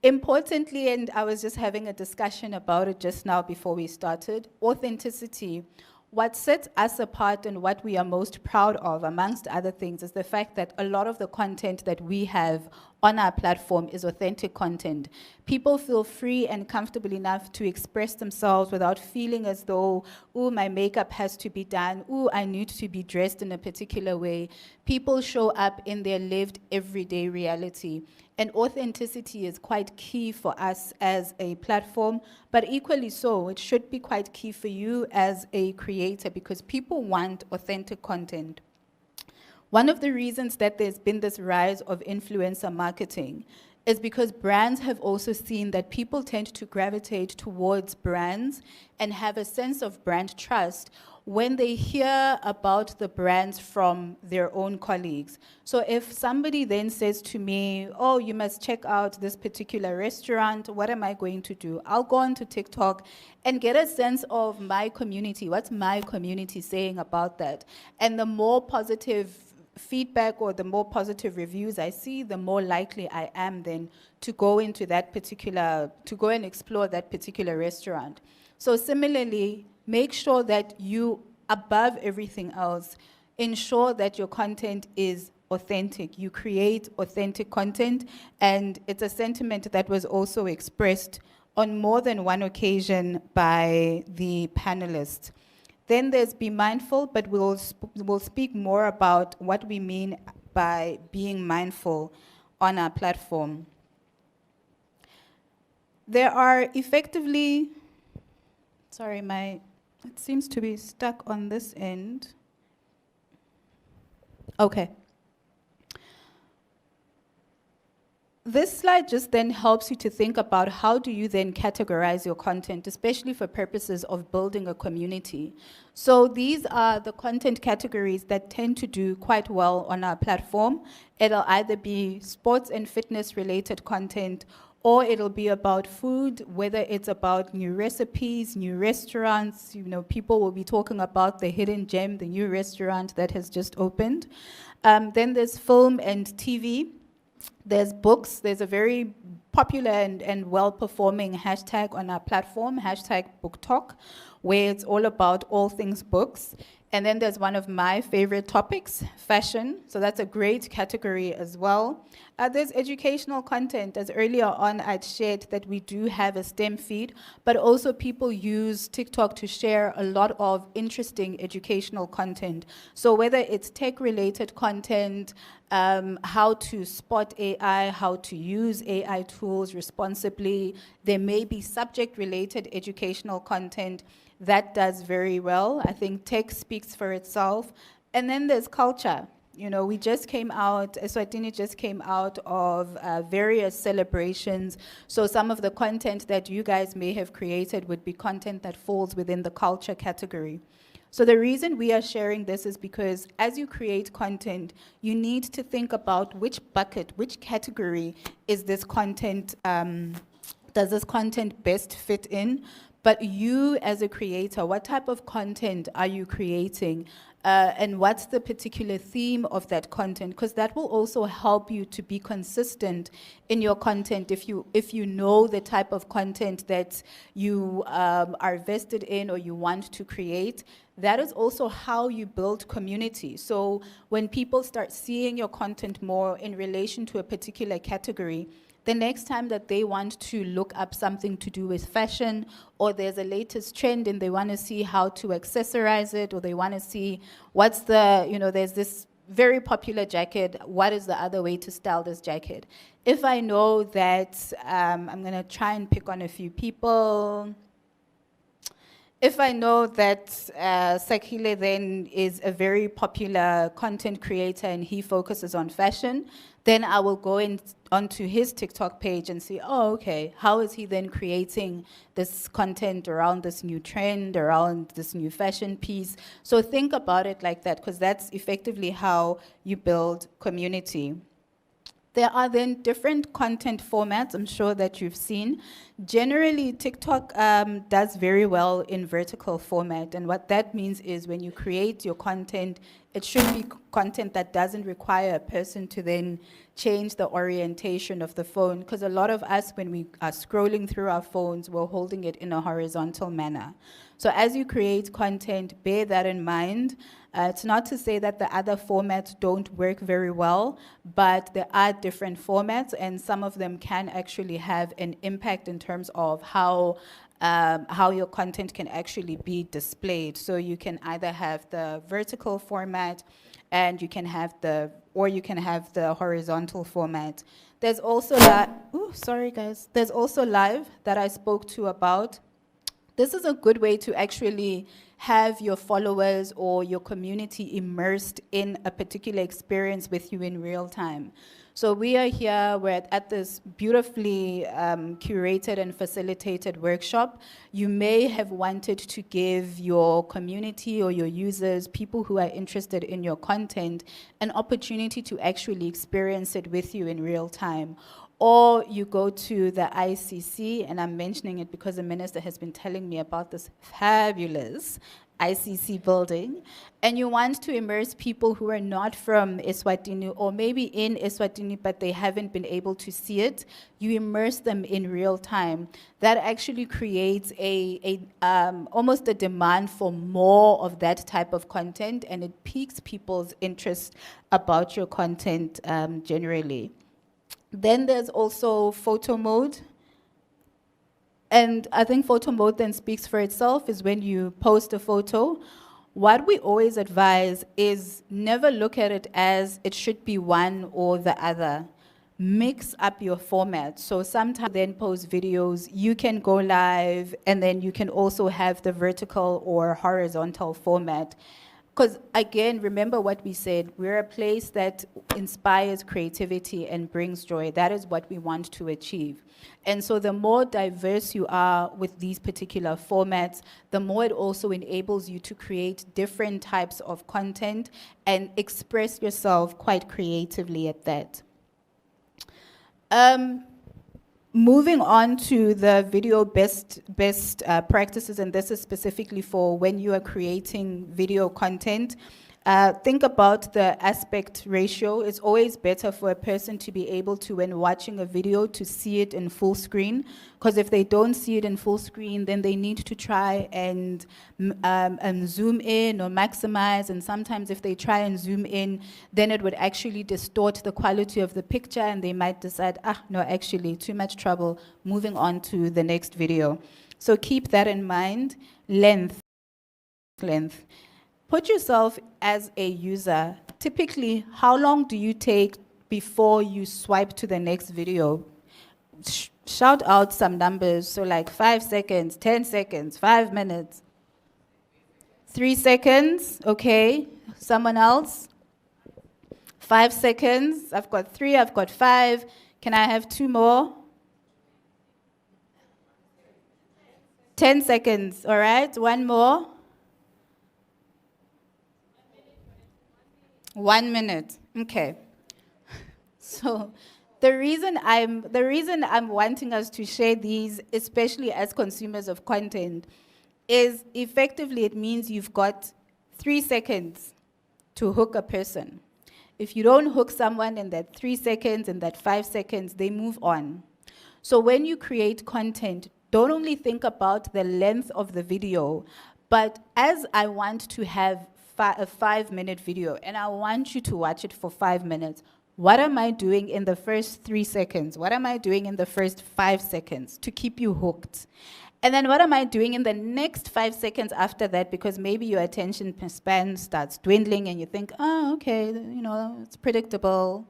Importantly, and I was just having a discussion about it just now before we started, authenticity. What sets us apart and what we are most proud of, amongst other things, is the fact that a lot of the content that we have on our platform is authentic content. People feel free and comfortable enough to express themselves without feeling as though, oh, my makeup has to be done, oh, I need to be dressed in a particular way. People show up in their lived everyday reality. And authenticity is quite key for us as a platform, but equally so, it should be quite key for you as a creator because people want authentic content. One of the reasons that there's been this rise of influencer marketing is because brands have also seen that people tend to gravitate towards brands and have a sense of brand trust when they hear about the brands from their own colleagues. So if somebody then says to me, oh, you must check out this particular restaurant, what am I going to do? I'll go onto TikTok and get a sense of my community. What's my community saying about that? And the more positive feedback or the more positive reviews I see, the more likely I am then to go into that particular, to go and explore that particular restaurant. So similarly, make sure that you, above everything else, ensure that your content is authentic. You create authentic content, and it's a sentiment that was also expressed on more than one occasion by the panelists. Then there's be mindful, but we'll speak more about what we mean by being mindful on our platform. There are effectively, sorry, it seems to be stuck on this end. Okay. This slide just then helps you to think about how do you then categorize your content, especially for purposes of building a community. So these are the content categories that tend to do quite well on our platform. It'll either be sports and fitness related content, or it'll be about food, whether it's about new recipes, new restaurants. You know, people will be talking about the hidden gem, the new restaurant that has just opened. Then there's film and TV. There's books. There's a very popular and well-performing hashtag on our platform, hashtag BookTalk, where it's all about all things books. And then there's one of my favorite topics, fashion. So that's a great category as well. There's educational content. As earlier on I'd shared that we do have a STEM feed, but also people use TikTok to share a lot of interesting educational content. So whether it's tech-related content, how to spot AI, how to use AI tools responsibly, there may be subject-related educational content that does very well. I think tech speaks for itself. And then there's culture. You know, we just came out, Eswatini just came out of various celebrations. So some of the content that you guys may have created would be content that falls within the culture category. So the reason we are sharing this is because as you create content, you need to think about which bucket, which category is this content, does this content best fit in? But you as a creator, what type of content are you creating? And what's the particular theme of that content? Because that will also help you to be consistent in your content if you know the type of content that you are vested in or you want to create. That is also how you build community. So when people start seeing your content more in relation to a particular category, the next time that they want to look up something to do with fashion, or there's a latest trend and they want to see how to accessorize it, or they want to see what's the, you know, there's this very popular jacket, what is the other way to style this jacket? If I know that, I'm going to try and pick on a few people. If I know that Sakile then is a very popular content creator and he focuses on fashion, then I will go onto his TikTok page and see, oh, okay, how is he then creating this content around this new trend, around this new fashion piece? So think about it like that, because that's effectively how you build community. There are then different content formats, I'm sure that you've seen. Generally, TikTok does very well in vertical format, and what that means is when you create your content, it should be content that doesn't require a person to then change the orientation of the phone, because a lot of us, when we are scrolling through our phones, we're holding it in a horizontal manner. So as you create content, bear that in mind. It's not to say that the other formats don't work very well, but there are different formats, and some of them can actually have an impact in terms of how your content can actually be displayed. So you can either have the vertical format, and you can have the horizontal format. There's also There's also live that I spoke to about. This is a good way to actually have your followers or your community immersed in a particular experience with you in real time. So we are here, we're at this beautifully curated and facilitated workshop. You may have wanted to give your community or your users, people who are interested in your content, an opportunity to actually experience it with you in real time. Or you go to the ICC, and I'm mentioning it because the minister has been telling me about this fabulous ICC building, and you want to immerse people who are not from Eswatini, or maybe in Eswatini, but they haven't been able to see it. You immerse them in real time. That actually creates almost a demand for more of that type of content, and it piques people's interest about your content generally. Then there's also photo mode. And I think photo mode then speaks for itself, is when you post a photo. What we always advise is never look at it as it should be one or the other. Mix up your format. So sometimes then post videos, you can go live, and then you can also have the vertical or horizontal format. Because again, remember what we said, we're a place that inspires creativity and brings joy. That is what we want to achieve. And so the more diverse you are with these particular formats, the more it also enables you to create different types of content and express yourself quite creatively at that. Moving on to the video best practices, and this is specifically for when you are creating video content. Think about the aspect ratio. It's always better for a person to be able to, when watching a video, to see it in full screen. Because if they don't see it in full screen, then they need to try and zoom in or maximize. And sometimes if they try and zoom in, then it would actually distort the quality of the picture, and they might decide, no, actually, too much trouble, moving on to the next video. So keep that in mind. Length. Put yourself as a user. Typically, how long do you take before you swipe to the next video? Shout out some numbers. So like 5 seconds, 10 seconds, 5 minutes. 3 seconds, okay. Someone else? 5 seconds. I've got 3, I've got 5. Can I have 2 more? 10 seconds, all right. 1 more. 1 minute, okay. So the reason I'm wanting us to share these, especially as consumers of content, is effectively it means you've got 3 seconds to hook a person. If you don't hook someone in that 3 seconds, in that 5 seconds, they move on. So when you create content, don't only think about the length of the video, but as I want to have a 5-minute video, and I want you to watch it for 5 minutes. What am I doing in the first 3 seconds? What am I doing in the first 5 seconds to keep you hooked? And then what am I doing in the next 5 seconds after that? Because maybe your attention span starts dwindling and you think, okay, it's predictable.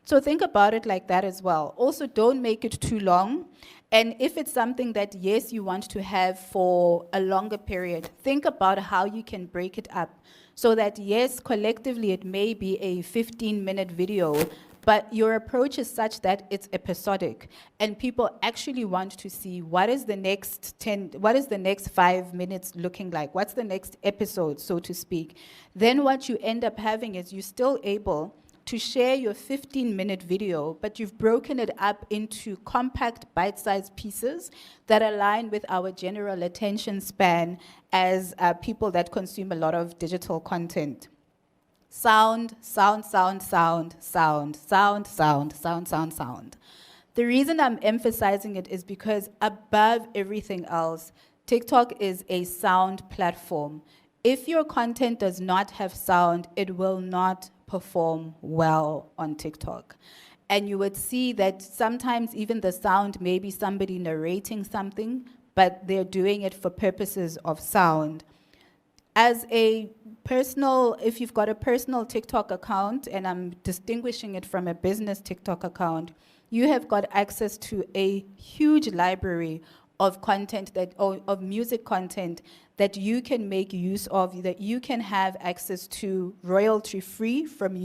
So think about it like that as well. Also, don't make it too long. And if it's something that, yes, you want to have for a longer period, think about how you can break it up. So that, yes, collectively it may be a 15-minute video, but your approach is such that it's episodic. And people actually want to see what is the next 5 minutes looking like? What's the next episode, so to speak? Then what you end up having is you're still able to share your 15-minute video, but you've broken it up into compact bite-sized pieces that align with our general attention span as people that consume a lot of digital content. Sound, sound, sound, sound, sound, sound, sound, sound, sound, sound. The reason I'm emphasizing it is because above everything else, TikTok is a sound platform. If your content does not have sound, it will not perform well on TikTok. And you would see that sometimes even the sound may be somebody narrating something, but they're doing it for purposes of sound. As a personal, if you've got a personal TikTok account, and I'm distinguishing it from a business TikTok account, you have got access to a huge library of content of music content that you can make use of, that you can have access to royalty-free from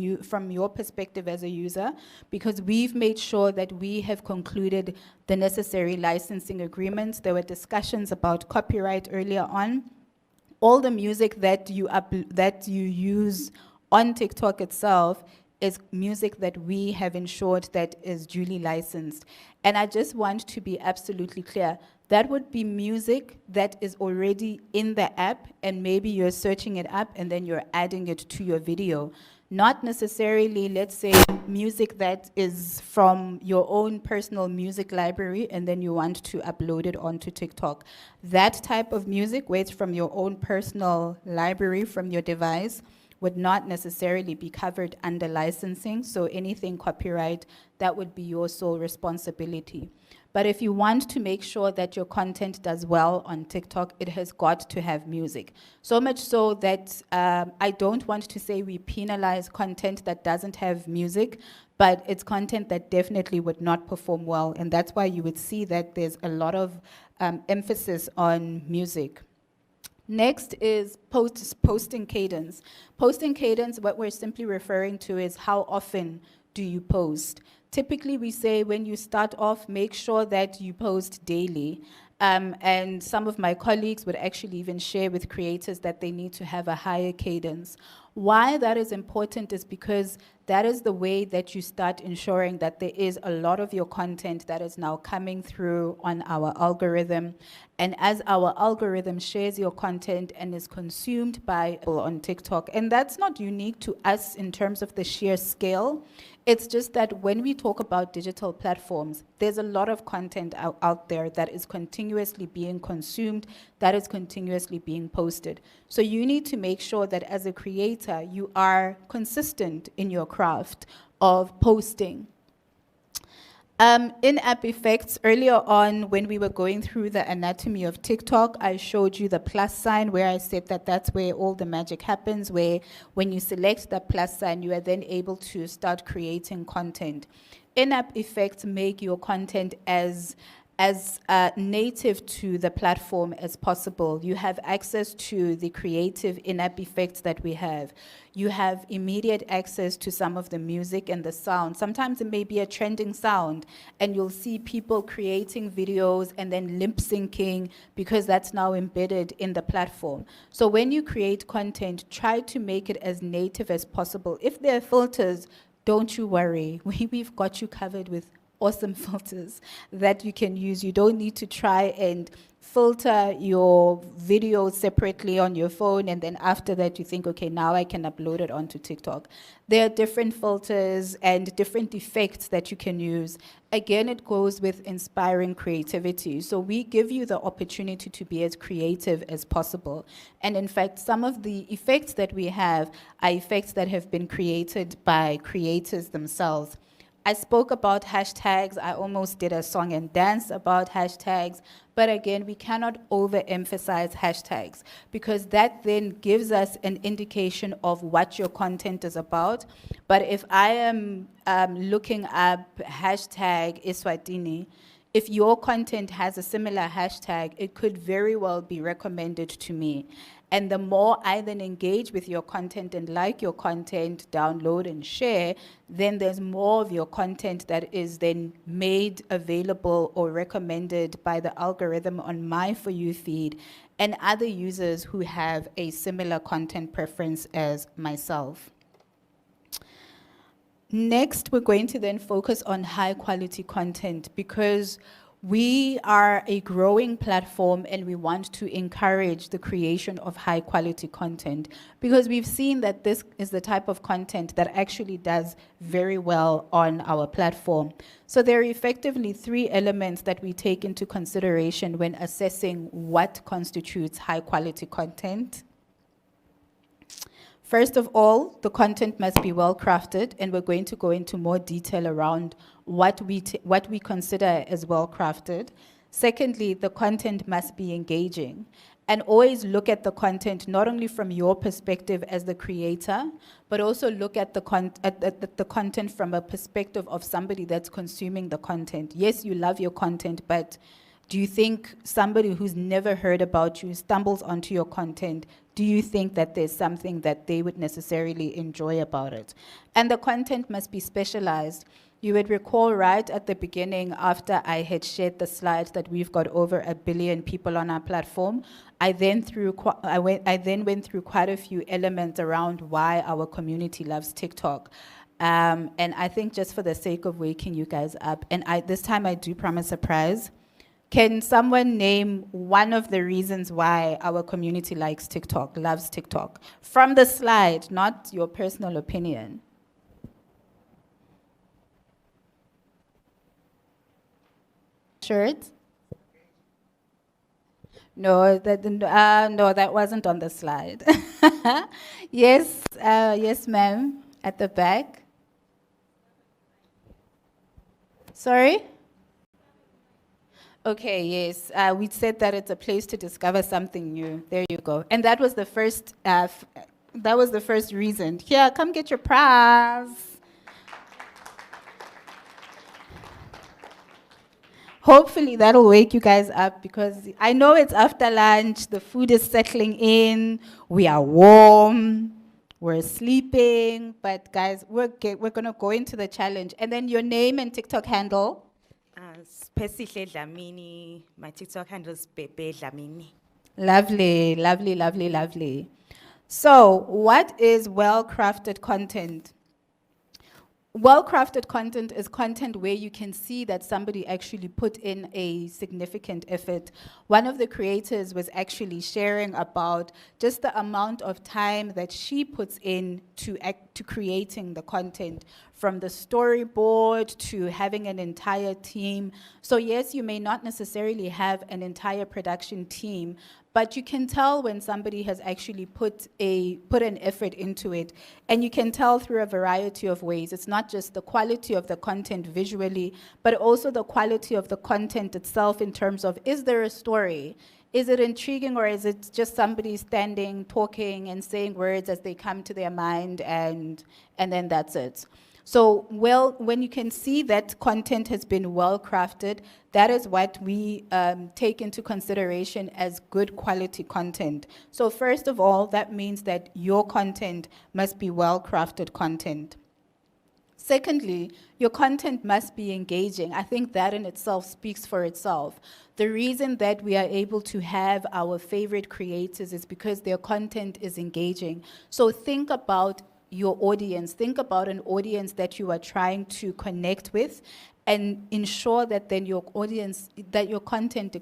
your perspective as a user, because we've made sure that we have concluded the necessary licensing agreements. There were discussions about copyright earlier on. All the music that you use on TikTok itself is music that we have ensured that is duly licensed. And I just want to be absolutely clear. That would be music that is already in the app, and maybe you're searching it up and then you're adding it to your video. Not necessarily, let's say, music that is from your own personal music library and then you want to upload it onto TikTok. That type of music, where it's from your own personal library, from your device, would not necessarily be covered under licensing. So anything copyright, that would be your sole responsibility. But if you want to make sure that your content does well on TikTok, it has got to have music. So much so that I don't want to say we penalize content that doesn't have music, but it's content that definitely would not perform well. And that's why you would see that there's a lot of emphasis on music. Next is posting cadence. Posting cadence, what we're simply referring to is how often do you post. Typically, we say when you start off, make sure that you post daily. And some of my colleagues would actually even share with creators that they need to have a higher cadence. Why that is important is because that is the way that you start ensuring that there is a lot of your content that is now coming through on our algorithm. And as our algorithm shares your content and is consumed by people on TikTok, and that's not unique to us in terms of the sheer scale, it's just that when we talk about digital platforms, there's a lot of content out there that is continuously being consumed, that is continuously being posted. So you need to make sure that as a creator, you are consistent in your craft of posting. In-app effects, earlier on when we were going through the anatomy of TikTok, I showed you the plus sign where I said that that's where all the magic happens, where when you select the plus sign, you are then able to start creating content. In-app effects make your content as native to the platform as possible. You have access to the creative in-app effects that we have. You have immediate access to some of the music and the sound. Sometimes it may be a trending sound, and you'll see people creating videos and then lip syncing because that's now embedded in the platform. So when you create content, try to make it as native as possible. If there are filters, don't you worry. We've got you covered with awesome filters that you can use. You don't need to try and filter your video separately on your phone and then after that you think, okay, now I can upload it onto TikTok. There are different filters and different effects that you can use. Again, it goes with inspiring creativity. So we give you the opportunity to be as creative as possible. And in fact, some of the effects that we have are effects that have been created by creators themselves. I spoke about hashtags. I almost did a song and dance about hashtags. But again, we cannot overemphasize hashtags because that then gives us an indication of what your content is about. But if I am looking up hashtag Eswatini, if your content has a similar hashtag, it could very well be recommended to me. And the more I then engage with your content and like your content, download and share, then there's more of your content that is then made available or recommended by the algorithm on my For You feed and other users who have a similar content preference as myself. Next, we're going to then focus on high quality content because we are a growing platform and we want to encourage the creation of high quality content because we've seen that this is the type of content that actually does very well on our platform. So there are effectively 3 elements that we take into consideration when assessing what constitutes high quality content. First of all, the content must be well crafted, and we're going to go into more detail around what we consider as well crafted. Secondly, the content must be engaging. And always look at the content not only from your perspective as the creator, but also look at the content from a perspective of somebody that's consuming the content. Yes, you love your content, but do you think somebody who's never heard about you stumbles onto your content? Do you think that there's something that they would necessarily enjoy about it? And the content must be specialized. You would recall right at the beginning, after I had shared the slides that we've got over 1 billion people on our platform, I then went through quite a few elements around why our community loves TikTok. And I think just for the sake of waking you guys up, and this time I do promise a prize. Can someone name one of the reasons why our community likes TikTok, loves TikTok? From the slide, not your personal opinion. Shirt? No, that wasn't on the slide. Yes, yes, ma'am, at the back. Sorry? Okay, yes. We said that it's a place to discover something new. There you go. And that was the first. That was the first reason. Here, come get your prize. Hopefully that'll wake you guys up because I know it's after lunch. The food is settling in. We are warm. We're sleeping. But guys, we're gonna go into the challenge. And then your name and TikTok handle. Spesihle Dlamini, my TikTok handle is Pepe Dlamini. Lovely, lovely, lovely, lovely. So, what is well-crafted content? Well-crafted content is content where you can see that somebody actually put in a significant effort. One of the creators was actually sharing about just the amount of time that she puts in to creating the content, from the storyboard to having an entire team. So yes, you may not necessarily have an entire production team, but you can tell when somebody has actually put an effort into it. And you can tell through a variety of ways. It's not just the quality of the content visually, but also the quality of the content itself in terms of, is there a story? Is it intriguing, or is it just somebody standing, talking, and saying words as they come to their mind, and then that's it? So, when you can see that content has been well crafted, that is what we take into consideration as good quality content. So first of all, that means that your content must be well crafted content. Secondly, your content must be engaging. I think that in itself speaks for itself. The reason that we are able to have our favorite creators is because their content is engaging. So think about your audience. Think about an audience that you are trying to connect with, and ensure that then your content,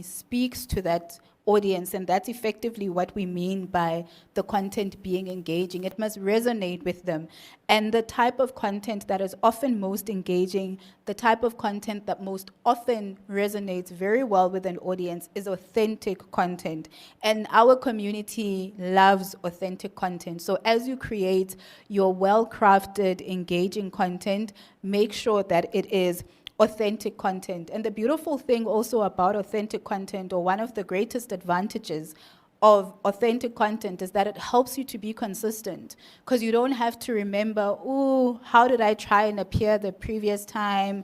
speaks to that audience. And that's effectively what we mean by the content being engaging. It must resonate with them. And the type of content that is often most engaging, the type of content that most often resonates very well with an audience, is authentic content. And our community loves authentic content. So as you create your well-crafted, engaging content, make sure that it is authentic content. And the beautiful thing also about authentic content, or one of the greatest advantages of authentic content, is that it helps you to be consistent, because you don't have to remember, oh, how did I try and appear the previous time?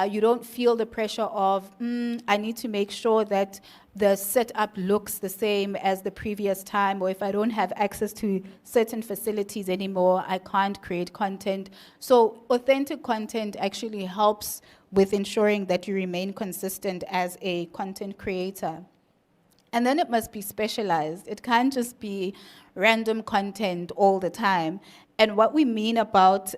You don't feel the pressure of, I need to make sure that the setup looks the same as the previous time, or if I don't have access to certain facilities anymore, I can't create content. So authentic content actually helps with ensuring that you remain consistent as a content creator. And then it must be specialized. It can't just be random content all the time. And what we mean about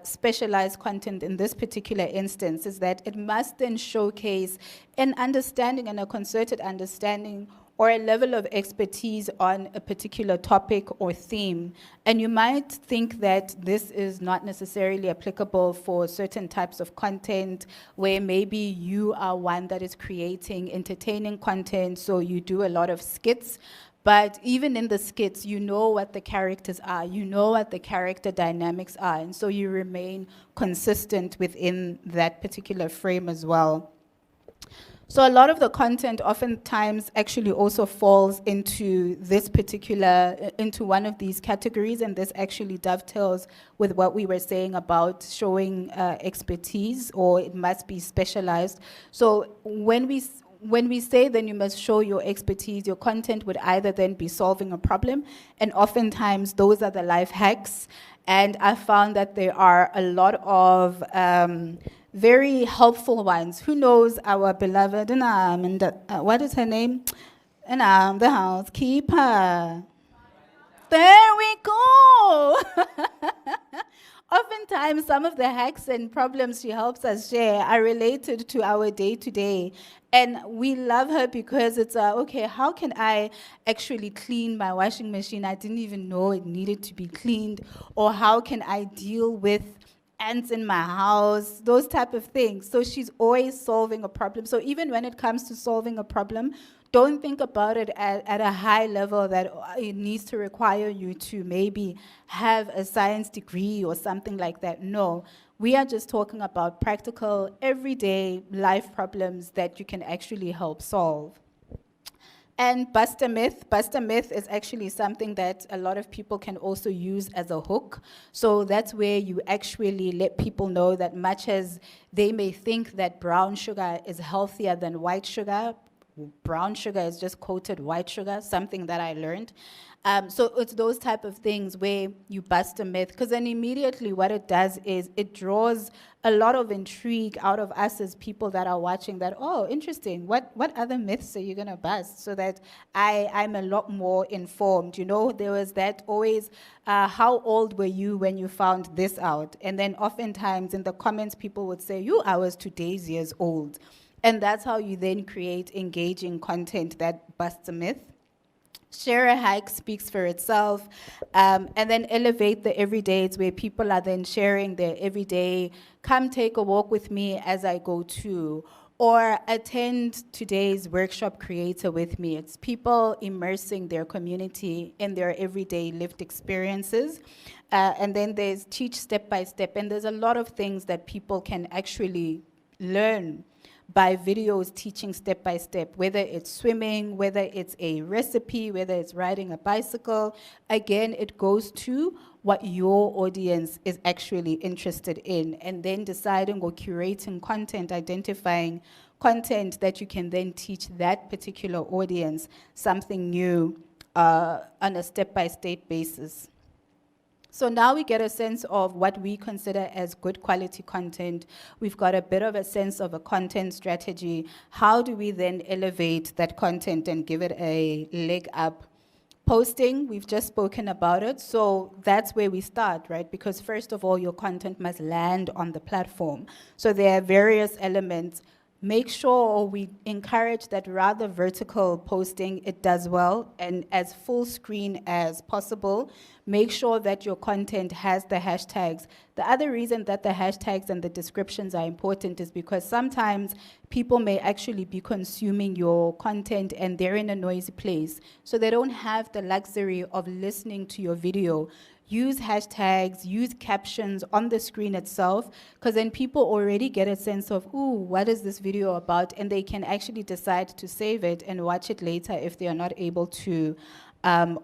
specialized content in this particular instance is that it must then showcase an understanding and a concerted understanding, or a level of expertise on a particular topic or theme. And you might think that this is not necessarily applicable for certain types of content, where maybe you are one that is creating entertaining content, so you do a lot of skits. But even in the skits, you know what the characters are, you know what the character dynamics are, and so you remain consistent within that particular frame as well. So a lot of the content oftentimes actually also falls into into one of these categories, and this actually dovetails with what we were saying about showing expertise, or it must be specialized. So when we say then you must show your expertise, your content would either then be solving a problem, and oftentimes those are the life hacks. And I found that there are a lot of very helpful ones. Who knows our beloved, what is her name? The housekeeper. There we go. Oftentimes, some of the hacks and problems she helps us share are related to our day-to-day. And we love her because it's, okay, how can I actually clean my washing machine? I didn't even know it needed to be cleaned. Or how can I deal with ants in my house, those type of things. So she's always solving a problem. So even when it comes to solving a problem, don't think about it at a high level that it needs to require you to maybe have a science degree or something like that. No, we are just talking about practical, everyday life problems that you can actually help solve. And bust a myth. Bust a myth is actually something that a lot of people can also use as a hook. So that's where you actually let people know that much as they may think that brown sugar is healthier than white sugar, brown sugar is just coated white sugar, something that I learned. So it's those type of things where you bust a myth, because then immediately what it does is it draws a lot of intrigue out of us as people that are watching, that, oh, interesting, what other myths are you gonna bust, so that I'm a lot more informed. You know, there was that always, how old were you when you found this out? And then oftentimes in the comments, people would say, I was 2 years old. And that's how you then create engaging content that busts a myth. Share a hike speaks for itself, and then elevate the everydays, where people are then sharing their everyday, come take a walk with me as I go to, or attend today's workshop creator with me. It's people immersing their community in their everyday lived experiences. And then there's teach step by step, and there's a lot of things that people can actually learn by videos teaching step by step, whether it's swimming, whether it's a recipe, whether it's riding a bicycle. Again, it goes to what your audience is actually interested in, and then deciding or curating content, identifying content that you can then teach that particular audience something new on a step-by-step basis. So now we get a sense of what we consider as good quality content. We've got a bit of a sense of a content strategy. How do we then elevate that content and give it a leg up? Posting, we've just spoken about it. So that's where we start, right? Because first of all, your content must land on the platform. So there are various elements. Make sure we encourage that rather vertical posting, it does well, and as full screen as possible. Make sure that your content has the hashtags. The other reason that the hashtags and the descriptions are important is because sometimes people may actually be consuming your content and they're in a noisy place, so they don't have the luxury of listening to your video. Use hashtags, use captions on the screen itself, because then people already get a sense of, ooh, what is this video about? And they can actually decide to save it and watch it later if they are not able to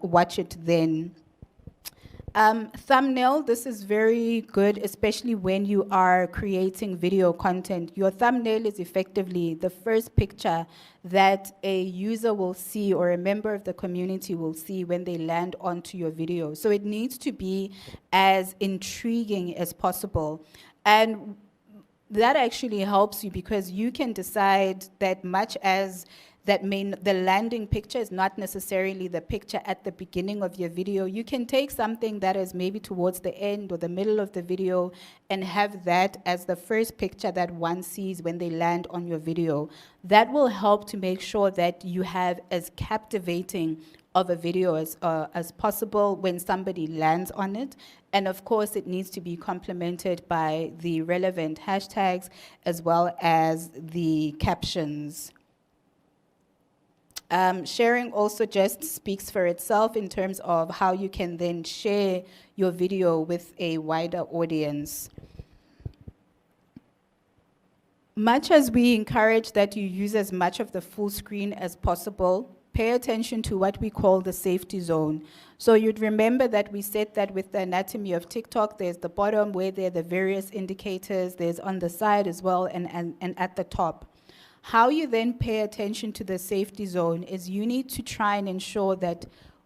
watch it then. Thumbnail, this is very good, especially when you are creating video content. Your thumbnail is effectively the first picture that a user will see or a member of the community will see when they land onto your video. So it needs to be as intriguing as possible. And that actually helps you, because you can decide that much as the landing picture is not necessarily the picture at the beginning of your video. You can take something that is maybe towards the end or the middle of the video and have that as the first picture that one sees when they land on your video. That will help to make sure that you have as captivating of a video as possible when somebody lands on it. And of course, it needs to be complemented by the relevant hashtags as well as the captions. Sharing also just speaks for itself in terms of how you can then share your video with a wider audience. Much as we encourage that you use as much of the full screen as possible, pay attention to what we call the safety zone. So you'd remember that we said that with the anatomy of TikTok, there's the bottom where there are the various indicators, there's on the side as well, and at the top. How you then pay attention to the safety zone is you need to try and ensure that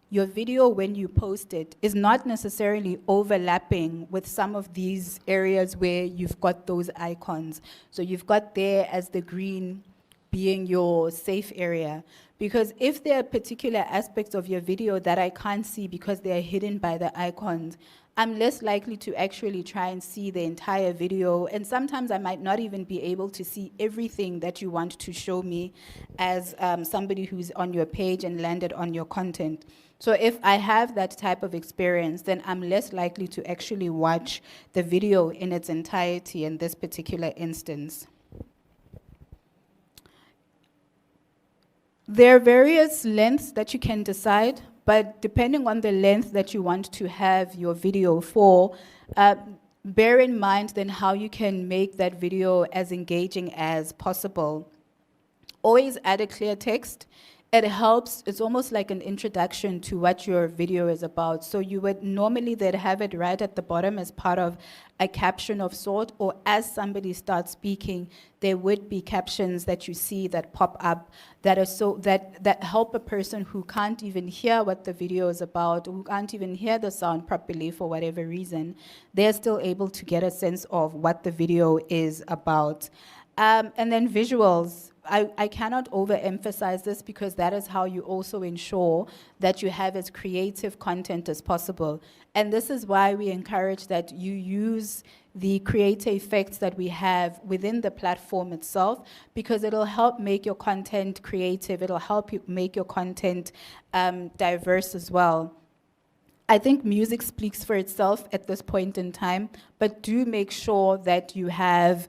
your video, when you post it, is not necessarily overlapping with some of these areas where you've got those icons. So you've got there as the green being your safe area. Because if there are particular aspects of your video that I can't see because they are hidden by the icons, I'm less likely to actually try and see the entire video. And sometimes I might not even be able to see everything that you want to show me as somebody who's on your page and landed on your content. So if I have that type of experience, then I'm less likely to actually watch the video in its entirety in this particular instance. There are various lengths that you can decide, but depending on the length that you want to have your video for, bear in mind then how you can make that video as engaging as possible. Always add a clear text. it helps, it's almost like an introduction to what your video is about. So you would normally they'd have it right at the bottom as part of a caption of sort, or as somebody starts speaking, there would be captions that you see that pop up that are that help a person who can't even hear what the video is about, who can't even hear the sound properly for whatever reason. They're still able to get a sense of what the video is about. And then visuals. I cannot overemphasize this because that is how you also ensure that you have as creative content as possible. And this is why we encourage that you use the creative effects that we have within the platform itself, because it'll help make your content creative. It'll help you make your content diverse as well. I think music speaks for itself at this point in time, but do make sure that you have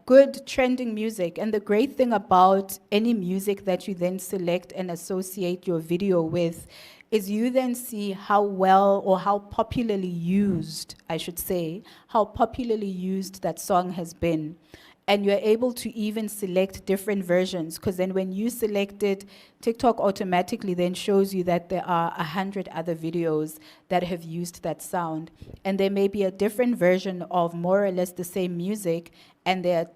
good trending music. And the great thing about any music that you then select and associate your video with is you then see how well or how popularly used, I should say, how popularly used that song has been. And you're able to even select different versions, because then when you select it, TikTok automatically then shows you that there are 100 other videos that have used that sound. And there may be a different version of more or less the same music, and there are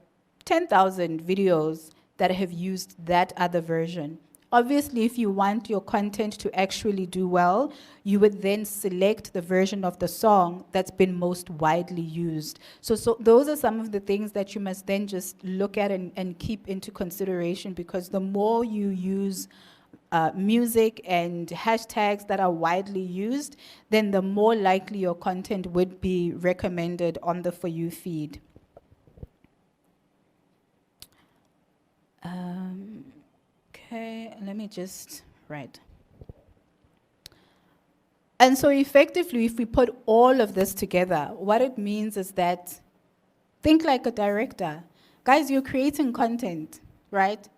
10,000 videos that have used that other version. Obviously, if you want your content to actually do well, you would then select the version of the song that's been most widely used. So those are some of the things that you must then just look at and keep into consideration, because the more you use music and hashtags that are widely used, then the more likely your content would be recommended on the For You feed. Okay, let me just write. And so effectively, if we put all of this together, what it means is that think like a director. Guys, you're creating content, right?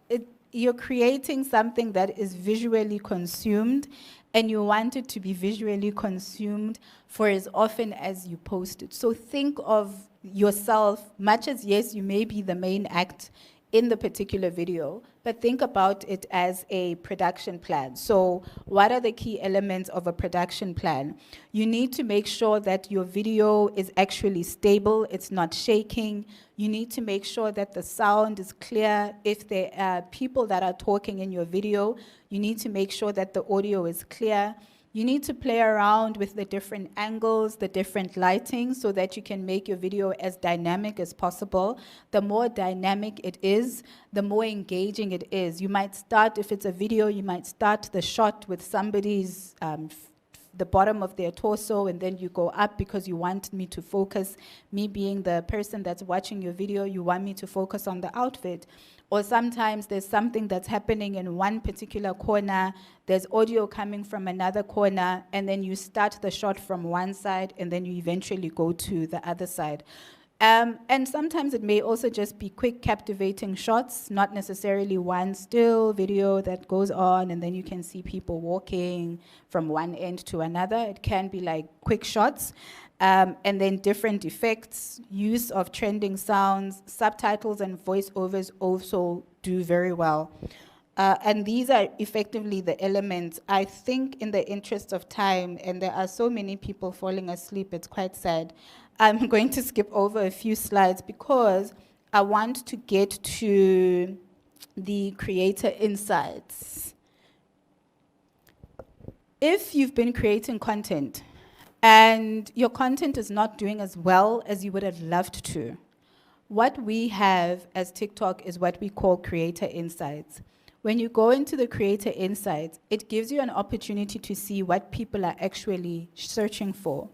You're creating something that is visually consumed, and you want it to be visually consumed for as often as you post it. So think of yourself, much as, yes, you may be the main act in the particular video, but think about it as a production plan. So what are the key elements of a production plan? You need to make sure that your video is actually stable, it's not shaking. You need to make sure that the sound is clear. If there are people that are talking in your video, you need to make sure that the audio is clear. You need to play around with the different angles, the different lighting, so that you can make your video as dynamic as possible. The more dynamic it is, the more engaging it is. You might start, if it's a video, you might start the shot with somebody's the bottom of their torso, and then you go up because you want me to focus, me being the person that's watching your video, you want me to focus on the outfit. Or sometimes there's something that's happening in one particular corner, there's audio coming from another corner, and then you start the shot from one side, and then you eventually go to the other side. And sometimes it may also just be quick, captivating shots, not necessarily one still video that goes on, and then you can see people walking from one end to another. It can be like quick shots. And then different effects, use of trending sounds, subtitles and voiceovers also do very well. And these are effectively the elements. I think in the interest of time, and there are so many people falling asleep, it's quite sad. I'm going to skip over a few slides because I want to get to the creator insights. If you've been creating content, and your content is not doing as well as you would have loved to, what we have as TikTok is what we call creator insights. When you go into the creator insights, it gives you an opportunity to see what people are actually searching for.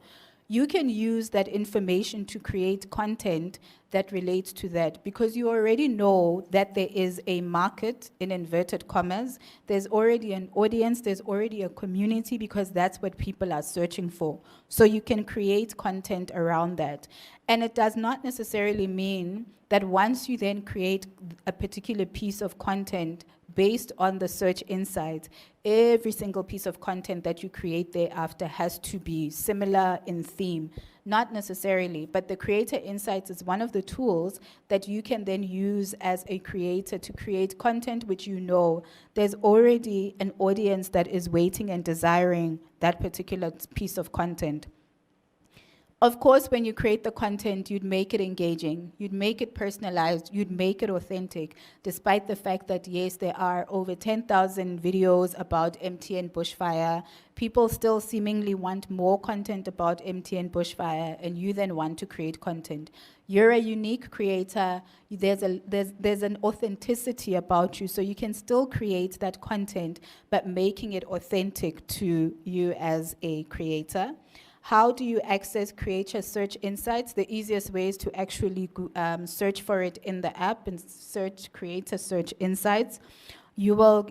You can use that information to create content that relates to that, because you already know that there is a market, in inverted commas, there's already an audience, there's already a community, because that's what people are searching for. So you can create content around that. And it does not necessarily mean that once you then create a particular piece of content based on the search insights, every single piece of content that you create thereafter has to be similar in theme. Not necessarily, but the creator insights is one of the tools that you can then use as a creator to create content which you know there's already an audience that is waiting and desiring that particular piece of content. Of course, when you create the content, you'd make it engaging, you'd make it personalized, you'd make it authentic, despite the fact that, yes, there are over 10,000 videos about MTN bushfire. People still seemingly want more content about MTN bushfire, and you then want to create content. You're a unique creator. There's an authenticity about you, so you can still create that content, but making it authentic to you as a creator. How do you access creator search insights? The easiest way is to actually search for it in the app and search creator search insights. You will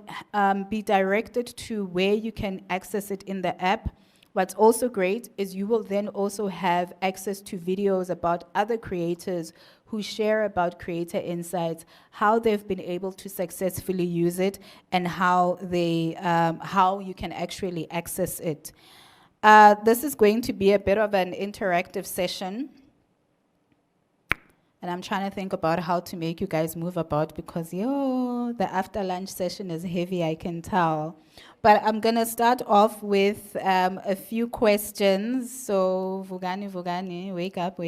be directed to where you can access it in the app. What's also great is you will then also have access to videos about other creators who share about creator insights, how they've been able to successfully use it, and how you can actually access it. This is going to be a bit of an interactive session. And I'm trying to think about how to make you guys move about because, the after lunch session is heavy, I can tell. But I'm going to start off with a few questions. So, Vugani, wake up.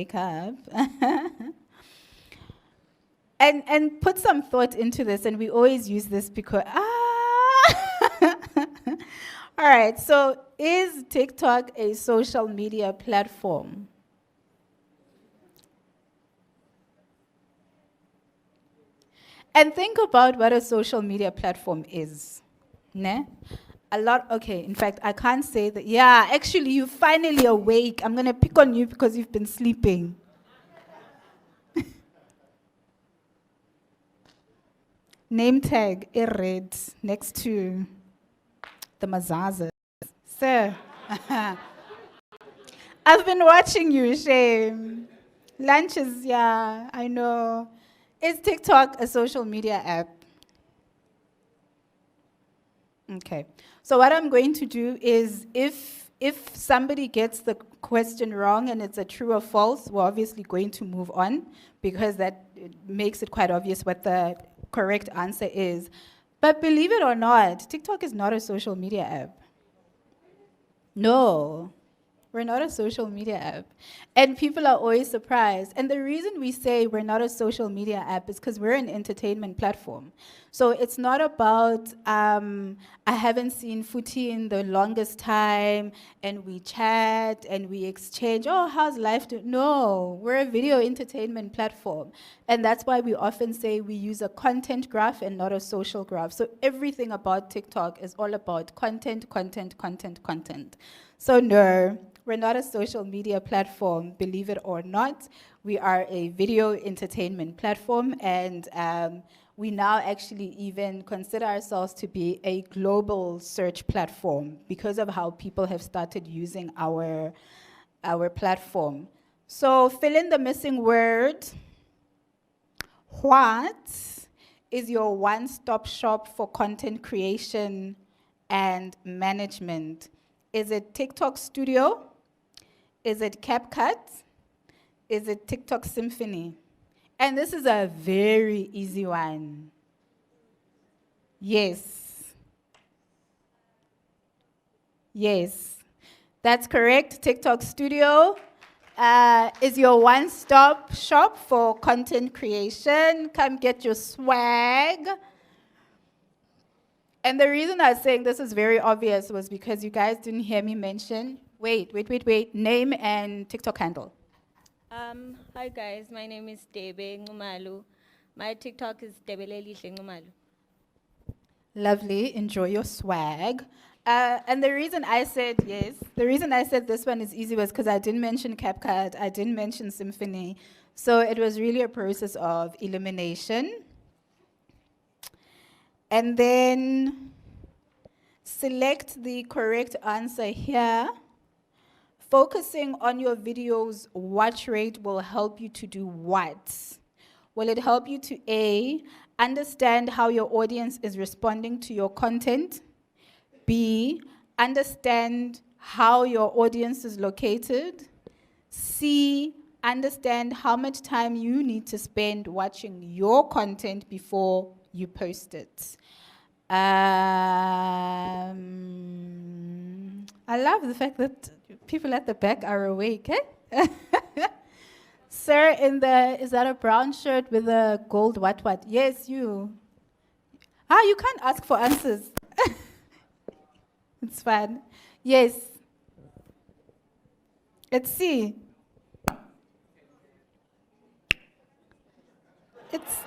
And put some thought into this. And we always use this because, all right, so is TikTok a social media platform? And think about what a social media platform is. Ne? In fact, I can't say that. Yeah, actually, you're finally awake. I'm going to pick on you because you've been sleeping. Name tag, red, next to the Mazazas. Sir, I've been watching you, shame. Lunches, yeah, I know. Is TikTok a social media app? Okay, so what I'm going to do is if somebody gets the question wrong and it's a true or false, we're obviously going to move on because that makes it quite obvious what the correct answer is. But believe it or not, TikTok is not a social media app. No, we're not a social media app. And people are always surprised. And the reason we say we're not a social media app is because we're an entertainment platform. So it's not about, I haven't seen Footy in the longest time, and we chat, and we exchange, oh, how's life doing? No, we're a video entertainment platform. And that's why we often say we use a content graph and not a social graph. So everything about TikTok is all about content. So no, we're not a social media platform, believe it or not. We are a video entertainment platform, and we now actually even consider ourselves to be a global search platform because of how people have started using our platform. So fill in the missing word. What is your one-stop shop for content creation and management? Is it TikTok Studio? Is it CapCut? Is it TikTok Symphony? And this is a very easy one. Yes. Yes, that's correct. TikTok Studio is your one-stop shop for content creation. Come get your swag. And the reason I was saying this is very obvious was because you guys didn't hear me mention, wait, name and TikTok handle. Hi guys, my name is Debe Ngumalu. My TikTok is Debeleli Ngumalu. Lovely, enjoy your swag. And the reason I said yes, the reason I said this one is easy was because I didn't mention CapCut, I didn't mention Symphony. So it was really a process of elimination. And then select the correct answer here. Focusing on your video's watch rate will help you to do what? Will it help you to A, understand how your audience is responding to your content. B, understand how your audience is located. C, understand how much time you need to spend watching your content before you post it. I love the fact that people at the back are awake, eh? Sir, is that a brown shirt with a gold what? Yes, you. You can't ask for answers. It's fine. Yes. It's C. It's...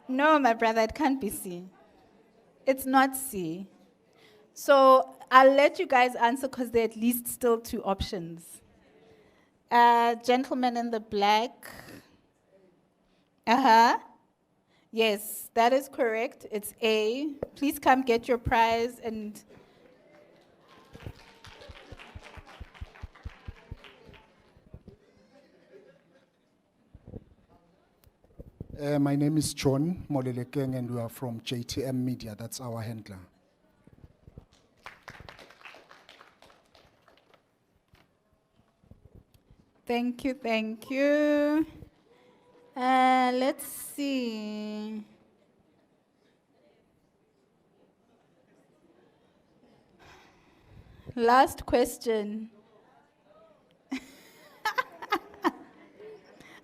No, my brother, it can't be C. It's not C. So I'll let you guys answer because there are at least still 2 options. Gentleman in the black. Yes, that is correct. It's A. Please come get your prize and... My name is John Molelekeng and we are from JTM Media. That's our handler. Thank you, thank you. Let's see. Last question.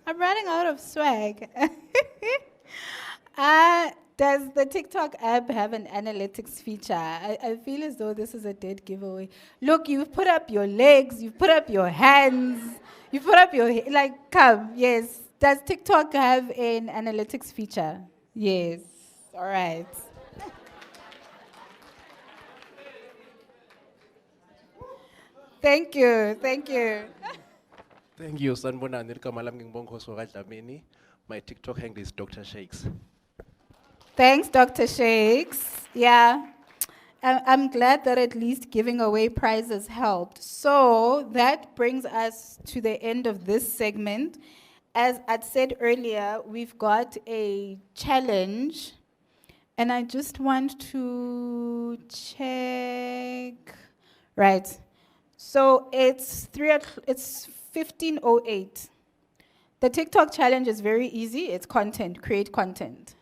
I'm running out of swag. Does the TikTok app have an analytics feature? I feel as though this is a dead giveaway. Look, you've put up your legs, you've put up your hands, you've put up your, come, yes. Does TikTok have an analytics feature? Yes, all right. Thank you, thank you. Thank you, Sanbonani. My TikTok handle is Dr. Shakes. Thanks, Dr. Shakes. Yeah, I'm glad that at least giving away prizes helped. So that brings us to the end of this segment. As I'd said earlier, we've got a challenge, and I just want to check. Right. So it's 15:08. The TikTok challenge is very easy. It's content, create content.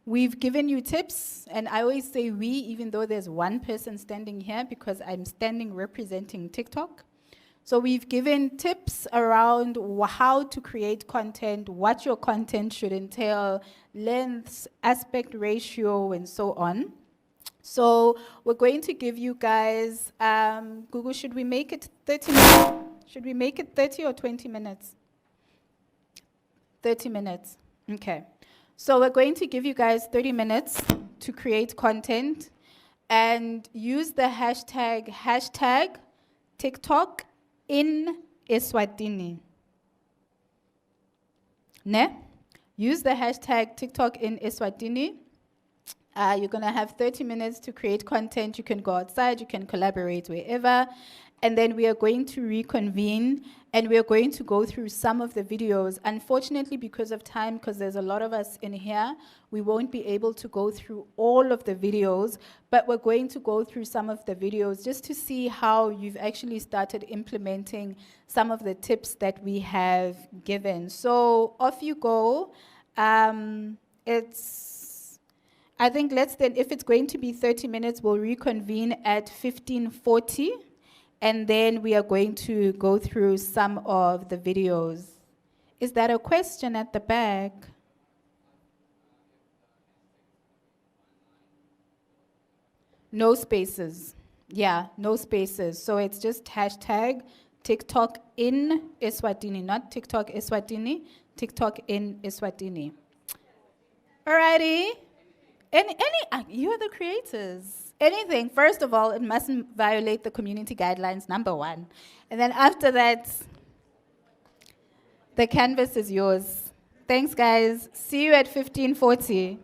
We've given you tips, and I always say we, even though there's one person standing here because I'm standing representing TikTok. So we've given tips around how to create content, what your content should entail, length, aspect ratio, and so on. So we're going to give you guys, Google, should we make it 30 minutes? Should we make it 30 or 20 minutes? 30 minutes, okay. So we're going to give you guys 30 minutes to create content and use the hashtag TikTok in Eswatini. Ne? Use the hashtag TikTok in Eswatini. You're gonna have 30 minutes to create content. You can go outside, you can collaborate wherever. And then we are going to reconvene and we are going to go through some of the videos. Unfortunately, because of time, because there's a lot of us in here, we won't be able to go through all of the videos, but we're going to go through some of the videos just to see how you've actually started implementing some of the tips that we have given. So off you go. I think if it's going to be 30 minutes, we'll reconvene at 15:40. And then we are going to go through some of the videos. Is that a question at the back? No spaces. Yeah, no spaces. So it's just hashtag TikTok in Eswatini, not TikTok Eswatini, TikTok in Eswatini. Alrighty. You're the creators. Anything, first of all, it mustn't violate the community guidelines, number one. And then after that, the canvas is yours. Thanks, guys. See you at 15:40.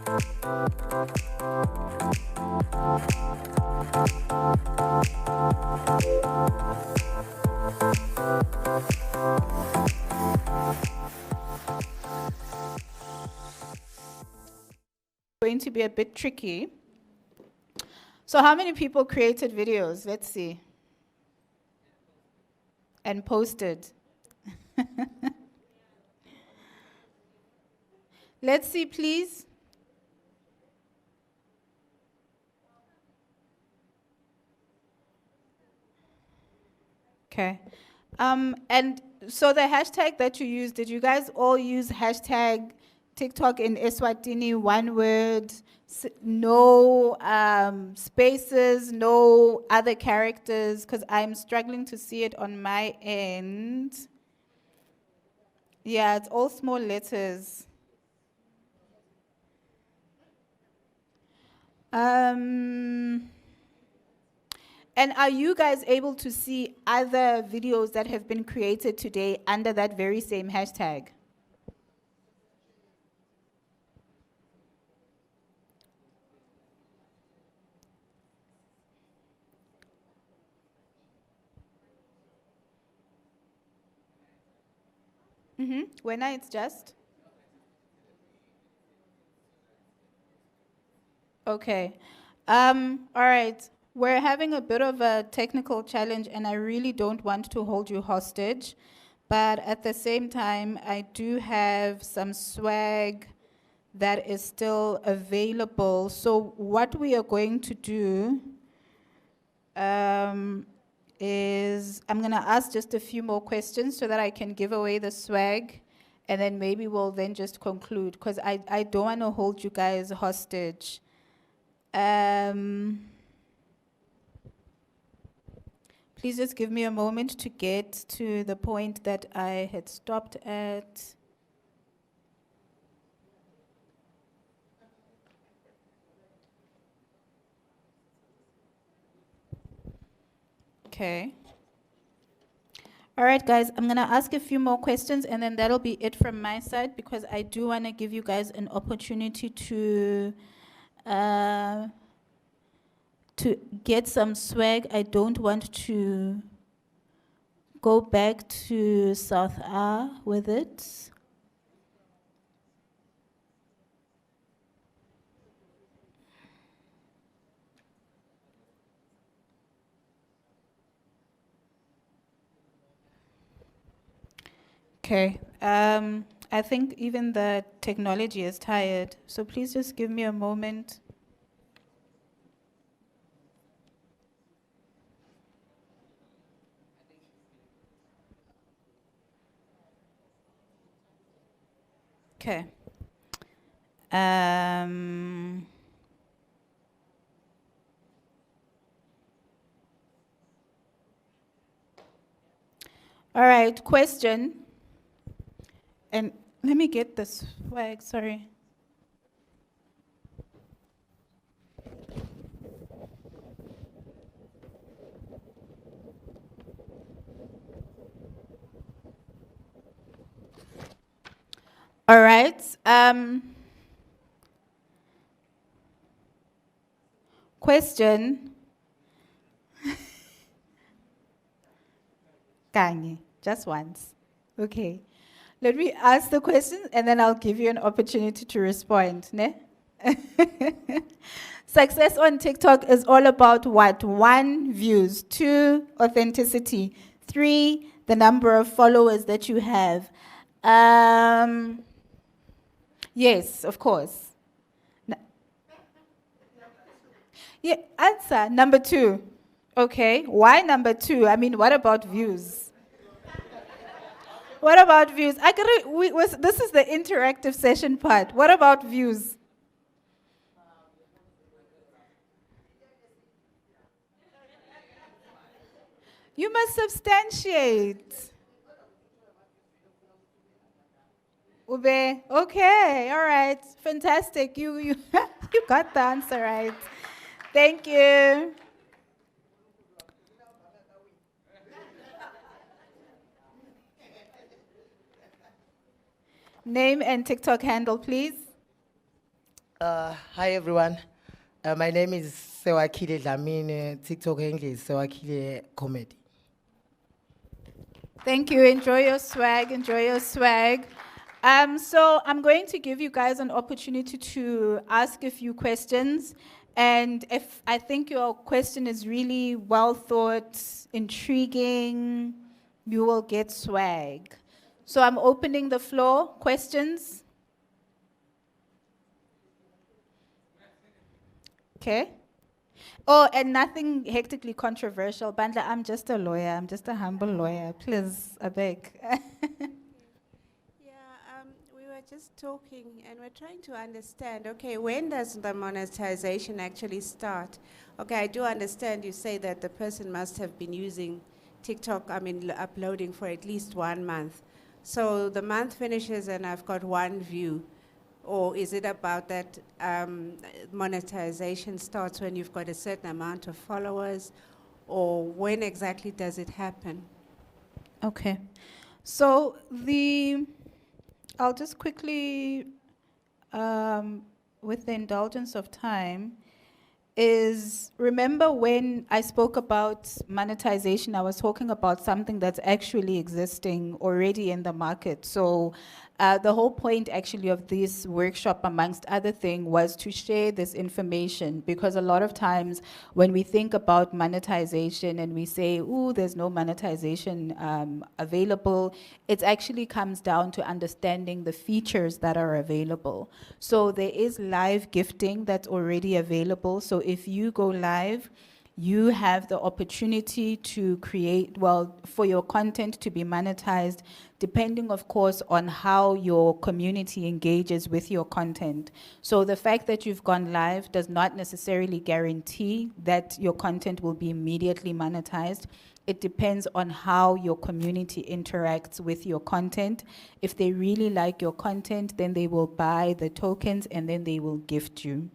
Going to be a bit tricky. So how many people created videos? Let's see. And posted. Let's see, please. Okay. And so the hashtag that you used, did you guys all use hashtag TikTok in Eswatini, one word, no spaces, no other characters? Because I'm struggling to see it on my end. Yeah, it's all small letters. And are you guys able to see other videos that have been created today under that very same hashtag? When it's just? Okay. All right. We're having a bit of a technical challenge, and I really don't want to hold you hostage. But at the same time, I do have some swag that is still available. So what we are going to do is I'm going to ask just a few more questions so that I can give away the swag, and then maybe we'll then just conclude, because I don't want to hold you guys hostage. Please just give me a moment to get to the point that I had stopped at. Okay. All right, guys, I'm going to ask a few more questions, and then that'll be it from my side, because I do want to give you guys an opportunity to get some swag. I don't want to go back to South A with it. Okay. I think even the technology is tired, so please just give me a moment. Okay. All right, question. And let me get this swag, sorry. All right. Question. Kanye, just once. Okay. Let me ask the question, and then I'll give you an opportunity to respond. Ne? Success on TikTok is all about what? 1, views. 2, authenticity. 3, the number of followers that you have. Yes, of course. Yeah, answer number 2. Okay, why number 2? I mean, what about views? What about views? This is the interactive session part. What about views? You must substantiate. Ube, okay, all right, fantastic. You you got the answer right. Thank you. Name and TikTok handle, please. Hi everyone. My name is Eswatini Dlamini. TikTok handle is Eswatini Comedy. Thank you. Enjoy your swag. Enjoy your swag. So I'm going to give you guys an opportunity to ask a few questions. And if I think your question is really well thought, intriguing, you will get swag. So I'm opening the floor. Questions? Okay. Oh, and nothing hectically controversial. Bandla, I'm just a lawyer. I'm just a humble lawyer. Please, I beg. We were just talking and we're trying to understand, okay, when does the monetization actually start? Okay, I do understand you say that the person must have been using TikTok, uploading for at least 1 month. So the month finishes and I've got 1 view. Or is it about that monetization starts when you've got a certain amount of followers? Or when exactly does it happen? Okay. So I'll just quickly, with the indulgence of time, remember when I spoke about monetization, I was talking about something that's actually existing already in the market. So the whole point actually of this workshop, amongst other things, was to share this information, because a lot of times when we think about monetization and we say, ooh, there's no monetization available, it actually comes down to understanding the features that are available. So there is live gifting that's already available. So if you go live, you have the opportunity to create, for your content to be monetized, depending, of course, on how your community engages with your content. So the fact that you've gone live does not necessarily guarantee that your content will be immediately monetized. It depends on how your community interacts with your content. If they really like your content, then they will buy the tokens and then they will gift you.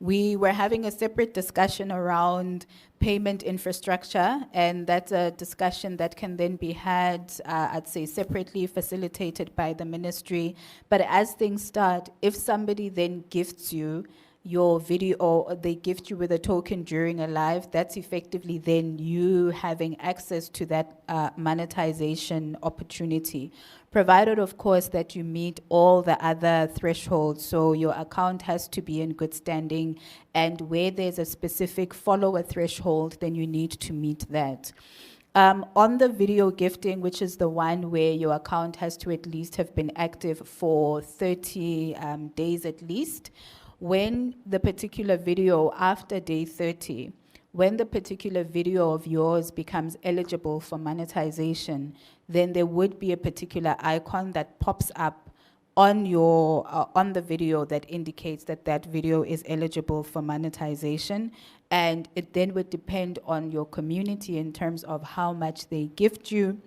We were having a separate discussion around payment infrastructure, and that's a discussion that can then be had, I'd say, separately, facilitated by the ministry. But as things start, if somebody then gifts you your video, or they gift you with a token during a live, that's effectively then you having access to that monetization opportunity, provided, of course, that you meet all the other thresholds. So your account has to be in good standing, and where there's a specific follower threshold, then you need to meet that. On the video gifting, which is the one where your account has to at least have been active for 30 days at least, when the particular video, after day 30, when the particular video of yours becomes eligible for monetization, then there would be a particular icon that pops up on your on the video that indicates that that video is eligible for monetization. And it then would depend on your community in terms of how much they gift you.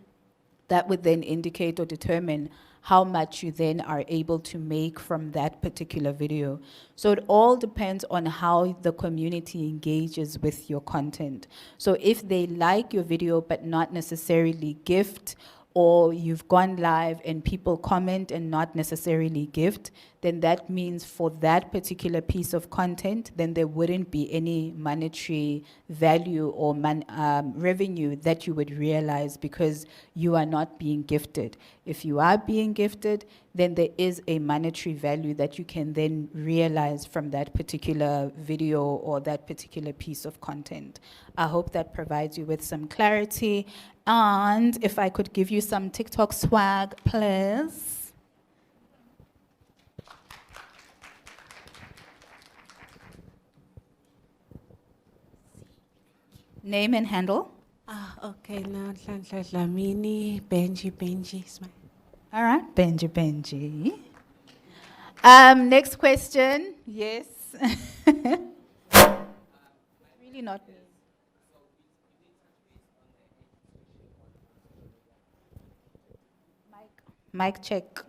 That would then indicate or determine how much you then are able to make from that particular video. So it all depends on how the community engages with your content. So if they like your video but not necessarily gift, or you've gone live and people comment and not necessarily gift, then that means for that particular piece of content, then there wouldn't be any monetary value or revenue that you would realize, because you are not being gifted. If you are being gifted, then there is a monetary value that you can then realize from that particular video or that particular piece of content. I hope that provides you with some clarity. And if I could give you some TikTok swag, please. Name and handle. Okay, now Dlamini, Benji. All right, Benji. Next question. Yes. Really not. Mic check.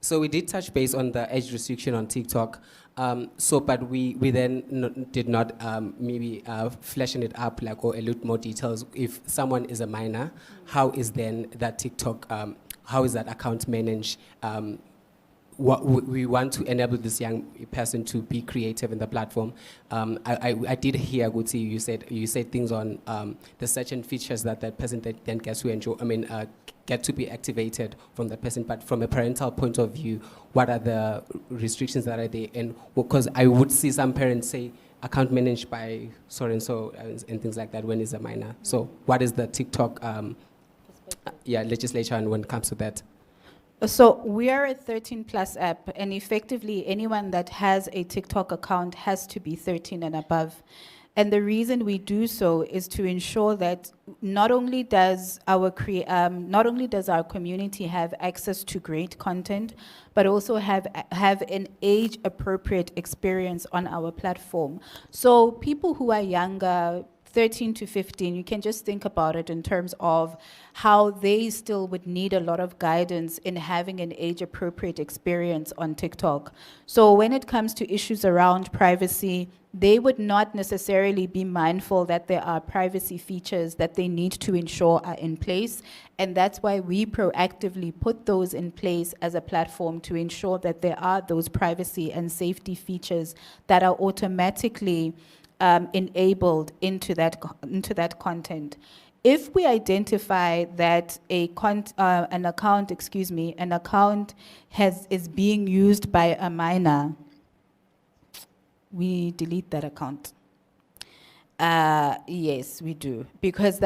So we did touch base on the age restriction on TikTok. But we then did not maybe fleshing it up or a little more details. If someone is a minor, how is then that TikTok, how is that account managed? we want to enable this young person to be creative in the platform. I did hear, Guti, you said things on the certain features that that person then gets to enjoy. Get to be activated from that person. But from a parental point of view, what are the restrictions that are there? And because I would see some parents say account managed by so and so and things like that when it's a minor. So what is the TikTok legislature and when it comes to that? So we are a 13 plus app, and effectively anyone that has a TikTok account has to be 13 and above. And the reason we do so is to ensure that not only does our community have access to great content, but also have an age-appropriate experience on our platform. So people who are younger, 13 to 15, you can just think about it in terms of how they still would need a lot of guidance in having an age-appropriate experience on TikTok. So when it comes to issues around privacy, they would not necessarily be mindful that there are privacy features that they need to ensure are in place. And that's why we proactively put those in place as a platform to ensure that there are those privacy and safety features that are automatically enabled into that content. If we identify that an account is being used by a minor, we delete that account. Yes, we do. Because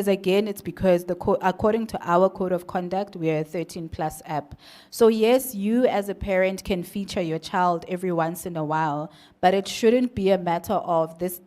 again, it's because according to our code of conduct, we are a 13 plus app. So yes, you as a parent can feature your child every once in a while, but it shouldn't be a matter of this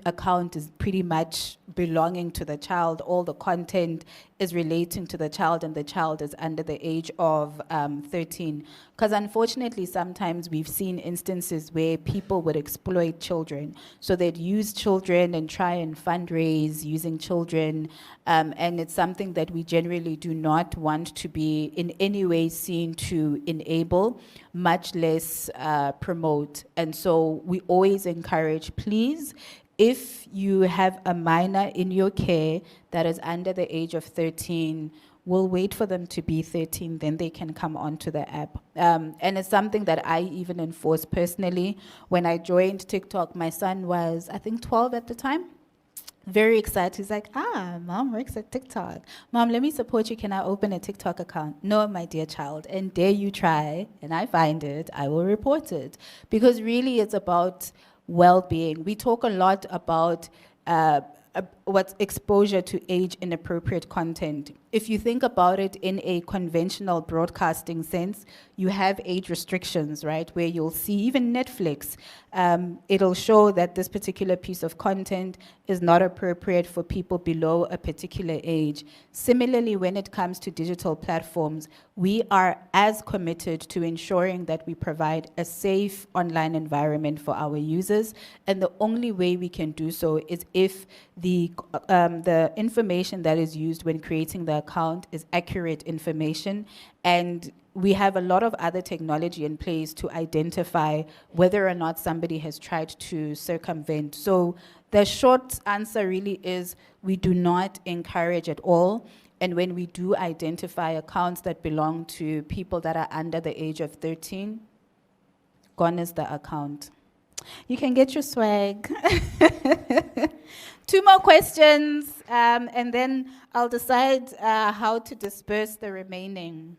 account is pretty much belonging to the child. All the content is relating to the child and the child is under the age of 13. Because unfortunately, sometimes we've seen instances where people would exploit children. So they'd use children and try and fundraise using children. And it's something that we generally do not want to be in any way seen to enable, much less promote. And so we always encourage, please, if you have a minor in your care that is under the age of 13, we'll wait for them to be 13, then they can come onto the app. And it's something that I even enforce personally. When I joined TikTok, my son was, I think, 12 at the time. Very excited. He's like, Mom works at TikTok. Mom, let me support you. Can I open a TikTok account? No, my dear child. And dare you try, and I find it, I will report it. Because really it's about well-being. We talk a lot about what's exposure to age-inappropriate content. If you think about it in a conventional broadcasting sense, you have age restrictions, right? Where you'll see even Netflix, it'll show that this particular piece of content is not appropriate for people below a particular age. Similarly, when it comes to digital platforms, we are as committed to ensuring that we provide a safe online environment for our users. And the only way we can do so is if the information that is used when creating the account is accurate information, and we have a lot of other technology in place to identify whether or not somebody has tried to circumvent. So the short answer really is we do not encourage at all. And when we do identify accounts that belong to people that are under the age of 13, gone is the account. You can get your swag. 2 more questions, and then I'll decide how to disperse the remaining.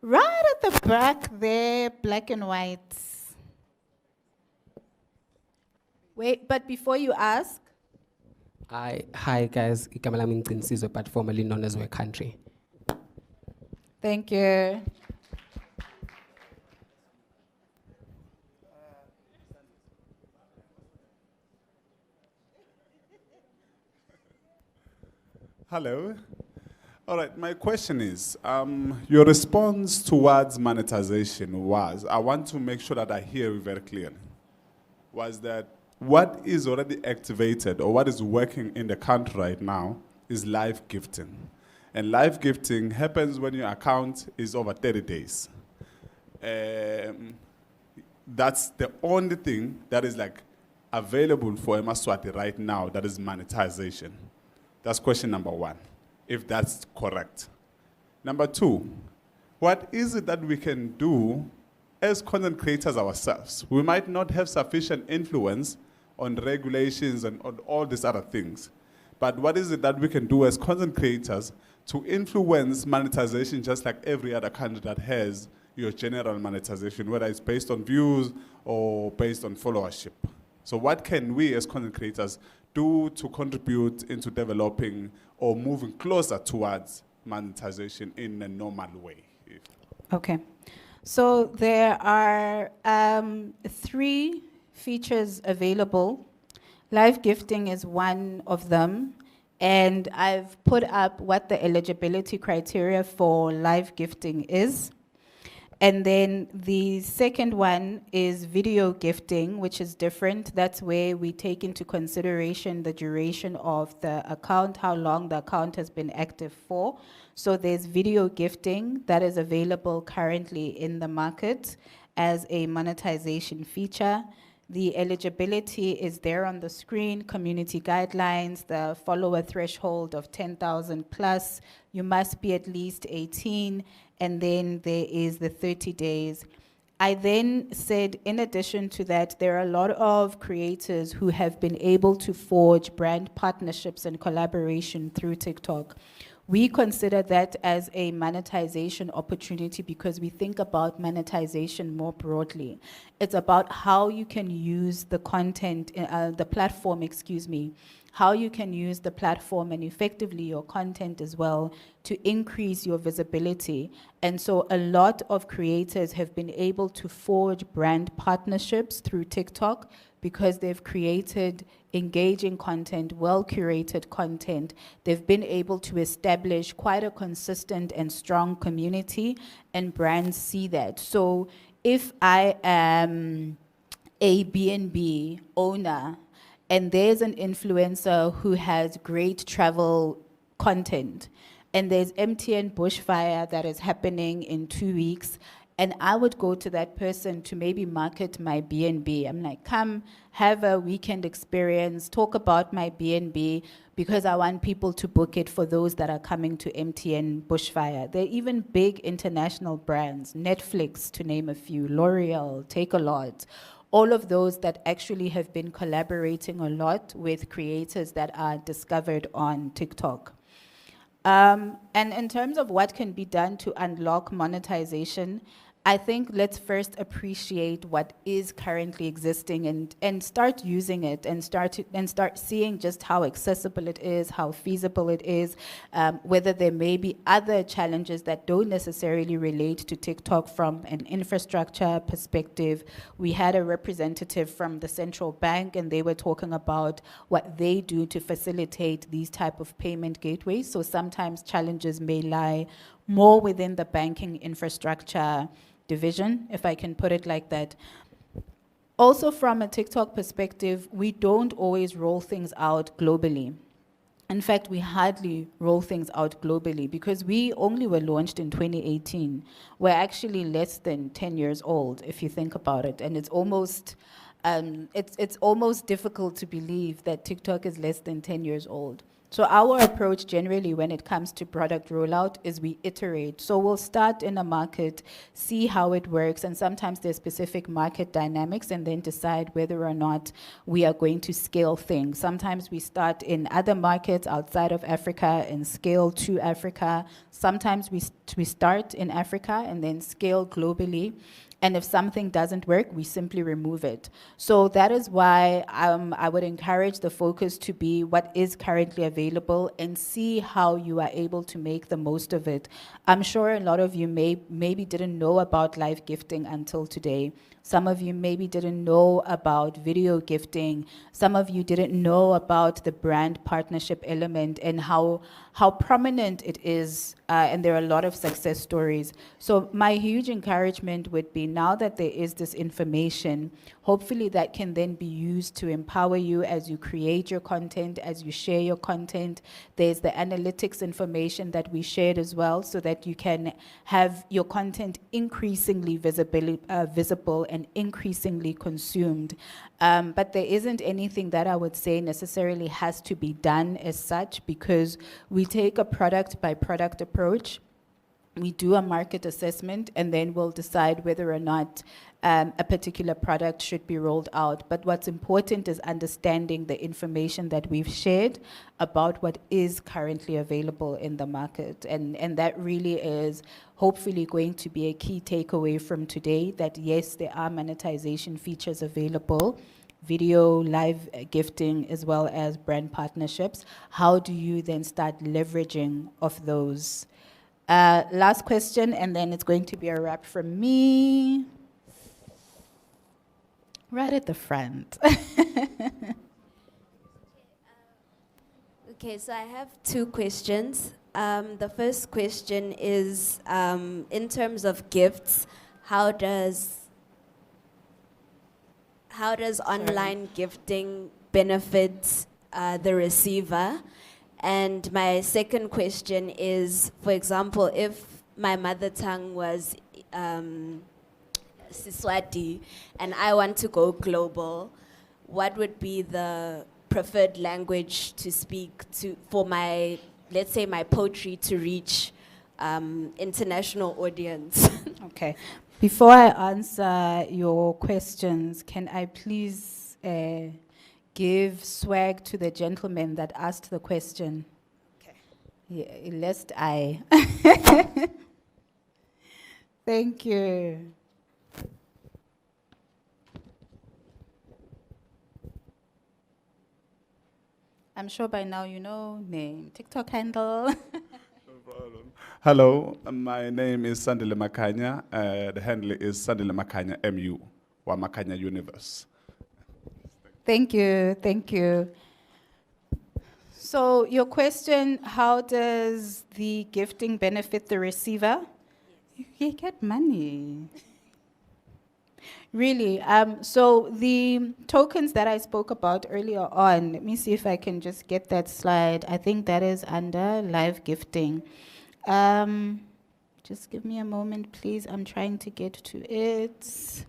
Right at the back there, black and white. Wait, but before you ask. Hi guys, igama lami Ngcinisizwe, but formerly known as Work Country. Thank you. Hello. All right, my question is, your response towards monetization was, I want to make sure that I hear you very clearly, was that what is already activated or what is working in the country right now is live gifting. And live gifting happens when your account is over 30 days. That's the only thing that is like available for Eswatini right now that is monetization. That's question number 1, if that's correct. Number 2, what is it that we can do as content creators ourselves? We might not have sufficient influence on regulations and on all these other things, but what is it that we can do as content creators to influence monetization just like every other country that has your general monetization, whether it's based on views or based on followership? So what can we as content creators do to contribute into developing or moving closer towards monetization in a normal way? Okay. So there are 3 features available. Live gifting is one of them. And I've put up what the eligibility criteria for live gifting is. And then the second one is video gifting, which is different. That's where we take into consideration the duration of the account, how long the account has been active for. So there's video gifting that is available currently in the market as a monetization feature. The eligibility is there on the screen, community guidelines, the follower threshold of 10,000 plus. You must be at least 18, and then there is the 30 days. I then said, in addition to that, there are a lot of creators who have been able to forge brand partnerships and collaboration through TikTok. We consider that as a monetization opportunity because we think about monetization more broadly. It's about how you can use the content, the platform, how you can use the platform and effectively your content as well to increase your visibility. And so a lot of creators have been able to forge brand partnerships through TikTok because they've created engaging content, well-curated content. They've been able to establish quite a consistent and strong community, and brands see that. So if I am a B&B owner and there's an influencer who has great travel content, and there's MTN bushfire that is happening in 2 weeks, and I would go to that person to maybe market my B&B. I'm like, come have a weekend experience, talk about my B&B, because I want people to book it for those that are coming to MTN bushfire. There are even big international brands, Netflix to name a few, L'Oreal, Take-A-Lot, all of those that actually have been collaborating a lot with creators that are discovered on TikTok. And in terms of what can be done to unlock monetization, I think let's first appreciate what is currently existing and start using it and start seeing just how accessible it is, how feasible it is, whether there may be other challenges that don't necessarily relate to TikTok from an infrastructure perspective. We had a representative from the central bank and they were talking about what they do to facilitate these type of payment gateways. So sometimes challenges may lie more within the banking infrastructure division, if I can put it like that. Also from a TikTok perspective, we don't always roll things out globally. In fact, we hardly roll things out globally because we only were launched in 2018. We're actually less than 10 years old, if you think about it. And it's almost difficult to believe that TikTok is less than 10 years old. So our approach generally when it comes to product rollout is we iterate. So we'll start in a market, see how it works, and sometimes there's specific market dynamics and then decide whether or not we are going to scale things. Sometimes we start in other markets outside of Africa and scale to Africa. Sometimes we start in Africa and then scale globally. And if something doesn't work, we simply remove it. So that is why I would encourage the focus to be what is currently available and see how you are able to make the most of it. I'm sure a lot of you maybe didn't know about live gifting until today. Some of you maybe didn't know about video gifting. Some of you didn't know about the brand partnership element and how prominent it is, and there are a lot of success stories. So my huge encouragement would be now that there is this information, hopefully that can then be used to empower you as you create your content, as you share your content. There's the analytics information that we shared as well so that you can have your content increasingly visible and increasingly consumed. But there isn't anything that I would say necessarily has to be done as such because we take a product by product approach. we do a market assessment, and then we'll decide whether or not a particular product should be rolled out. But what's important is understanding the information that we've shared about what is currently available in the market. And that really is hopefully going to be a key takeaway from today, that yes, there are monetization features available, video, live gifting, as well as brand partnerships. How do you then start leveraging of those? Last question, and then it's going to be a wrap from me. Right at the front. Okay, so I have two questions. The first question is, in terms of gifts, how does online gifting benefit the receiver? And my second question is, for example, if my mother tongue was Siswati and I want to go global, what would be the preferred language to speak to for my, let's say, my poetry to reach international audience? Okay. Before I answer your questions, can I please give swag to the gentleman that asked the question? Okay. Yeah, lest I. Thank you. I'm sure by now you know name, TikTok handle. Hello, my name is Sandile Makanya. The handle is Sandile Makanya MU, or Makanya Universe. Thank you, thank you. So your question, how does the gifting benefit the receiver? You get money. Really, so the tokens that I spoke about earlier on, let me see if I can just get that slide. I think that is under live gifting. Just give me a moment, please. I'm trying to get to it.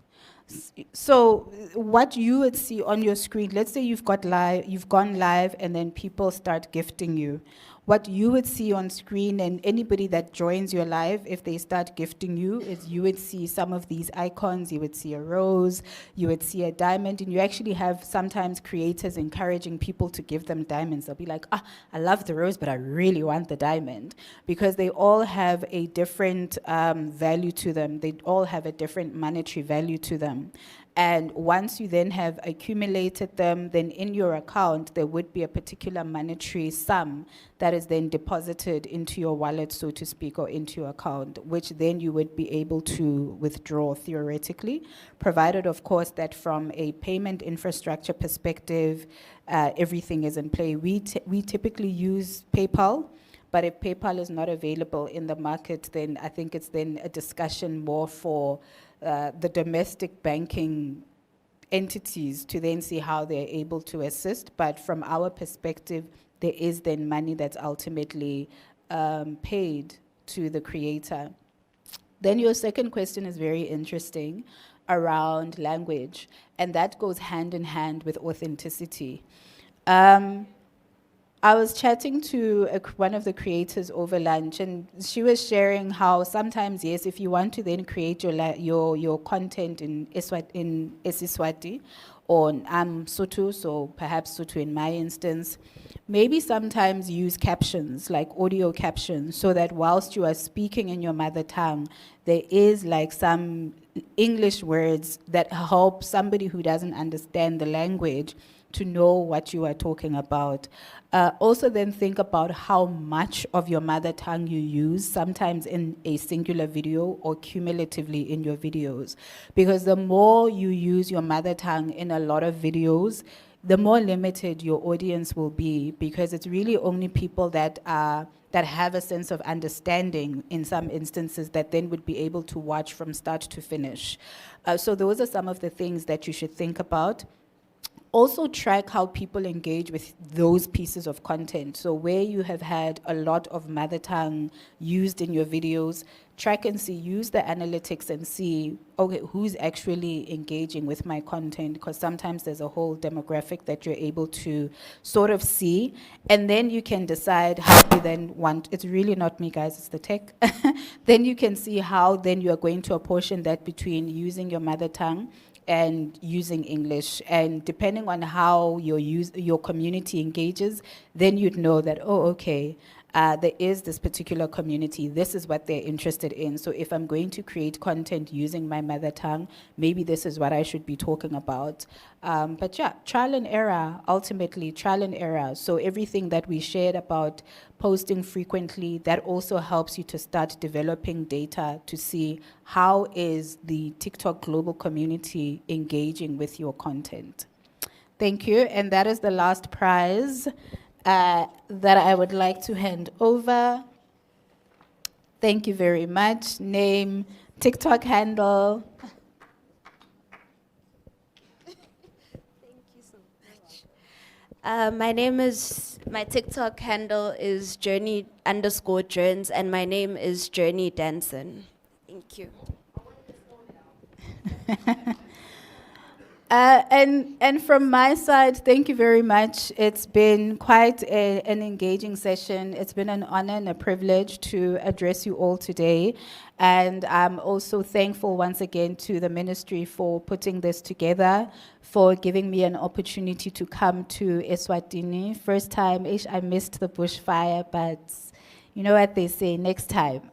So what you would see on your screen, let's say you've gone live and then people start gifting you. What you would see on screen, and anybody that joins your live, if they start gifting you, is you would see some of these icons. You would see a rose, you would see a diamond, and you actually have sometimes creators encouraging people to give them diamonds. They'll be like, I love the rose, but I really want the diamond, because they all have a different value to them. They all have a different monetary value to them. And once you then have accumulated them, then in your account, there would be a particular monetary sum that is then deposited into your wallet, so to speak, or into your account, which then you would be able to withdraw theoretically, provided, of course, that from a payment infrastructure perspective, everything is in play. We typically use PayPal. But if PayPal is not available in the market, then I think it's then a discussion more for the domestic banking entities to then see how they're able to assist. But from our perspective, there is then money that's ultimately paid to the creator. Then your second question is very interesting around language, and that goes hand in hand with authenticity. I was chatting to one of the creators over lunch, and she was sharing how sometimes, yes, if you want to then create your content in Eswatini or Sotho, so perhaps Sotho in my instance, maybe sometimes use captions, like audio captions, so that whilst you are speaking in your mother tongue, there is like some English words that help somebody who doesn't understand the language to know what you are talking about. Also then think about how much of your mother tongue you use, sometimes in a singular video or cumulatively in your videos. Because the more you use your mother tongue in a lot of videos, the more limited your audience will be, because it's really only people that have a sense of understanding in some instances that then would be able to watch from start to finish. So those are some of the things that you should think about. Also track how people engage with those pieces of content. So where you have had a lot of mother tongue used in your videos, track and see, use the analytics and see, okay, who's actually engaging with my content, because sometimes there's a whole demographic that you're able to sort of see, and then you can decide how you then want, it's really not me guys, it's the tech. Then you can see how then you are going to apportion that between using your mother tongue and using English, and depending on how your community engages, then you'd know that, oh, okay, there is this particular community, this is what they're interested in. So if I'm going to create content using my mother tongue, maybe this is what I should be talking about. But yeah, trial and error, ultimately trial and error. So everything that we shared about posting frequently, that also helps you to start developing data to see how is the TikTok global community engaging with your content. Thank you, and that is the last prize that I would like to hand over. Thank you very much. Name, TikTok handle. My TikTok handle is journey_journs, and my name is Journey Danson. Thank you. And from my side, thank you very much. It's been quite an engaging session. It's been an honor and a privilege to address you all today. And I'm also thankful once again to the ministry for putting this together, for giving me an opportunity to come to Eswatini. First time, I missed the bushfire, but you know what they say, next time.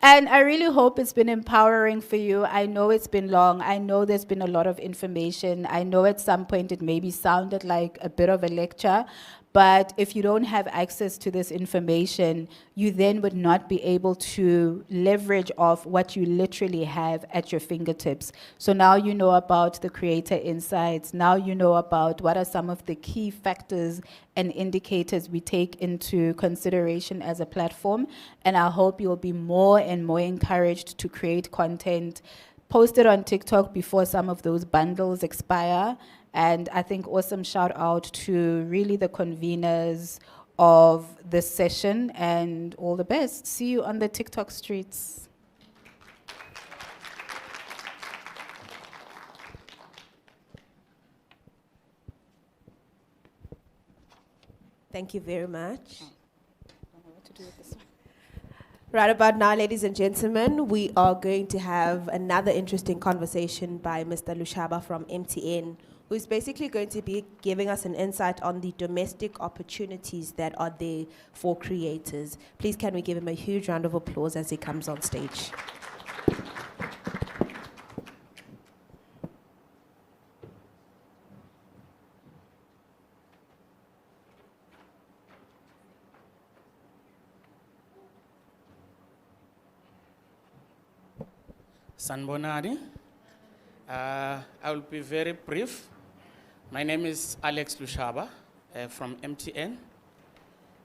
And I really hope it's been empowering for you. I know it's been long. I know there's been a lot of information. I know at some point it maybe sounded like a bit of a lecture, but if you don't have access to this information, you then would not be able to leverage off what you literally have at your fingertips. So now you know about the creator insights. Now you know about what are some of the key factors and indicators we take into consideration as a platform. And I hope you'll be more and more encouraged to create content, post it on TikTok before some of those bundles expire. And I think awesome shout out to really the conveners of this session, and all the best. See you on the TikTok streets. Thank you very much. Right about now, ladies and gentlemen, we are going to have another interesting conversation by Mr. Lushaba from MTN, who's basically going to be giving us an insight on the domestic opportunities that are there for creators. Please can we give him a huge round of applause as he comes on stage. Sanbonani. I will be very brief. My name is Alex Lushaba from MTN.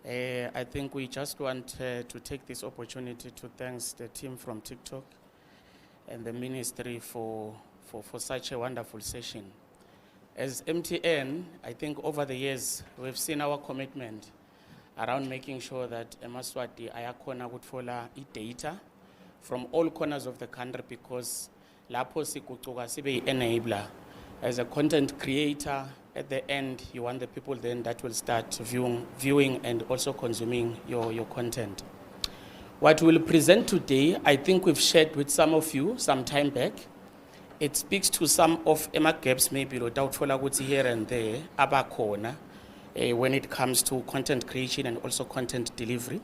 I think we just want to take this opportunity to thank the team from TikTok and the ministry for such a wonderful session. As MTN, I think over the years, we've seen our commitment around making sure that eMaswati ayakhona ukuthola data from all corners of the country, because lapho sikucuka sibe enabler. As a content creator, at the end, you want the people then that will start viewing and also consuming your content. What we'll present today, I think we've shared with some of you some time back. It speaks to some of Emma gaps, maybe doubtful here and there, abakhona, when it comes to content creation and also content delivery,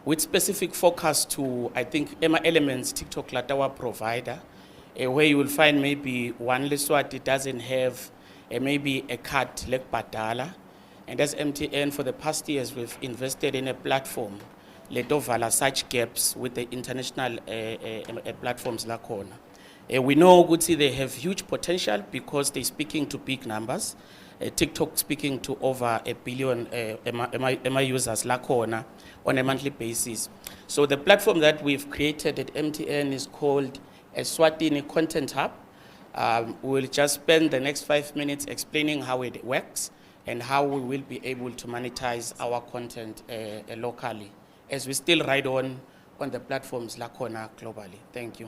with specific focus to, I think, Emma Elements, TikTok Latawa provider, where you will find maybe one Leswati doesn't have maybe a card like Badala. And as MTN, for the past years, we've invested in a platform, Letovala, such gaps with the international platforms like Kona. We know Gutsi, they have huge potential because they're speaking to big numbers. TikTok speaking to over 1 billion MI users like Kona on a monthly basis. So the platform that we've created at MTN is called Eswatini Content Hub. We will just spend the next 5 minutes explaining how it works and how we will be able to monetize our content locally as we still ride on the platforms lakhona globally. Thank you.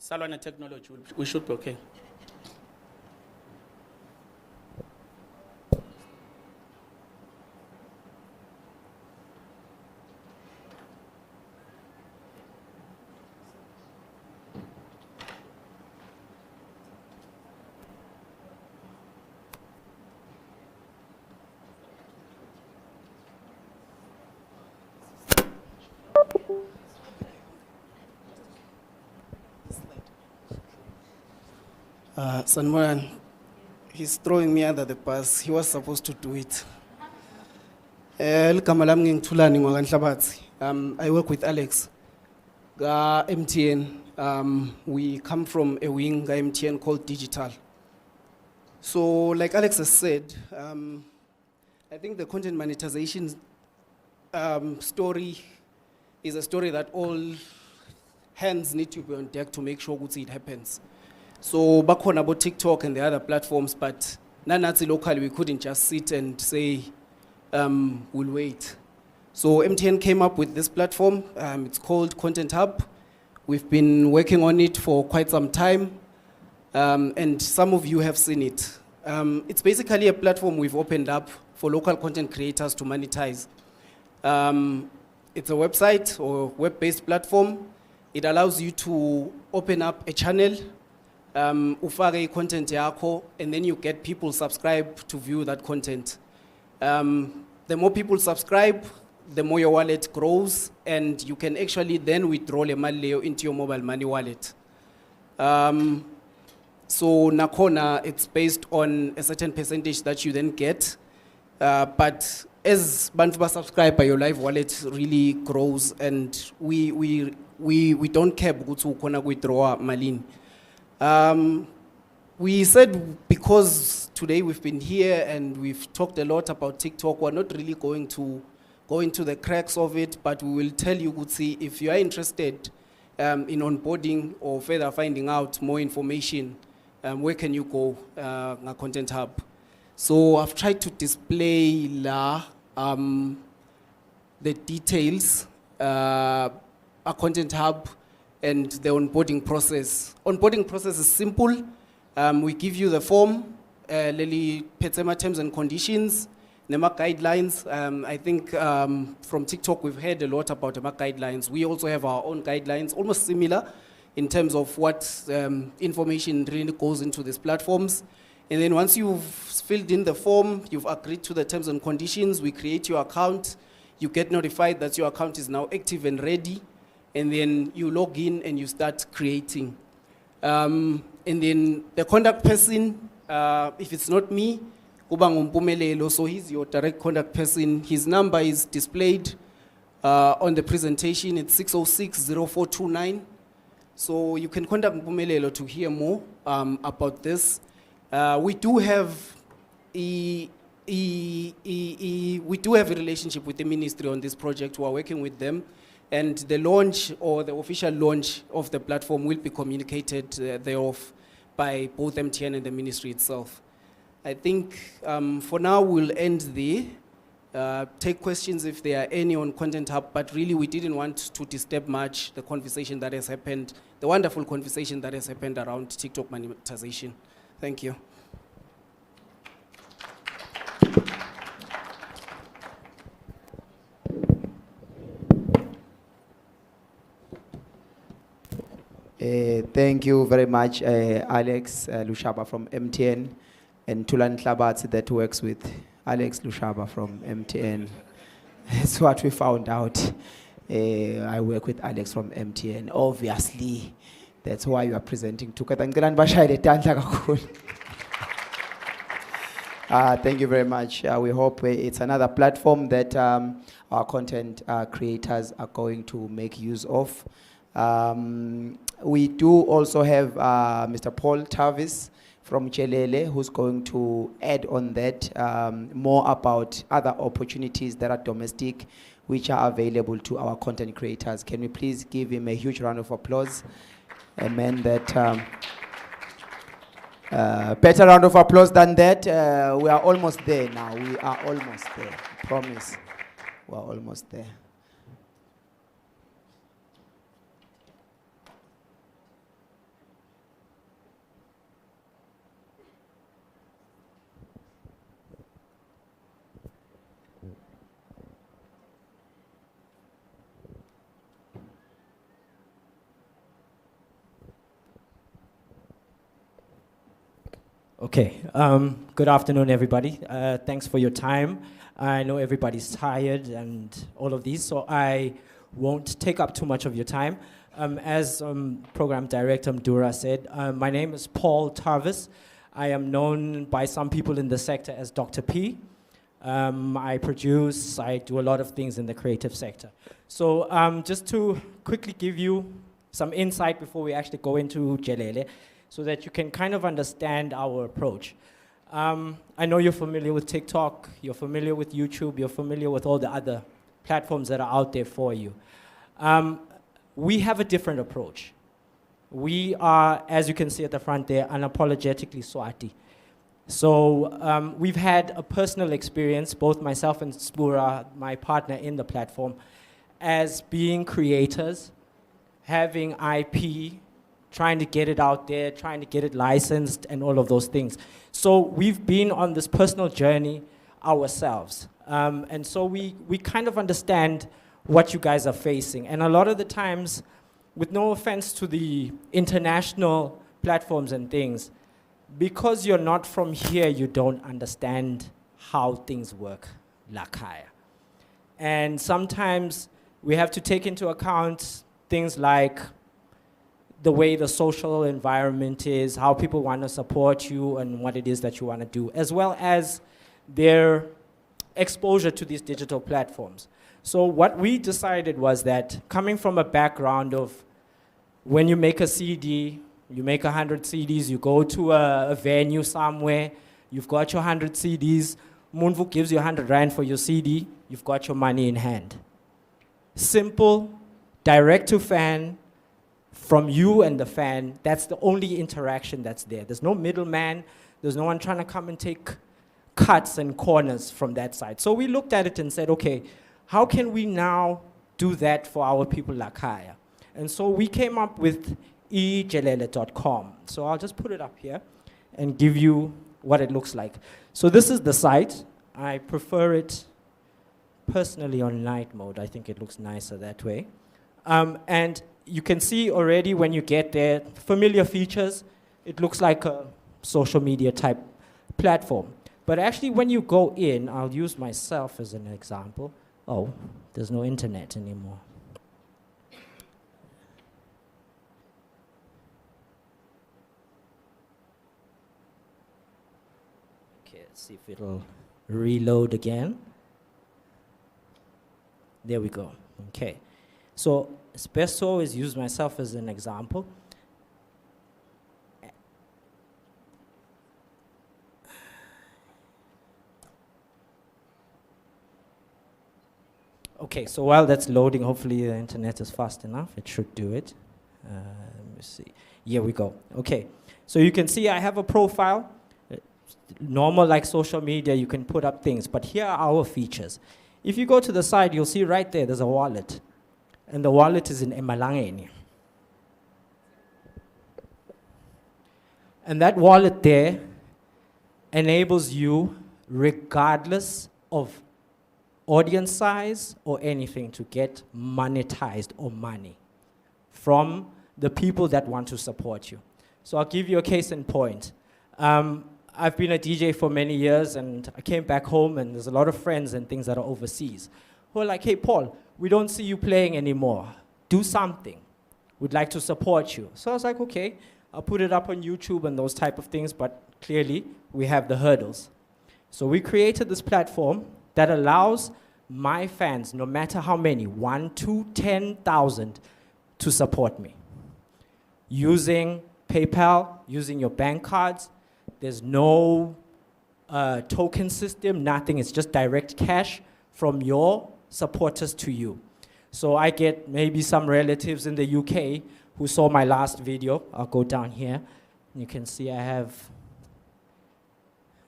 Salwana technology, we should be okay. Sanmoyan, he's throwing me under the bus. He was supposed to do it. Ligama lami ngingithulani ngwakanhlabathi. I work with Alex ka MTN. We come from a wing ka MTN called Digital. So like Alex has said, I think the content monetization story is a story that all hands need to be on deck to make sure it happens. So back on about TikTok and the other platforms, but nanatsi locally we couldn't just sit and say, we'll wait. So MTN came up with this platform. It's called Content Hub. We've been working on it for quite some time, and some of you have seen it. It's basically a platform we've opened up for local content creators to monetize. It's a website or web-based platform. It allows you to open up a channel, ufake content yako, and then you get people subscribe to view that content. The more people subscribe, the more your wallet grows, and you can actually then withdraw le mali leyo into your mobile money wallet. So nakona, it's based on a certain percentage that you then get, but as bantu subscriber, your live wallet really grows, and we don't care ukuthi ukhona withdraw malini. We said because today we've been here and we've talked a lot about TikTok, we're not really going to go into the cracks of it, but we will tell you, Gutsi, if you are interested in onboarding or further finding out more information, where can you go, na Content Hub? So I've tried to display the details, a Content Hub, and the onboarding process. Onboarding process is simple. We give you the form, Leli Petsema terms and conditions, NEMA guidelines. I think from TikTok we've heard a lot about NEMA guidelines. We also have our own guidelines, almost similar in terms of what information really goes into these platforms. And then once you've filled in the form, you've agreed to the terms and conditions, we create your account, you get notified that your account is now active and ready, and then you log in and you start creating. And then the contact person, if it's not me, kuba ngumpumelelo, so he's your direct contact person. His number is displayed on the presentation. It's 606-0429. So you can contact Mpumelelo to hear more about this. We do have a relationship with the ministry on this project. We are working with them, and the launch or the official launch of the platform will be communicated thereof by both MTN and the ministry itself. I think for now we'll end there. Take questions if there are any on Content Hub, but really we didn't want to disturb much the conversation that has happened, the wonderful conversation that has happened around TikTok monetization. Thank you. Thank you very much, Alex Lushaba from MTN, and Tulan Tlabatsi that works with Alex Lushaba from MTN. That's what we found out. I work with Alex from MTN. Obviously, that's why you are presenting together. Thank you very much. We hope it's another platform that our content creators are going to make use of. We do also have Mr. Paul Tavis from Chelele, who's going to add on that more about other opportunities that are domestic, which are available to our content creators. Can we please give him a huge round of applause? A man that, better round of applause than that. We are almost there now. We are almost there. Promise. We are almost there. Okay, good afternoon, everybody. Thanks for your time. I know everybody's tired and all of these, so I won't take up too much of your time. As Program Director Mdura said, my name is Paul Tarvis. I am known by some people in the sector as Dr. P. I produce, I do a lot of things in the creative sector. So just to quickly give you some insight before we actually go into Jelele, so that you can kind of understand our approach. I know you're familiar with TikTok, you're familiar with YouTube, you're familiar with all the other platforms that are out there for you. We have a different approach. We are, as you can see at the front there, unapologetically Swati. So we've had a personal experience, both myself and Spura, my partner in the platform, as being creators, having IP, trying to get it out there, trying to get it licensed, and all of those things. So we've been on this personal journey ourselves. And so we kind of understand what you guys are facing. And a lot of the times, with no offense to the international platforms and things, because you're not from here, you don't understand how things work, Lakaya. And sometimes we have to take into account things like the way the social environment is, how people want to support you and what it is that you want to do, as well as their exposure to these digital platforms. So what we decided was that coming from a background of when you make a CD, you make 100 CDs, you go to a venue somewhere, you've got your 100 CDs, Munvu gives you 100 Rand for your CD, you've got your money in hand. Simple, direct to fan, from you and the fan. That's the only interaction that's there. There's no middleman. There's no one trying to come and take cuts and corners from that side. So we looked at it and said, okay, how can we now do that for our people Lakaya? And so we came up with ejelele.com. So I'll just put it up here and give you what it looks like. So this is the site. I prefer it personally on night mode. I think it looks nicer that way. And you can see already when you get there, familiar features. It looks like a social media type platform. But actually when you go in, I'll use myself as an example. Oh, there's no internet anymore. Okay, let's see if it'll reload again. There we go, okay. So it's best to always use myself as an example. Okay, so while that's loading, hopefully the internet is fast enough. It should do it. Let me see. Here we go. Okay, so you can see I have a profile. Normal like social media, you can put up things, but here are our features. If you go to the side, you'll see right there, there's a wallet. And the wallet is in Emalangeni. And that wallet there enables you, regardless of audience size or anything, to get monetized or money from the people that want to support you. So I'll give you a case in point. I've been a DJ for many years, and I came back home, and there's a lot of friends and things that are overseas who are like, hey, Paul, we don't see you playing anymore. Do something. We'd like to support you. So I was like, okay, I'll put it up on YouTube and those type of things, but clearly we have the hurdles. So we created this platform that allows my fans, no matter how many, 1, 2, 10,000, to support me. Using PayPal, using your bank cards. There's no token system, nothing. It's just direct cash from your supporters to you. So I get maybe some relatives in the UK who saw my last video. I'll go down here. You can see I have,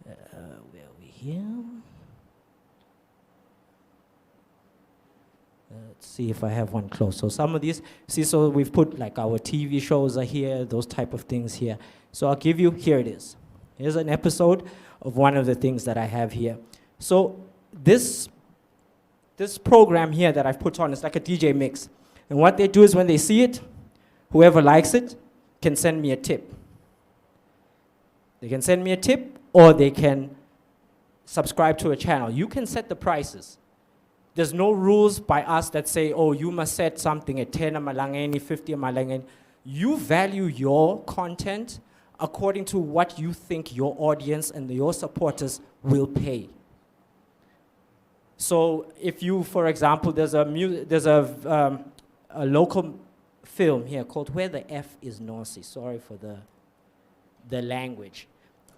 where are we here? Let's see if I have one close. So some of these, see, so we've put like our TV shows are here, those type of things here. So I'll give you, here it is. Here's an episode of one of the things that I have here. So this program here that I've put on is like a DJ mix. And what they do is when they see it, whoever likes it can send me a tip. They can send me a tip, or they can subscribe to a channel. You can set the prices. There's no rules by us that say, oh, you must set something at 10 amalangeni, 50 amalangeni. You value your content according to what you think your audience and your supporters will pay. So if you, for example, there's a local film here called Where the F is Nosy. Sorry for the language.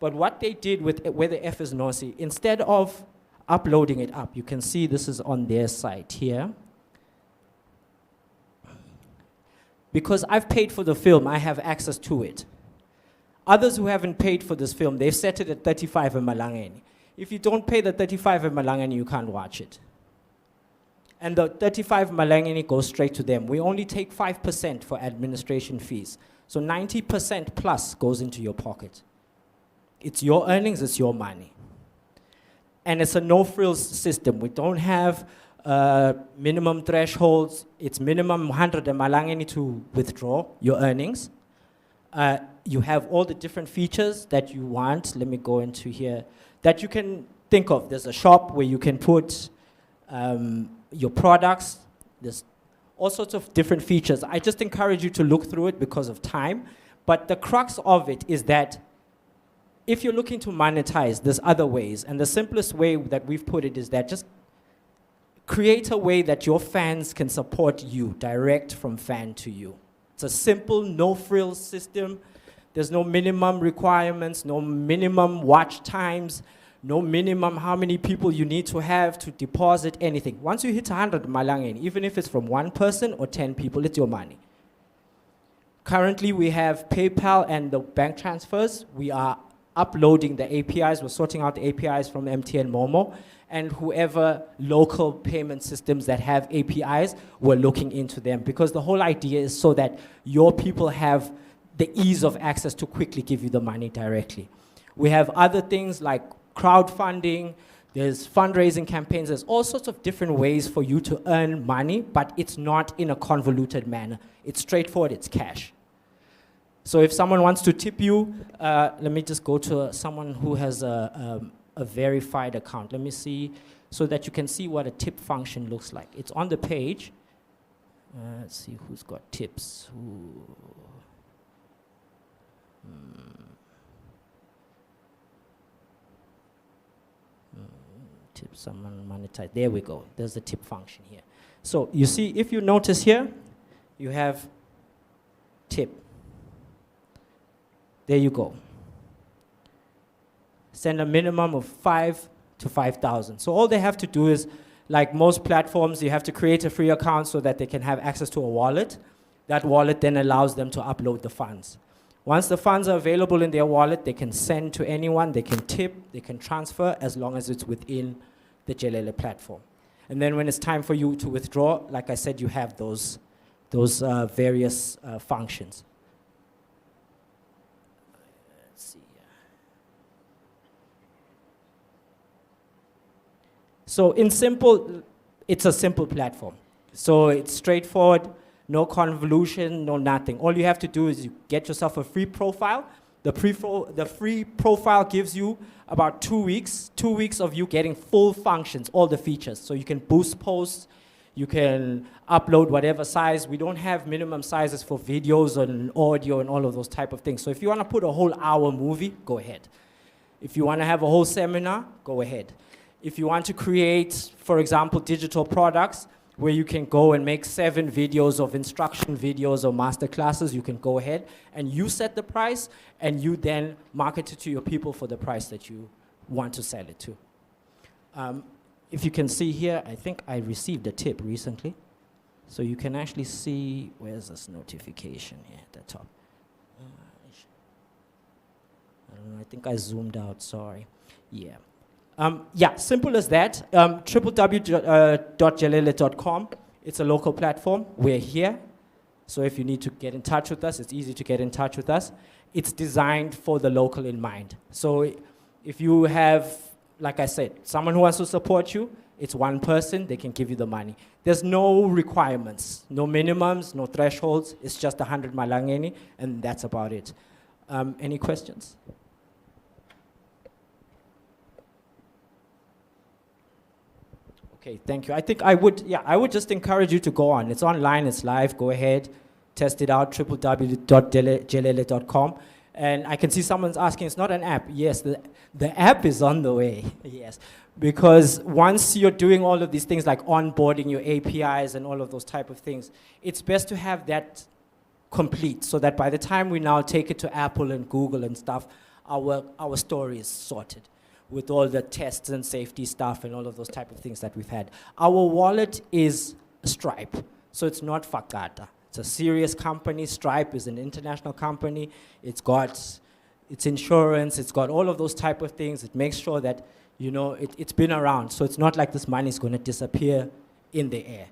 But what they did with Where the F is Nosy, instead of uploading it up, you can see this is on their site here. Because I've paid for the film, I have access to it. Others who haven't paid for this film, they've set it at 35 emalangeni. If you don't pay the 35 emalangeni, you can't watch it. And the 35 malangeni goes straight to them. We only take 5% for administration fees. So 90% plus goes into your pocket. It's your earnings, it's your money. And it's a no-frills system. We don't have minimum thresholds. It's minimum 100 malangeni to withdraw your earnings. You have all the different features that you want. Let me go into here. That you can think of. There's a shop where you can put your products. There's all sorts of different features. I just encourage you to look through it because of time. But the crux of it is that if you're looking to monetize, there's other ways. And the simplest way that we've put it is that just create a way that your fans can support you, direct from fan to you. It's a simple, no-frills system. There's no minimum requirements, no minimum watch times, no minimum how many people you need to have to deposit anything. Once you hit 100 malangeni, even if it's from one person or 10 people, it's your money. Currently, we have PayPal and the bank transfers. We are uploading the APIs. We're sorting out the APIs from MTN Momo. And whoever local payment systems that have APIs, we're looking into them. Because the whole idea is so that your people have the ease of access to quickly give you the money directly. We have other things like crowdfunding, there's fundraising campaigns, there's all sorts of different ways for you to earn money, but it's not in a convoluted manner. It's straightforward, it's cash. So if someone wants to tip you, let me just go to someone who has a verified account. Let me see, so that you can see what a tip function looks like. It's on the page. Let's see who's got tips. Tip someone monetize. There we go. There's the tip function here. So you see, if you notice here, you have tip. There you go. Send a minimum of 5 to 5,000. So all they have to do is, like most platforms, you have to create a free account so that they can have access to a wallet. That wallet then allows them to upload the funds. Once the funds are available in their wallet, they can send to anyone, they can tip, they can transfer, as long as it's within the Jelele platform. And then when it's time for you to withdraw, like I said, you have those various functions. Let's see. So in simple, it's a simple platform. So it's straightforward. No convolution, no nothing. All you have to do is you get yourself a free profile. The free profile gives you about 2 weeks of you getting full functions, all the features. So you can boost posts, you can upload whatever size. We don't have minimum sizes for videos and audio and all of those type of things. So if you want to put a whole hour movie, go ahead. If you want to have a whole seminar, go ahead. If you want to create, for example, digital products, where you can go and make 7 videos of instruction videos or master classes, you can go ahead and you set the price and you then market it to your people for the price that you want to sell it to. If you can see here, I think I received a tip recently. So you can actually see, where's this notification here at the top? I don't know, I think I zoomed out, sorry. Yeah. Yeah, simple as that. www.jelele.com. It's a local platform. We're here. So if you need to get in touch with us, it's easy to get in touch with us. It's designed for the local in mind. So if you have, like I said, someone who wants to support you, it's one person, they can give you the money. There's no requirements, no minimums, no thresholds. It's just 100 malangeni, and that's about it. Any questions? Okay, thank you. I think I would just encourage you to go on. It's online, it's live, go ahead, test it out, www.jelele.com. And I can see someone's asking, it's not an app. Yes, the app is on the way, yes. Because once you're doing all of these things like onboarding your APIs and all of those type of things, it's best to have that complete so that by the time we now take it to Apple and Google and stuff, our story is sorted with all the tests and safety stuff and all of those type of things that we've had. Our wallet is Stripe, so it's not Fakata. It's a serious company. Stripe is an international company. It's got its insurance. It's got all of those type of things. It makes sure that, you know, it's been around. So it's not like this money is going to disappear in the air.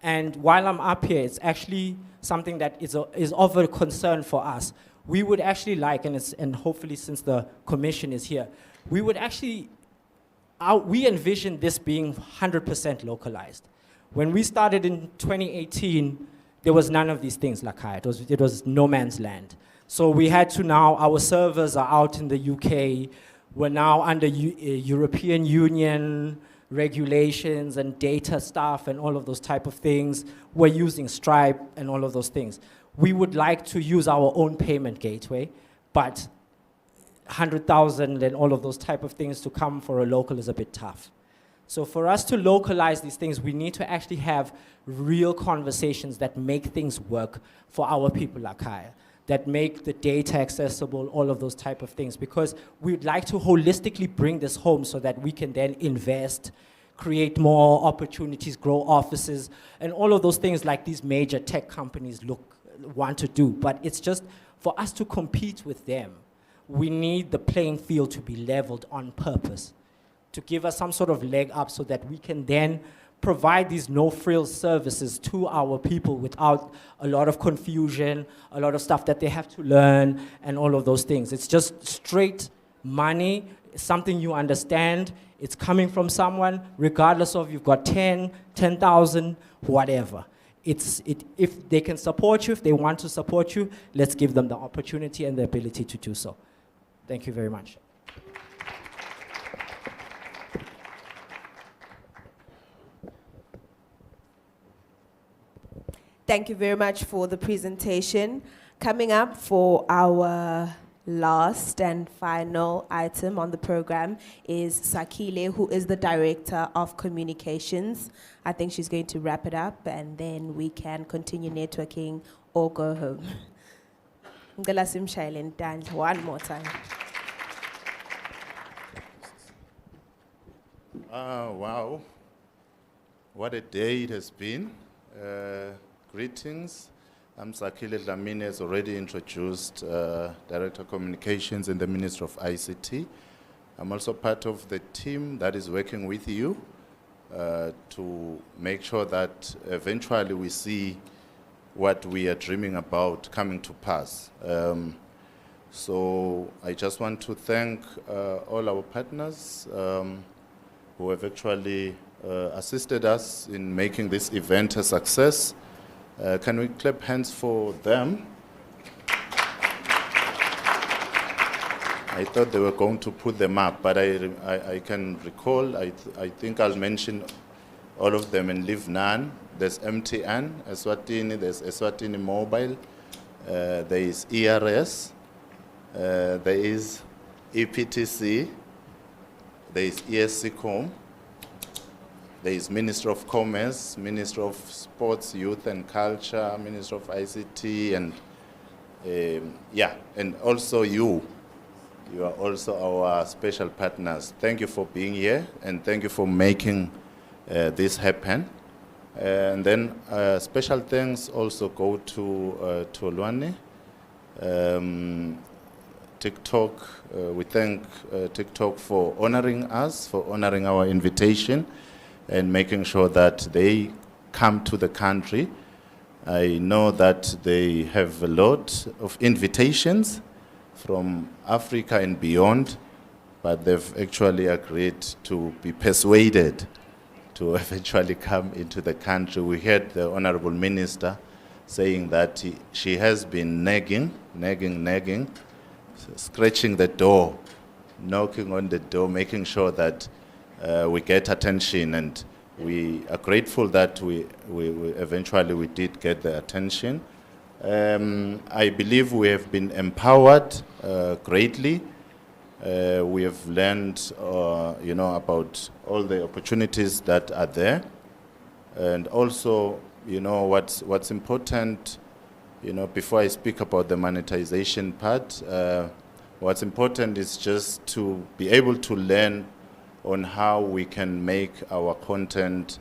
And while I'm up here, it's actually something that is of a concern for us. We would actually like, and hopefully since the commission is here, we would actually, we envision this being 100% localized. When we started in 2018, there was none of these things, Lakhaya. It was no man's land. So we had to now, our servers are out in the UK. We're now under European Union regulations and data stuff and all of those type of things. We're using Stripe and all of those things. We would like to use our own payment gateway, but 100,000 and all of those type of things to come for a local is a bit tough. So for us to localize these things, we need to actually have real conversations that make things work for our people, Lakhaya, that make the data accessible, all of those type of things, because we'd like to holistically bring this home so that we can then invest, create more opportunities, grow offices, and all of those things like these major tech companies want to do. But it's just for us to compete with them, we need the playing field to be leveled on purpose, to give us some sort of leg up so that we can then provide these no-frills services to our people without a lot of confusion, a lot of stuff that they have to learn, and all of those things. It's just straight money, something you understand, it's coming from someone, regardless of you've got 10,000, whatever. If they can support you, if they want to support you, let's give them the opportunity and the ability to do so. Thank you very much. Thank you very much for the presentation. Coming up for our last and final item on the program is Sakile, who is the Director of Communications. I think she's going to wrap it up and then we can continue networking or go home. Ngicela simshayele intandla one more time. Wow, what a day it has been. Greetings. I'm Sakile Dlamini, as already introduced, Director of Communications in the Ministry of ICT. I'm also part of the team that is working with you to make sure that eventually we see what we are dreaming about coming to pass. So I just want to thank all our partners who have actually assisted us in making this event a success. Can we clap hands for them? I thought they were going to put them up, but I can recall, I think I'll mention all of them and leave none. There's MTN, Eswatini, there's Eswatini Mobile, there is ERS, there is EPTC, there is ESCOM, there is Minister of Commerce, Minister of Sports, Youth and Culture, Minister of ICT, and yeah, and also you. You are also our special partners. Thank you for being here, and thank you for making this happen. And then special thanks also go to Olwane. TikTok, we thank TikTok for honoring us, for honoring our invitation and making sure that they come to the country. I know that they have a lot of invitations from Africa and beyond, but they've actually agreed to be persuaded to eventually come into the country. We heard the Honorable Minister saying that she has been nagging, scratching the door, knocking on the door, making sure that we get attention, and we are grateful that we eventually did get the attention. I believe we have been empowered greatly. We have learned, about all the opportunities that are there, and also, what's important. Before I speak about the monetization part, what's important is just to be able to learn on how we can make our content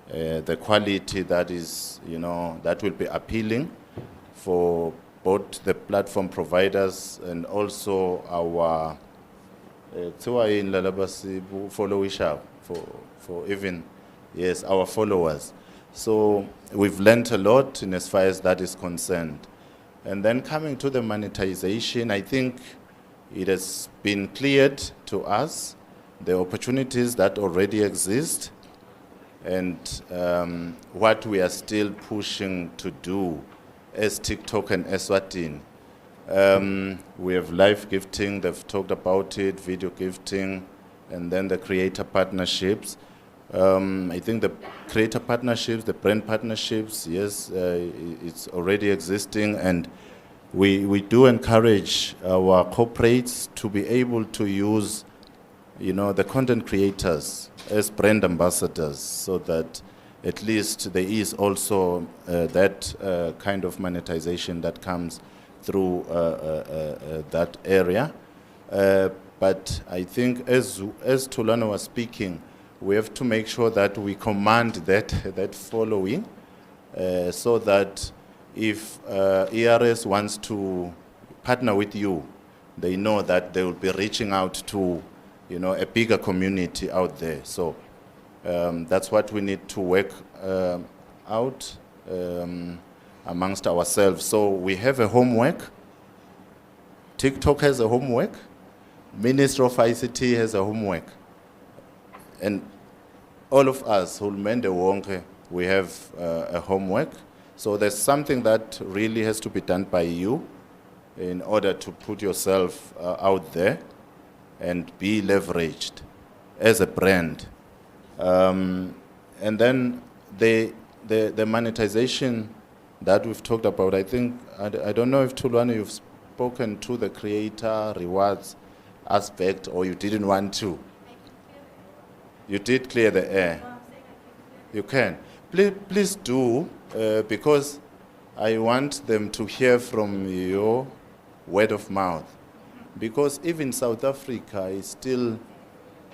the quality that is, that will be appealing for both the platform providers and also our for even, yes, our followers. So we've learned a lot in as far as that is concerned. And then coming to the monetization, I think it has been cleared to us the opportunities that already exist and what we are still pushing to do as TikTok and Eswatini. We have live gifting, they've talked about it, video gifting, and then the creator partnerships. I think the creator partnerships, the brand partnerships, yes, it's already existing, and we do encourage our corporates to be able to use, the content creators as brand ambassadors, so that at least there is also that kind of monetization that comes through that area. But I think as Tulano was speaking, we have to make sure that we command that following, so that if ERS wants to partner with you, they know that they will be reaching out to, a bigger community out there. So that's what we need to work out amongst ourselves. So we have a homework. TikTok has a homework. Minister of ICT has a homework. And all of us, Hulmende Wonke, we have a homework. So there's something that really has to be done by you in order to put yourself out there and be leveraged as a brand. And then the monetization that we've talked about, I think, I don't know if Tulwane, you've spoken to the creator rewards aspect, or you didn't want to. You did clear the air. You can. Please do, because I want them to hear from your word of mouth. Because even South Africa is still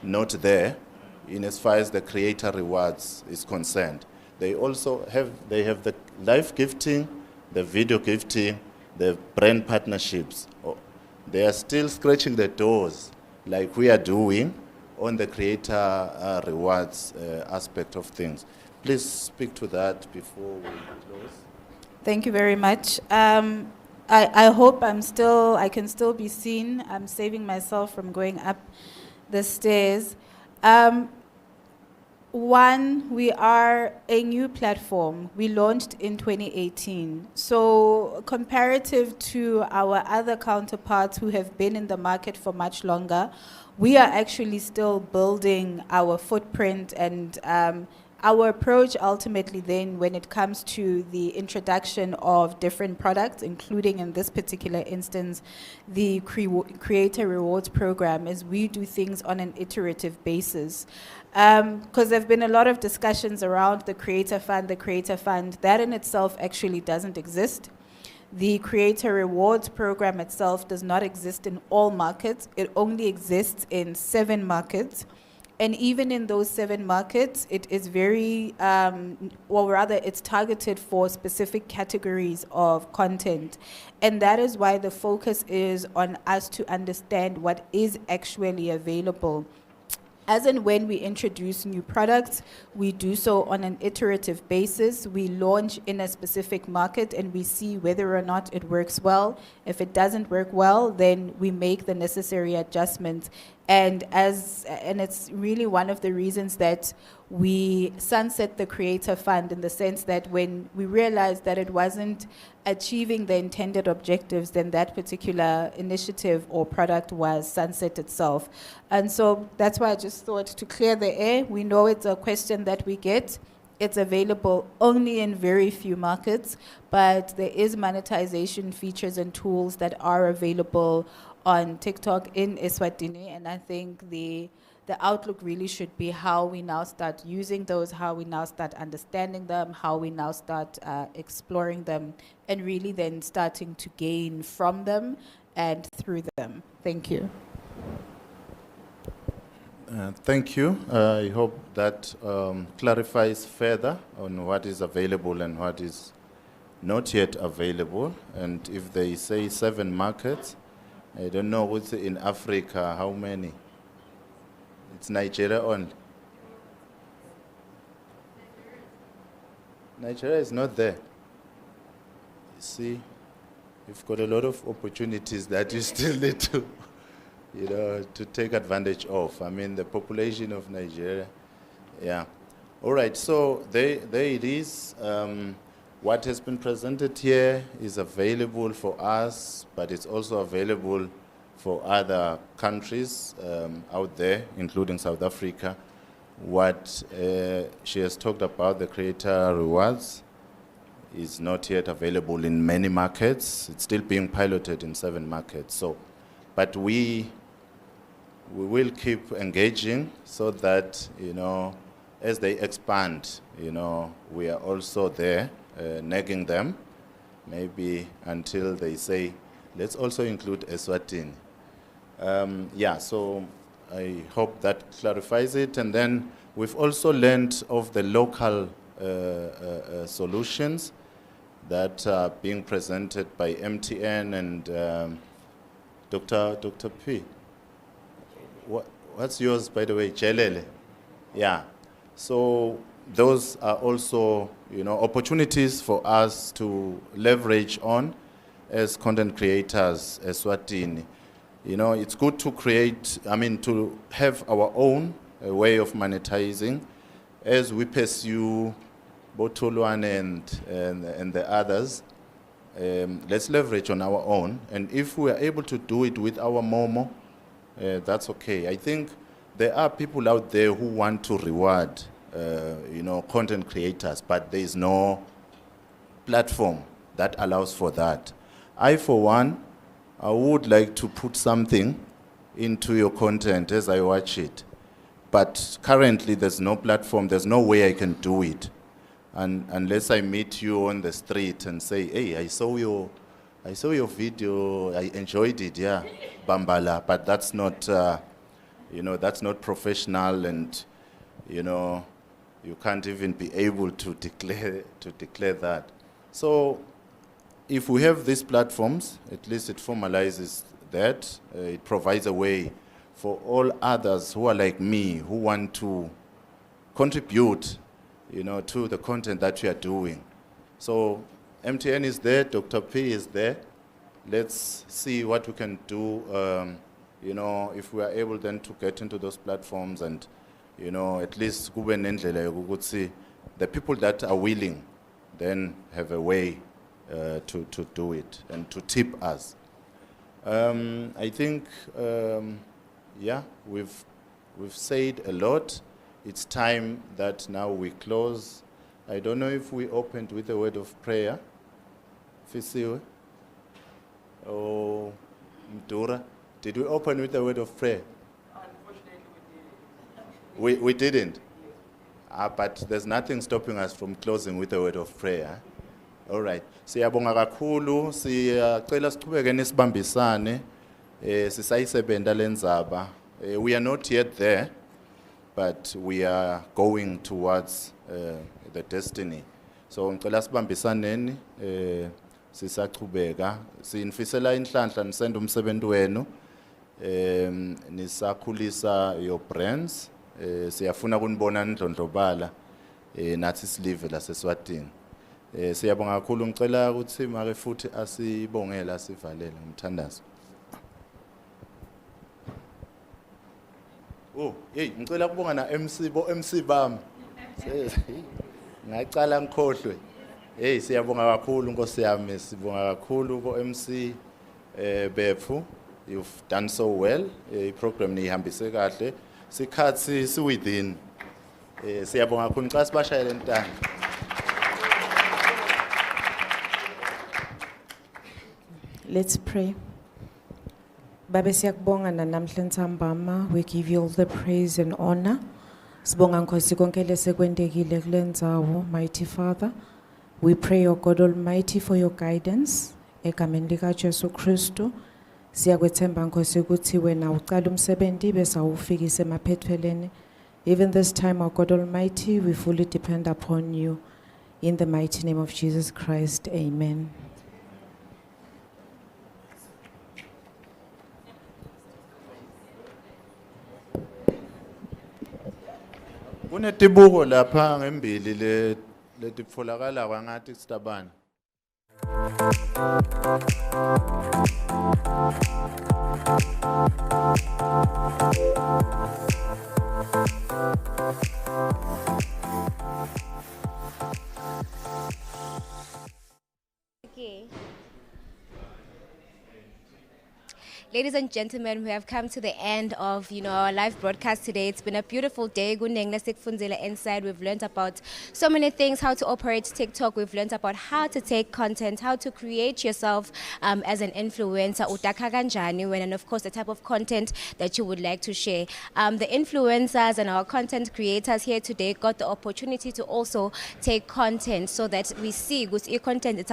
not there in as far as the creator rewards is concerned. They also have the live gifting, the video gifting, the brand partnerships. They are still scratching the doors like we are doing on the creator rewards aspect of things. Please speak to that before we close. Thank you very much. I hope I can still be seen. I'm saving myself from going up the stairs. One, we are a new platform. We launched in 2018. So comparative to our other counterparts who have been in the market for much longer, we are actually still building our footprint and Our approach ultimately then, when it comes to the introduction of different products, including in this particular instance, the Creator Rewards Program, is we do things on an iterative basis. Because there have been a lot of discussions around the Creator Fund. That in itself actually doesn't exist. The Creator Rewards Program itself does not exist in all markets. It only exists in 7 markets. And even in those 7 markets, it is very, it's targeted for specific categories of content. And that is why the focus is on us to understand what is actually available. As and when we introduce new products, we do so on an iterative basis. We launch in a specific market and we see whether or not it works well. If it doesn't work well, then we make the necessary adjustments. And it's really one of the reasons that we sunset the Creator Fund, in the sense that when we realized that it wasn't achieving the intended objectives, then that particular initiative or product was sunset itself. And so that's why I just thought, to clear the air, we know it's a question that we get. It's available only in very few markets, but there is monetization features and tools that are available on TikTok in Eswatini, and I think the outlook really should be how we now start using those, how we now start understanding them, how we now start exploring them, and really then starting to gain from them and through them. Thank you. Thank you. I hope that clarifies further on what is available and what is not yet available. And if they say 7 markets, I don't know what's in Africa, how many? It's Nigeria only. Nigeria is not there. You see, you've got a lot of opportunities that you still need to, to take advantage of. I mean, the population of Nigeria, yeah. All right, so there it is. What has been presented here is available for us, but it's also available for other countries out there, including South Africa. What she has talked about, the Creator Rewards, is not yet available in many markets. It's still being piloted in 7 markets. So, but we will keep engaging so that, as they expand, we are also there. Nagging them, maybe until they say, let's also include Eswatini. Yeah, so I hope that clarifies it. And then we've also learned of the local solutions that are being presented by MTN and Dr. P. What's yours, by the way? Jelele. Yeah. So those are also, opportunities for us to leverage on as content creators, Eswatini. It's good to to have our own way of monetizing as we pursue Botolwane and the others. Let's leverage on our own. And if we are able to do it with our Momo, that's okay. I think there are people out there who want to reward content creators, but there is no platform that allows for that. I, for one, I would like to put something into your content as I watch it. But currently, there's no platform, there's no way I can do it. And unless I meet you on the street and say, hey, I saw your video, I enjoyed it, yeah, Bambala. But that's not, that's not professional, and, you can't even be able to declare that. So if we have these platforms, at least it formalizes that. It provides a way for all others who are like me, who want to contribute, to the content that we are doing. So MTN is there, Dr. P is there. Let's see what we can do, if we are able then to get into those platforms and, at least the people that are willing then have a way to do it and to tip us. I think, yeah, we've said a lot. it's time that now we close. I don't know if we opened with a word of prayer. Fisiwe? Oh, Mdura? Did we open with a word of prayer? We didn't. But there's nothing stopping us from closing with a word of prayer. All right. Siyabonga kakhulu, siyacela siqhubeke nisibambisane, sisayisebenta lendzaba. We are not yet there, but we are going towards the destiny. So ngicela sibambisaneni, sisaqhubeka, sinifisela inhlanhla nisenda umsebenzi wenu, nisakhulisa your brands. Siyafuna kunibona nidlondlobala nathi silive la seSwatini. Siyabonga kakhulu, ngicela ukuthi make futhi asibongela asivalele ngomthandazo. Oh, hey, ngicela kubonga na MC bami. Ngicela ngikhohlwe. Hey, siyabonga kakhulu Nkosi yami, sibonga kakhulu ko MC Bephu. You've done so well. Program nihambise kahle. Sikhathi si within. Siyabonga kakhulu, ngicela sibashayele intanga. Let's pray. Baba siyakubonga namhla ntambama, we give you all the praise and honor. Sibonga Nkosi konke lesekwendekile kule ndzawo, mighty Father. We pray, O God Almighty, for your guidance. Egameni lika Jesu Kristu. Siyakwethemba Nkosi ukuthi wena uqala umsebenzi bese awufikise emaphethelweni. Even this time, O God Almighty, we fully depend upon you. In the mighty name of Jesus Christ, amen. Kunetibuko lapha ngembili letitfolakala kwangathi sitabana. Okay. Ladies and gentlemen, we have come to the end of our live broadcast today. It's been a beautiful day. Inside, we've learned about so many things: how to operate TikTok. We've learned about how to take content, how to create yourself as an influencer, and of course the type of content that you would like to share. The influencers and our content creators here today got the opportunity to also take content so that we see content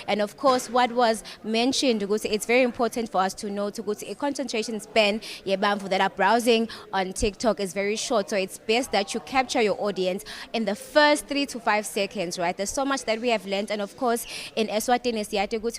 and of course what was mentioned, it's very important for us to know a concentration span that are browsing on TikTok is very short, so it's best that you capture your audience in the first 3 to 5 seconds, right? There's so much that we have learned, and of course in Eswatini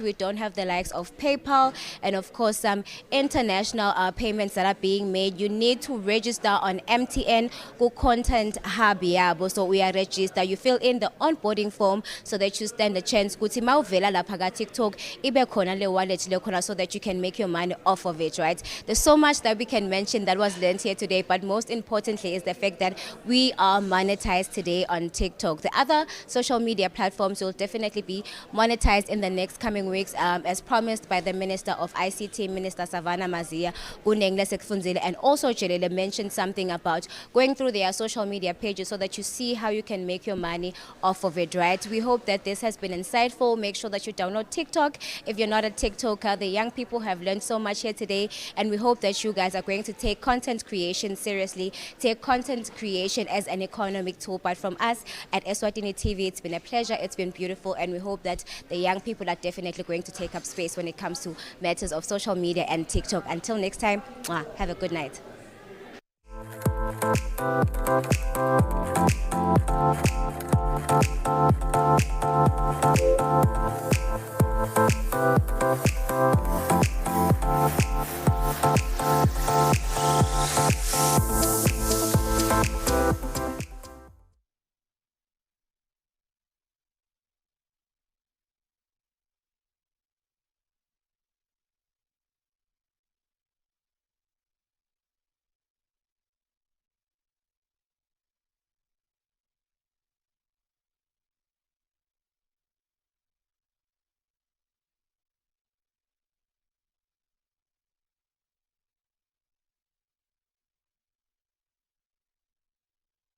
we don't have the likes of PayPal and of course some international payments that are being made. You need to register on MTN Go Content Hub yabo, so we are registered. You fill in the onboarding form so that you stand a chance TikTok ibe khona le wallet le khona so that you can make your money off of it, right? There's so much that we can mention that was learned here today, but most importantly is the fact that we are monetized today on TikTok. The other social media platforms will definitely be monetized in the next coming weeks, as promised by the Minister of ICT, Minister Savannah Mazia, and also Jelele mentioned something about going through their social media pages so that you see how you can make your money off of it, right? We hope that this has been insightful. Make sure that you download TikTok. If you're not a TikToker, the young people have learned so much here today, and we hope that you guys are going to take content creation seriously, take content creation as an economic tool. But from us at Eswatini TV, it's been a pleasure, it's been beautiful, and we hope that the young people are definitely going to take up space when it comes to matters of social media and TikTok. Until next time, have a good night.